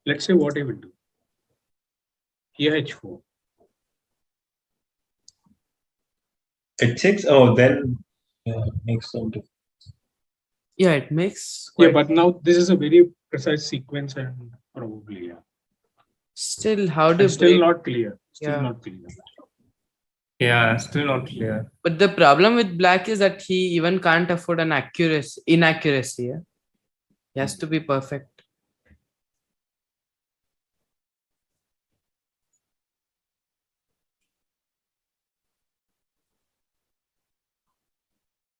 Let's say what he will do. Here H4. H6? Oh, then makes some difference. Yeah, it makes. Yeah, but now this is a very precise sequence and probably, yeah. Still, how do Still not clear. Yeah. Not clear. Yeah, still not clear. But the problem with black is that he even can't afford an inaccuracy. Yeah? He has to be perfect.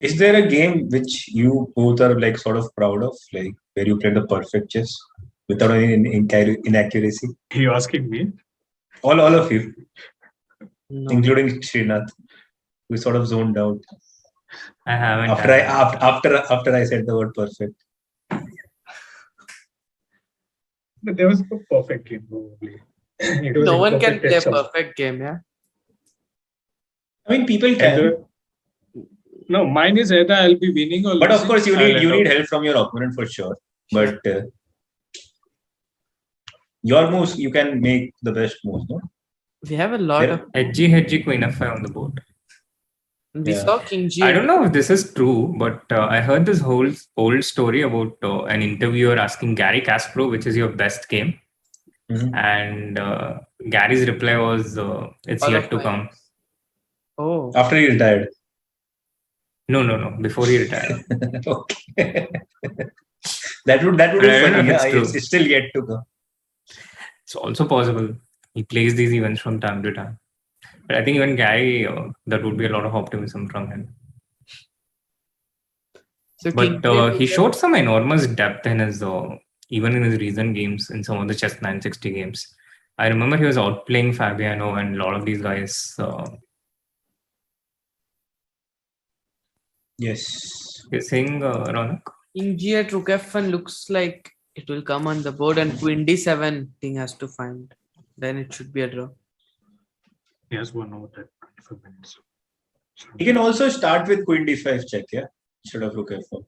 Is there a game which you both are like sort of proud of, like where you played the perfect chess without any inaccuracy? Are you asking me? All of you, No. including Srinath, we sort of zoned out I haven't. after I said the word perfect. But there was a perfect game probably. It was No one can imperfect play a itself. perfect game, yeah. I mean, people can, No, mine is either I'll be winning or but of losing, course you I'll need end up- help from your opponent for sure. But your moves, you can make the best moves, no? We have a lot Yeah. of. Hedgy, Queen F5 on the board. We Yeah. saw King G. I don't know if this is true, but I heard this whole old story about an interviewer asking Gary Kasparov, which is your best game? Mhm. And Gary's reply was, it's All yet of to mine. come. Oh. After he retired. No, before he retired. Okay. that would I be don't know funny. if it's Yeah, true. it's still yet to come. It's also possible. He plays these events from time to time. But I think even Gary, that would be a lot of optimism from him. So But he showed some enormous depth in his, even in his recent games, in some of the chess 960 games. I remember he was outplaying Fabiano and a lot of these guys. Yes. You're saying, Ronak? King G at Rook F1 looks like it will come on the board, and Queen D7 thing has to find. Then it should be a draw. He has 1 over 25 minutes. He can also start with Queen D5 check, yeah, instead of Rook F4.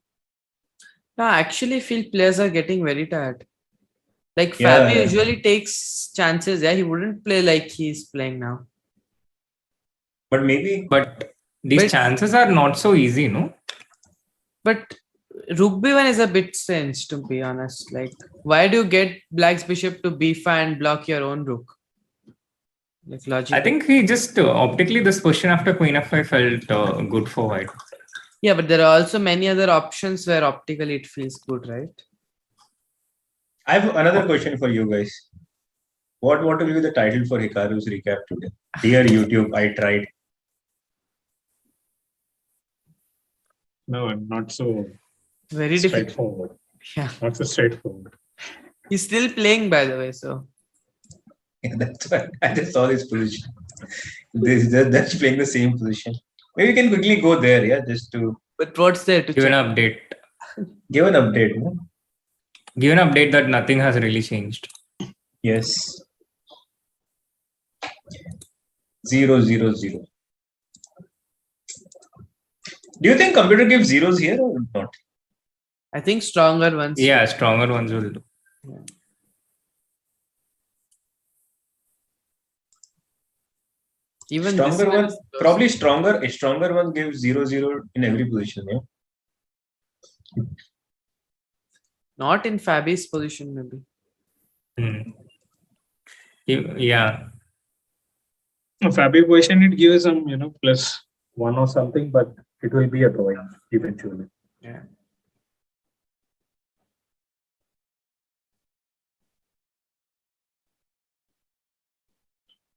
No, I actually feel players are getting very tired. Like Yeah. Fabi usually takes chances. Yeah, he wouldn't play like he's playing now. But maybe. But these chances are not so easy, no? But Rook B1 is a bit strange, to be honest. Like, why do you get Black's bishop to B5 and block your own rook? Like, logical. I think he just optically this position after Queen F5 felt good for white. Yeah, but there are also many other options where optically it feels good, right? I have another question for you guys. What will be the title for Hikaru's recap today? Dear YouTube, I tried. No, not so Very difficult. straightforward. Yeah. Not so straightforward. He's still playing, by the way, so. Yeah, that's why I just saw this position. That's playing the same position. Maybe we can quickly go there, yeah, just to But what's there to Give an check? update. give an update. No? Give an update that nothing has really changed. Yes. 0, 0, 0. Do you think computer gives zeros here or not? I think stronger ones. Yeah, stronger ones will do. Yeah. Even Stronger this one, probably stronger. A stronger one gives 0, 0 in every position. Yeah. not in Fabi's position, maybe. Yeah. Fabi position, it gives some, +1 or something, but it will be a drawing eventually. Yeah.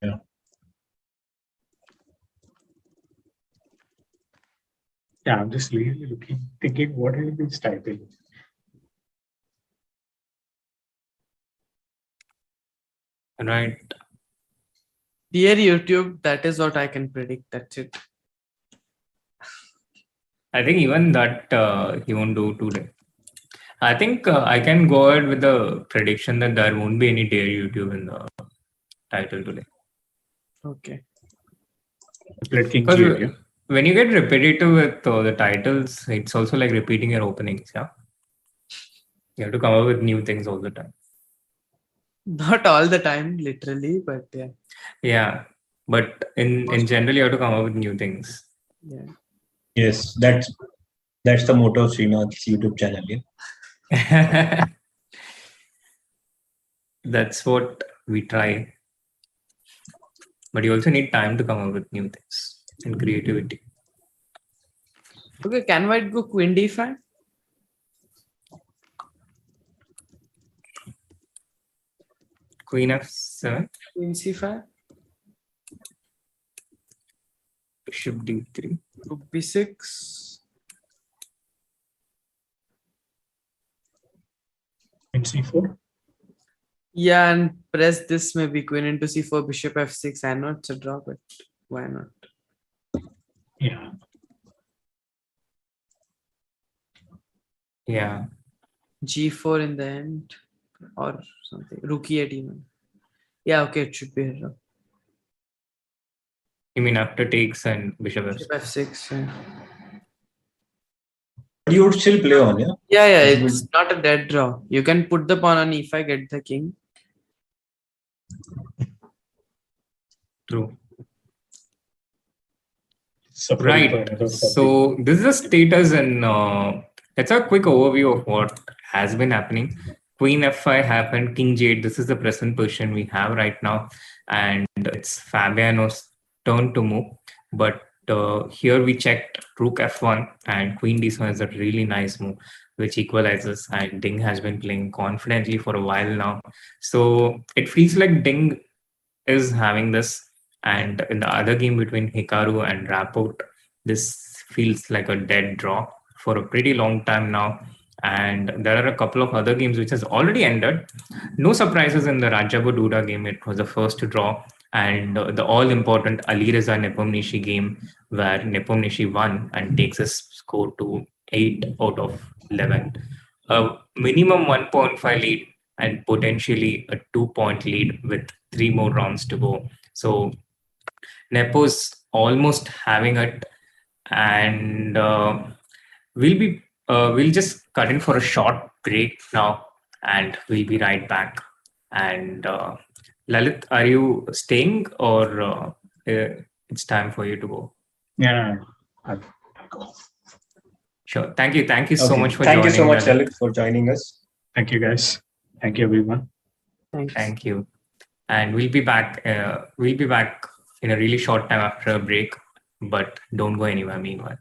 Yeah. Yeah, I'm just really looking, thinking what will be his title. Right. Dear YouTube, that is what I can predict. That's it. I think even that he won't do today. I think I can go ahead with the prediction that there won't be any Dear YouTube in the title today. Okay. Let King Because G, yeah. when you get repetitive with the titles, it's also like repeating your openings. Yeah. You have to come up with new things all the time. Not all the time, literally, but yeah. Yeah. But in general, you have to come up with new things. Yeah. Yes, that's the motto of Srinath's YouTube channel. Yeah. That's what we try. But you also need time to come up with new things and creativity. Okay, can white go queen d5? Queen f7. Queen c5? Bishop d3. Rook b6. In C4. Yeah, and press this maybe queen into c4, bishop f6. I know it's a draw, but why not? Yeah. Yeah. G4 in the end or something. Rook e8 even. Yeah, okay, it should be a draw. You mean after takes and bishop f6? Bishop f6, yeah. But you would still play on, yeah? Yeah, it's not a dead draw. You can put the pawn on e5, get the king. True. Right. So this is the status and it's a quick overview of what has been happening. Queen f5 happened, king g8. This is the present position we have right now. And it's Fabiano's turn to move. But here we checked rook f1 and queen d7 is a really nice move, which equalizes. And Ding has been playing confidently for a while now. So it feels like Ding is having this. And in the other game between Hikaru and Rapport, this feels like a dead draw for a pretty long time now. And there are a couple of other games which has already ended. No surprises in the Rajabh Duda game. It was the first to draw. And the all-important Alireza Nepomniachtchi game where Nepomniachtchi won and takes his score to 8 out of 11. A minimum 1.5 lead and potentially a 2-point lead with 3 more rounds to go. So Nepo's almost having it, and we'll just cut in for a short break now, and we'll be right back. And Lalit, are you staying, or it's time for you to go? Yeah, I'll go. Sure. Thank you so much for joining. Thank you so much, Lalit, for joining us. Thank you, guys. Thank you, everyone. Thanks. Thank you. And we'll be back. We'll be back in a really short time after a break, but don't go anywhere meanwhile.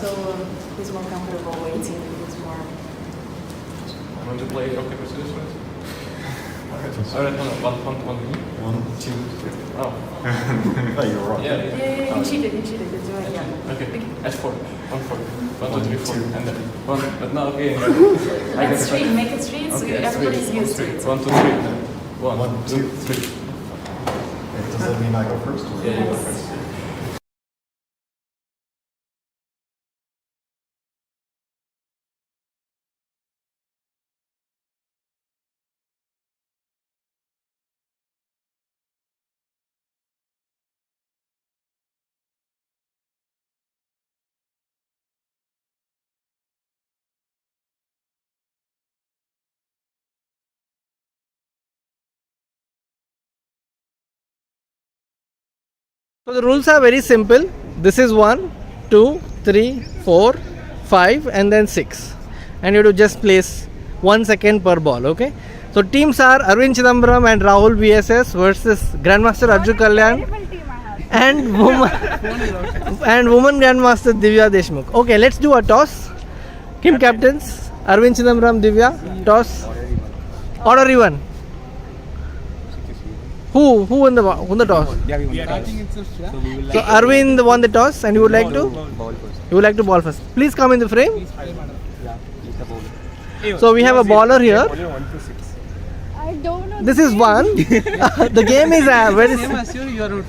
So he's more comfortable waiting. He's more. I'm going to play rock, paper, scissors first. Alright, no, one, 2, 3. Oh. You were wrong. Yeah, you cheated. It's right, yeah. Okay, that's 4. 1, 4. 1, 2, 3, 4. And then 1, but now, okay. That's 3, make it 3, so Okay, everybody's used to it. 1, 2, 3. 1, 2, 3. Does that mean I go first? Or? Yeah, you go first. So the rules are very simple. This is 1, 2, 3, 4, 5 and then 6. And you have to just place 1 second per ball, okay? So teams are Arvind Chidambaram and Rahul VSS versus Grandmaster Arjun Kalyan and woman Grandmaster Divya Deshmukh. Okay, let's do a toss. Team captains, Arvind Chidambaram, Divya, toss. Order even. Who won the toss? So Arvind won the toss, and you would like to? You would like to ball first. Please come in the frame. So we have a baller here. I don't know. This is 1. The game is very simple.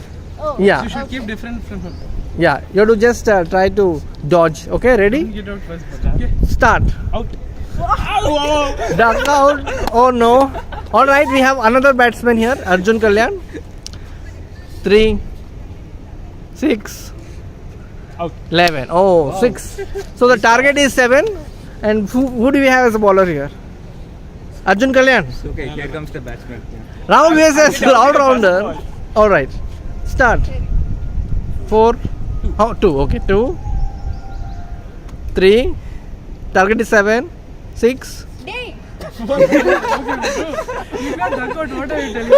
Yeah. You should keep different from him. Yeah. You have to just try to dodge. Okay. Ready? Get out first. Okay. Start. Out. Duck out. Oh no. All right, we have another batsman here, Arjun Kalyan. 3, 6, out. 11. Oh, wow. 6. So the target is 7. And who do we have as a bowler here? Arjun Kalyan. Okay, here comes the batsman. Rahul VSS, all-rounder. All right, start. 4, 2. Okay, 2, 3. Target is 7, 6. You can't duck out. What are you telling me?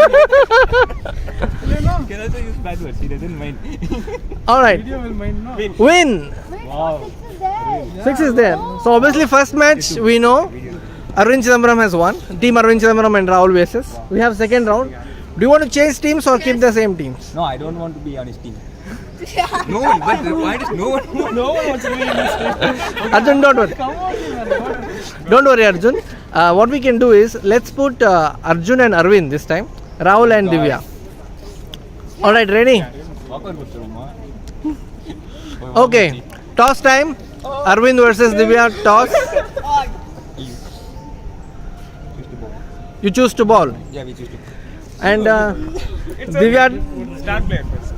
Can also use bad words. He doesn't mind. All right. Video will mind. No. Win. Wow. 6 is there. So obviously first match we know Arvind Chidambaram has won. Team Arvind Chidambaram and Rahul VSS. We have second round. Do you want to change teams or keep the same teams? No, I don't want to be on his team. No one, but why does no one wants to be in this team? Arjun, don't worry. Don't worry, Arjun. What we can do is let's put Arjun and Arvind this time. Rahul and Divya. All right, ready? Okay, toss time. Arvind versus Divya. Toss. You choose to ball. Yeah, we choose to. And Divya. Start play first.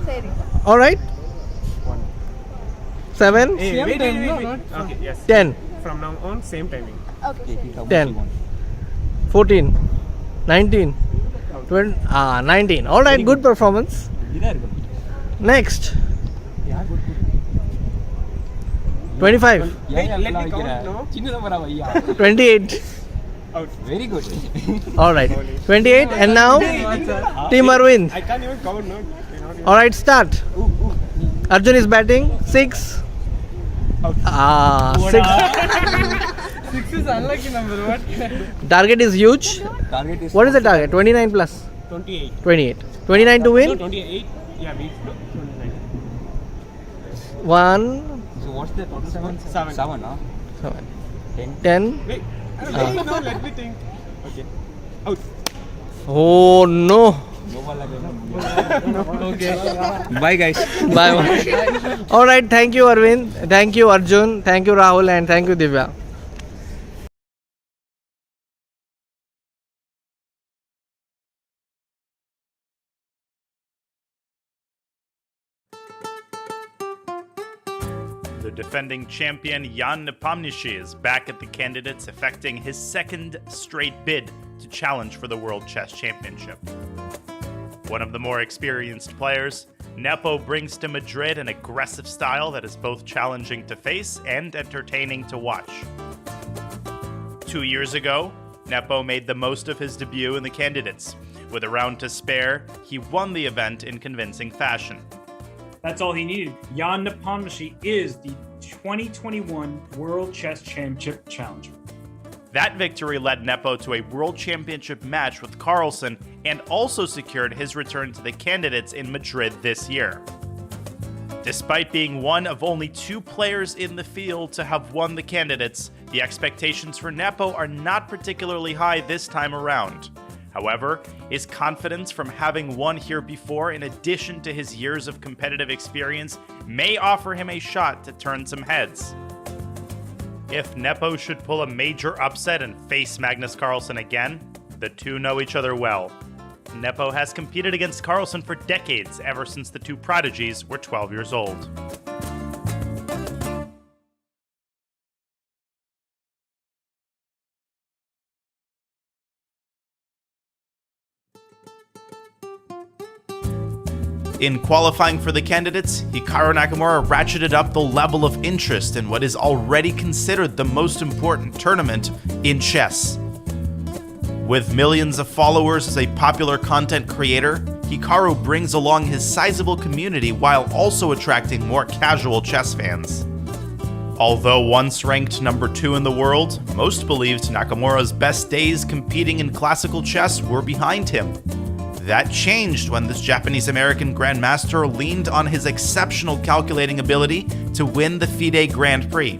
All right. 7. Hey, wait. Okay, yes. 10. From now on, same timing. Okay. 10. 14. 19. 20. 19. All right, good performance. Next. 25. 28. Out. Very good. All right. 28. And now, Team Arvind. I can't even count, no. All right, start. Arjun is batting. 6. 6. 6 is unlucky number. What? Target is huge. Target is. What is the target? 29 plus. 28. 28. 29 to win. No, 28. Yeah, we 29. 1. So what's the total? 7. 7, huh? 7. 10. 10. Wait. No, let me think. Okay. Out. Oh no. Okay. Bye, guys. Bye. All right. Thank you, Arvind. Thank you, Arjun. Thank you, Rahul. And thank you, Divya. The defending champion Jan Nepomniachtchi is back at the Candidates, effecting his second straight bid to challenge for the World Chess Championship. One of the more experienced players, Nepo brings to Madrid an aggressive style that is both challenging to face and entertaining to watch. 2 years ago, Nepo made the most of his debut in the Candidates. With a round to spare, he won the event in convincing fashion. That's all he needed. Jan Nepomniachtchi is the 2021 World Chess Championship challenger. That victory led Nepo to a World Championship match with Carlsen and also secured his return to the candidates in Madrid this year. Despite being one of only 2 players in the field to have won the candidates, the expectations for Nepo are not particularly high this time around. However, his confidence from having won here before, in addition to his years of competitive experience, may offer him a shot to turn some heads. If Nepo should pull a major upset and face Magnus Carlsen again, the two know each other well. Nepo has competed against Carlsen for decades, ever since the two prodigies were 12 years old. In qualifying for the candidates, Hikaru Nakamura ratcheted up the level of interest in what is already considered the most important tournament in chess. With millions of followers as a popular content creator, Hikaru brings along his sizable community while also attracting more casual chess fans. Although once ranked number 2 in the world, most believed Nakamura's best days competing in classical chess were behind him. That changed when this Japanese-American grandmaster leaned on his exceptional calculating ability to win the FIDE Grand Prix.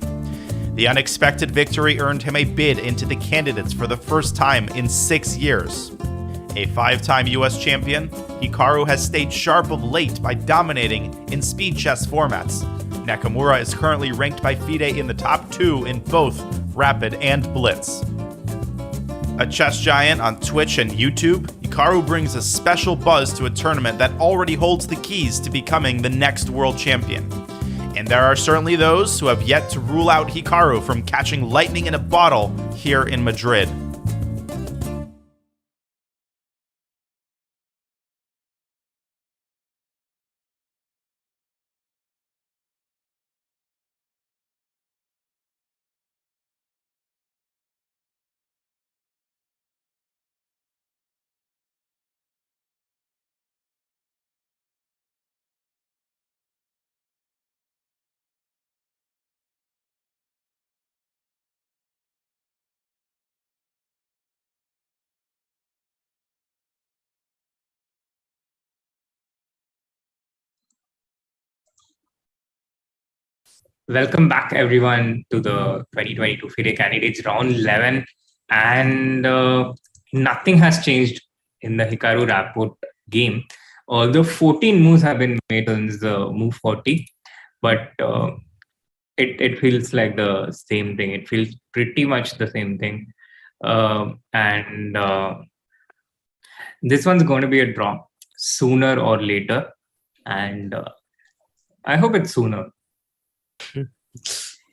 The unexpected victory earned him a bid into the candidates for the first time in 6 years. A 5-time US champion, Hikaru has stayed sharp of late by dominating in speed chess formats. Nakamura is currently ranked by FIDE in the top 2 in both Rapid and Blitz. A chess giant on Twitch and YouTube, Hikaru brings a special buzz to a tournament that already holds the keys to becoming the next world champion. And there are certainly those who have yet to rule out Hikaru from catching lightning in a bottle here in Madrid. Welcome back, everyone, to the 2022 FIDE Candidates Round 11. And nothing has changed in the Hikaru Rapport game. Although 14 moves have been made since the move 40, but it feels like the same thing. It feels pretty much the same thing. This one's going to be a draw sooner or later. And I hope it's sooner.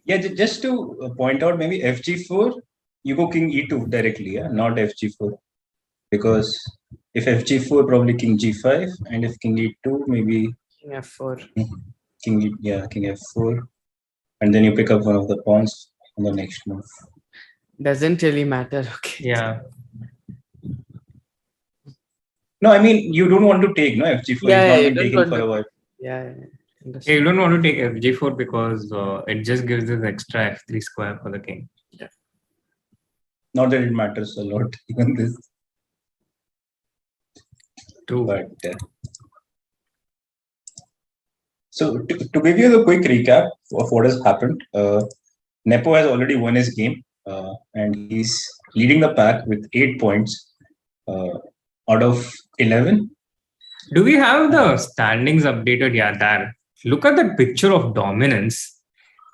Yeah, just to point out, maybe FG4, you go king E2 directly, yeah? Not FG4. Because if FG4, probably king G5, and if king E2, maybe King F4. King F4. And then you pick up one of the pawns on the next move. Doesn't really matter, okay. Yeah. No, I mean, you don't want to take, no, FG4. Yeah, You've not been taking for a while. Yeah. You don't want to take FG4 because it just gives this extra F3 square for the king. Yeah. Not that it matters a lot, even this. True. But so to give you the quick recap of what has happened, Nepo has already won his game, and he's leading the pack with 8 points out of 11. Do we have the standings updated? Yeah, there. Look at that picture of dominance.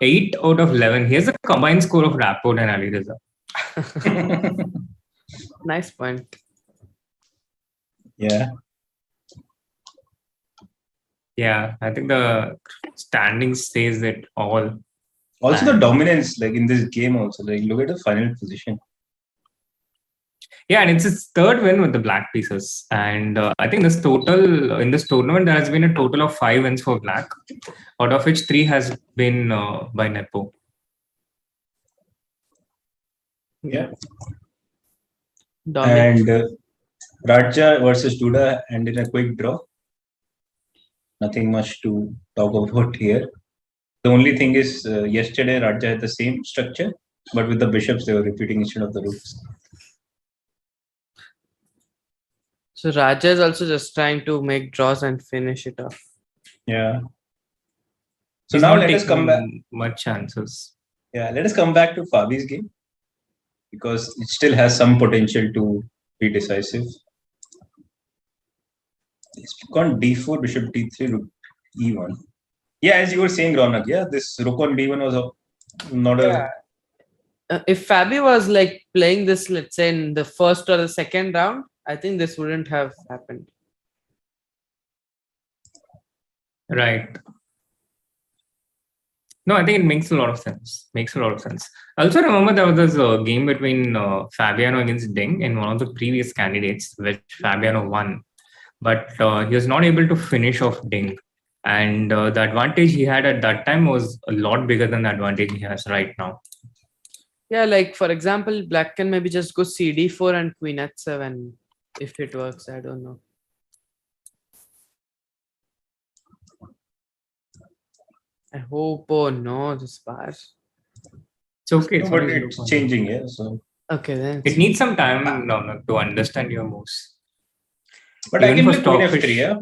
8 out of 11. Here's the combined score of Rapport and Alireza. Nice point. Yeah. Yeah, I think the standings says it all. Also, the dominance, like in this game, also, like look at the final position. Yeah, and it's his 3rd win with the black pieces. And I think this total in this tournament, there has been a total of 5 wins for black, out of which 3 has been by Nepo. Yeah. Dominant. And Raja versus Duda ended in a quick draw. Nothing much to talk about here. The only thing is, yesterday Raja had the same structure, but with the bishops they were repeating instead of the rooks. So Raja is also just trying to make draws and finish it off. Yeah. So He's now not let us come back. taking much chances. Yeah, let us come back to Fabi's game because it still has some potential to be decisive. It's gone d4, bishop d3, rook e1. Yeah, as you were saying, Ronak, yeah, this rook on d1 was not a... If Fabi was like playing this, let's say in the first or the second round, I think this wouldn't have happened. Right. No, I think it makes a lot of sense. I also remember there was this game between Fabiano against Ding in one of the previous candidates, which Fabiano won. But he was not able to finish off Ding. And the advantage he had at that time was a lot bigger than the advantage he has right now. Yeah, like for example, black can maybe just go cd4 and queen h7 if it works. I don't know. I hope. Oh no, this bar. It's okay. No, but it's changing, yeah. So okay, then it needs some time to understand your moves. But even I can play queen f3, yeah.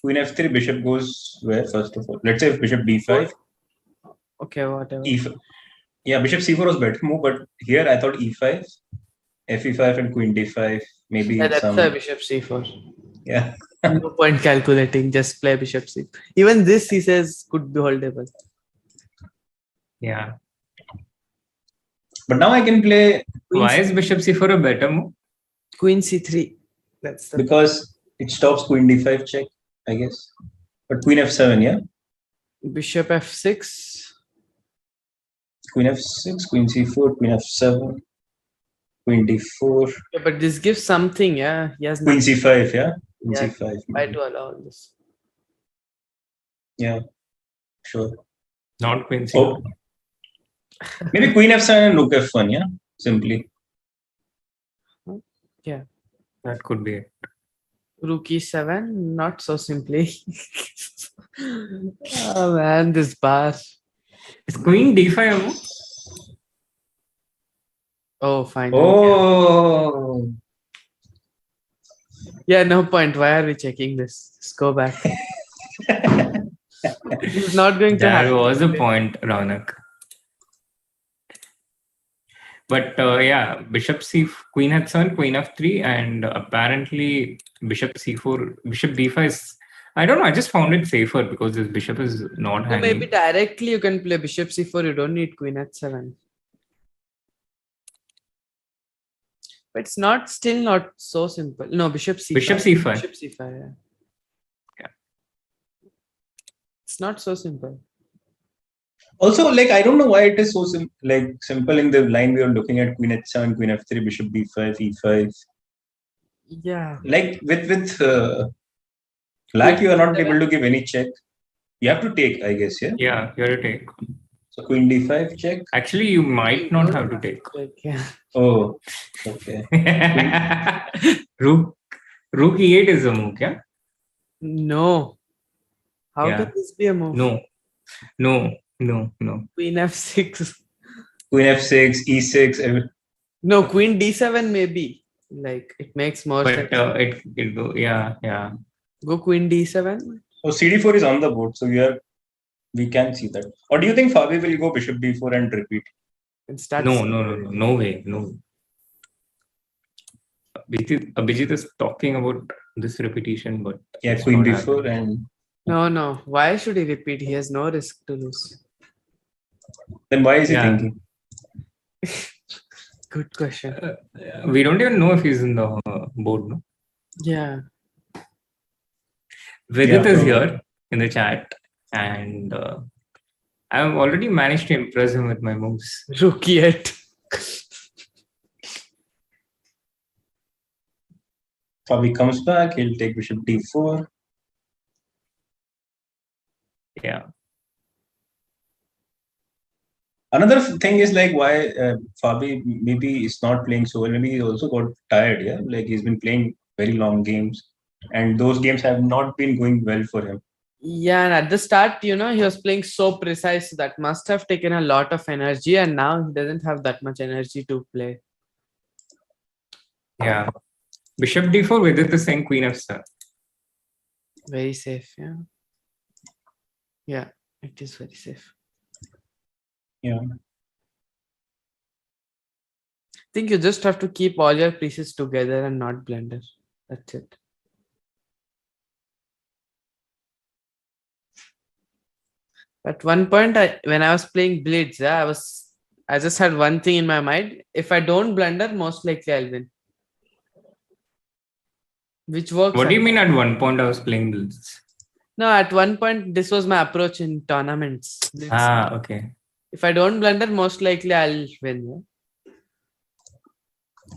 Queen f3, bishop goes where first of all? Let's say if bishop b5. Okay, whatever. E5. Yeah, bishop c4 was better move, but here I thought e5, fe5, and queen d5. Maybe yeah, that's some... bishop c4. Yeah. No point calculating, just play bishop c. Even this, he says, could be holdable. Yeah. But now I can play... Why is bishop c4 a better move? Queen c3. That's the... Because it stops queen d5 check, I guess. But queen f7, yeah? Bishop f6. Queen f6, queen c4, queen f7, queen d4. Yeah, but this gives something, yeah. He has queen c5, yeah? Queen yeah, c5. why to allow this? Yeah, sure. Not queen c4. Oh. Maybe queen f7 and rook f1, yeah? Simply. Yeah. That could be it. Rook e7, not so simply. Oh man, this bar. Is queen d5 a move? Oh, fine. Oh. Yeah, no point. Why are we checking this? Just go back. It's not going to happen. There was a point, Ronak. But yeah, bishop c, queen h7, queen f3, and apparently bishop c4, bishop d5 is... I don't know. I just found it safer because this bishop is not hanging. Maybe directly you can play bishop c4. You don't need queen h7. But it's not still not so simple. No, bishop c5. Bishop c5. Bishop c5. Yeah. It's not so simple. Also, like I don't know why it is so simple in the line we are looking at: queen h7, queen f3, bishop b5, e5. Yeah. Like with black, you are not able to give any check. You have to take, I guess, yeah? Yeah, you have to take. So queen d5 check? Actually, you might not have to take. Yeah. Oh, okay. Rook e8 is a move, yeah? No. How could this be a move? No. Queen f6. Queen f6, e6. No, queen d7 maybe. Like, it makes more sense. But it go, yeah. Go queen d7. Oh, cd4 is on the board, so we can see that. Or do you think Fabi will go bishop d4 and repeat? No way. Abhijeet is talking about this repetition, but yeah, queen d4 and... No. Why should he repeat? He has no risk to lose. Then why is he thinking? Good question. We don't even know if he's in the board, no? Yeah. Vidit is here in the chat, and I've already managed to impress him with my moves. Rook yet. Fabi comes back, he'll take bishop d4. Yeah. Another thing is like why Fabi maybe is not playing so well. Maybe he also got tired, yeah? Like he's been playing very long games and those games have not been going well for him. Yeah, and at the start, he was playing so precise that must have taken a lot of energy, and now he doesn't have that much energy to play. Yeah. Bishop d4 with it is saying Queen f7. Very safe, yeah. Yeah, it is very safe. Yeah. I think you just have to keep all your pieces together and not blunder. That's it. At one point, when I was playing Blitz, I just had one thing in my mind. If I don't blunder, most likely I'll win. Which works. What do you mean at one point I was playing Blitz? No, at one point, this was my approach in tournaments. Blitz. Okay. If I don't blunder, most likely I'll win. Yeah?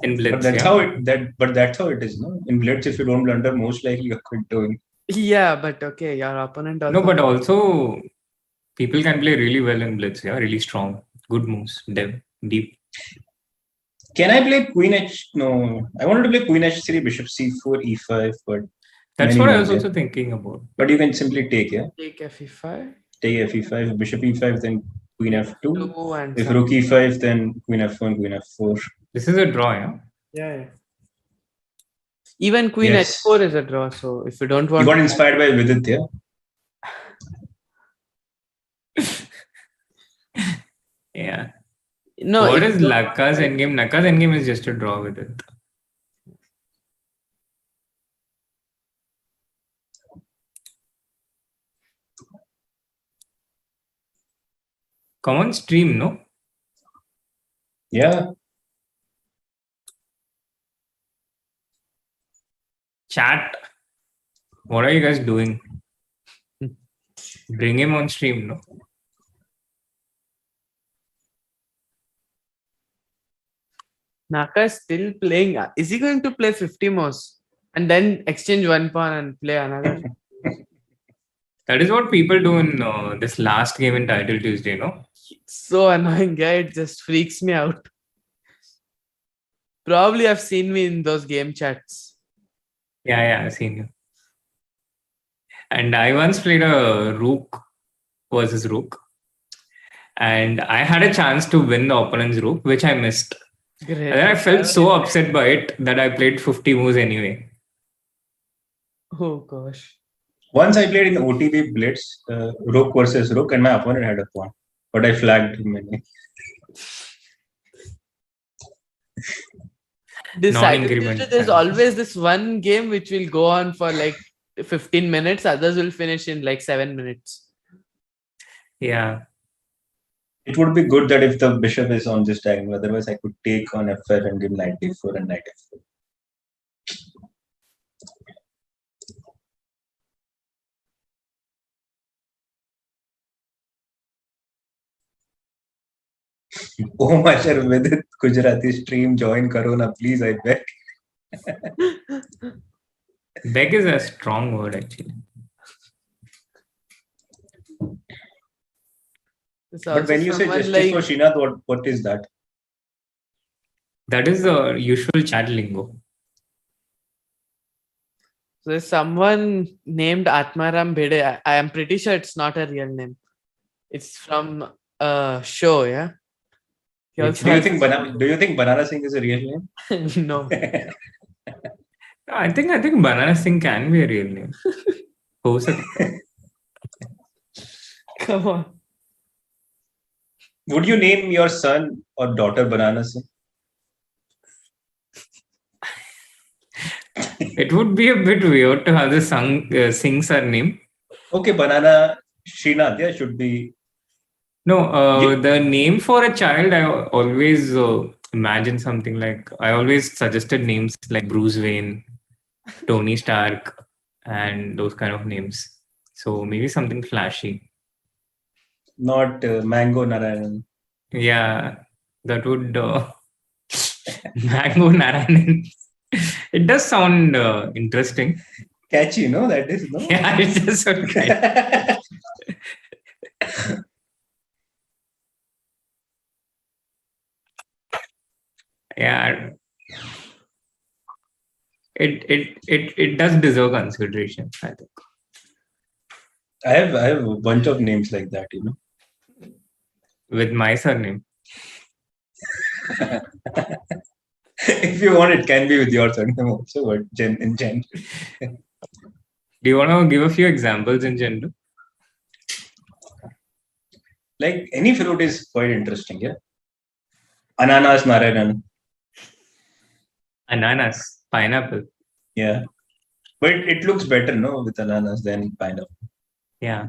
In Blitz, but that's how it is, no? In Blitz, if you don't blunder, most likely you're going to win. Yeah, but okay, your opponent also. No, but also people can play really well in Blitz, yeah, really strong. Good moves, deep. Can I play Queen H? No, I wanted to play Queen H3, Bishop C4, E5, but that's what I was also thinking about. But you can simply take, yeah? Take F5. Take F5, Bishop E5, then Queen F2. And if Rook E5, then Queen F1, Queen F4. This is a draw, yeah? Yeah. Even Queen H4 is a draw, so if you don't want... You got inspired by Vidit, yeah? Yeah. No, what is Laka's endgame? Laka's endgame is just a draw with it. Come on stream, no? Yeah. Chat. What are you guys doing? Bring him on stream, no? Naka is still playing. Is he going to play 50 moves and then exchange one pawn and play another? That is what people do in this last game in Title Tuesday, no? So annoying, guy. It just freaks me out. Probably have seen me in those game chats. Yeah, I've seen you. And I once played a Rook versus Rook. And I had a chance to win the opponent's Rook, which I missed. Great. And then I felt so upset by it that I played 50 moves anyway. Oh gosh. Once I played in OTB Blitz, Rook versus Rook, and my opponent had a pawn. But I flagged him anyway. There's always this one game which will go on for like 15 minutes. Others will finish in like 7 minutes. Yeah. It would be good that if the bishop is on this diagonal, otherwise I could take on f5 and give knight d4 and knight f4. Oh my sir, Vidit Gujrathi stream, join Corona, please, I beg. Beg is a strong word, actually. But when you say justice for Srinath, what is that? That is the usual chat lingo. So there's someone named Atmaram Bhede. I am pretty sure it's not a real name. It's from a show, yeah? Do you think Banana Singh is a real name? No. I think Banana Singh can be a real name. Come on. Would you name your son or daughter Banana Singh? It would be a bit weird to have the Singh surname. Okay, Banana Srinath, yeah, should be. No, the name for a child, I always imagine something like, I always suggested names like Bruce Wayne, Tony Stark, and those kind of names. So maybe something flashy. Not Mango Narayanan. Yeah, that would Mango Narayanan. It does sound interesting. Catchy, no? That is, no? Yeah, it's just so catchy. Yeah, it does deserve consideration, I think. I have a bunch of names like that, you know. With my surname. If you want, it can be with your surname also, but in general. Do you want to give a few examples in general? Like any fruit is quite interesting, yeah. Ananas Narayanan. Ananas, pineapple. Yeah. But it looks better, no, with ananas than pineapple. Yeah.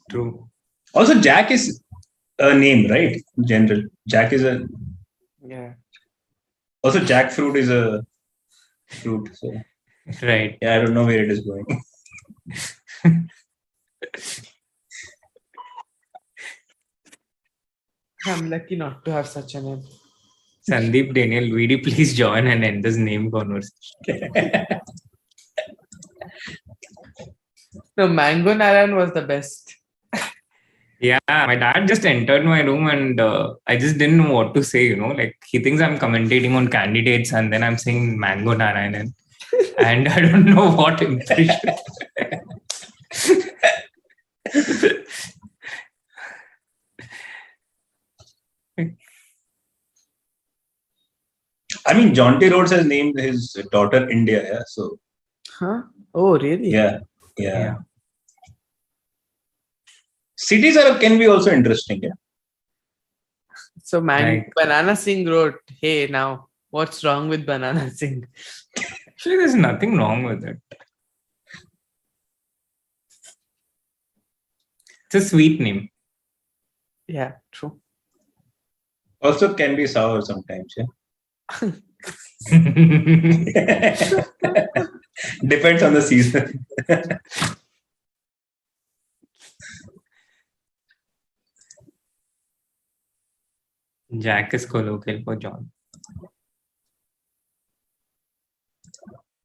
True. Also, Jack is a name, right? In general. Jack is a. Yeah. Also, jackfruit is a fruit. So. Right. Yeah, I don't know where it is going. I'm lucky not to have such a name. Sandeep Daniel, VD, please join and end this name conversation. No, Mango Narayan was the best. Yeah, my dad just entered my room and I just didn't know what to say, you know. Like, he thinks I'm commentating on candidates and then I'm saying Mango Narayanan. And I don't know what impression. I mean, Jonty Rhodes has named his daughter India, yeah. So. Huh? Oh, really? Yeah. Cities can be also interesting, yeah. So Banana Singh wrote, "Hey, now what's wrong with Banana Singh?" Actually, there's nothing wrong with it. It's a sweet name. Yeah, true. Also can be sour sometimes, yeah. Depends on the season. Jack is colloquial for John.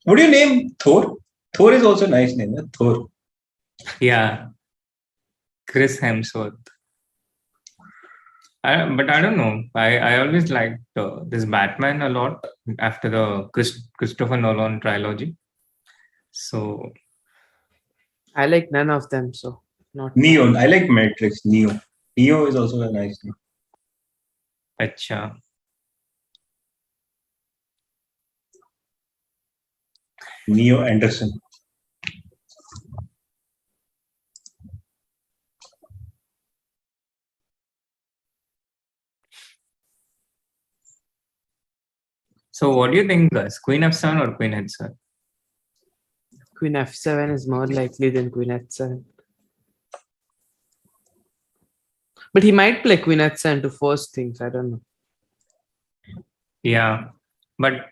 What do you name Thor? Thor is also a nice name, yeah? Thor. Yeah. Chris Hemsworth. But I don't know. I always liked this Batman a lot after the Christopher Nolan trilogy. So I like none of them. So not Neo. I like Matrix. Neo. Neo is also a nice name. Acha. Neo Anderson. So what do you think, guys? Queen F7 or Queen H7? Queen F7 is more likely than Queen H7. But he might play Queen H7 to force things. I don't know. Yeah. But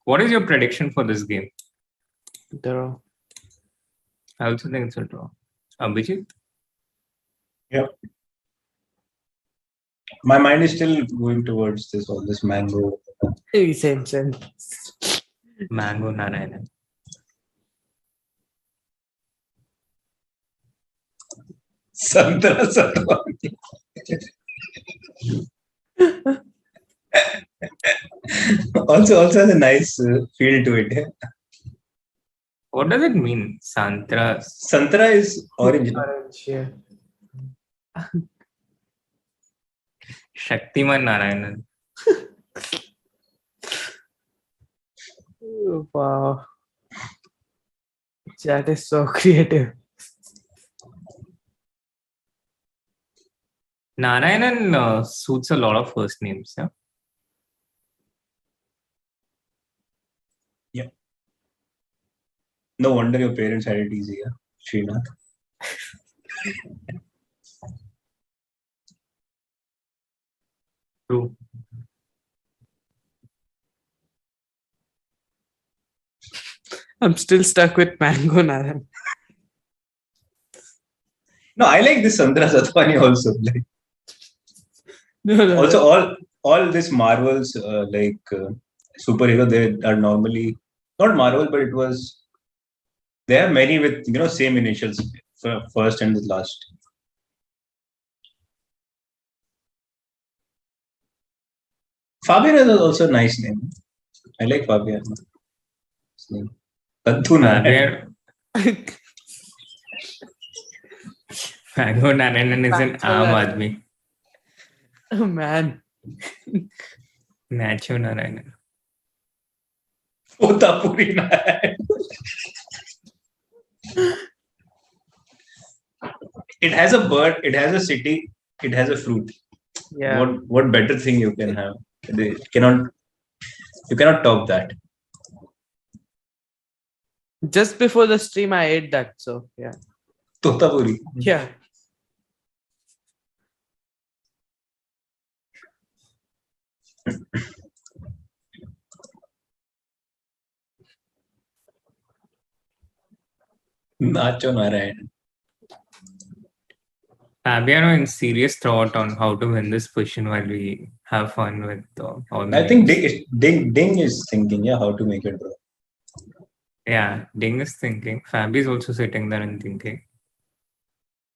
what is your prediction for this game? Draw. I also think it's a draw. Abhijeet? Yeah. My mind is still going towards this mango. Same. Mango Narayanan. Santra Satvani. also has a nice feel to it. What does it mean? Santra. Santra is orange. Orange, yeah. Shaktiman Narayanan. Wow. That is so creative. Narayanan suits a lot of first names, yeah? Yeah. No wonder your parents had it easy, yeah? Srinath. True. I'm still stuck with Mango Narayan. No, I like this Santra Satvani also. Like, no. Also, all this Marvels superhero, they are normally not Marvel, but it was there are many with same initials, first and the last. Fabiano is also a nice name. I like Fabiano. name? Tanthu Narayan. Fabiano Narayanan is an aam aadmi. Oh man. Nacho Narayanan. Potapuri Narayan. It has a bird, it has a city, it has a fruit. Yeah. What better thing you can have? You cannot top that. Just before the stream, I ate that. So yeah. Totapuri. Yeah. Nacho Narayan. Fabiano in serious thought on how to win this question while we have fun with all the I think names. Ding is thinking, how to make it draw. Yeah, Ding is thinking. Fabi is also sitting there and thinking.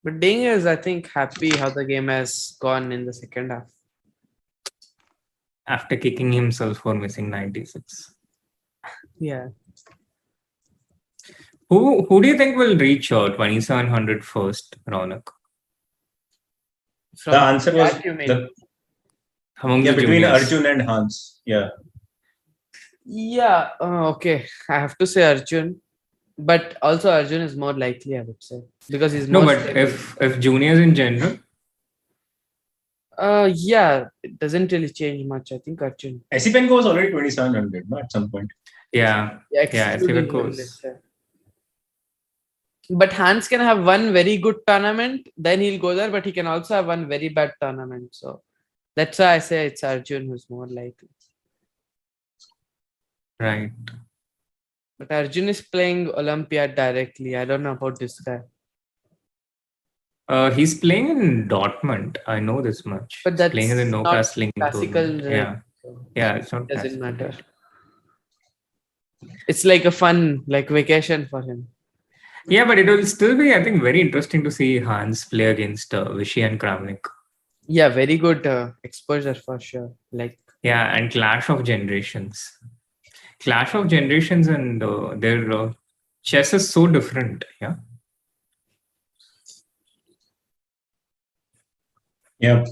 But Ding is, I think, happy how the game has gone in the second half. After kicking himself for missing 96. Yeah. Who do you think will reach 2700 first, Ronak? The answer was among the between juniors. Arjun and Hans. Yeah. Yeah. Okay. I have to say Arjun. But also Arjun is more likely, I would say. Because he's more stable. if juniors in general? Yeah. It doesn't really change much. I think Arjun. Esipenko was already 2700, at some point. Yeah. Excluding Esipenko him, was. let's say. But Hans can have one very good tournament, then he'll go there, but he can also have one very bad tournament. So that's why I say it's Arjun who's more likely. Right. But Arjun is playing Olympiad directly. I don't know about this guy. He's playing in Dortmund. I know this much. But that's playing in the not no-castling classical. tournament. Yeah, it's not doesn't classical. matter. It's like a fun, like vacation for him. Yeah, but it will still be, I think, very interesting to see Hans play against Vishy and Kramnik. Yeah, very good exposure for sure. Yeah, and Clash of Generations. Clash of Generations and their chess is so different. Yeah. Yeah.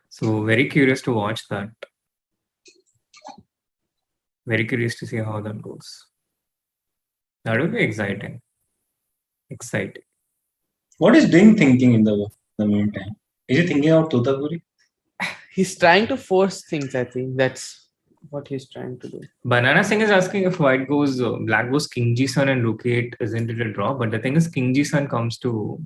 So very curious to watch that. Very curious to see how that goes. That will be exciting. Exciting. What is Ding thinking in the meantime? Is he thinking of Totapuri? He's trying to force things, I think. That's what he's trying to do. Banana Singh is asking if white goes, black goes King G-Sun and Rook 8, isn't it a draw? But the thing is, King G-Sun comes to,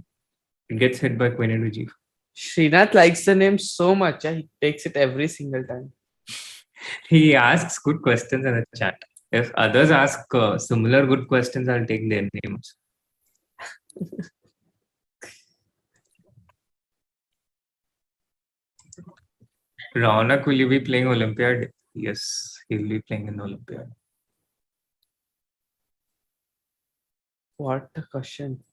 it gets hit by Queen into G. Srinath likes the name so much. He takes it every single time. He asks good questions in the chat. If others ask similar good questions, I'll take their names. Raunak, will you be playing Olympiad? Yes, he'll be playing in Olympiad. What a question.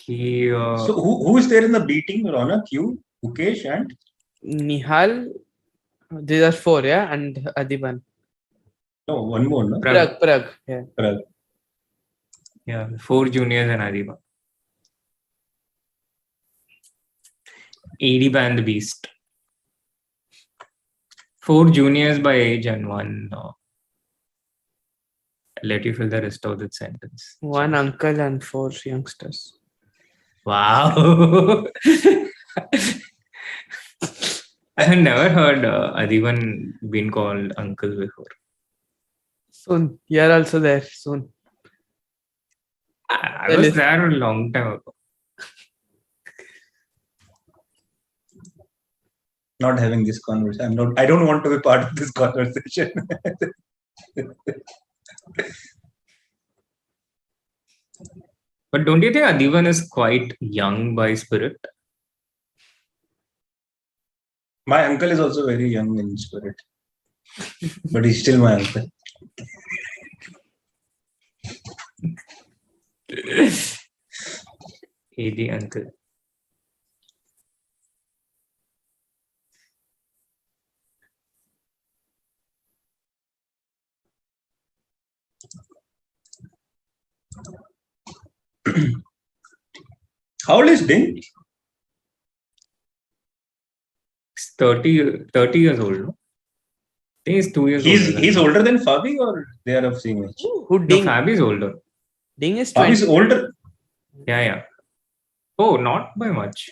So who is there in the B team? Raunak, you, Mukesh, and Nihal. These are 4, yeah, and Adiban. No, one more. No? Prag. Yeah. Prag. Yeah, 4 juniors and Adiban. Adiban the Beast. 4 juniors by age and 1. I'll let you fill the rest of the sentence. 1 uncle and 4 youngsters. Wow. I have never heard Adiban being called uncle before. Soon. You're also there soon. I was there a long time ago. Not having this conversation. I don't want to be part of this conversation. But don't you think Adiban is quite young by spirit? My uncle is also very young in spirit. But he's still my uncle. AD uncle. How old is Ding? He's 30 years old. No? I think he's 2 years older. He's older than Fabi, or they are of same age? Who Ding? No, Fabi's older. Ding is 20. Fabi's older. Yeah. Oh, not by much.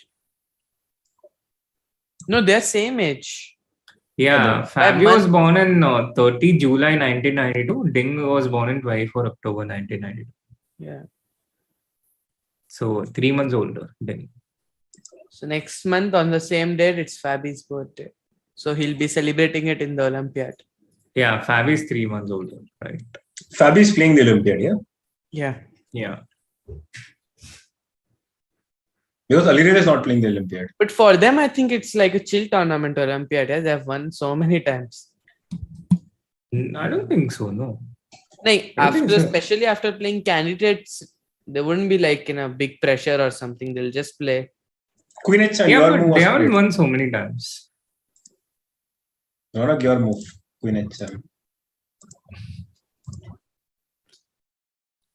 No, they're same age. Yeah, Fabi was born in 30 July 1992. Ding was born in 24 October 1992. Yeah. So 3 months older. Ding. So next month on the same date, it's Fabi's birthday. So he'll be celebrating it in the Olympiad. Yeah, Fabi's 3 months older, right? Fabi's playing the Olympiad, yeah? Yeah. Because Alireza is not playing the Olympiad. But for them, I think it's like a chill tournament Olympiad. Yeah? They've won so many times. I don't think so, no. Like I think so. especially after playing candidates, they wouldn't be like in a big pressure or something. They'll just play. Queen H7, Yeah, your but move they was haven't played. won so many times. Not your move, Queen H7.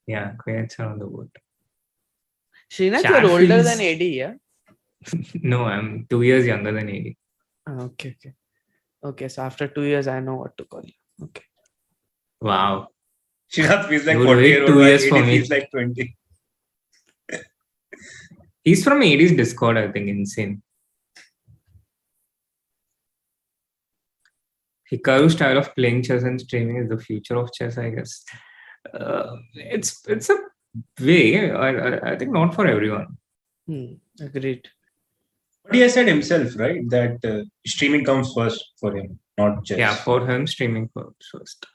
Yeah, Queen H7 on the board. Srinath, Chat you're older feels- than AD, yeah? No, I'm 2 years younger than AD. Okay. Okay, so after 2 years, I know what to call you. Okay. Wow. Srinath feels like You would 40 wait year 2 old, years for AD me. feels like 20. He's from AD's Discord, I think. Insane. Hikaru's style of playing chess and streaming is the future of chess, I guess. It's a way. I think not for everyone. Agreed. But he has said himself, right, that streaming comes first for him, not chess. Yeah, for him, streaming first.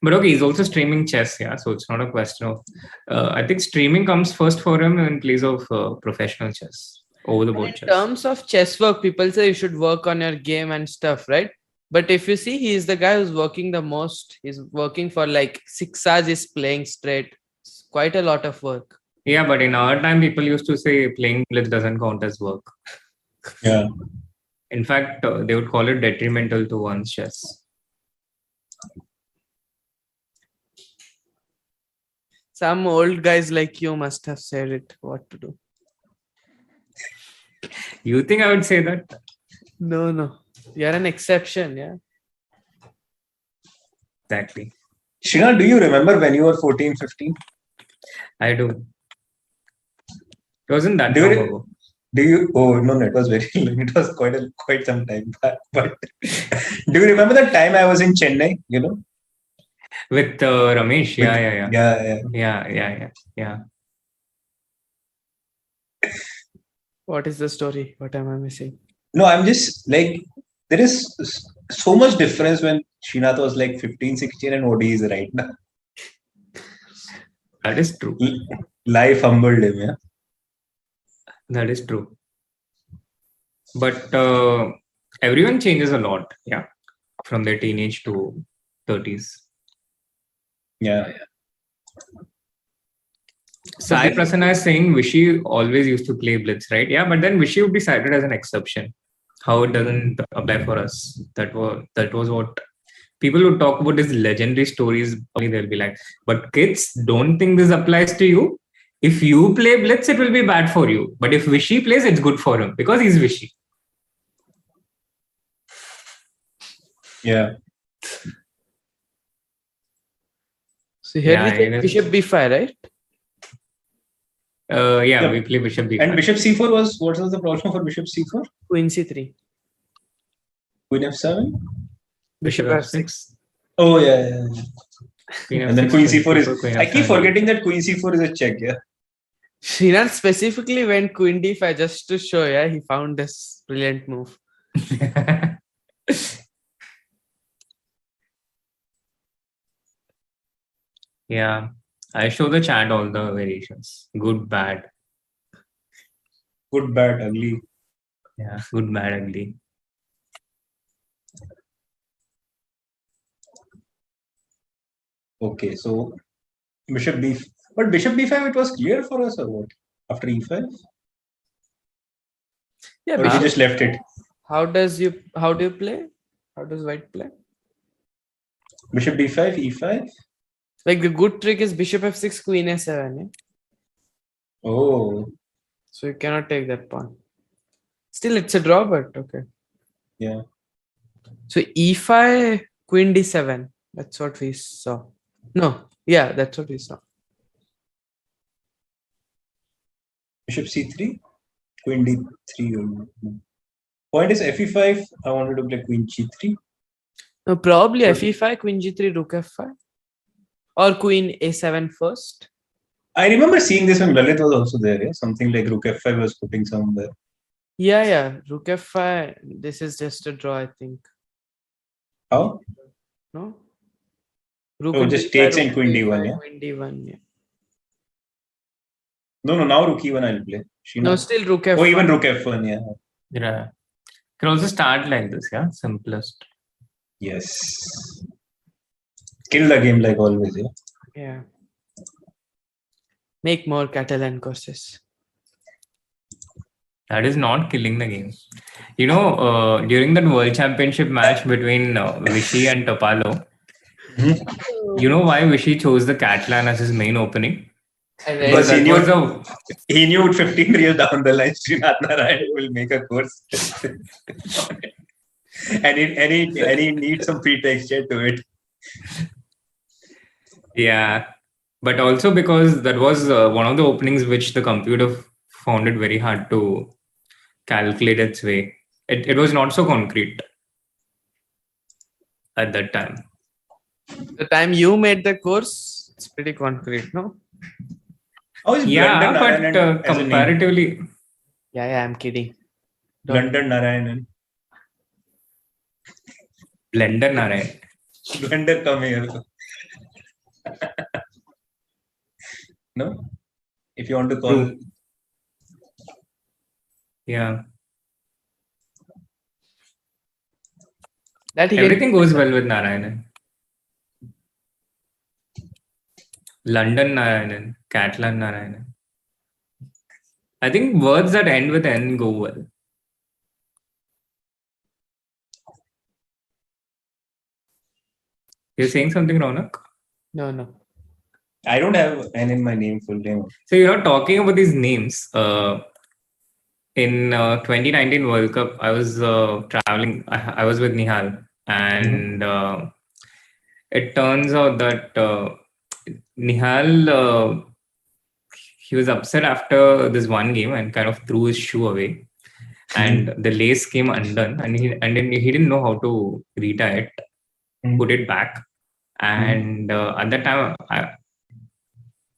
But okay, he's also streaming chess, yeah. So it's not a question of. I think streaming comes first for him in place of professional chess, over the board In chess. terms of chess work, people say you should work on your game and stuff, right? But if you see, he is the guy who's working the most. He's working for like 6 hours, he's playing straight. It's quite a lot of work. Yeah, but in our time, people used to say playing blitz doesn't count as work. Yeah. In fact, they would call it detrimental to one's chess. Some old guys like you must have said it, what to do. You think I would say that? No. You're an exception, yeah. Exactly. Srinath, do you remember when you were 14, 15? I do. It wasn't that Do long you- ago. Do you? Oh no, it was very long. It was quite some time back. But do you remember the time I was in Chennai? You know, With Ramesh. Yeah. What is the story? What am I missing? No, I'm just like, there is so much difference when Srinath was like 15, 16 and what he is right now. That is true. Life humbled him, yeah. That is true. But everyone changes a lot, yeah, from their teenage to 30s. Yeah. Sai Prasanna is saying Vishy always used to play blitz, right? Yeah, but then Vishy would be cited as an exception. How it doesn't apply for us. That was what people would talk about, these legendary stories. They'll be like, but kids, don't think this applies to you. If you play blitz, it will be bad for you. But if Vishy plays, it's good for him because he's Vishy. Yeah. So here Yeah, we take it is. Bishop B5, right? Yeah, we play Bishop B5. And Bishop C4 what was the problem for Bishop C4? Queen C3. Queen F7? Bishop F6. Oh, yeah. Queen And then F6, Queen C4 is. Queen I keep F7. forgetting that Queen C4 is a check, yeah. Srinath specifically went Queen D5 just to show, yeah, he found this brilliant move. Yeah, I show the chat all the variations. Good, bad. Good, bad, ugly. Yeah, good, bad, ugly. Okay, so Bishop B5. But Bishop B5, it was clear for us or what? After E5? Yeah, Or we just left it? How do you play? How does white play? Bishop B5, E5? Like the good trick is Bishop F6, Queen A7. Yeah? Oh. So you cannot take that pawn. Still, it's a draw, but okay. Yeah. So e5, queen d7. That's what we saw. No, yeah, that's what we saw. Bishop c3, queen d3. Point is fe5. I wanted to play queen g3. No, probably fe5, queen g3, rook f5. Or queen a7 first. I remember seeing this when Lalit was also there. Yeah? Something like rook f5 was putting somewhere. Yeah. Rook f5. This is just a draw, I think. How? No? Rook Oh, just takes in queen d1, yeah? Queen d1, yeah. No, now rook e1 I'll play. No, still rook f1. Oh, even rook f1, yeah. Yeah. Can also start like this, yeah? Simplest. Yes. Kill the game like always, yeah? Yeah. Make more Catalan courses. That is not killing the game. You know, during that World Championship match between Vishy and Topalo, you know why Vishy chose the Catalan as his main opening? Because he knew 15 years down the line, Srinath Narayanan will make a course. and he needs some pretexture to it. Yeah. But also because that was one of the openings which the computer found it very hard to calculate its way. It was not so concrete at that time. The time you made the course, it's pretty concrete, no? Yeah, but comparatively... Yeah, I'm kidding. Blender Narayanan. Blender Narayanan. Blender, come here. No? If you want to call... Yeah. That Everything goes well with Narayanan. London Narayanan, Catalan Narayanan. I think words that end with N go well. You're saying something, Ronak? No. I don't have N in my name, full name. So you're talking about these names. In 2019 World Cup, I was traveling. I was with Nihal, and it turns out that Nihal he was upset after this one game and kind of threw his shoe away, and the lace came undone, and then he didn't know how to retie it, put it back, and at that time,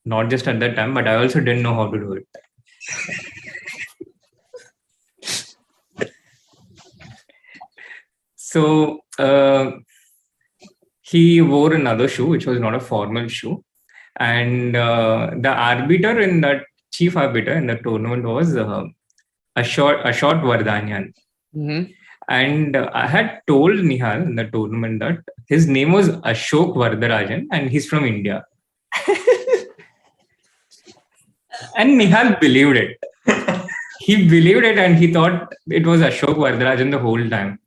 not just at that time, but I also didn't know how to do it. So he wore another shoe, which was not a formal shoe. And the arbiter in that, chief arbiter in the tournament was Ashok Vardhanyan. Mm-hmm. And I had told Nihal in the tournament that his name was Ashok Vardharajan and he's from India. And Nihal believed it. He believed it and he thought it was Ashok Vardharajan the whole time.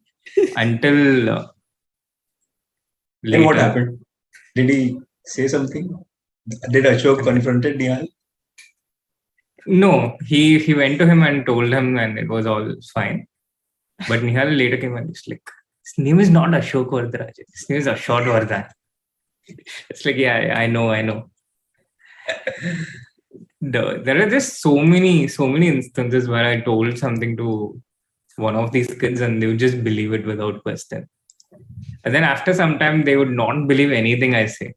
Until later. And what happened? Did he say something? Did Ashok confronted Nihal? No, he went to him and told him, and it was all fine. But Nihal later came and was like, his name is not Ashok Vardharajan. His name is Ashok Vardhan. It's like, yeah, I know. There are just so many instances where I told something to one of these kids and they would just believe it without question. And then after some time, they would not believe anything I say.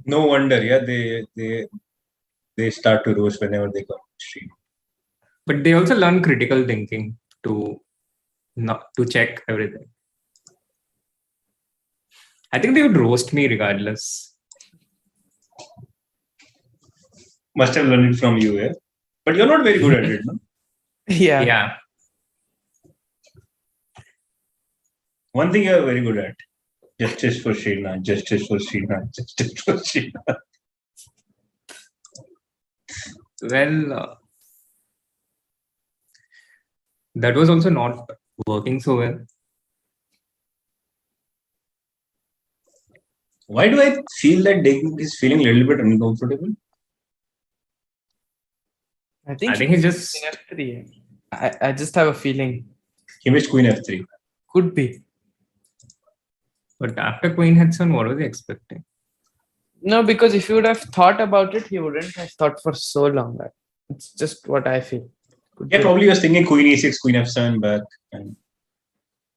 No wonder, yeah, they start to roast whenever they come to stream. But they also learn critical thinking to check everything. I think they would roast me regardless. Must have learned it from you, yeah? But you're not very good at it, no? Yeah. One thing you're very good at. Justice for Srinath, justice for Srinath, justice for Srinath. Well, that was also not working so well. Why do I feel that Ding is feeling a little bit uncomfortable? I think he just F3. I just have a feeling. He missed Queen F3. Could be. But after Queen H1, what was he expecting? No, because if you would have thought about it, he wouldn't have thought for so long. It's just what I feel. Yeah, probably he was thinking Queen E6, Queen F7 back. And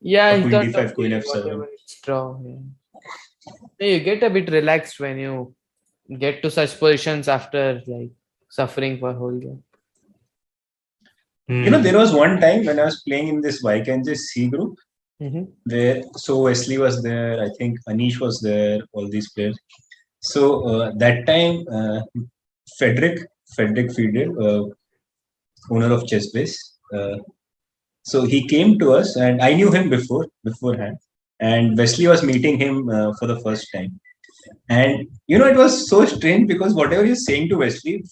yeah, he Queen thought D5, Queen F7. Draw. Yeah. You get a bit relaxed when you get to such positions after like suffering for a whole game. You know, there was one time when I was playing in this Vikanjas C group, where Wesley was there, I think Anish was there, all these players. So that time, Frederick FIDE, owner of Chessbase, so he came to us, and I knew him beforehand, and Wesley was meeting him for the first time. And you know, it was so strange because whatever he was saying to Wesley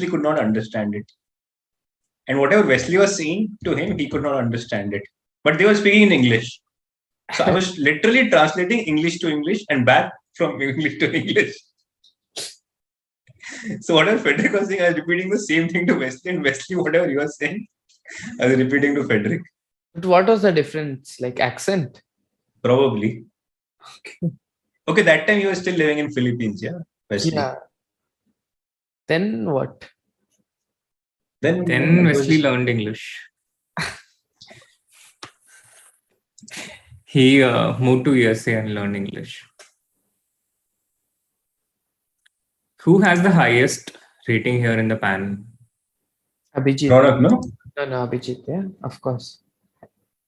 could not understand it. And whatever Wesley was saying to him, he could not understand it. But they were speaking in English. So I was literally translating English to English and back from English to English. So whatever Frederick was saying, I was repeating the same thing to Wesley, and Wesley, whatever he was saying, I was repeating to Frederick. But what was the difference? Like accent? Probably. Okay, that time you were still living in Philippines, yeah? Wesley. Yeah. Then what? Then Wesley learned English. He moved to USA and learned English. Who has the highest rating here in the panel? Abhijeet. Ronak, no? No, Abhijeet, yeah, of course.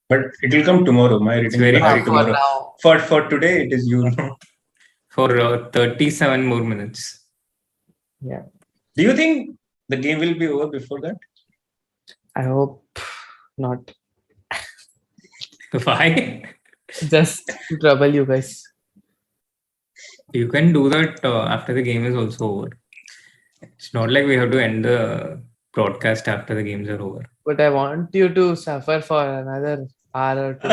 But it will come tomorrow. My rating very will come high tomorrow. For today, it is you. For 37 more minutes. Yeah. Do you think the game will be over before that? I hope not. Why? Just to trouble you guys. You can do that after the game is also over. It's not like we have to end the broadcast after the games are over. But I want you to suffer for another hour or two.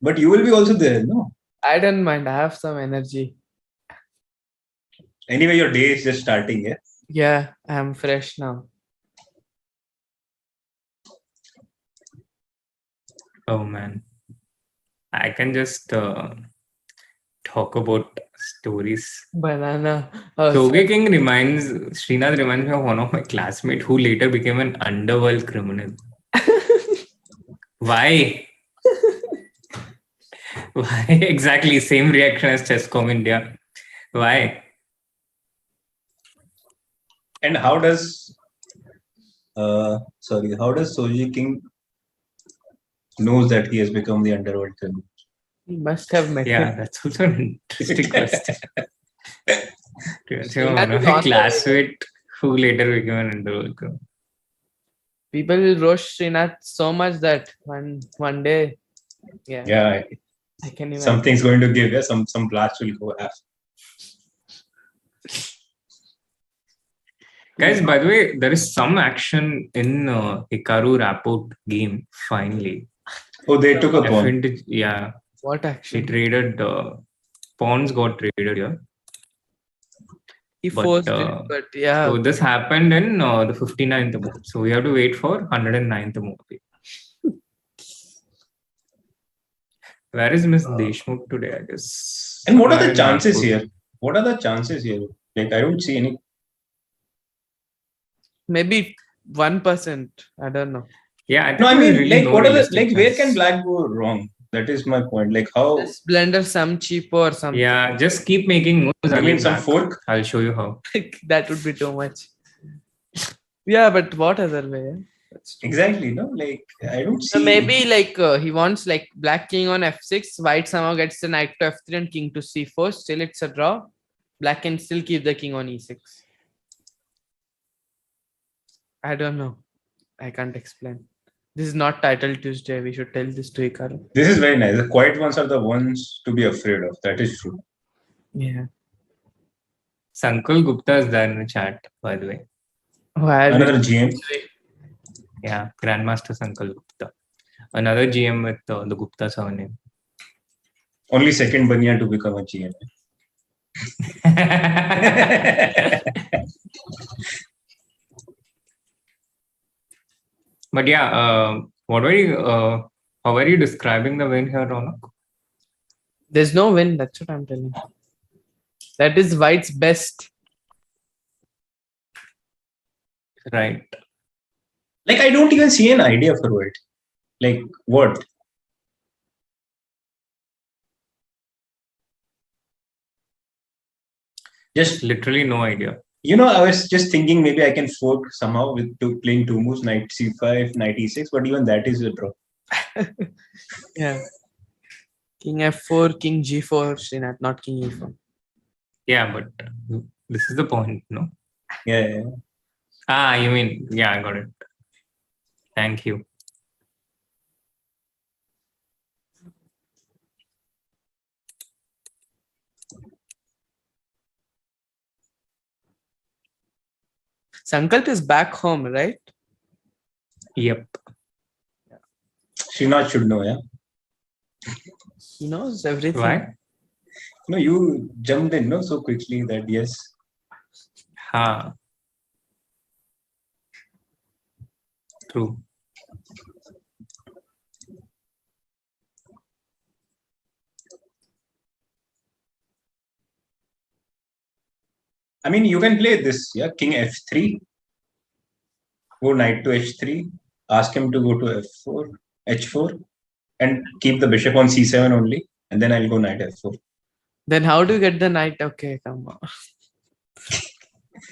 But you will be also there, no? I don't mind. I have some energy. Anyway, your day is just starting, yeah? Yeah, I'm fresh now. Oh man. I can just talk about stories. Banana. Toge King Srinath reminds me of one of my classmates who later became an underworld criminal. Why? Why? Exactly, same reaction as Chesscom India. Why? And how does Soji King knows that he has become the underworld criminal? He must have met him. That's also an interesting question. One of my classmate who later became an underworld criminal. People will roast Srinath so much that one day, yeah, I can imagine. Something's going to give, some blast will go after. Guys, by the way, there is some action in Hikaru Rapport game, finally. Oh, they took a pawn. Yeah. What action? He traded, pawns got traded here. He forced it, but yeah. So this happened in the 59th move. So we have to wait for 109th move. Where is Miss Deshmukh today, I guess? And what are the chances here? What are the chances here? Like, I don't see any. Maybe 1%. I don't know. Yeah. I mean, really, like, what are the, like, where can black go wrong? That is my point. Like, how? Just blender some cheaper or something. Yeah, just keep making moves. I mean, some fork. I'll show you how. That would be too much. Yeah, but what other way? Exactly, no? Like, I don't see. So maybe like he wants like black king on f6, white somehow gets the knight to f3 and king to c4. Still, it's a draw. Black can still keep the king on e6. I don't know. I can't explain. This is not Title Tuesday. We should tell this to Hikaru. This is very nice. The quiet ones are the ones to be afraid of. That is true. Yeah. Sankul Gupta is there in the chat, by the way. Another GM. Yeah, Grandmaster Sankul Gupta. Another GM with the Gupta surname. Only second Banya to become a GM. But yeah, what were you? How are you describing the win here, Ronak? There's no win. That's what I'm telling you. That is White's best. Right. Like, I don't even see an idea for White. Like, what? Just literally no idea. I was just thinking maybe I can fork somehow with playing two moves, knight c5, knight e6, but even that is a draw. Yeah. King f4, king g4, Srinath, not king e4. Yeah, but this is the point, no? Yeah. Ah, you mean, yeah, I got it. Thank you. Sankalp is back home, right? Yep. Srinath should know, yeah? He knows everything. Why? No, you jumped in, no, so quickly that yes. Ha. True. I mean, you can play this, yeah? King f3, go knight to h3, ask him to go to f4, h4, and keep the bishop on c7 only, and then I'll go knight f4. Then how do you get the knight? Okay, come on.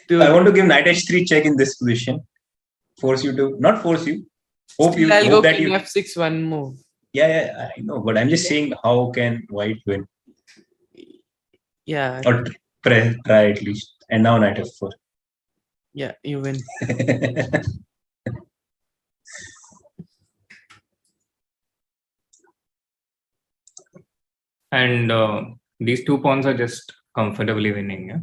I want to give knight h3 check in this position. Force you to, not force you. Hope you I'll hope go that king you. f6 one move. Yeah, I know, but I'm just saying how can White win? Yeah. Or try at least. And now knight f4. Yeah, you win. And these two pawns are just comfortably winning, yeah?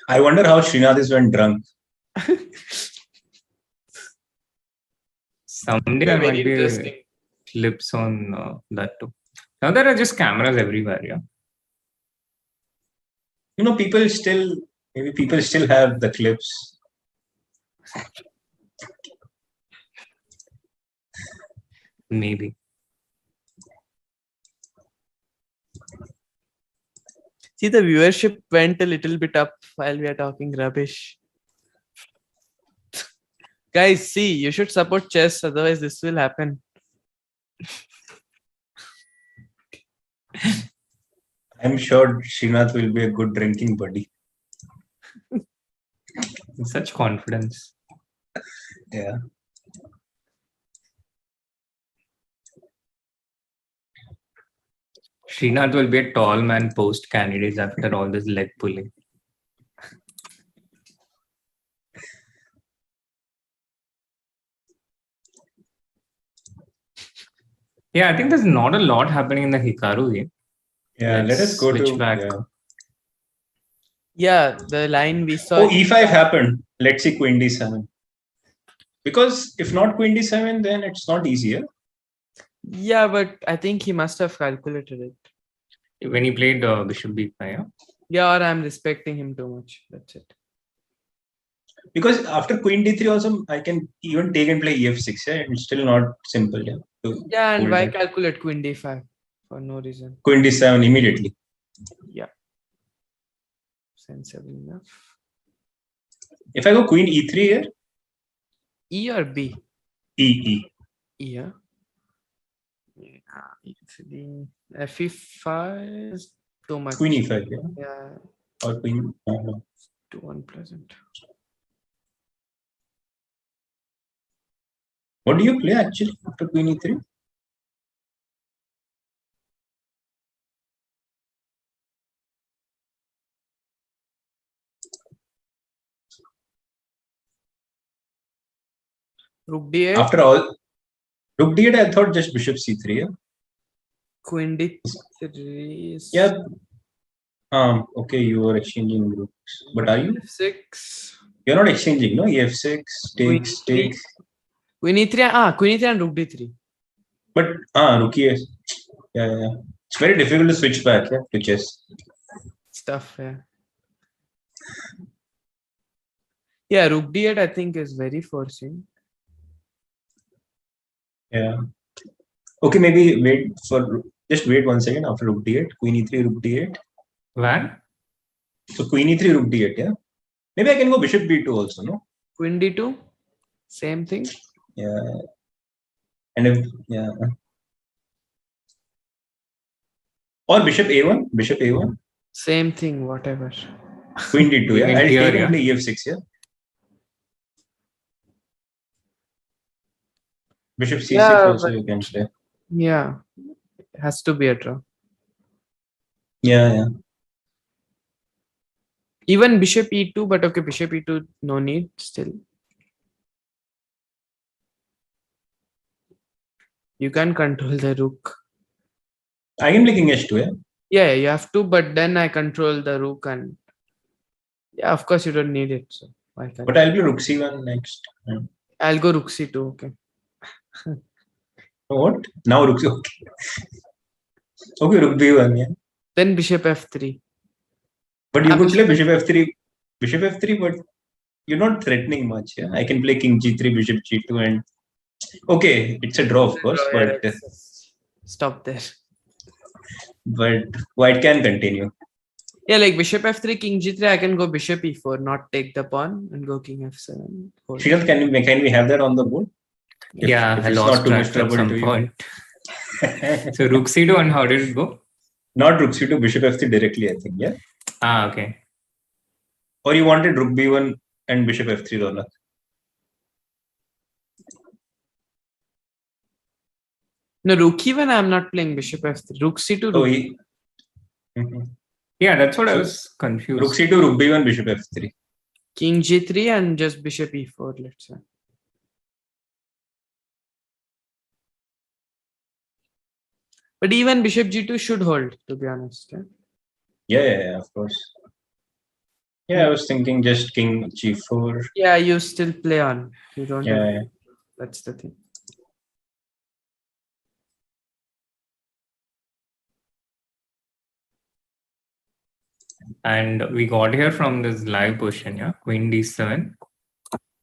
I wonder how Srinath is when drunk. Someday there might be clips on that too. Now there are just cameras everywhere, yeah? People still have the clips. Maybe. See, the viewership went a little bit up while we are talking rubbish. Guys, see, you should support chess, otherwise this will happen. I'm sure Srinath will be a good drinking buddy. Such confidence. Yeah. Srinath will be a tall man post candidates after all this leg pulling. Yeah, I think there's not a lot happening in the Hikaru game. Yeah, let us go to back. Yeah, the line we saw. Oh, e5 happened. Let's see queen d7. Because if not queen d7, then it's not easier. Yeah, but I think he must have calculated it. When he played bishop b5, yeah? Yeah, or I'm respecting him too much. That's it. Because after queen d3 also, I can even take and play ef6. Yeah, it's still not simple. Yeah, yeah, and why calculate queen d5 for no reason? Queen d7 immediately. Yeah. Sensible enough. If I go queen e3 here? E or B? E. Yeah. F5 is too much. Queen e5, yeah. Yeah. Or queen. No. Too unpleasant. What do you play actually after queen e3? Rook d8. After all, rook d8, I thought just bishop c3. Yeah? Queen d3. Yeah. Okay, you are exchanging rooks. But are you? F6. You're not exchanging, no? F6, takes. Queen e3. Queen e3 and rook d3. But rook e. Yeah. It's very difficult to switch back, yeah, to chess. Stuff, yeah. Yeah, rook d8 I think is very forcing. Yeah. Okay, maybe just wait 1 second after rook d8. Queen e3, rook d8. When? So queen e3, rook d8, yeah? Maybe I can go bishop b2 also, no? Queen d2? Same thing? Yeah. And if, yeah. Or bishop a1, bishop a1. Same thing, whatever. Queen d2, yeah? I'll here, take yeah. and play ef6, yeah? Bishop c6 also you can play. Yeah, it has to be a draw. Yeah, yeah. Even bishop e2, but okay, bishop e2, no need still. You can control the rook. I can play king h2, yeah? Yeah, you have to, but then I control the rook and yeah, of course you don't need it. So why can't But I'll play rook c1 next. I'll go rook c2, okay. What? Now rook c1. Okay, rook b1, yeah. Then bishop f3. But you could play bishop f3, but you're not threatening much, yeah? I can play king g3, bishop g2 and... Okay, it's a draw, of course, but... Stop there. But white can continue. Yeah, like bishop f3, king g3, I can go bishop e4, not take the pawn and go king f7. Srinath, can we have that on the board? If I it's lost not too much track at trouble some to point. So rook c2 and how did it go? Not rook c2, bishop f3 directly, I think, yeah? Ah, okay. Or you wanted rook b1 and bishop f3, Ronak? No, rook e1, I'm not playing bishop f3. Rook c2, rook Yeah, that's what I was confused. Rook c2, rook b1, bishop f3. King g3 and just bishop e4, let's say. But even bishop g2 should hold, to be honest. Yeah, of course. Yeah, I was thinking just king g4. Yeah, you still play on. You don't have... Yeah. That's the thing. And we got here from this live position, yeah? Queen d7.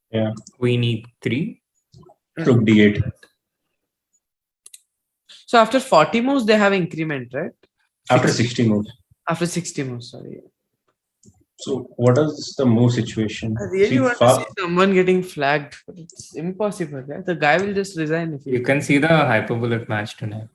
Yeah. Queen e3. Rook d8. So after 40 moves, they have increment, right? After 60 moves. After 60 moves, sorry. So what is the move situation? I really want to see someone getting flagged, but it's impossible. Yeah? The guy will just resign if You can see the hyperbolic match tonight.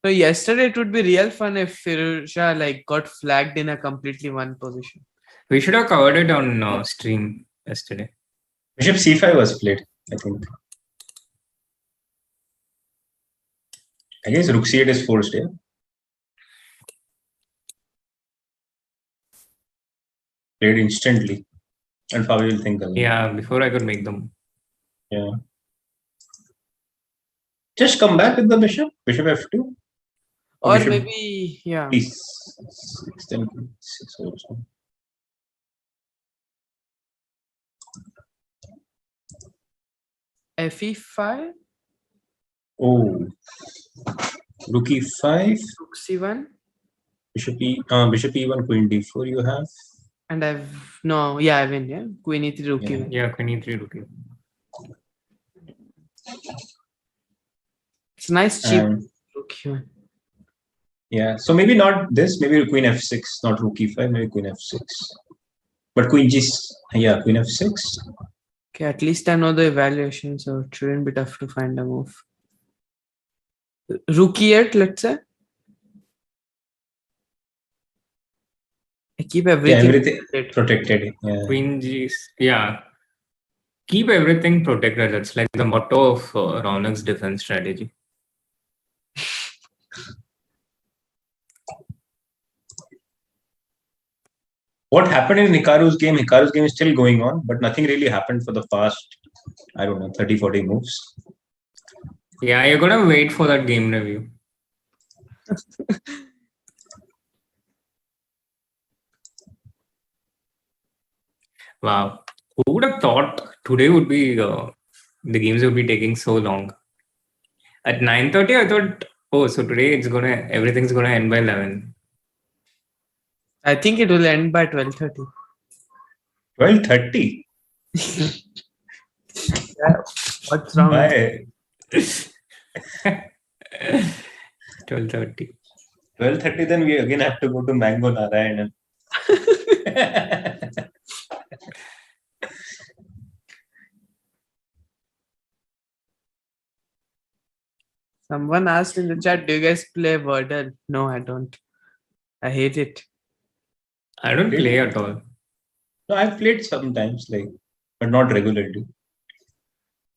So yesterday it would be real fun if Firouzja got flagged in a completely one position. We should have covered it on stream yesterday. Bishop c5 was played, I think. I guess rook c8 is forced here. Played instantly. And Fabi will think again. Yeah, before I could make them. Yeah. Just come back with the bishop. Bishop f2. Or maybe, yeah. Please. 6 also. Fe5. Oh. Rook e5. Rook c1. Bishop e1, queen d4 you have. And I've... No, yeah, I win, yeah? Queen e3, rook e1. Yeah, queen e3, rook e1. It's nice, cheap rook e1. Yeah, so maybe not this, maybe queen f6, not rook e5, maybe queen f6. But queen queen f6. Okay, at least I know the evaluation, so it shouldn't be tough to find a move. Rook e8, let's say. I keep everything protected. Yeah. Queen G, yeah. Keep everything protected. That's like the motto of Raunak's defense strategy. What happened in Hikaru's game? Hikaru's game is still going on, but nothing really happened for the past, 30-40 moves. Yeah, you're gonna wait for that game review. Wow. Who would have thought today would be the games would be taking so long? At 9:30, I thought, oh, so today everything's gonna end by 11. I think it will end by 12:30. 12:30. Yeah, what's wrong? Why? 12:30. 12:30, then we again have to go to Mango Narayanan. Someone asked in the chat, do you guys play Wordle? No, I don't. I hate it. I don't play at all. No, I've played sometimes, but not regularly.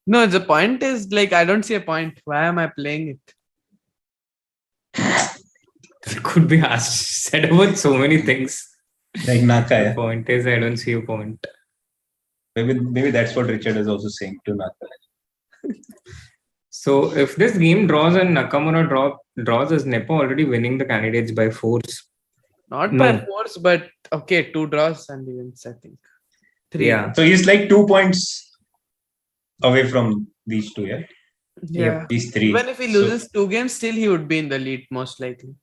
No, the point is I don't see a point. Why am I playing it? It could be said about so many things. Like Naka. The point is, I don't see a point. Maybe that's what Richard is also saying to Naka. So if this game draws and Nakamura draws, is Nepo already winning the candidates by force? Not by force, but okay, 2 draws and he wins, I think. 3. Yeah. So he's 2 points away from these 2, yeah? Yeah. These 3. Even if he loses 2 games, still he would be in the lead, most likely.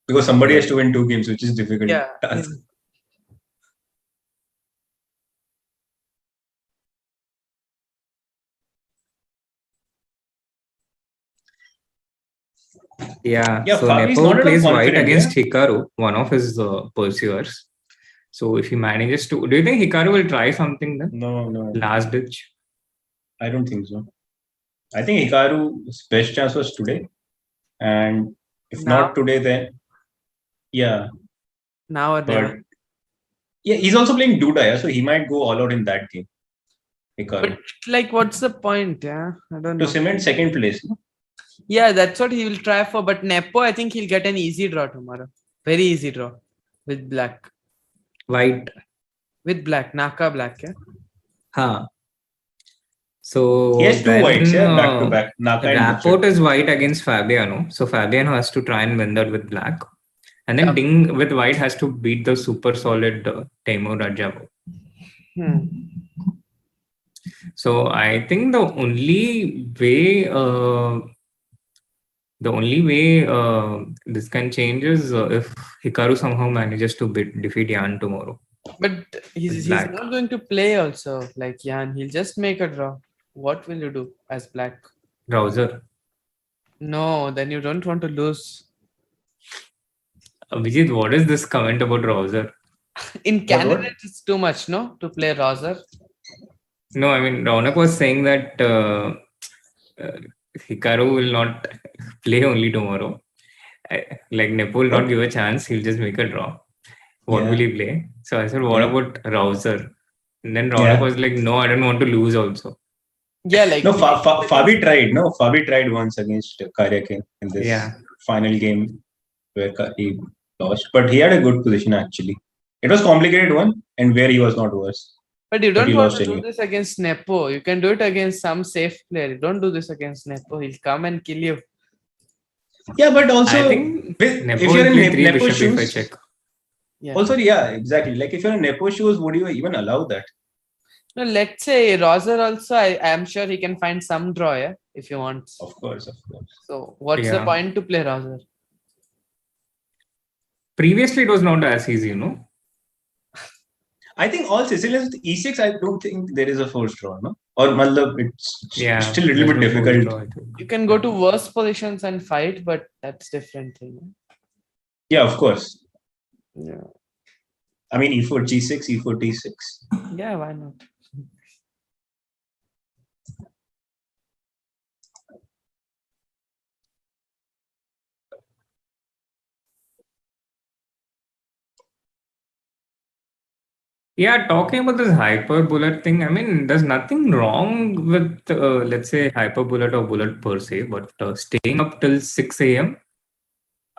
Because somebody has to win 2 games, which is difficult. Yeah. Task. Yeah. Yeah, So Fabi's Nepo not at all plays white confident, against Hikaru, one of his pursuers. So if he manages to, do you think Hikaru will try something then? No. Last ditch? I don't think so. I think Hikaru's best chance was today. And if not today, then yeah. Now or But yeah, he's also playing Duda, so he might go all out in that game. Hikaru. But what's the point? Yeah, I don't know. To cement second place. No? Yeah, that's what he will try for. But Nepo, I think he'll get an easy draw tomorrow. Very easy draw with black. White. With black. Naka black, yeah? Huh. So he has 2 whites, yeah, back to back. Naka Rapport is white against Fabiano. So Fabiano has to try and win that with black. And then Ding with white has to beat the super solid Teimur Rajavo. So I think the only way this can change is if Hikaru somehow manages to defeat Yan tomorrow. But he's not going to play also like Yan. He'll just make a draw. What will you do as black? Browser. No, then you don't want to lose. Abhijeet, what is this comment about Rouser? In Canada, it's too much, no? To play Rouser? No, I mean, Raunak was saying that Hikaru will not play only tomorrow. Like Nepo will not give a chance. He'll just make a draw. What will he play? So I said, what about Rouser? And then Raunak was like, no, I don't want to lose also. Yeah, like... No, Fabi tried. No, Fabi tried once against Karyakin in this final game where he lost. But he had a good position actually. It was complicated one and where he was not worse. But you don't want to do this against Nepo. You can do it against some safe player. You don't do this against Nepo. He'll come and kill you. Yeah, but also I think if you're in Nepo shoes, yeah. Also, yeah, exactly. Like if you're in Nepo shoes, would you even allow that? No, let's say Roser also, I am sure he can find some draw, yeah, if he wants. Of course. So what's the point to play Roser? Previously, it was not as easy, you know. I think all Sicilians with E6, I don't think there is a forced draw, no? Or Malab, it's still a little bit difficult. You can go to worse positions and fight, but that's different thing. Yeah, of course. Yeah. I mean, E4, G6, E4, T6. Yeah, why not? Yeah, talking about this hyper bullet thing, I mean, there's nothing wrong with, let's say, hyper bullet or bullet per se, but staying up till 6 a.m.,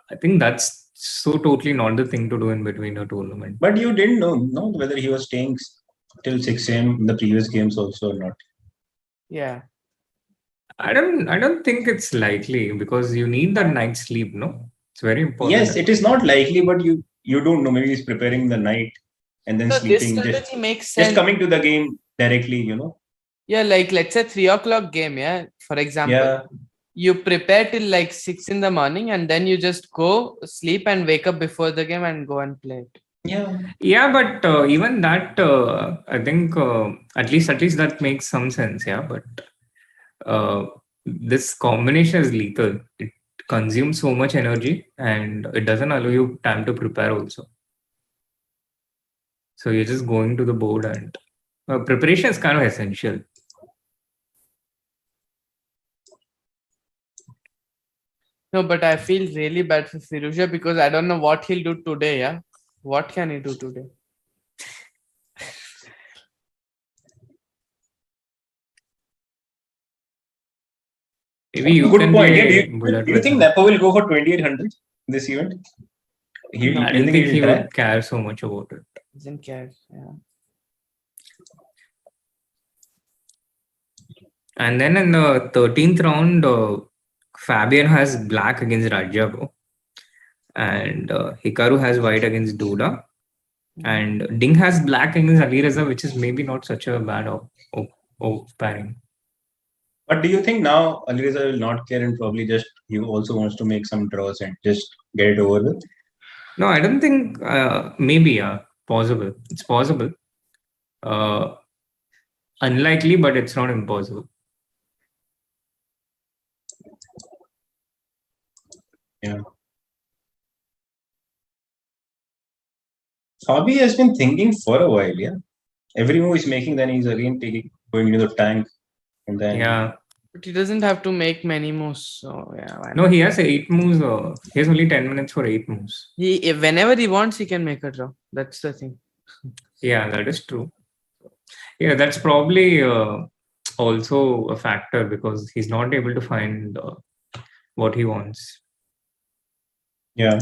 I think that's so totally not the thing to do in between a tournament. But you didn't know whether he was staying till 6 a.m. in the previous games also or not. Yeah. I don't think it's likely because you need that night's sleep, no? It's very important. Yes, it is not likely, but you don't know. Maybe he's preparing the night and then sleeping. This strategy makes sense. Just coming to the game directly, you know. Yeah, like let's say 3 o'clock game, yeah. For example. Yeah. You prepare till like 6 in the morning and then you just go sleep and wake up before the game and go and play it. Yeah, but even that, I think at least that makes some sense. Yeah, but this combination is lethal. It consumes so much energy, and it doesn't allow you time to prepare also. So you're just going to the board, and preparation is kind of essential. No, but I feel really bad for Firouzja because I don't know what he'll do today. Yeah, what can he do today? Maybe you Good can point. play Do you think Nepo will go for 2800 this event? I don't think he would care so much about it. Doesn't care. Yeah. And then in the 13th round, Fabian has black against Rajabo, and Hikaru has white against Duda, and Ding has black against Alireza, which is maybe not such a bad pairing. But do you think now Alireza will not care and probably just he also wants to make some draws and just get it over with? No, I don't think. Maybe possible. It's possible. Unlikely, but it's not impossible. Yeah. Fabi has been thinking for a while. Yeah. Every move he's making, then he's again going into the tank, and then But he doesn't have to make many moves. So yeah. No, he has 8 moves. He has only 10 minutes for 8 moves. Whenever he wants, he can make a draw. That's the thing. Yeah, that is true. Yeah, that's probably also a factor because he's not able to find what he wants. Yeah.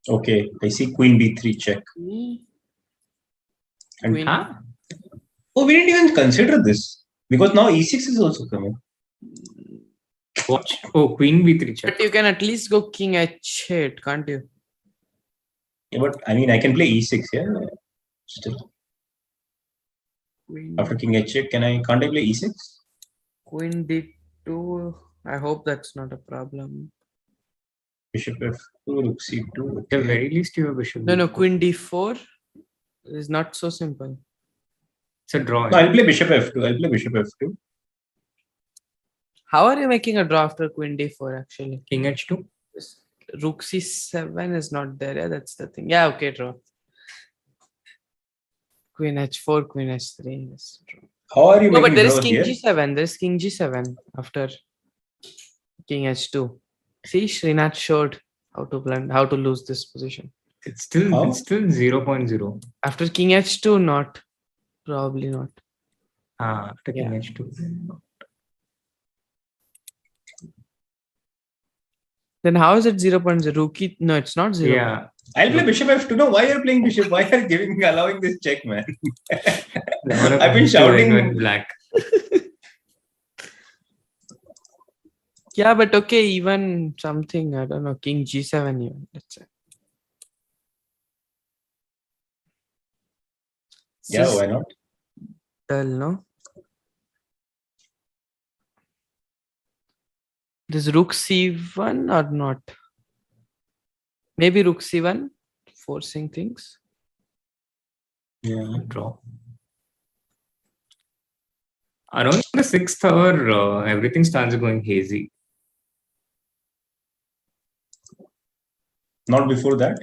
Okay, I see Queen B3 check. And oh, we didn't even consider this because now E6 is also coming. Watch. Oh, Queen B3 check. But you can at least go King H8, can't you? Yeah, but I mean, I can play E6, yeah. Still. After King H8, can't I play E6? Queen D2. I hope that's not a problem. Bishop F2, Rook C2. At the very least, you have Bishop. No, Queen D4 is not so simple. It's a draw. No, I'll play Bishop F2. How are you making a draw after Queen D4 actually? King H2? Rook C7 is not there. Yeah, that's the thing. Yeah, okay, draw. Queen H4, Queen H3. Yes, draw. How are you making but there is draws King here? G7. There is King G7 after King H2. See, Srinath showed how to lose this position. It's still 0.0. After King H2, probably not. After King H2. Then how is it 0.0? Rookie? No, it's not 0. Yeah. I'll play Bishop F2. No, why are you playing Bishop? Why are you allowing this check, man? I've been shouting. Black. Yeah, but okay, even something, I don't know, King G7 even, let's say. Yeah, why not? Dull, no? This Rook C1 or not? Maybe Rook C1, forcing things. Yeah, draw. Around the 6th hour, everything starts going hazy. Not before that?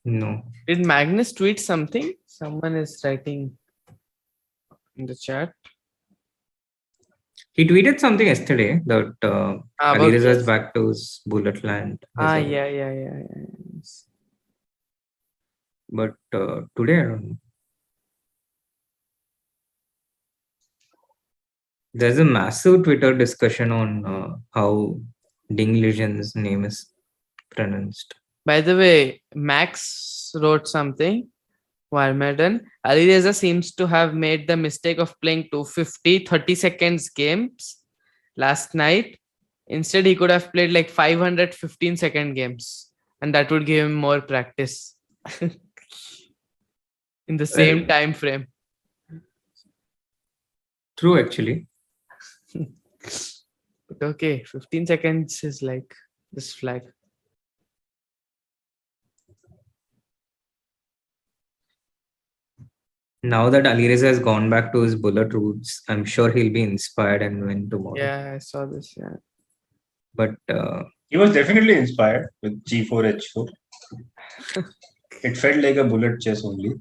No. Did Magnus tweet something? Someone is writing in the chat. He tweeted something yesterday that Alireza is back to his bullet land. Yeah. But today, I don't know. There's a massive Twitter discussion on how Ding Legend's name is pronounced. By the way, Max wrote something. Warmaden. Alireza seems to have made the mistake of playing 250 30 seconds games last night. Instead, he could have played like 500 15-second games, and that would give him more practice in the same time frame. True, actually. Okay, 15 seconds is like this flag. Now that Alireza has gone back to his bullet roots, I'm sure he'll be inspired and win tomorrow. Yeah, I saw this. Yeah. But he was definitely inspired with G4 H4. It felt like a bullet chess only.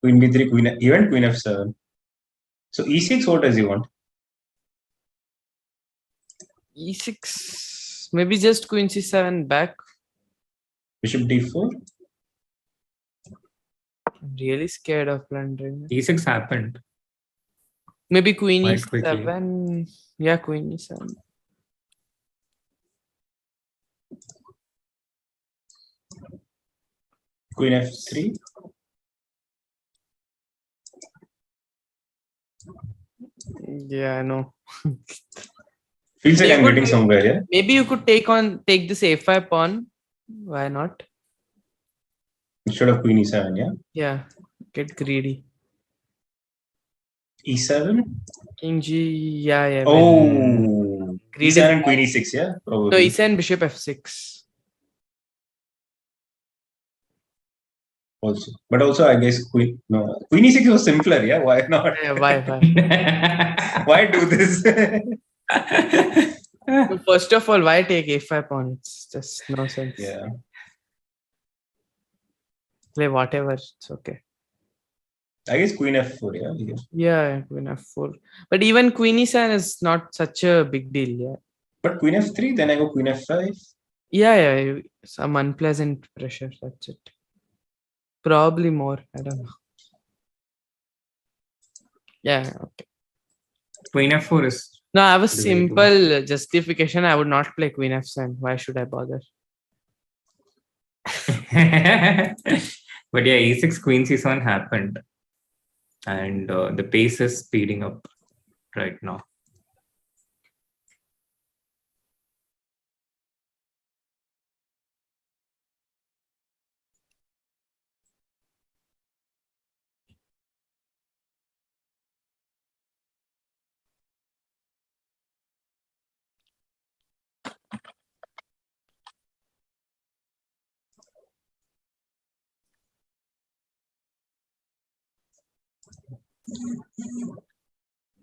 Queen B3, Queen even Queen F7. So E6, what does he want? E6, maybe just Queen C7 back. Bishop D4. I'm really scared of blundering. E6 happened. Maybe Queen Quite E7. quickly. Yeah, Queen E7. Queen F3. Yeah, I know. Feels like I'm getting somewhere, yeah? Maybe you could take this A5 pawn. Why not? Instead of Queen E7, yeah? Yeah, get greedy. E7? King G, yeah. Oh, Greedy E7 and Queen E6, yeah? Probably. So E7, Bishop F6. Also, but also I guess Queen E6 was simpler, yeah? Why not? Yeah, why? Why do this? So first of all, why take A5 pawn? It's just no sense. Yeah. Play whatever, it's okay. I guess Queen F4, yeah? Yeah, Queen F4. But even Queen E7 is not such a big deal, yeah. But Queen F3, then I go Queen F5. Yeah. Some unpleasant pressure, that's it. Probably more, I don't know. Yeah, okay. Queen F4 is... No, I have a simple justification. I would not play Queen F7. Why should I bother? But yeah, E6 Queen C7 happened. And the pace is speeding up right now.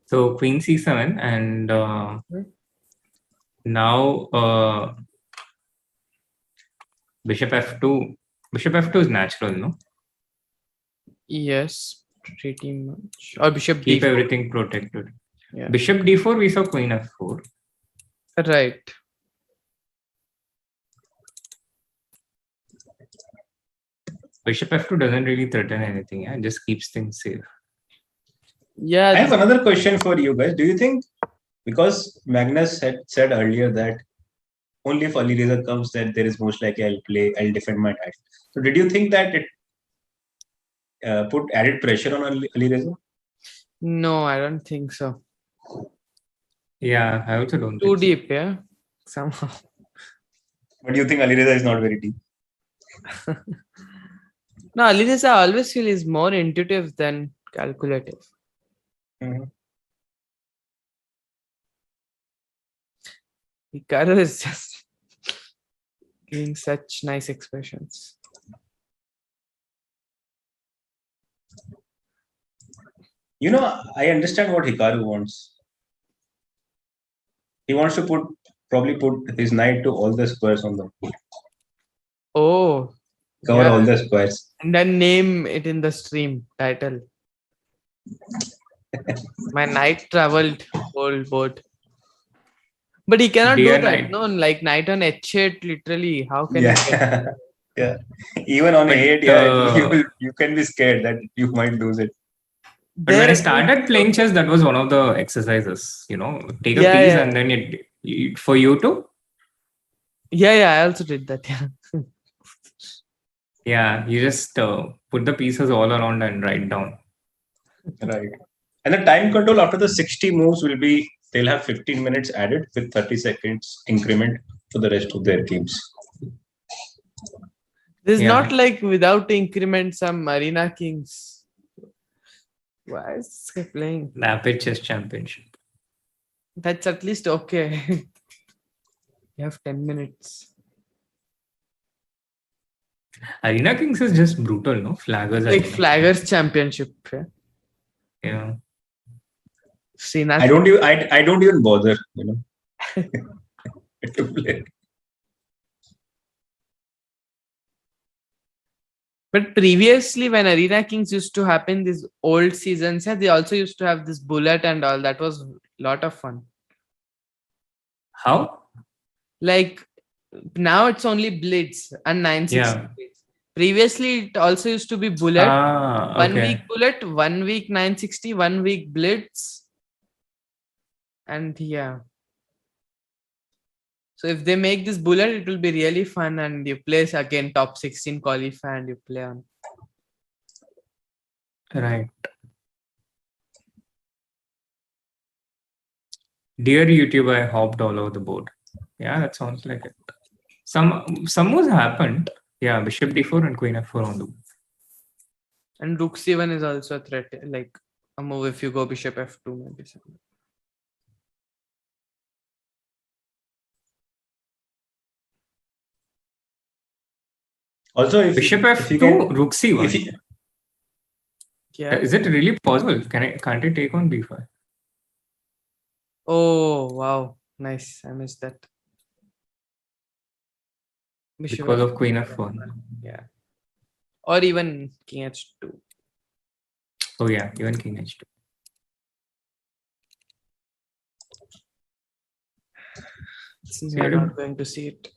So Queen C7 and now Bishop F2. Bishop F2 is natural, no? Yes, pretty much. Or Bishop D4. Keep everything protected. Yeah. Bishop D4, we saw Queen F4. Right. Bishop F2 doesn't really threaten anything, yeah? It just keeps things safe. Yeah. I have another question for you guys. Do you think, because Magnus had said earlier that only if Alireza comes, that there is most likely I'll defend my title. So did you think that it put added pressure on Alireza? No, I don't think so. Yeah, I also don't Too think deep, yeah? Somehow. But you think Alireza is not very deep? No, Alireza I always feel is more intuitive than calculative. Hikaru is just giving such nice expressions. You know, I understand what Hikaru wants. He wants to probably put his knight to all the squares on the board. Oh. Cover all the squares. And then name it in the stream title. My knight traveled whole board. But he cannot Dear do that. knight. No, like knight on h8 literally. How can he Yeah. Yeah. Even on A8, you can be scared that you might lose it. But when I started playing chess, that was one of the exercises, you know, take a piece and then for you to. Yeah, I also did that. Yeah. Yeah, you just put the pieces all around and write down. Right. And the time control after the 60 moves will be, they'll have 15 minutes added with 30 seconds increment for the rest of their games. This is not like without increment some Arena Kings. Why is this guy playing? Rapid Chess Championship. That's at least okay. You have 10 minutes. Arena Kings is just brutal, no? Flaggers. Like Flaggers Championship. Yeah. Srinath. I don't even bother, to play. But previously, when Arena Kings used to happen, these old seasons, they also used to have this bullet and all. That was a lot of fun. How? Like now it's only Blitz and 960. Yeah. Previously, it also used to be bullet. Ah, 1 okay. week bullet, 1 week 960, 1 week Blitz. And yeah. So if they make this bullet, it will be really fun, and you play again top 16 qualify and you play on. Right. Dear YouTube, I hopped all over the board. Yeah, that sounds like it. Some moves happened. Yeah, Bishop D4 and Queen F4 on the board. And Rook C1 is also a threat, like a move if you go Bishop F2 maybe. Also, if Bishop F2, Rook C1. Yeah. Is it really possible? Can't I take on B5? Oh wow, nice. I missed that. Bishop Because of F2. Queen F1. Yeah. Or even King H2. Oh yeah, even King H2. Since we are not going to see it.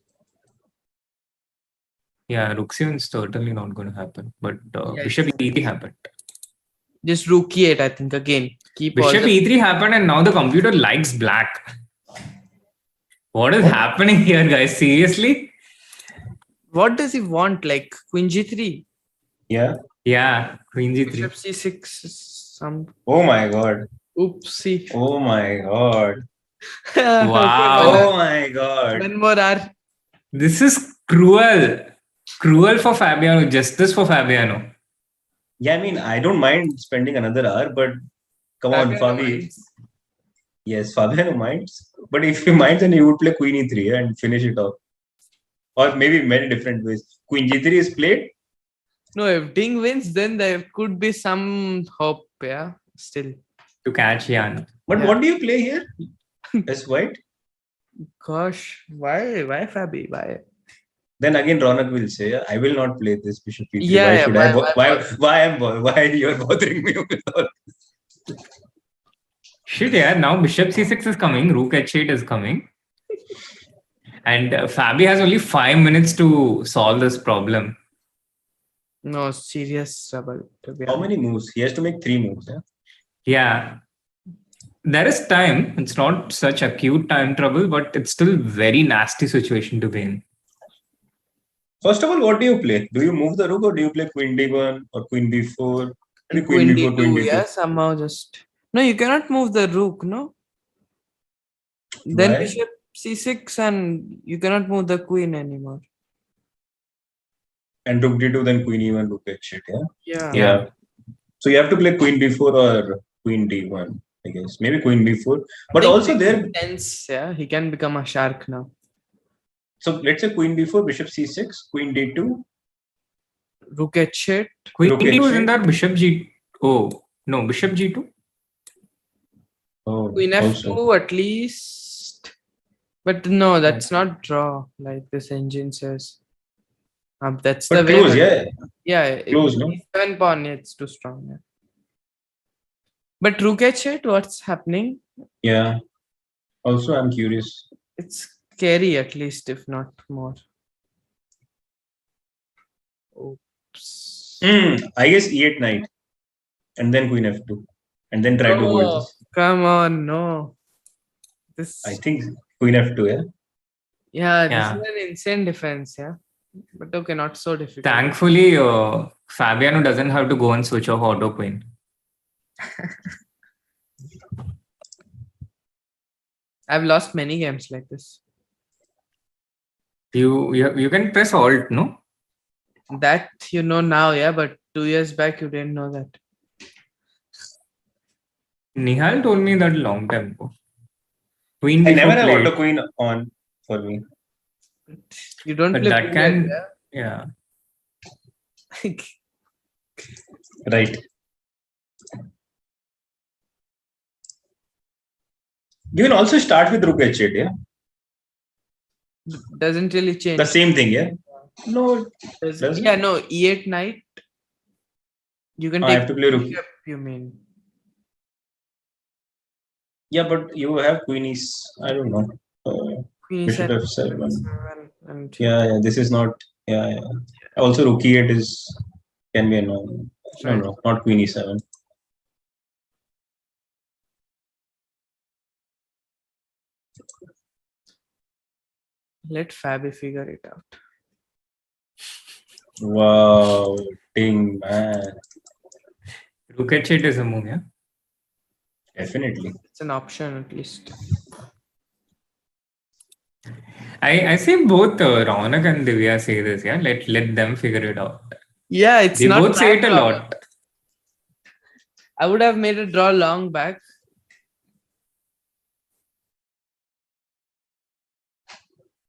Yeah, Rook C1 is certainly not going to happen. But Yeah, Bishop E3 happened. Just Rook E8, I think, again. Keep Bishop all the... E3 happened and now the computer likes black. What is happening here, guys? Seriously? What does he want? Like Queen G3? Yeah. Yeah, Queen G3. Bishop C6. Some... Oh my god. Oopsie. Oh my god. Wow. Oh my god. One more R. This is cruel. Cruel for Fabiano. Justice for Fabiano. Yeah, I mean, I don't mind spending another hour, but come on, Fabi. Yes, Fabiano minds. But if he minds, then he would play Queen E3 and finish it off. Or maybe many different ways. Queen G3 is played. No, if Ding wins, then there could be some hope, yeah, still. To catch Jan. But what do you play here? As white? Gosh, why Fabi? Why? Then again, Ronak will say, I will not play this Bishop E3. Yeah, Why you are bothering me with all this? Shit, yeah. Now Bishop C6 is coming. Rook H8 is coming. And Fabi has only 5 minutes to solve this problem. No, serious trouble. To be How honest. many moves? He has to make 3 moves. Yeah. Yeah. There is time. It's not such acute time trouble, but it's still very nasty situation to be in. First of all, what do you play? Do you move the rook or do you play Queen D1 or Queen B4? Queen D2, yeah, somehow just... No, you cannot move the rook, no? Then Why? Bishop C6 and you cannot move the queen anymore. And Rook D2, then Queen E1, Rook H8, yeah? Yeah. So you have to play Queen B4 or Queen D1, I guess. Maybe Queen B4. But also there... Tense, yeah, he can become a shark now. So let's say Queen B4, Bishop C6, Queen D2. Rook H8. Queen Rook D2 is H8. in there. Bishop G... Oh, no. Bishop G2? Oh, Queen F2 at least. But no, that's not draw like this engine says. That's But the close, way. yeah. Yeah, Close, no? 7 pawn, it's too strong. Yeah. But Rook H8, what's happening? Yeah. Also, I'm curious. It's scary at least, if not more. Oops. I guess E8 knight. And then Queen F2. And then try to hold this. Come on, no. This. I think Queen F2, yeah? Yeah, this Yeah. is an insane defense, yeah. But okay, not so difficult. Thankfully, Fabiano doesn't have to go and switch off auto queen. I've lost many games like this. You can press alt, no? That you know now, yeah, but 2 years back you didn't know that. Nihal told me that long time ago. Queen I before never have played. auto queen on for me. You don't But play that queen can, yet, yeah. Right. You can also start with rook h8, yeah? Doesn't really change. The same thing, yeah? No, does yeah, it? no, e8 knight. You can I take have to play rook. bishop, you mean. Yeah, but you have queen is, I don't know. Queen Bishop e7, f7. and Yeah, this is not, yeah. Also, rook e8 can be annoying. Right. No, not queen e7. Let Fabi figure it out. Wow, ding, man. Rook h8 is a move, yeah? Definitely. It's an option at least. I say both Raunak and Divya say this, yeah? Let them figure it out. Yeah, it's They not both say it a bad draw. lot. I would have made a draw long back.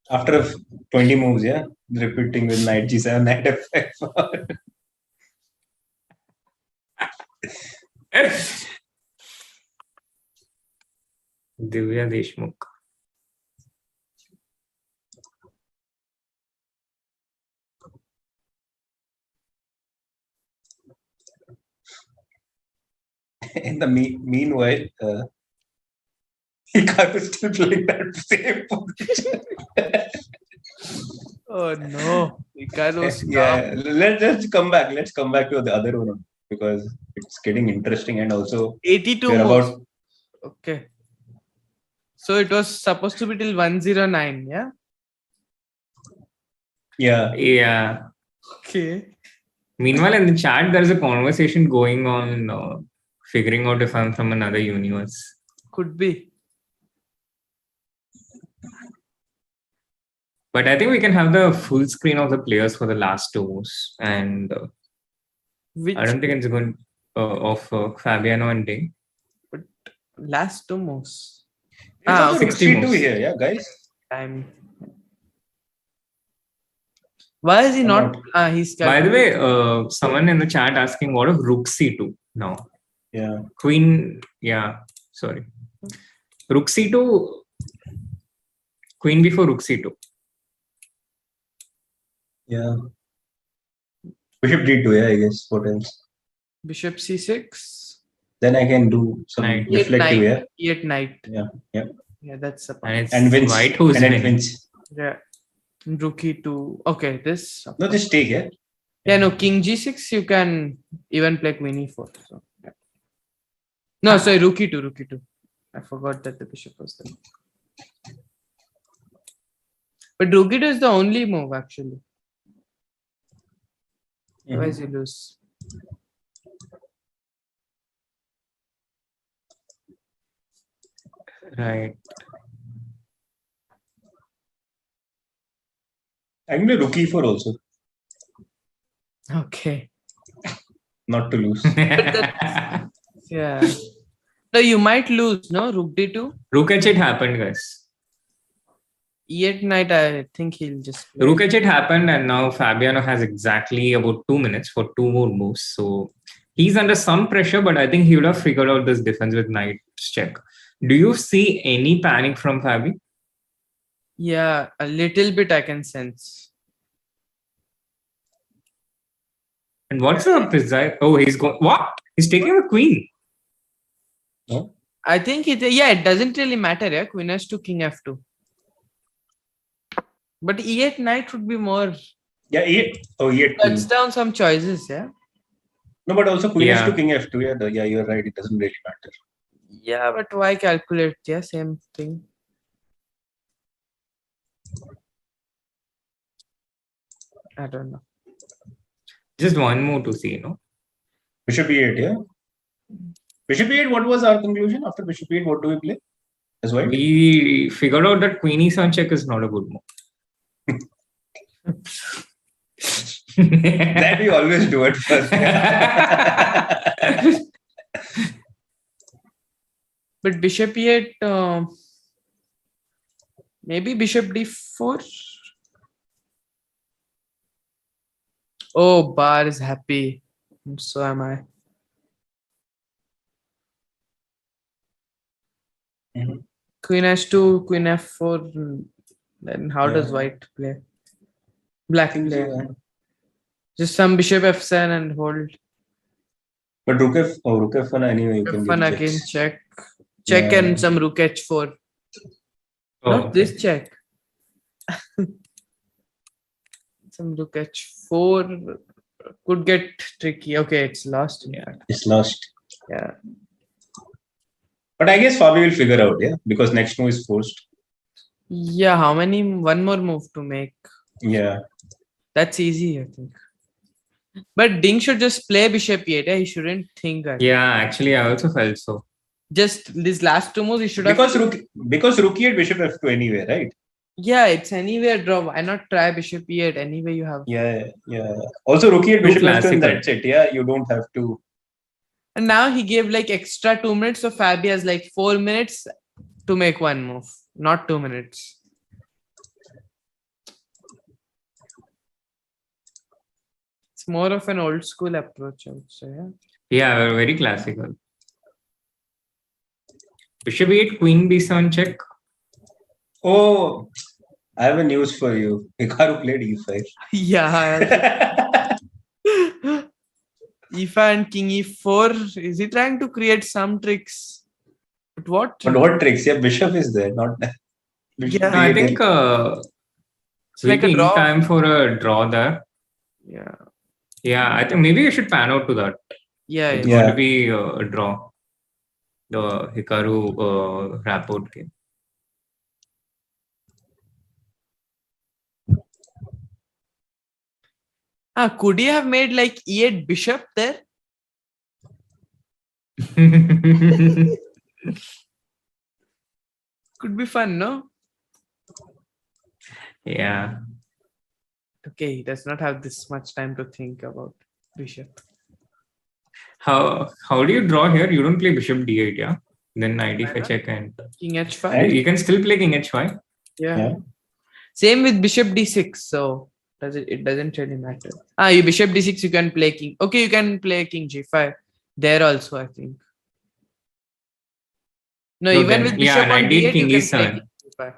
After 20 moves, yeah? Repeating with knight g7, knight f5. Divya Deshmukh. In the meanwhile, Hikaru is still playing that same position. Oh no, Hikaru's Yeah, let's come back. Let's come back to the other one because it's getting interesting and also 82 we're moves. about. Okay. So it was supposed to be till 109, yeah? Yeah. Yeah. Okay. Meanwhile, in the chat, there's a conversation going on figuring out if I'm from another universe. Could be. But I think we can have the full screen of the players for the last two moves. And I don't think it's going of Fabiano and Day. But last two moves. There's also 60 rook c2 moves. here, yeah, guys. Why is he I'm not? not. He's By the way, someone in the chat asking what of rook c2 now? Yeah. Queen, yeah, sorry. Rook c2, queen before rook c2. Yeah. Bishop d2, yeah, I guess. What else? Bishop c6. Then I can do some E8 reflective, knight. yeah. E8 knight. Yeah, yeah. Yeah, that's a And wins. white who's and then winning. wins. Yeah. Rook e2. Okay, this. No, just take, yeah. Yeah, no, king g6, you can even play queen e4. So, yeah. No, sorry, rook e2, rook e2. I forgot that the bishop was there. But rook e2 is the only move, actually. Otherwise, you lose. Right. I can play rook e4 also. Okay. Not to lose. Yeah. No, you might lose, no? Rook d2. Rook h8 happened, guys. E8 knight, I think he'll just play. Rook h8 happened, and now Fabiano has exactly about 2 minutes for 2 more moves. So he's under some pressure, but I think he would have figured out this defense with knight's check. Do you see any panic from Fabi? Yeah, a little bit I can sense. And what's the precise? Oh, he's going. What? He's taking the queen. No? I think it doesn't really matter, yeah. Queen has to king f2. But e8 knight would be more. Yeah, e8. Oh, e8. Cuts down some choices, yeah. No, but also queen Yeah. h2, king f2. Yeah, you're right. It doesn't really matter. Yeah, but why calculate? Yeah, same thing. I don't know. Just one more to see, no? Bishop e8, yeah. Bishop e8, what was our conclusion? After bishop e8, what do we play? As white? We figured out that queen e7 check is not a good move. That we always do at first. But bishop e8, Maybe bishop d4. Oh, bar is happy. So am I. Queen h2, queen f4. Then how does white play? Black play. Just some bishop f7 and hold. But rook f1 anyway. You can F1 give again check. Check and some rook h4. Not this check. Some rook h4 could get tricky. Okay, it's lost. Yeah, it's lost. Yeah. But I guess Fabi will figure out, yeah, because next move is forced. Yeah, how many? One more move to make. Yeah. That's easy, I think. But Ding should just play bishop e8. He shouldn't think. Yeah, actually, I also felt so. Just these last two moves, he should have. Because rook e8, bishop f2 anyway, right? Yeah, it's anywhere draw. Why not try bishop e8? Anyway, you have. Yeah. Also, rook e8, bishop f2, and that's it. Yeah, you don't have to. And now he gave like extra 2 minutes, so Fabi has like 4 minutes to make one move, not 2 minutes. It's more of an old school approach, I would say. Yeah, very classical. Bishop e8, queen b7 check. Oh, I have a news for you. Hikaru played e5. Yeah. e5 and king e4. Is he trying to create some tricks? But what? But what tricks? Yeah, bishop is there, not that. Yeah, I think it's like a draw. Time for a draw there. Yeah. Yeah, I think maybe you should pan out to that. Yeah. It's going to be a draw. The Hikaru rapport game. Could he have made like e8 bishop there? Could be fun, no? Yeah. Okay, he does not have this much time to think about bishop. How do you draw here? You don't play bishop d8, yeah? Then knight d5 check and king h5. You can still play king h5. Yeah. Same with bishop d6. So it doesn't really matter. You bishop d6. You can play king. Okay, you can play king g5 there also. I think. No, even then, with bishop on d8, king you can e7. play king g5.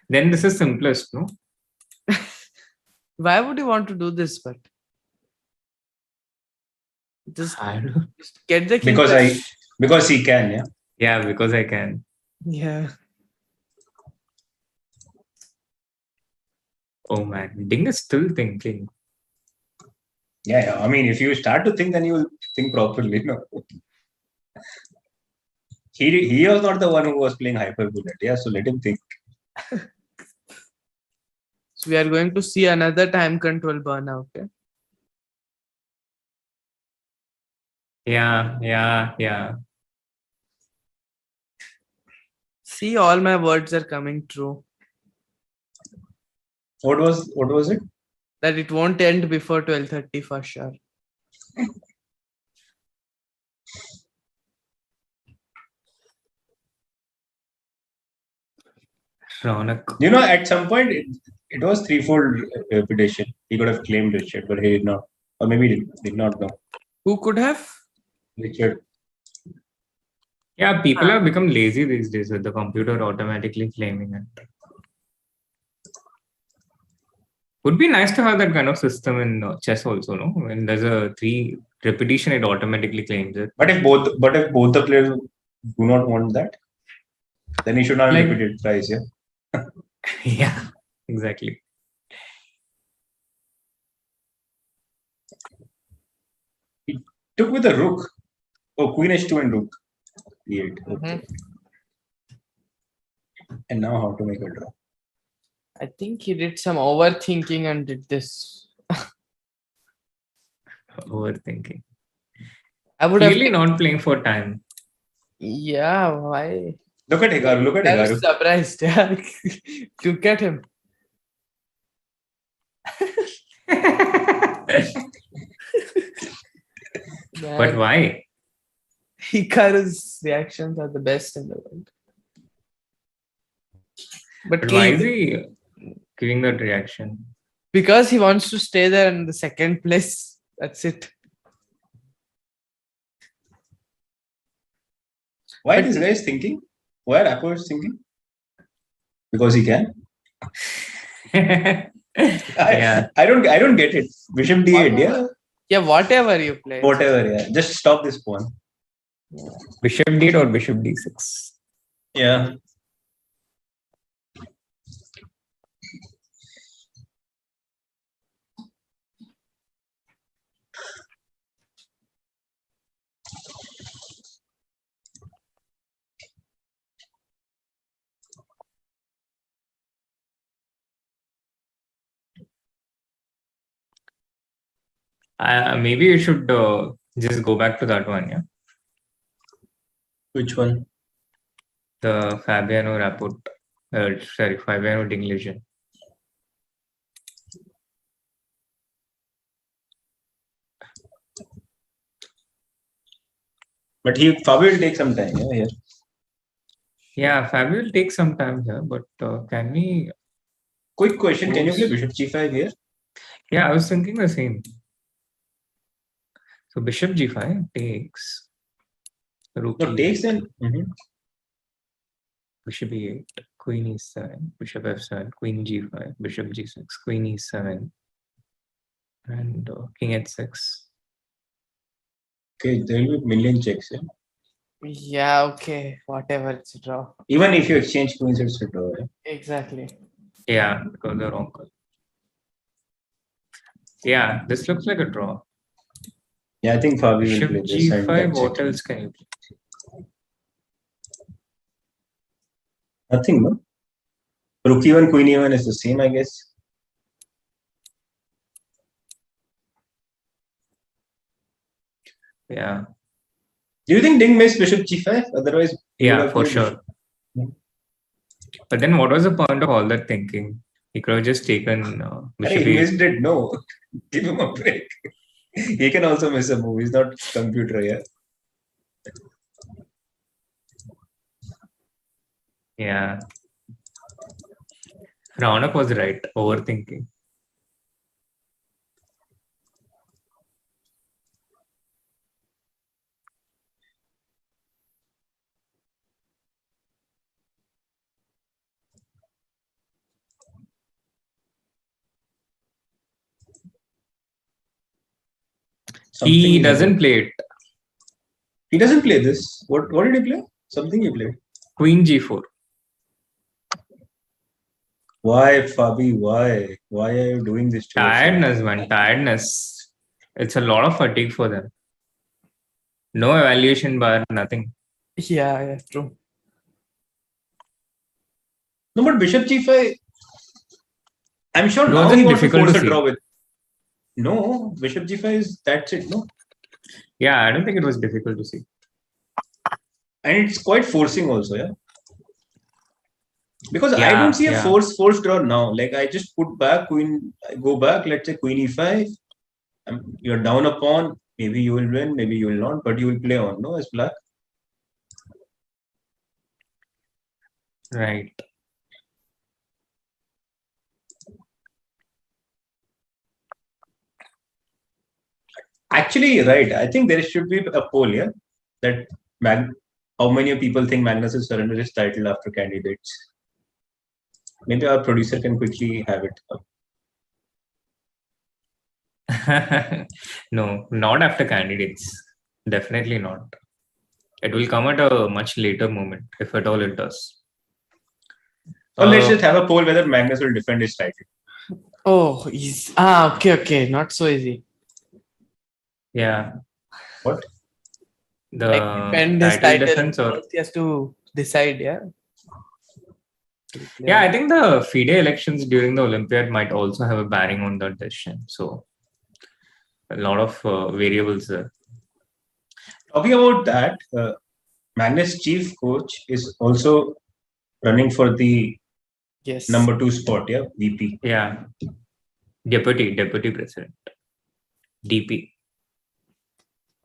Then this is simplest, no? Why would you want to do this? But just get the king. Because he can, yeah. Yeah, because I can. Yeah. Oh man, Ding is still thinking. Yeah. I mean, if you start to think, then you will think properly. No. He was not the one who was playing hyperbullet. Yeah, so let him think. So we are going to see another time control burnout. Yeah. See, all my words are coming true. What was it? That it won't end before 12:30 for sure. You know, at some point it was threefold repetition. He could have claimed Richard, but he did not, or maybe he did not know. Who could have? Richard. Yeah, people have become lazy these days with the computer automatically claiming it. Would be nice to have that kind of system in chess also, no? When there's a 3 repetition, it automatically claims it. But if both the players do not want that, then he should not repeat it twice, yeah? Yeah, exactly. He took with a rook. Oh, queen h2 and rook. E8. Okay. And now how to make a draw? I think he did some overthinking and did this. Overthinking. I would really not playing for time. Yeah, why? Look at Hikaru. I was surprised. Yeah. Look at him. But why? Hikaru's reactions are the best in the world. But why is he giving that reaction? Because he wants to stay there in the second place. That's it. Why this guy is thinking? Why are Apple thinking? Because he can. I don't get it. Bishop D8, yeah. Yeah, whatever you play. Whatever, yeah. Just stop this pawn. Bishop D8 or Bishop D6. Yeah. Maybe you should just go back to that one, yeah. Which one? The Fabiano Rapport. Fabiano Dinglage. But Fabi will take some time, yeah, here. Yeah, Fabi will take some time here, but can we... Quick question, can you play Bishop G5 here? Yeah, I was thinking the same. So Bishop G5 takes. Rook No, takes then. Bishop E8, Queen E7, Bishop F7, Queen G5, Bishop G6, Queen E7, and King H6. Okay, there will be million checks, yeah? Yeah, okay. Whatever, it's a draw. Even if you exchange queens, it's a draw, yeah? Exactly. Yeah, because they're wrong. Yeah, this looks like a draw. Yeah, I think Fabi Bishop will play this. G5, what else can you play? Nothing, no? Rook E1, Queen E1 is the same, I guess. Yeah. Do you think Ding missed Bishop G5? Otherwise, yeah, for sure. But then what was the point of all that thinking? He could have just taken Bishop He missed it, no. Give him a break. He can also miss a move. He's not computer, yeah. Yeah. Raunak was right, overthinking. He doesn't play it. He doesn't play this. What did he play? Something he played. Queen G4. Why, Fabi? Why? Why are you doing this to Tiredness, man. Tiredness. It's a lot of fatigue for them. No evaluation bar, nothing. Yeah, true. No, but Bishop G5, I'm sure now he wants to force a draw with. No, Bishop G5 is, that's it, no? Yeah, I don't think it was difficult to see. And it's quite forcing also, yeah? Because I don't see a forced draw now. Like I just put back queen, go back, let's say Queen E5. You're down a pawn, maybe you will win, maybe you will not, but you will play on, no, as black. Right. Actually, right. I think there should be a poll, yeah? That how many people think Magnus will surrender his title after candidates? Maybe our producer can quickly have it up. No, not after candidates. Definitely not. It will come at a much later moment, if at all it does. Or let's just have a poll whether Magnus will defend his title. Oh, okay. Not so easy. Yeah. What? The defend his title defense, or he has to decide, yeah. Yeah, I think the FIDE elections during the Olympiad might also have a bearing on that decision. So, a lot of variables there. Talking about that, Magnus' chief coach is also running for the number 2 spot, yeah, VP. Yeah, deputy president, DP.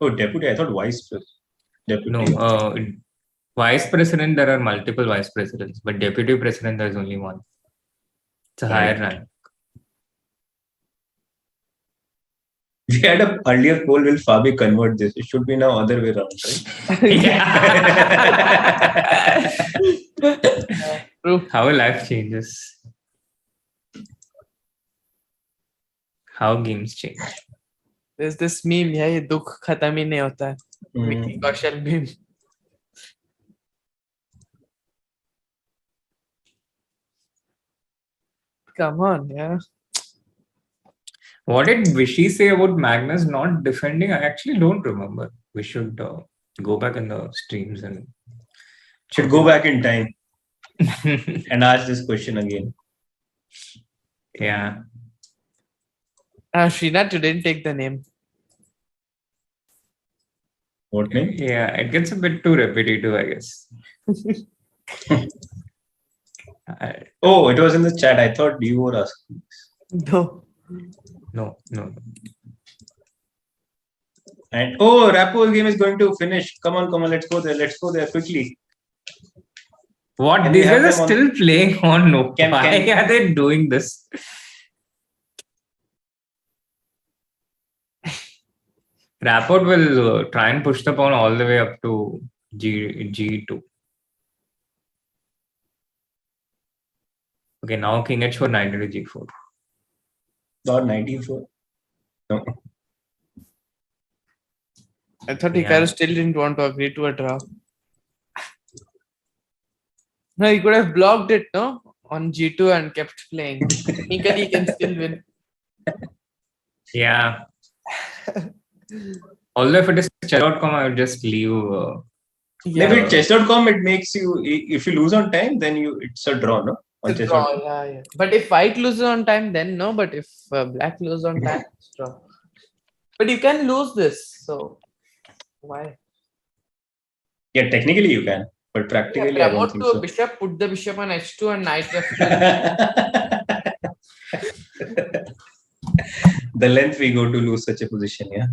Oh, deputy. I thought vice president. Deputy. No, Vice president, there are multiple vice presidents, but deputy president, there is only one. It's a higher rank. We had an earlier poll, will Fabi convert this? It should be now other way around, right? How life changes. How games change. There's this meme, yeah, ये दुख खत्म ही नहीं होता है. Vicky Kaushal meme. Come on, yeah. What did Vishy say about Magnus not defending? I actually don't remember. We should go back in the streams and should go back in time and ask this question again. Yeah. Srinath, you didn't take the name. What name? Yeah, it gets a bit too repetitive, I guess. Oh, it was in the chat. I thought you were asking. No. And Rapo's game is going to finish. Come on, let's go there quickly. What? Can These guys are still playing on no. Why are they doing this? Rapport will try and push the pawn all the way up to G2. Okay, now King H4, knight to G4. Not 94. No. I thought Hikaru still didn't want to agree to a draw. No, he could have blocked it, no? On G2 and kept playing. Technically, he can still win. Yeah. Although if it is chess.com, I would just leave. Maybe chess.com, it makes you, if you lose on time, then it's a draw, no? It's a draw, yeah. But if white loses on time, then no. But if black loses on time, it's draw. But you can lose this, so why? Yeah, technically you can, but practically I don't promote think to a so. bishop, put the bishop on h2 and knight f2. The length we go to lose such a position, yeah.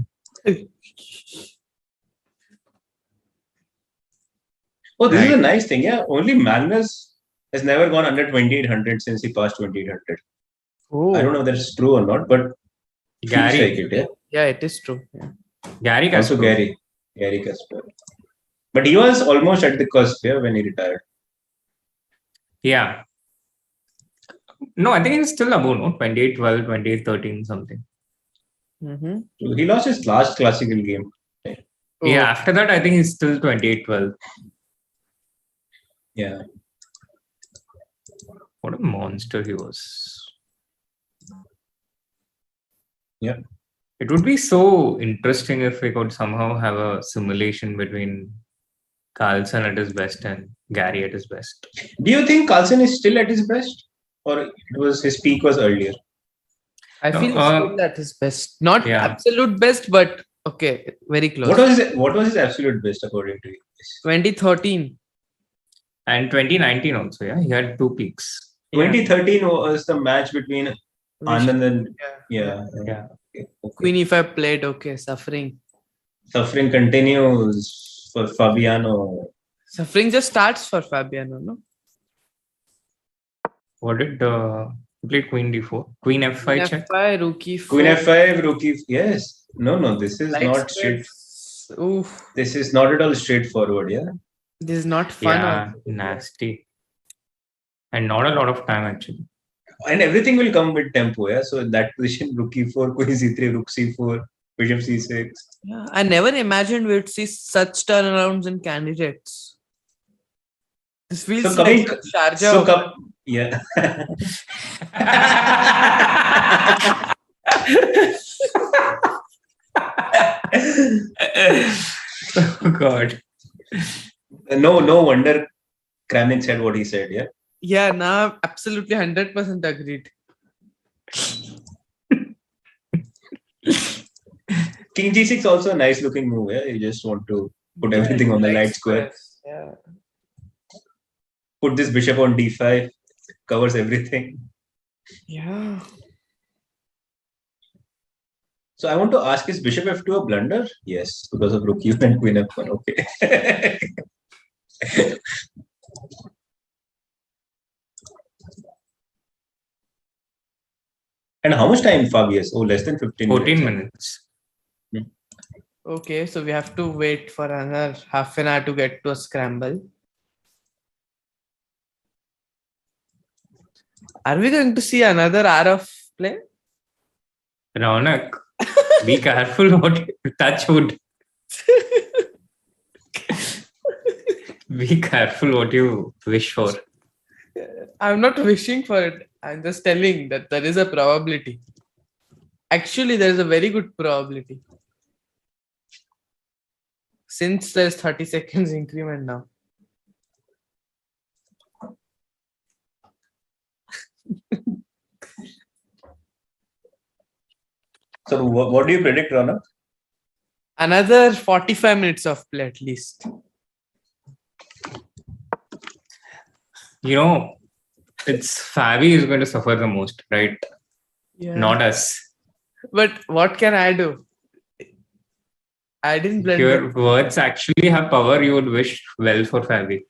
Oh, this is a nice thing, yeah. Only Magnus has never gone under 2800 since he passed 2800. Oh. I don't know if that's true or not, but Gary. feels like it, yeah. Yeah, it is true. Yeah. Gary Also Kasparov. Gary Kasparov. But he was almost at the cusp, yeah, when he retired. Yeah. No, I think he's still above, no? 28-12, 28-13, something. Mm-hmm. So he lost his last classical game. Yeah, after that, I think he's still 28-12. Yeah. What a monster he was. Yeah. It would be so interesting if we could somehow have a simulation between Carlsen at his best and Gary at his best. Do you think Carlsen is still at his best? Or his peak was earlier? I feel he's still at his best. Not absolute best, but okay, very close. What was his absolute best according to you? 2013. And 2019 also, yeah? He had two peaks. 2013 was the match between Anand and... Yeah. Okay. Queen e5 played, okay, suffering. Suffering continues for Fabiano. Suffering just starts for Fabiano, no? What did he played Queen D4? Queen F5 check? F5, rook e4. Queen F5, rook e... Yes. No, this is not straight. Oof. This is not at all straightforward, yeah? This is not fun. Yeah, nasty. And not a lot of time, actually. And everything will come with tempo, yeah? So in that position, rook e4, queen c3, rook c4, bishop c6. Yeah, I never imagined we'd see such turnarounds in candidates. This feels like Sharjah. Yeah. Oh, God. No wonder Kramnik said what he said, yeah? Yeah, now I'm absolutely 100% agreed. King g6 also a nice looking move, yeah? You just want to put everything on the light square. Yeah. Put this bishop on d5, covers everything. Yeah. So I want to ask, is bishop f2 a blunder? Yes, because of rook e and queen f1. Okay. And how much time, Fabi? Oh, less than 15 14 minutes. minutes. Okay, so we have to wait for another half an hour to get to a scramble. Are we going to see another hour of play? Raunak, be careful what you touch wood. Be careful what you wish for. I'm not wishing for it. I'm just telling that there is a probability. Actually, there is a very good probability. Since there's 30 seconds increment now. So what do you predict, Rana? Another 45 minutes of play at least. You know, it's Fabi is going to suffer the most, right? Yeah. Not us. But what can I do? I didn't blend Your it. words actually have power. You would wish well for Fabi.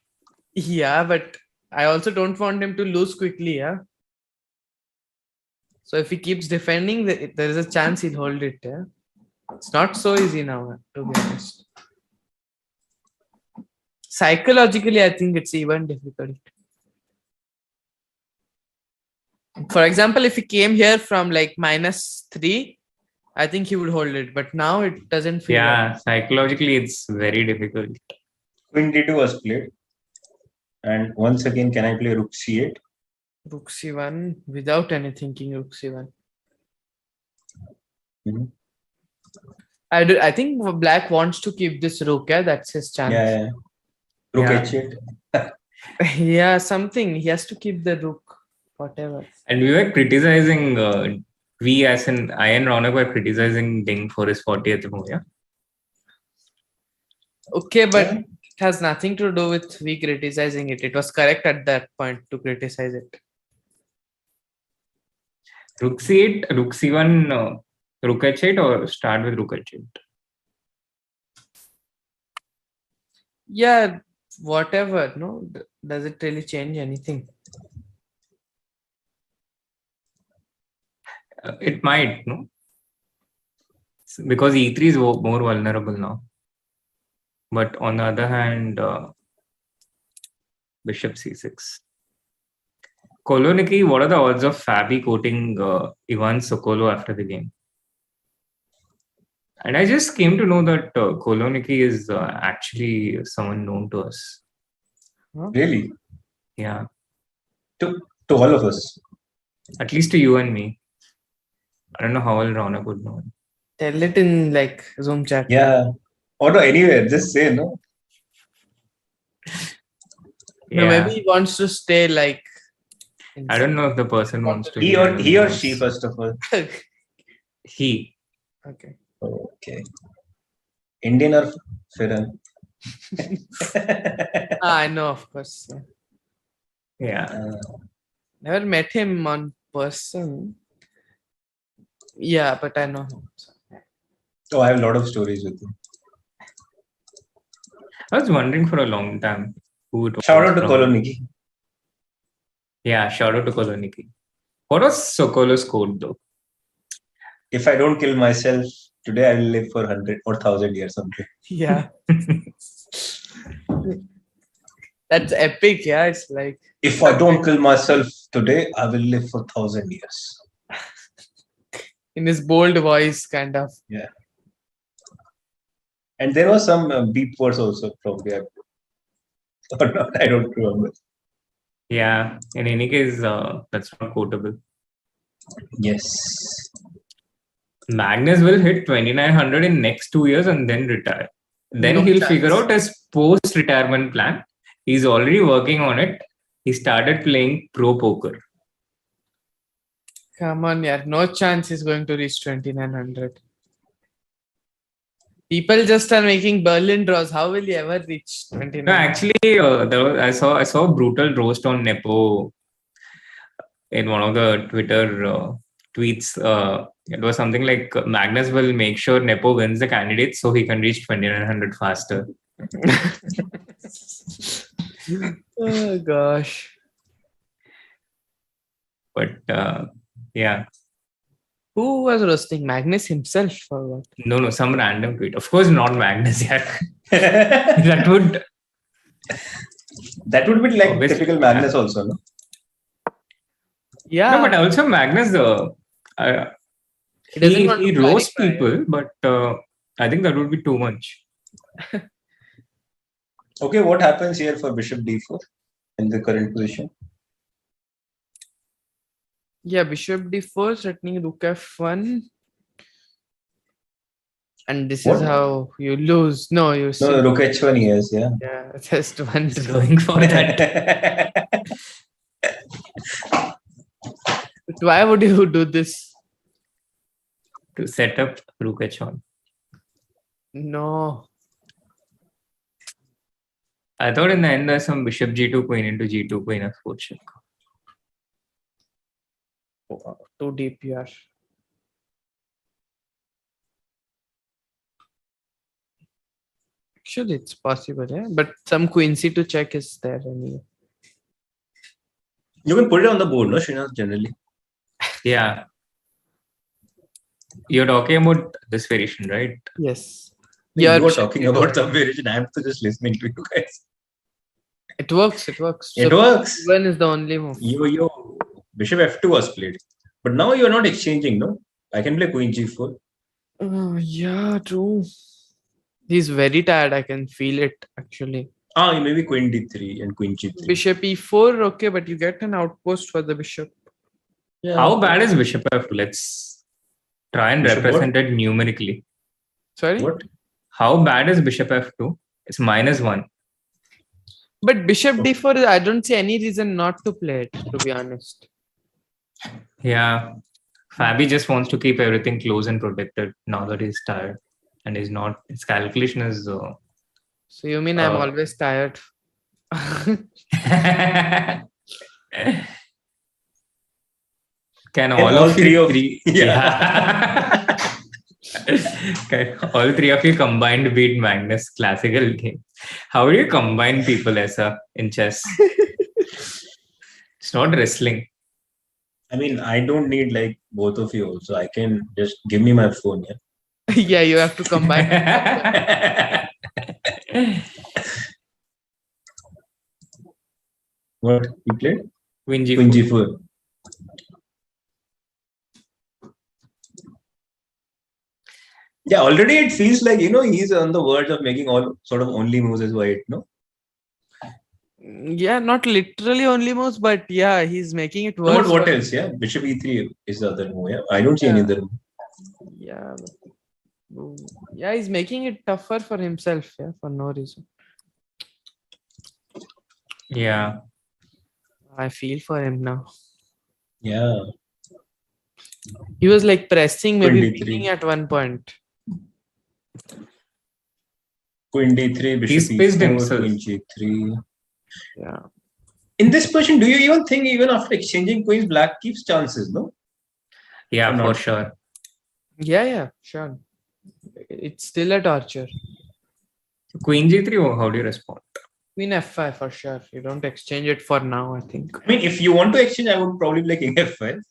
Yeah, but I also don't want him to lose quickly, yeah. So if he keeps defending, there is a chance he'll hold it, yeah. It's not so easy now, to be honest. Psychologically, I think it's even difficult. For example, if he came here from like -3, I think he would hold it. But now it doesn't feel Yeah, psychologically, it's very difficult. Queen d2 was played. And once again, can I play rook c8? Rook c1 without any thinking. Rook c1. Mm-hmm. I think black wants to keep this rook. Yeah, that's his chance. Yeah. Rook Yeah. h8. Yeah, something. He has to keep the rook. Whatever. And we were criticizing, we as in I and Raunak were criticizing Ding for his 40th move, yeah? Okay, but it has nothing to do with we criticizing it. It was correct at that point to criticize it. Rook c8, rook c1, rook h8, or start with rook h8? Yeah, whatever. No, does it really change anything? It might, no? Because e3 is more vulnerable now. But on the other hand, bishop c6. Koloniki, what are the odds of Fabi quoting Ivan Sokolo after the game? And I just came to know that Koloniki is actually someone known to us. Really? Yeah. To all of us. At least to you and me. I don't know how well Raunak would know. Tell it in like Zoom chat. Yeah. Or no, anywhere. Just say, no? No, maybe he wants to stay like. I don't know if the person wants to. He or she, first of all. He. Okay. Okay. Indian or foreign? I know, of course. Yeah. Never met him on person. Yeah, but I know him. Oh, I have a lot of stories with him. I was wondering for a long time who it was. Shout out to Koloniki. Yeah, shout out to Koloniki. What was Sokolo's code though? If I don't kill myself today, I will live for 100 or 1,000 years someday. Yeah. That's epic, yeah. It's like if I don't kill myself today, I will live for 1,000 years. In his bold voice, kind of. Yeah. And there was some beep words also, probably. Or not, I don't remember. Yeah. In any case, that's not quotable. Yes. Magnus will hit 2,900 in next 2 years and then retire. Then No he'll chance. figure out his post-retirement plan. He's already working on it. He started playing pro poker. Come on, yeah. No chance he's going to reach 2,900. People just are making Berlin draws. How will he ever reach 29? No, actually, I saw a brutal roast on Nepo in one of the Twitter tweets. It was something like Magnus will make sure Nepo wins the candidates so he can reach 2,900 faster. Oh gosh. But yeah. Who was roasting Magnus himself or what? No, some random tweet. Of course, not Magnus. Yeah. that would be like obviously, typical Magnus also, no? Yeah. No, but also Magnus, he roasts people, but I think that would be too much. Okay, what happens here for bishop d4 in the current position? Yeah, bishop d4, threatening rook f1. And this is how you lose. No, you see. No, rook h1, yes, yeah. Yeah, just one. Going for that. But why would you do this? To set up rook h1. No. I thought in the end there's some bishop g2, queen into g2, queen f4 check. Oh, too deep here. Actually, it's possible, yeah. But some queen c2 check is there anyway. You can put it on the board, no, Srinath, generally. Yeah. You're talking about this variation, right? Yes. You are talking about some variation. I'm just listening to you guys. It works. It works. It works. One is the only move. Yo. Bishop f2 was played. But now you're not exchanging, no? I can play queen g4. Yeah, true. He's very tired. I can feel it, actually. Maybe queen d3 and queen g3. Bishop e4, okay, but you get an outpost for the bishop. Yeah. How bad is bishop f2? Let's try and Bishop represent it numerically. Sorry? What? How bad is bishop f2? It's -1. But bishop d4, I don't see any reason not to play it, to be honest. Yeah. Fabi just wants to keep everything close and protected now that he's tired. And he's not, his calculation is... So you mean I'm always tired? Can all three of you... Yeah. Can all three of you combined beat Magnus classical game? How do you combine people, Esa, in chess? It's not wrestling. I mean, I don't need like both of you also. I can just give me my phone. Yeah. Yeah, you have to combine. What you played? Queen g4. Queen g4. Yeah, already it feels like, he's on the verge of making all sort of only moves as white, no? Yeah, not literally only moves, but yeah, he's making it worse. No, but what else? Yeah, bishop e3 is the other move. Yeah, I don't see any other move. Yeah, yeah, he's making it tougher for himself. Yeah, for no reason. Yeah, I feel for him now. Yeah, he was like pressing, maybe 23. beating at one point. Queen d3, bishop e4, queen g3. Yeah. In this position, do you even think even after exchanging queens, black keeps chances, no? Yeah, for sure. Yeah, sure. It's still a torture. Queen g3, how do you respond? Queen f5 for sure. You don't exchange it for now, I think. I mean, if you want to exchange, I would probably play king f5.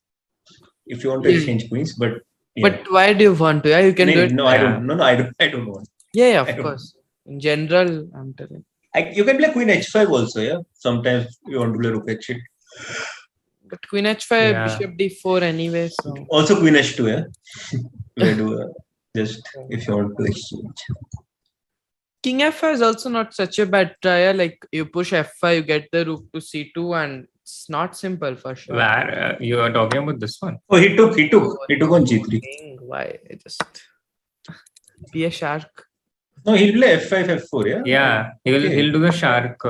If you want to exchange queens, but yeah. But why do you want to? Yeah, you can do it. No, I don't. No, I don't want. Yeah, of course. In general, I'm telling. You can play queen h5 also. Yeah, sometimes you want to play rook h8. But queen h5, bishop d4 anyway. So also queen h2. Yeah, we do just if you want to exchange. King f5 is also not such a bad try. Like you push f5, you get the rook to c2, and it's not simple for sure. Where you are talking about this one? Oh, he took on g3. Why? Just be a shark. No, he'll play f5, f4. Yeah. Yeah, he'll do the shark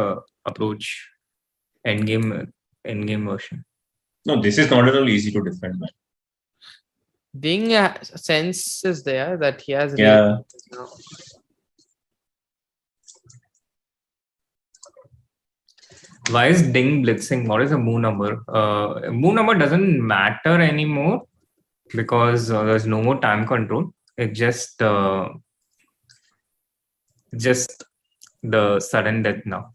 approach, endgame version. No, this is not at all easy to defend, man. Ding sense is there that he has. Yeah. Why is Ding blitzing? What is the move number? Move number doesn't matter anymore because there's no more time control. It just the sudden death now.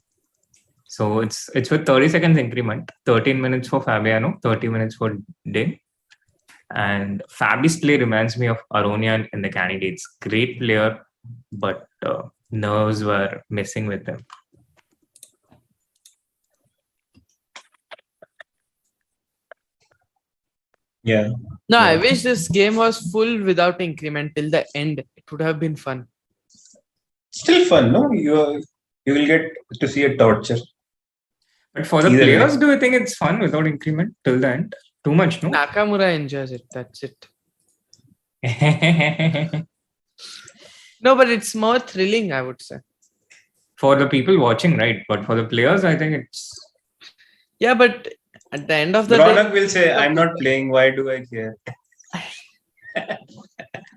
So it's with 30 seconds increment, 13 minutes for Fabiano, 30 minutes for Ding. And Fabi's play reminds me of Aronian in the Candidates. Great player, but nerves were messing with him. Yeah. No, I wish this game was full without increment till the end. It would have been fun. Still fun, no? You will get to see a torture. But for the Either players, way. do you think it's fun without increment till the end? Too much, no? Nakamura enjoys it. That's it. No, but it's more thrilling, I would say. For the people watching, right? But for the players, I think it's... Yeah, but at the end of the Ronak day... will say, I'm not playing, why do I care?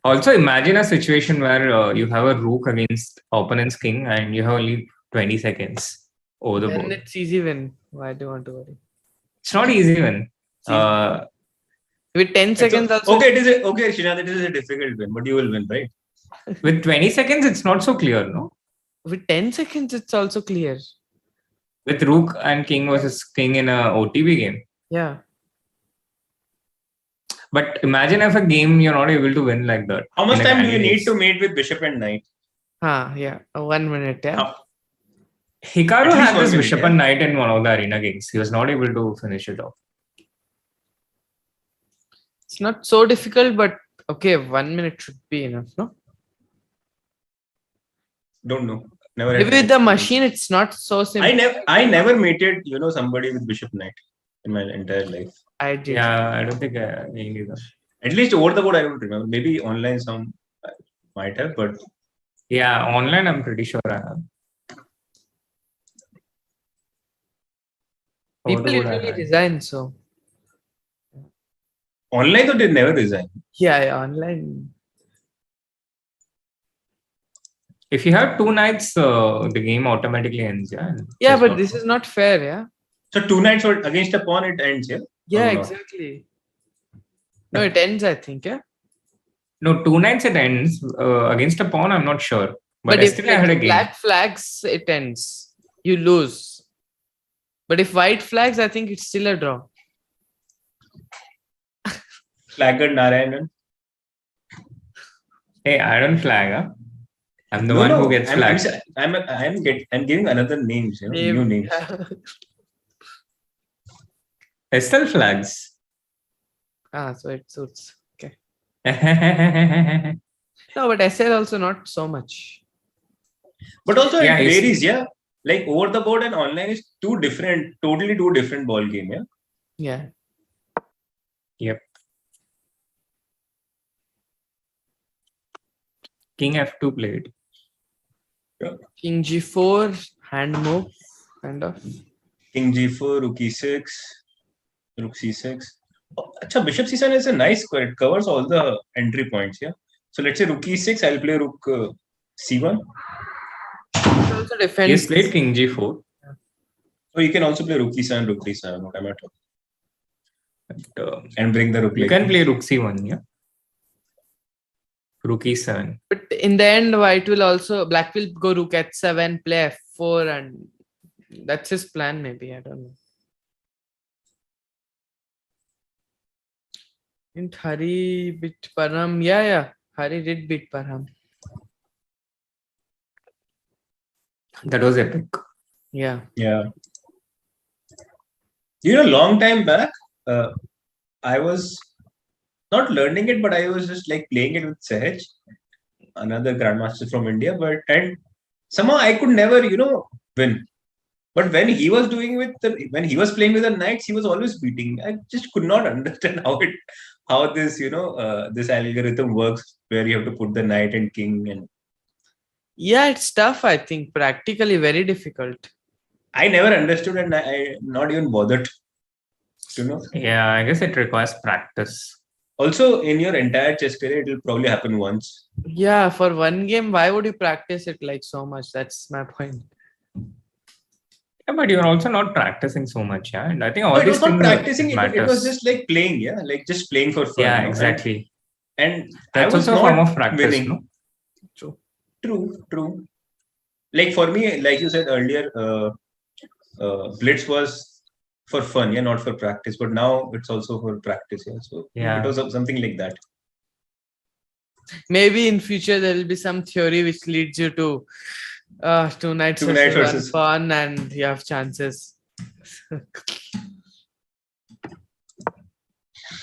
Also, imagine a situation where you have a rook against opponent's king and you have only 20 seconds over the Then board. it's easy win. Why do you want to worry? It's not easy win. With 10 seconds also... Okay, Srinath, it is a difficult win, but you will win, right? With 20 seconds, it's not so clear, no? With 10 seconds, it's also clear. With rook and king versus king in a OTB game. Yeah. But imagine if a game you're not able to win like that. How much in a time do you Candidates. need to mate with bishop and knight? Yeah. 1 minute, yeah. Hikaru At least had 1 this minute, bishop yeah. and knight in one of the arena games. He was not able to finish it off. It's not so difficult, but okay, 1 minute should be enough, no? Don't know. Never had Maybe with that. the machine, it's not so simple. I never mated, somebody with bishop knight in my entire life. I did. Yeah, I don't think I either. At least over the board, I don't remember. Maybe online some might have, but Yeah, online I'm pretty sure I have. Over People the board, I usually had. resign, so... online though they never resign. Yeah, online. If you have two knights, the game automatically ends. Yeah. Yeah, but this is not fair, yeah? So 2 knights against a pawn, it ends, yeah? Yeah, Or not? exactly. No, it ends, I think, yeah? No, 2 knights it ends. Against a pawn, I'm not sure. But if yesterday I had a game. black flags, it ends. You lose. But if white flags, I think it's still a draw. Flagger Narayanan. Hey, I don't flag, huh? I'm the one who gets flagged. I'm giving another names, new names. Estelle flags. So it suits. Okay. No, but SL also not so much. But also Yeah, it it's- varies, yeah. Like over the board and online is totally two different ball game, yeah. Yeah. Yep. King F2 played. King G4, hand move, kind of. King G4, Rook E6, Rook C6. Oh, Acha, Bishop C7 is a nice square. It covers all the entry points, yeah. So let's say Rook E6, I'll play Rook C1. It also He's defends. played King G4. So you can also play Rook E7, Rook D7, what am I talking? And bring the Rook. You like can this. play Rook C1, yeah. Rook E7. But in the end, white will also, black will go Rook H7, play F4, and that's his plan, maybe. I don't know. Didn't Hari beat Param? Yeah. Hari did beat Param. That was epic. Yeah. Yeah. Long time back, I was not learning it, but I was just like playing it with Sahaj, another grandmaster from India. And somehow I could never, win. But when he was playing with the knights, he was always beating. I just could not understand how this, this algorithm works, where you have to put the knight and king. And Yeah, it's tough, I think. Practically very difficult. I never understood, and I not even bothered. Yeah, I guess it requires practice. Also, in your entire chess career, it will probably happen once. Yeah, for one game, why would you practice it like so much? That's my point. Yeah, but you're also not practicing so much, yeah. And I think all No, it these was not things practicing. It matters. was just like playing, yeah, like just playing for fun. Yeah, no? exactly. And That's I was also a not form of practice, winning. no? True. like for me, like you said earlier, blitz was for fun, yeah, not for practice. But now it's also for practice, yeah. So Yeah. it was something like that. Maybe in future there will be some theory which leads you to two knights versus one pawn, and you have chances.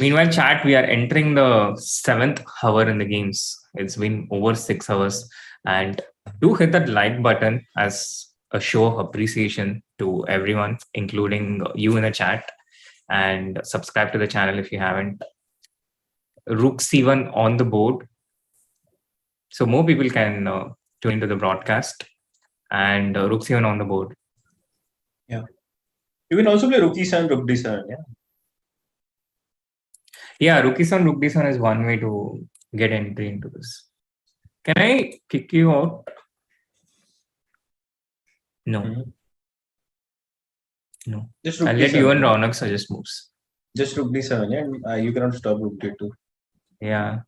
Meanwhile, chat, we are entering the 7th hour in the games. It's been over 6 hours. And do hit that like button as a show of appreciation to everyone, including you in the chat. And subscribe to the channel if you haven't. Rook C1 on the board. So more people can tune into the broadcast. And Rook C1 on the board. Yeah. You can also play Rook E7, Rook D7, yeah. Yeah, Rook E7, Rook D7 is one way to get entry into this. Can I kick you out? No. No. Just Rook I'll let D7, you and yeah. Raunak suggest moves. Just Rook D7, yeah. And, you cannot stop Rook D2. Yeah.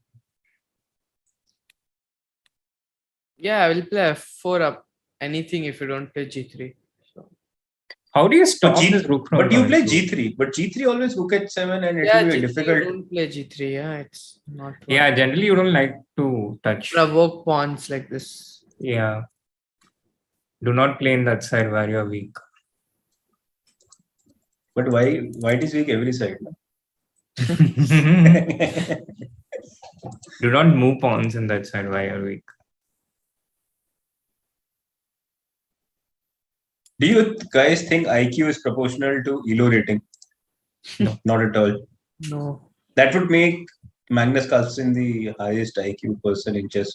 Yeah, I will play F4 up anything if you don't play G3. So. How do you stop this Rook from But you play coming through? G3. But G3 always Rook H7 and it Yeah, will be G3 difficult. don't play G3. Yeah, it's not. Yeah, generally you don't like to touch. Provoke pawns like this. Yeah. Do not play in that side where you're weak. But why it is weak every side? No? Do not move pawns in that side where you're weak. Do you guys think IQ is proportional to ELO rating? No, not at all. No. That would make Magnus Carlsen the highest IQ person in chess.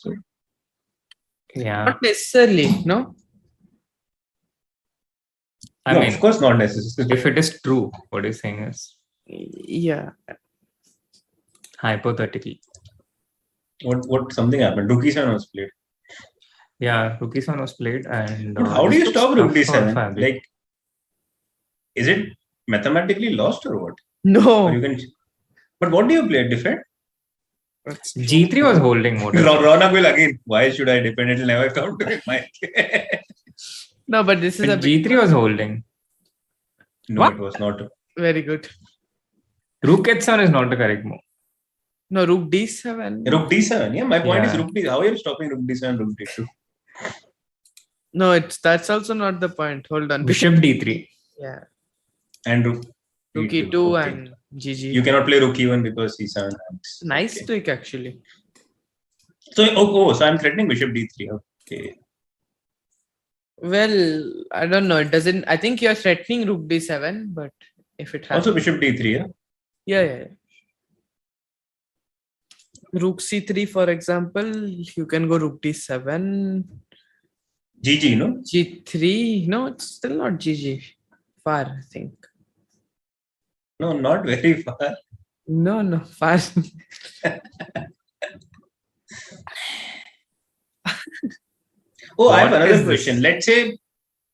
Yeah. Not necessarily, no? I No, mean, of course not necessarily. if it is true, what you're saying is Yeah. hypothetically. What something happened? Rook E7 was played. Yeah, Rook E7 was played, and But how do you stop Rook D7? Fabi. Like, is it mathematically lost or what? No. Or you can. But what do you play? Defend? G3 was holding. What is it? Raunak will again. Why should I defend? It will never come to my. No, but this is But a big G3 was holding. No, What? it was not. very good. Rook H7 is not the correct move. No, Rook D7. Rook D7. Yeah, my point is Yeah. Rook D. How are you stopping Rook D7, Rook D2? No, that's also not the point. Hold on. Bishop D3. Yeah. And Rook Rook E2. E2 Okay. and GG. You cannot play Rook E1 because E7 hangs. Nice Okay. trick actually. So, so I'm threatening Bishop D3. Okay. Well, I don't know. It doesn't. I think you're threatening Rook D7, but if it happens. Also Bishop D3, yeah? Yeah. Rook C3, for example, you can go Rook D7. GG, no? G3. No, it's still not GG. Far, I think. No, not very far. No, far. Oh, I have What another is question. this? Let's say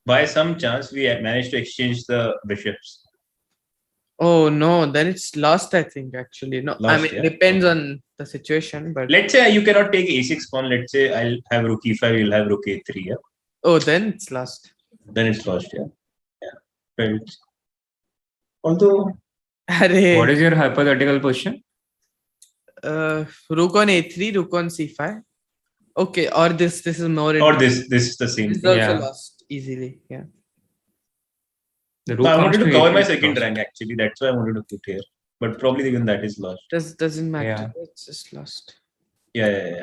by some chance we managed to exchange the bishops. Oh no, then it's lost, I think, actually. No, I Lost, mean, yeah? depends on the situation, but Let's say you cannot take a6 pawn. Let's say I'll have Rook E5, you'll have Rook A3. Yeah? oh, then it's lost. Then it's lost. Yeah. Right. Although, Arey, What is your hypothetical position? Rook on A3, Rook on C5. Okay, or this is more. or this is the same This is thing. also Yeah. lost easily. Yeah. The So I comes wanted to to cover A3 my is second lost. rank actually. That's why I wanted to put here. But probably even that is lost. Doesn't matter. Yeah. It's just lost. Yeah.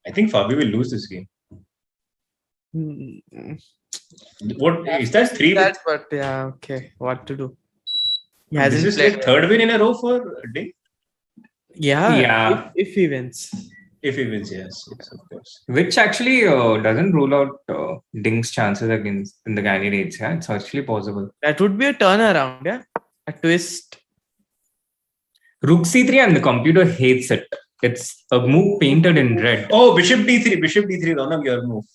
I think Fabi will lose this game. Mm, What is that? 3 That, but yeah, okay. What to do? He This hasn't is played. like third win in a row for Ding. Yeah. Yeah. If he wins. If he wins, yes, of course. Which actually doesn't rule out Ding's chances against in the candidates. Yeah, it's actually possible. That would be a turnaround, yeah? A twist. Rook C3 and the computer hates it. It's a move painted in red. Oh, Bishop D3, Raunak, your move.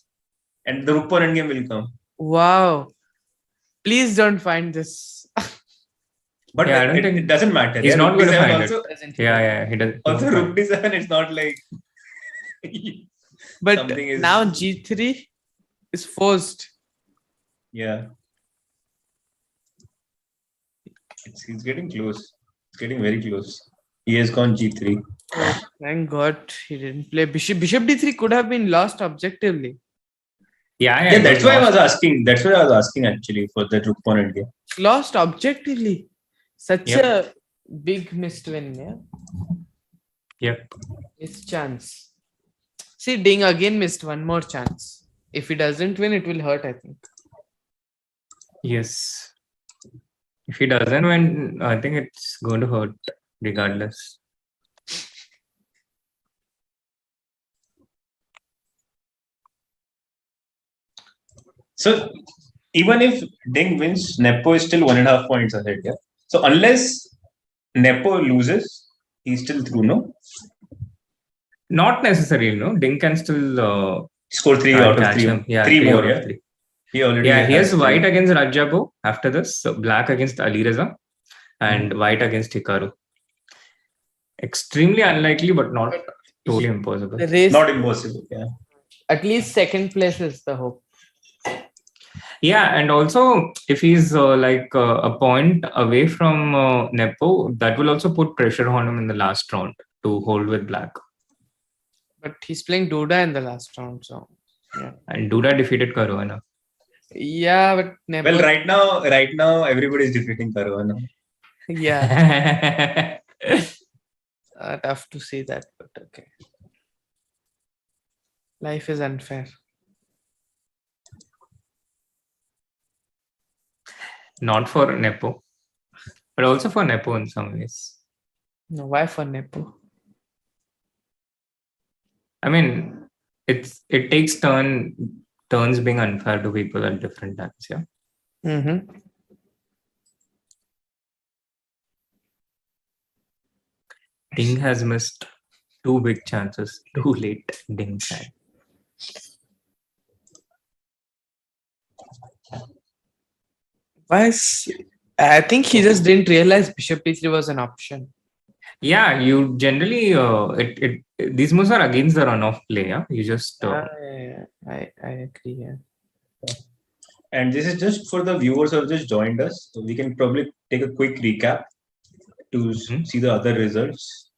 And the Rook pawn endgame will come. Wow. Please don't find this. But Yeah, I don't think it doesn't matter. He's Yeah, not Rook going to D7 find also, it. Yeah, he does. Also, Rook D7, it's not like But Something is- now G3 is forced. Yeah. He's getting close. It's getting very close. He has gone G3. Oh, thank God he didn't play Bishop. Bishop D3 could have been lost objectively. Yeah, that's why I was asking. That's why I was asking actually for the rook pawn endgame. Lost objectively. Such Yep. a big missed win, yeah? Yep. Missed chance. See, Ding again missed one more chance. If he doesn't win, it will hurt, I think. Yes. If he doesn't win, I think it's going to hurt regardless. So even if Ding wins, Nepo is still 1.5 points ahead. Yeah. So unless Nepo loses, he's still through. No. Not necessarily, no. Ding can still score 3 out of catch 3. him. Yeah, Three more. out of Yeah. three. He already. Yeah, he has three. white against Rajabo after this, so black against Alireza, and white against Hikaru. Extremely unlikely, but not totally impossible. The race, Not impossible. Yeah. at least second place is the hope. Yeah, and also if he's a point away from Nepo, that will also put pressure on him in the last round to hold with black. But he's playing Duda in the last round, so yeah. And Duda defeated Caruana. Yeah, but Nepo, Well, right now, everybody is defeating Caruana. yeah. Tough to see that, but okay. Life is unfair. Not for Nepo, but also for Nepo in some ways. No, why for Nepo? I mean, it takes turns being unfair to people at different times. Yeah. Mm-hmm. Ding has missed 2 big chances too late. Ding had. I think he just didn't realize Bishop D3 was an option. Yeah, you generally these moves are against the runoff play. Yeah, you just I agree. Yeah. And this is just for the viewers who have just joined us. So we can probably take a quick recap to see the other results.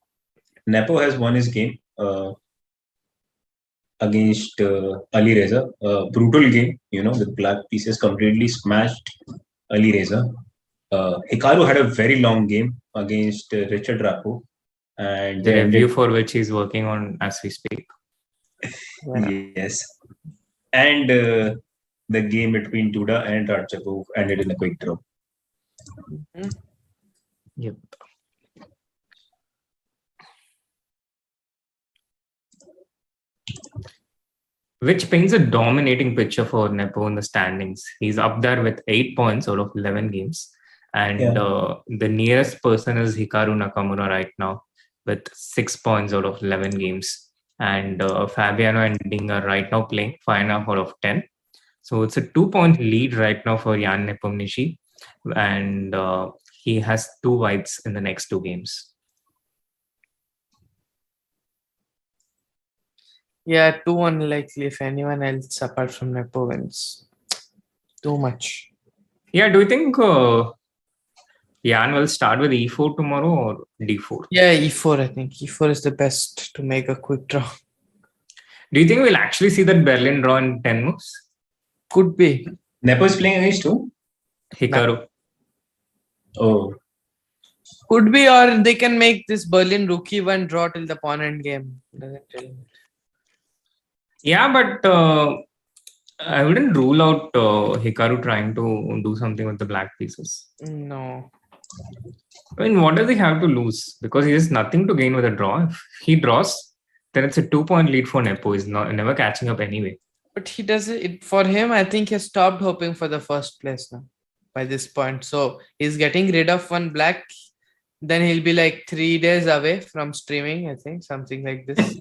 Nepo has won his game against Alireza. Brutal game, with black pieces completely smashed Alireza. Hikaru had a very long game against Richard Rapo. And the review for which he's working on as we speak. Yeah. Yes. And the game between Duda and Rajapov ended in a quick draw. Mm-hmm. Yep. Which paints a dominating picture for Nepo in the standings. He's up there with 8 points out of 11 games. And the nearest person is Hikaru Nakamura right now with 6 points out of 11 games. And Fabiano and Ding are right now playing 5.5 out of 10. So it's a 2-point lead right now for Jan Nepomniachtchi. And he has 2 whites in the next 2 games. Yeah, too unlikely if anyone else apart from Nepo wins. Too much. Yeah, do you think Jan will start with E4 tomorrow or D4? Yeah, E4, I think. E4 is the best to make a quick draw. Do you think we'll actually see that Berlin draw in 10 moves? Could be. Nepo is playing against who? Hikaru. Oh. Could be, or they can make this Berlin rookie one draw till the pawn end game. Doesn't tell me. Yeah, but I wouldn't rule out Hikaru trying to do something with the black pieces. No. I mean, what does he have to lose? Because he has nothing to gain with a draw. If he draws, then it's a 2-point lead for Nepo. He's never catching up anyway. But he does it for him. I think he has stopped hoping for the first place now by this point. So he's getting rid of one black. Then he'll be like 3 days away from streaming, I think, something like this.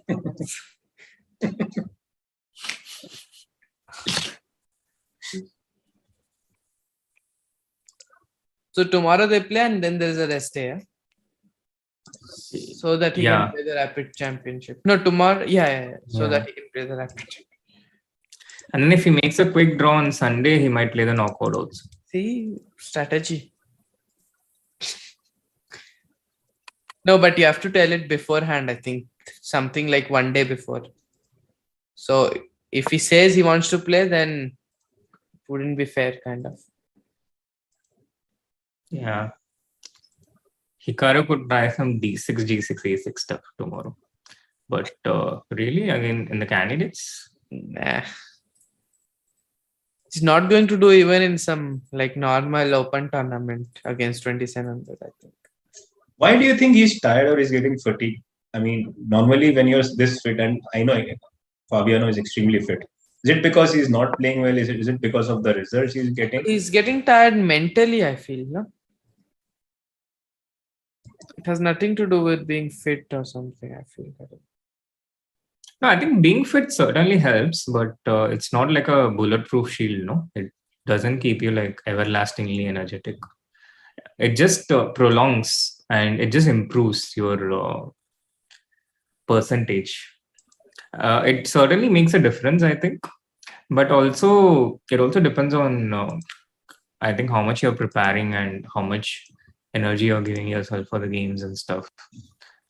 So tomorrow they play and then there's a rest day. Yeah? So that he can play the Rapid Championship. No, tomorrow. Yeah. So that he can play the Rapid Championship. And then if he makes a quick draw on Sunday, he might play the knockout also. See, strategy. No, but you have to tell it beforehand, I think. Something like 1 day before. So if he says he wants to play, then it wouldn't be fair, kind of. Yeah. Hikaru could try some D6, G6, A6 stuff tomorrow. But really, again, in the candidates? Nah. He's not going to do even in some like normal open tournament against 2700, I think. Why do you think he's tired or he's getting fatigued? I mean, normally when you're this fit, and I know Fabiano is extremely fit. Is it because he's not playing well? Is it because of the results he's getting? He's getting tired mentally, I feel. No? It has nothing to do with being fit or something, I feel. No, I think being fit certainly helps, but it's not like a bulletproof shield, no? It doesn't keep you like everlastingly energetic. It just prolongs and it just improves your percentage. It certainly makes a difference, I think. But also, it also depends on, I think, how much you're preparing and how much energy you're giving yourself for the games and stuff.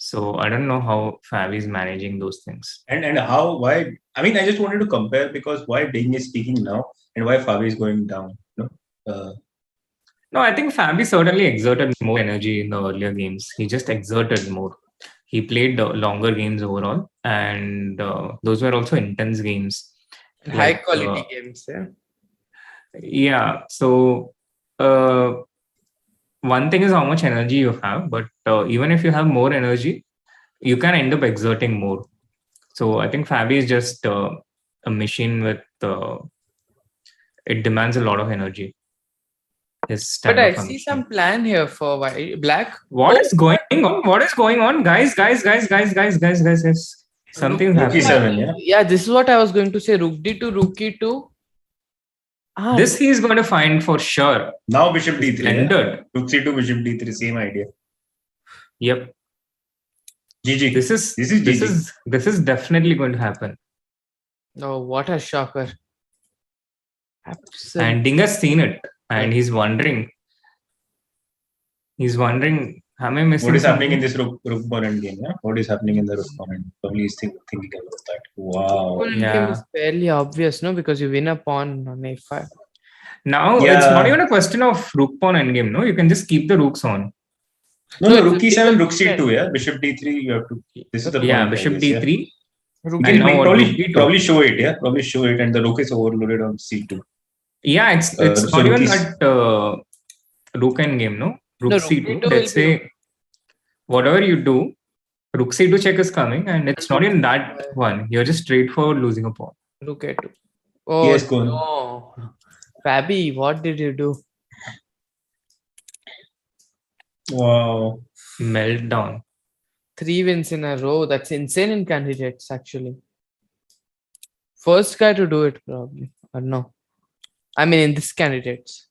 So I don't know how Fabi is managing those things. And why? I mean, I just wanted to compare because why Ding is speaking now and why Fabi is going down. No, I think Fabi certainly exerted more energy in the earlier games. He just exerted more. He played longer games overall, and those were also intense games. High quality games, yeah. Yeah. So one thing is how much energy you have, but even if you have more energy, you can end up exerting more. So I think Fabi is just a machine with it demands a lot of energy. But I see some plan here for black. What is going on? What is going on? Guys. Something's happening. Yeah, this is what I was going to say. Rook D2, Rook E2. This he is going to find for sure. Now Bishop D3. Ended. Rook C2, Bishop D3, same idea. Yep. GG. This is definitely going to happen. Oh, what a shocker. Absolutely. And Ding has seen it. And he's wondering, am I missing what is something? happening in this rook pawn endgame? Yeah? What is happening in the rook pawn? Probably he's thinking about that. Wow. Game is fairly obvious, no? Because you win a pawn on a5. Now it's not even a question of rook pawn endgame, no? You can just keep the rooks on. No, rook e7, rook c2, yeah. Bishop d3, you have to. This is the point. Bishop d3. Yeah. Probably show it, yeah. Probably show it, and the rook is overloaded on c2. Yeah, it's not even that rook endgame, no? Rook c2. Let's say whatever you do, rook c2 check is coming, and it's not in that one. You're just straight for losing a pawn. Rook a2. Oh yes, no, Fabi, what did you do? Wow, meltdown. 3 wins in a row. That's insane in candidates, actually. First guy to do it, probably, or no? I mean, in this candidates.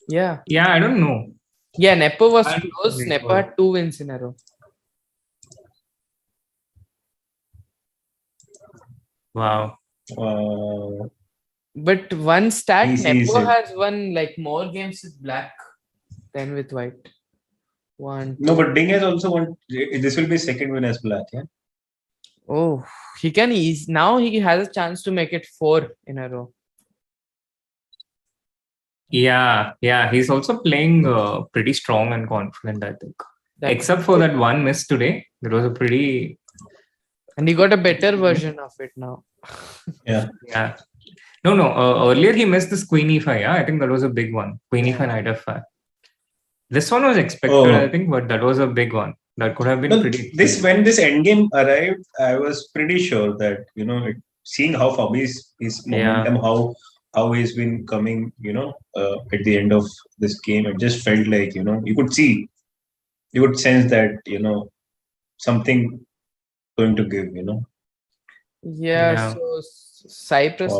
Yeah. Yeah, I don't know. Yeah, Nepo was close. Nepo had 2 wins in a row. Wow. But one stat, Nepo has won like more games with black than with white. No, but Ding has also won. This will be second win as black, yeah? Oh, he can now he has a chance to make it 4 in a row. Yeah, he's also playing pretty strong and confident, I think. Except for that one miss today, it was a pretty. And he got a better version of it now. Yeah. No. Earlier he missed this Queen E5. Yeah, I think that was a big one. Queen E5, Knight F5. This one was expected, I think, but that was a big one. That could have been pretty. When this endgame arrived, I was pretty sure that seeing how Fabi's momentum, how he's been coming, at the end of this game, it just felt like you could sense that something going to give. Yeah. So Cyprus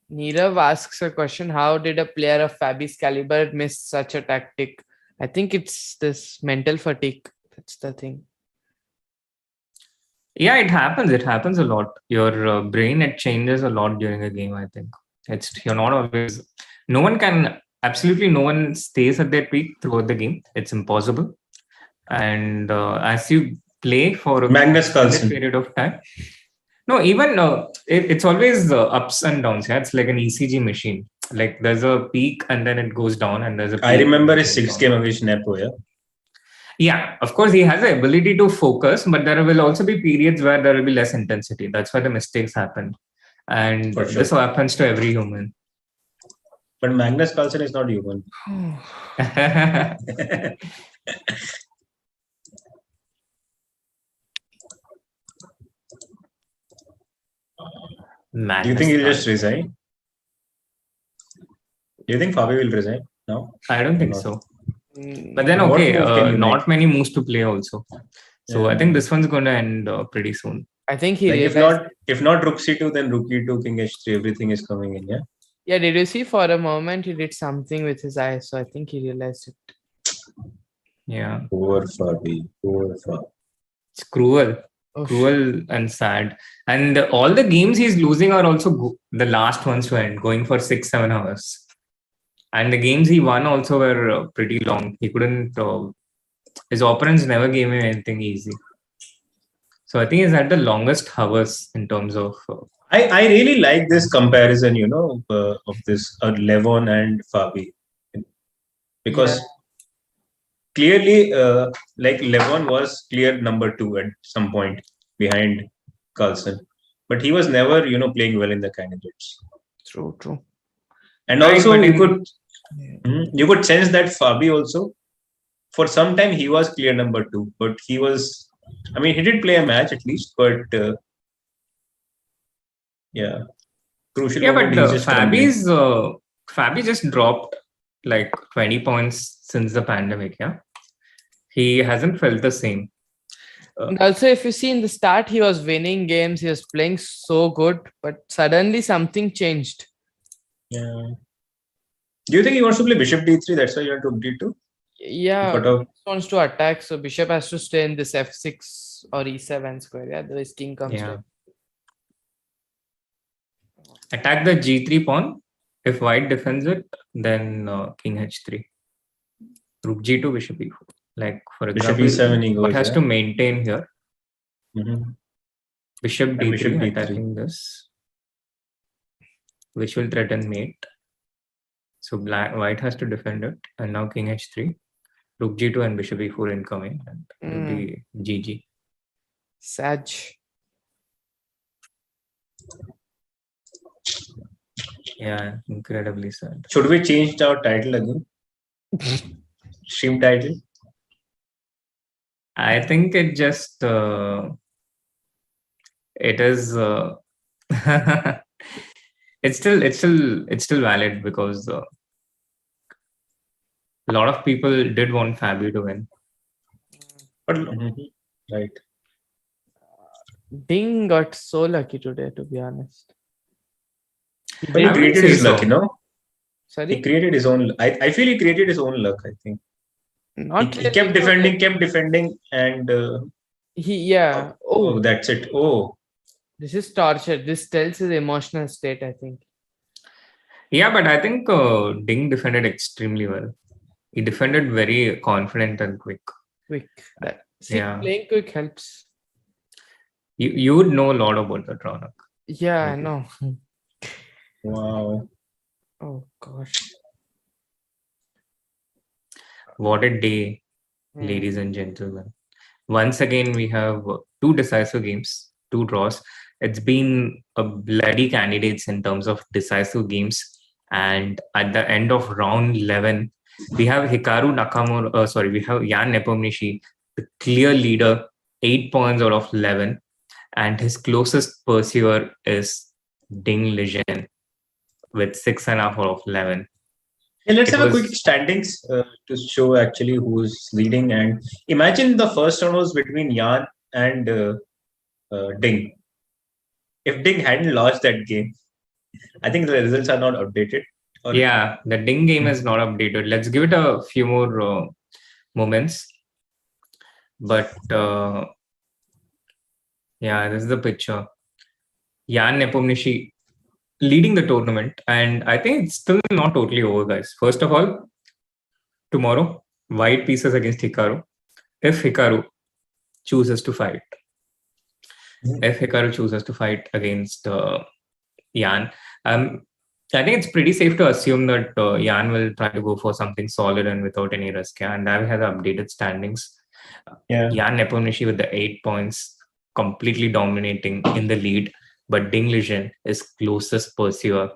Nirav asks a question: how did a player of Fabi's caliber miss such a tactic? I think it's this mental fatigue. That's the thing. Yeah, it happens. It happens a lot. Your brain, it changes a lot during a game, I think. You're not always, absolutely no one stays at their peak throughout the game. It's impossible. And as you play for a Magnus Carlsen period of time, no, even it's always ups and downs. Yeah, it's like an ECG machine. Like there's a peak and then it goes down, and there's a peak. I remember his 6 game against Nepo, yeah. Yeah, of course, he has the ability to focus, but there will also be periods where there will be less intensity. That's why the mistakes happen. And this happens to every human. But Magnus Carlsen is not human. Do you think he'll just resign? Do you think Fabi will resign now? I don't think so. But then, not many moves to play also. So I think this one's going to end pretty soon. I think he if not Rook C2, then Rook E2, King H3, everything is coming in, yeah? Yeah, did you see for a moment he did something with his eyes? So I think he realized it. Yeah. Poor Fabi. It's cruel. Cruel and sad. And all the games he's losing are also the last ones to end, going for 6-7 hours. And the games he won also were pretty long. He couldn't, his opponents never gave him anything easy. So I think he's had the longest hours in terms of. I really like this comparison, of this Levon and Fabi. Because clearly, like Levon was clear number 2 at some point behind Carlsen. But he was never, playing well in the candidates. True. And also, you could sense that Fabi also, for some time, he was clear number 2. But he was, he did play a match at least, but crucial. Yeah, but Fabi just dropped like 20 points since the pandemic. Yeah, he hasn't felt the same. And also, if you see in the start, he was winning games. He was playing so good, but suddenly something changed. Yeah. Do you think he wants to play Bishop D3? That's why you want to D2? Yeah, he wants to attack. So Bishop has to stay in this F6 or E7 square. Yeah, otherwise King comes down. Attack the G3 pawn. If White defends it, then King H3. Rook G2, Bishop E4. Like for example, Bishop E7 he goes, what has to maintain here? Bishop D3 Bishop D3. attacking this, which will threaten mate. So White has to defend it, and now King H3, Rook G2 and Bishop E4 incoming, and it will be GG. Sag. Yeah, incredibly sad. Should we change our title again? Stream title? I think it just it is it's still valid because a lot of people did want Fabi to win. But, right. Ding got so lucky today, to be honest. But he created his luck, Sorry? He created his own. I feel he created his own luck. I think. He kept defending, and Oh, that's it. Oh, this is torture. This tells his emotional state, I think. Yeah, but I think Ding defended extremely well. He defended very confident and quick. Playing quick helps. You would know a lot about that, Ronak. Yeah, I know. Wow. Oh gosh. What a day, ladies and gentlemen. Once again, we have 2 decisive games, 2 draws. It's been a bloody candidates in terms of decisive games. And at the end of round 11, we have Hikaru Nakamura, we have Jan Nepomniachtchi, the clear leader, 8 points out of 11. And his closest pursuer is Ding Liren with 6.5 out of 11. And let's have a quick standings to show actually who's leading. And imagine the first round was between Jan and Ding. If Ding hadn't lost that game, I think the results are not updated. Yeah, the Ding game is not updated. Let's give it a few more moments. But yeah, this is the picture. Jan Nepomniachtchi leading the tournament, and I think it's still not totally over, guys. First of all, tomorrow, white pieces against Hikaru. If Hikaru chooses to fight, against Jan, I think it's pretty safe to assume that Jan will try to go for something solid and without any risk. Yeah? And Davi has updated standings. Yeah. Jan Nepomniachtchi with the 8 points, completely dominating in the lead. But Ding Liren is closest pursuer,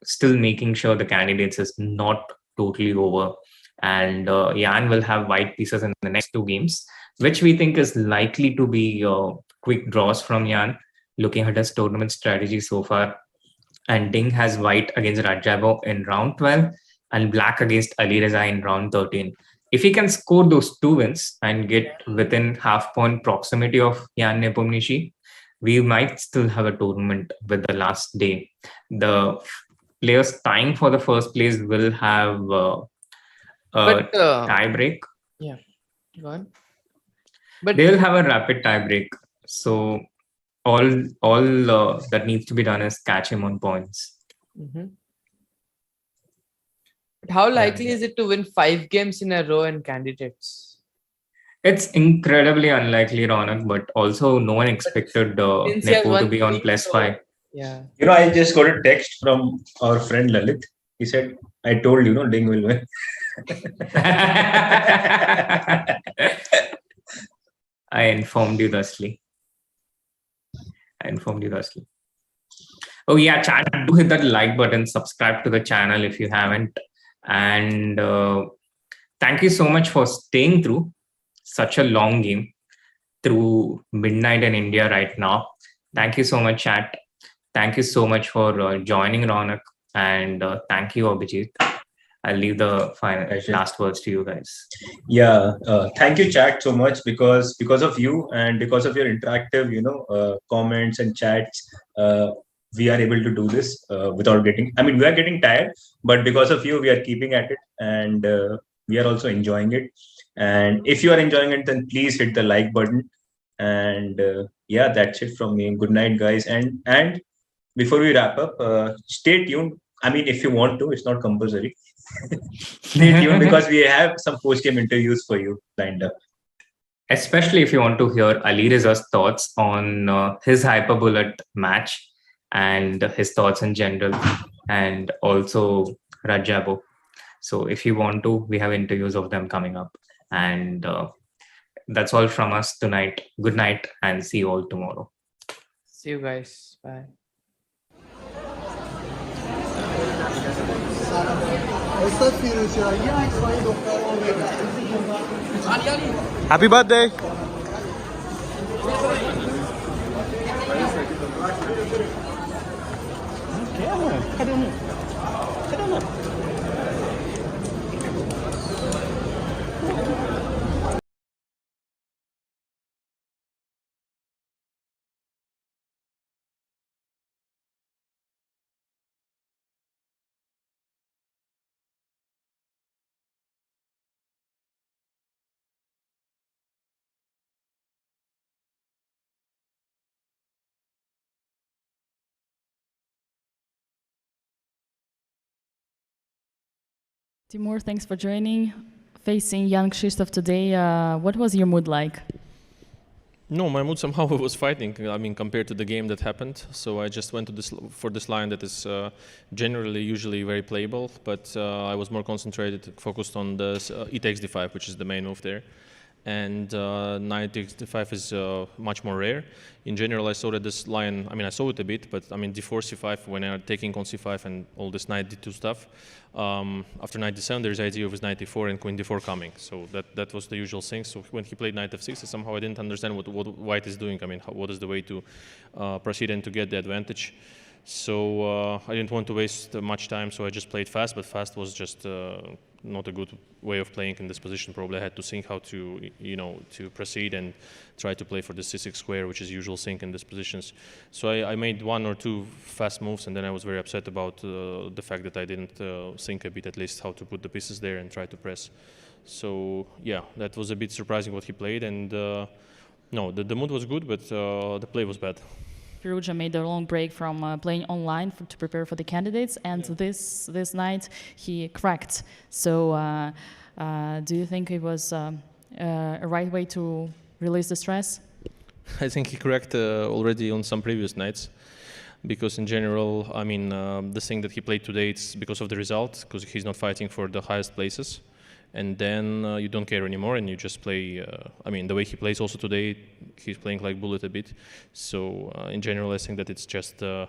still making sure the candidates is not totally over. And Jan will have white pieces in the next 2 games, which we think is likely to be quick draws from Jan, looking at his tournament strategy so far. And Ding has white against Rajabo in round 12 and black against Alireza in round 13. If he can score those 2 wins and get within half-point proximity of Jan Nepomniachtchi, we might still have a tournament with the last day. The players tying for the first place will have a tie break. Yeah, go on. But they will have a rapid tie break. So all that needs to be done is catch him on points. Mm-hmm. But how likely is it to win 5 games in a row in candidates? It's incredibly unlikely, Ronak, but also no one expected Nepo to be on +5. Yeah. I just got a text from our friend Lalit. He said, I told you, Ding will win. I informed you thusly. Oh yeah, chat, do hit that like button, subscribe to the channel if you haven't. And thank you so much for staying through such a long game through midnight in India right now. Thank you so much, chat. Thank you so much for joining, Ronak. And thank you, Abhijeet. I'll leave the last words to you guys. Yeah, thank you, chat, so much because of you and because of your interactive, comments and chats, we are able to do this without getting. I mean, we are getting tired, but because of you, we are keeping at it, and we are also enjoying it. And if you are enjoying it, then please hit the like button. And yeah, that's it from me. Good night, guys. And before we wrap up, stay tuned. I mean, if you want to, it's not compulsory. Stay tuned because we have some post-game interviews for you lined up. Especially if you want to hear Alireza's thoughts on his Hyperbullet match and his thoughts in general, and also Rajabo. So if you want to, we have interviews of them coming up. And that's all from us tonight. Good night and see you all tomorrow. See you guys. Bye. Happy birthday. Timur, thanks for joining. Facing Jan Krzysztof today, what was your mood like? No, my mood somehow was fighting. I mean, compared to the game that happened. So I just went to for this line that is generally usually very playable, but I was more concentrated, focused on the e takes d5, which is the main move there. And knight takes d5 is much more rare. In general, I saw that this line, I mean, I saw it a bit, but I mean, d4, c5, when I'm taking on c5 and all this knight d2 stuff, after knight d7, there's the idea of his knight d4 and queen d4 coming. So that was the usual thing. So when he played knight f6, somehow I didn't understand what white is doing. I mean, what is the way to proceed and to get the advantage. So I didn't want to waste much time, so I just played fast, but fast was just not a good way of playing in this position. Probably I had to think how to, to proceed and try to play for the c6 square, which is usual thing in these positions. So I made 1 or 2 fast moves, and then I was very upset about the fact that I didn't think a bit at least how to put the pieces there and try to press. So yeah, that was a bit surprising what he played, and no, the mood was good, but the play was bad. Firouzja made a long break from playing online to prepare for the candidates, and this night he cracked. So do you think it was a right way to release the stress? I think he cracked already on some previous nights, because in general, I mean, the thing that he played today, it's because of the result, because he's not fighting for the highest places. And then you don't care anymore, and you just play. I mean, the way he plays also today, he's playing like bullet a bit. So in general, I think that it's just the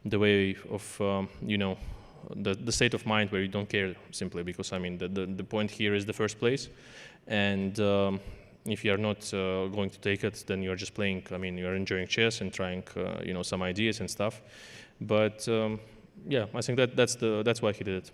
way of you know, the state of mind where you don't care simply, because I mean the point here is the first place, and if you are not going to take it, then you're just playing. I mean, you're enjoying chess and trying you know, some ideas and stuff. But yeah, I think that's why he did it.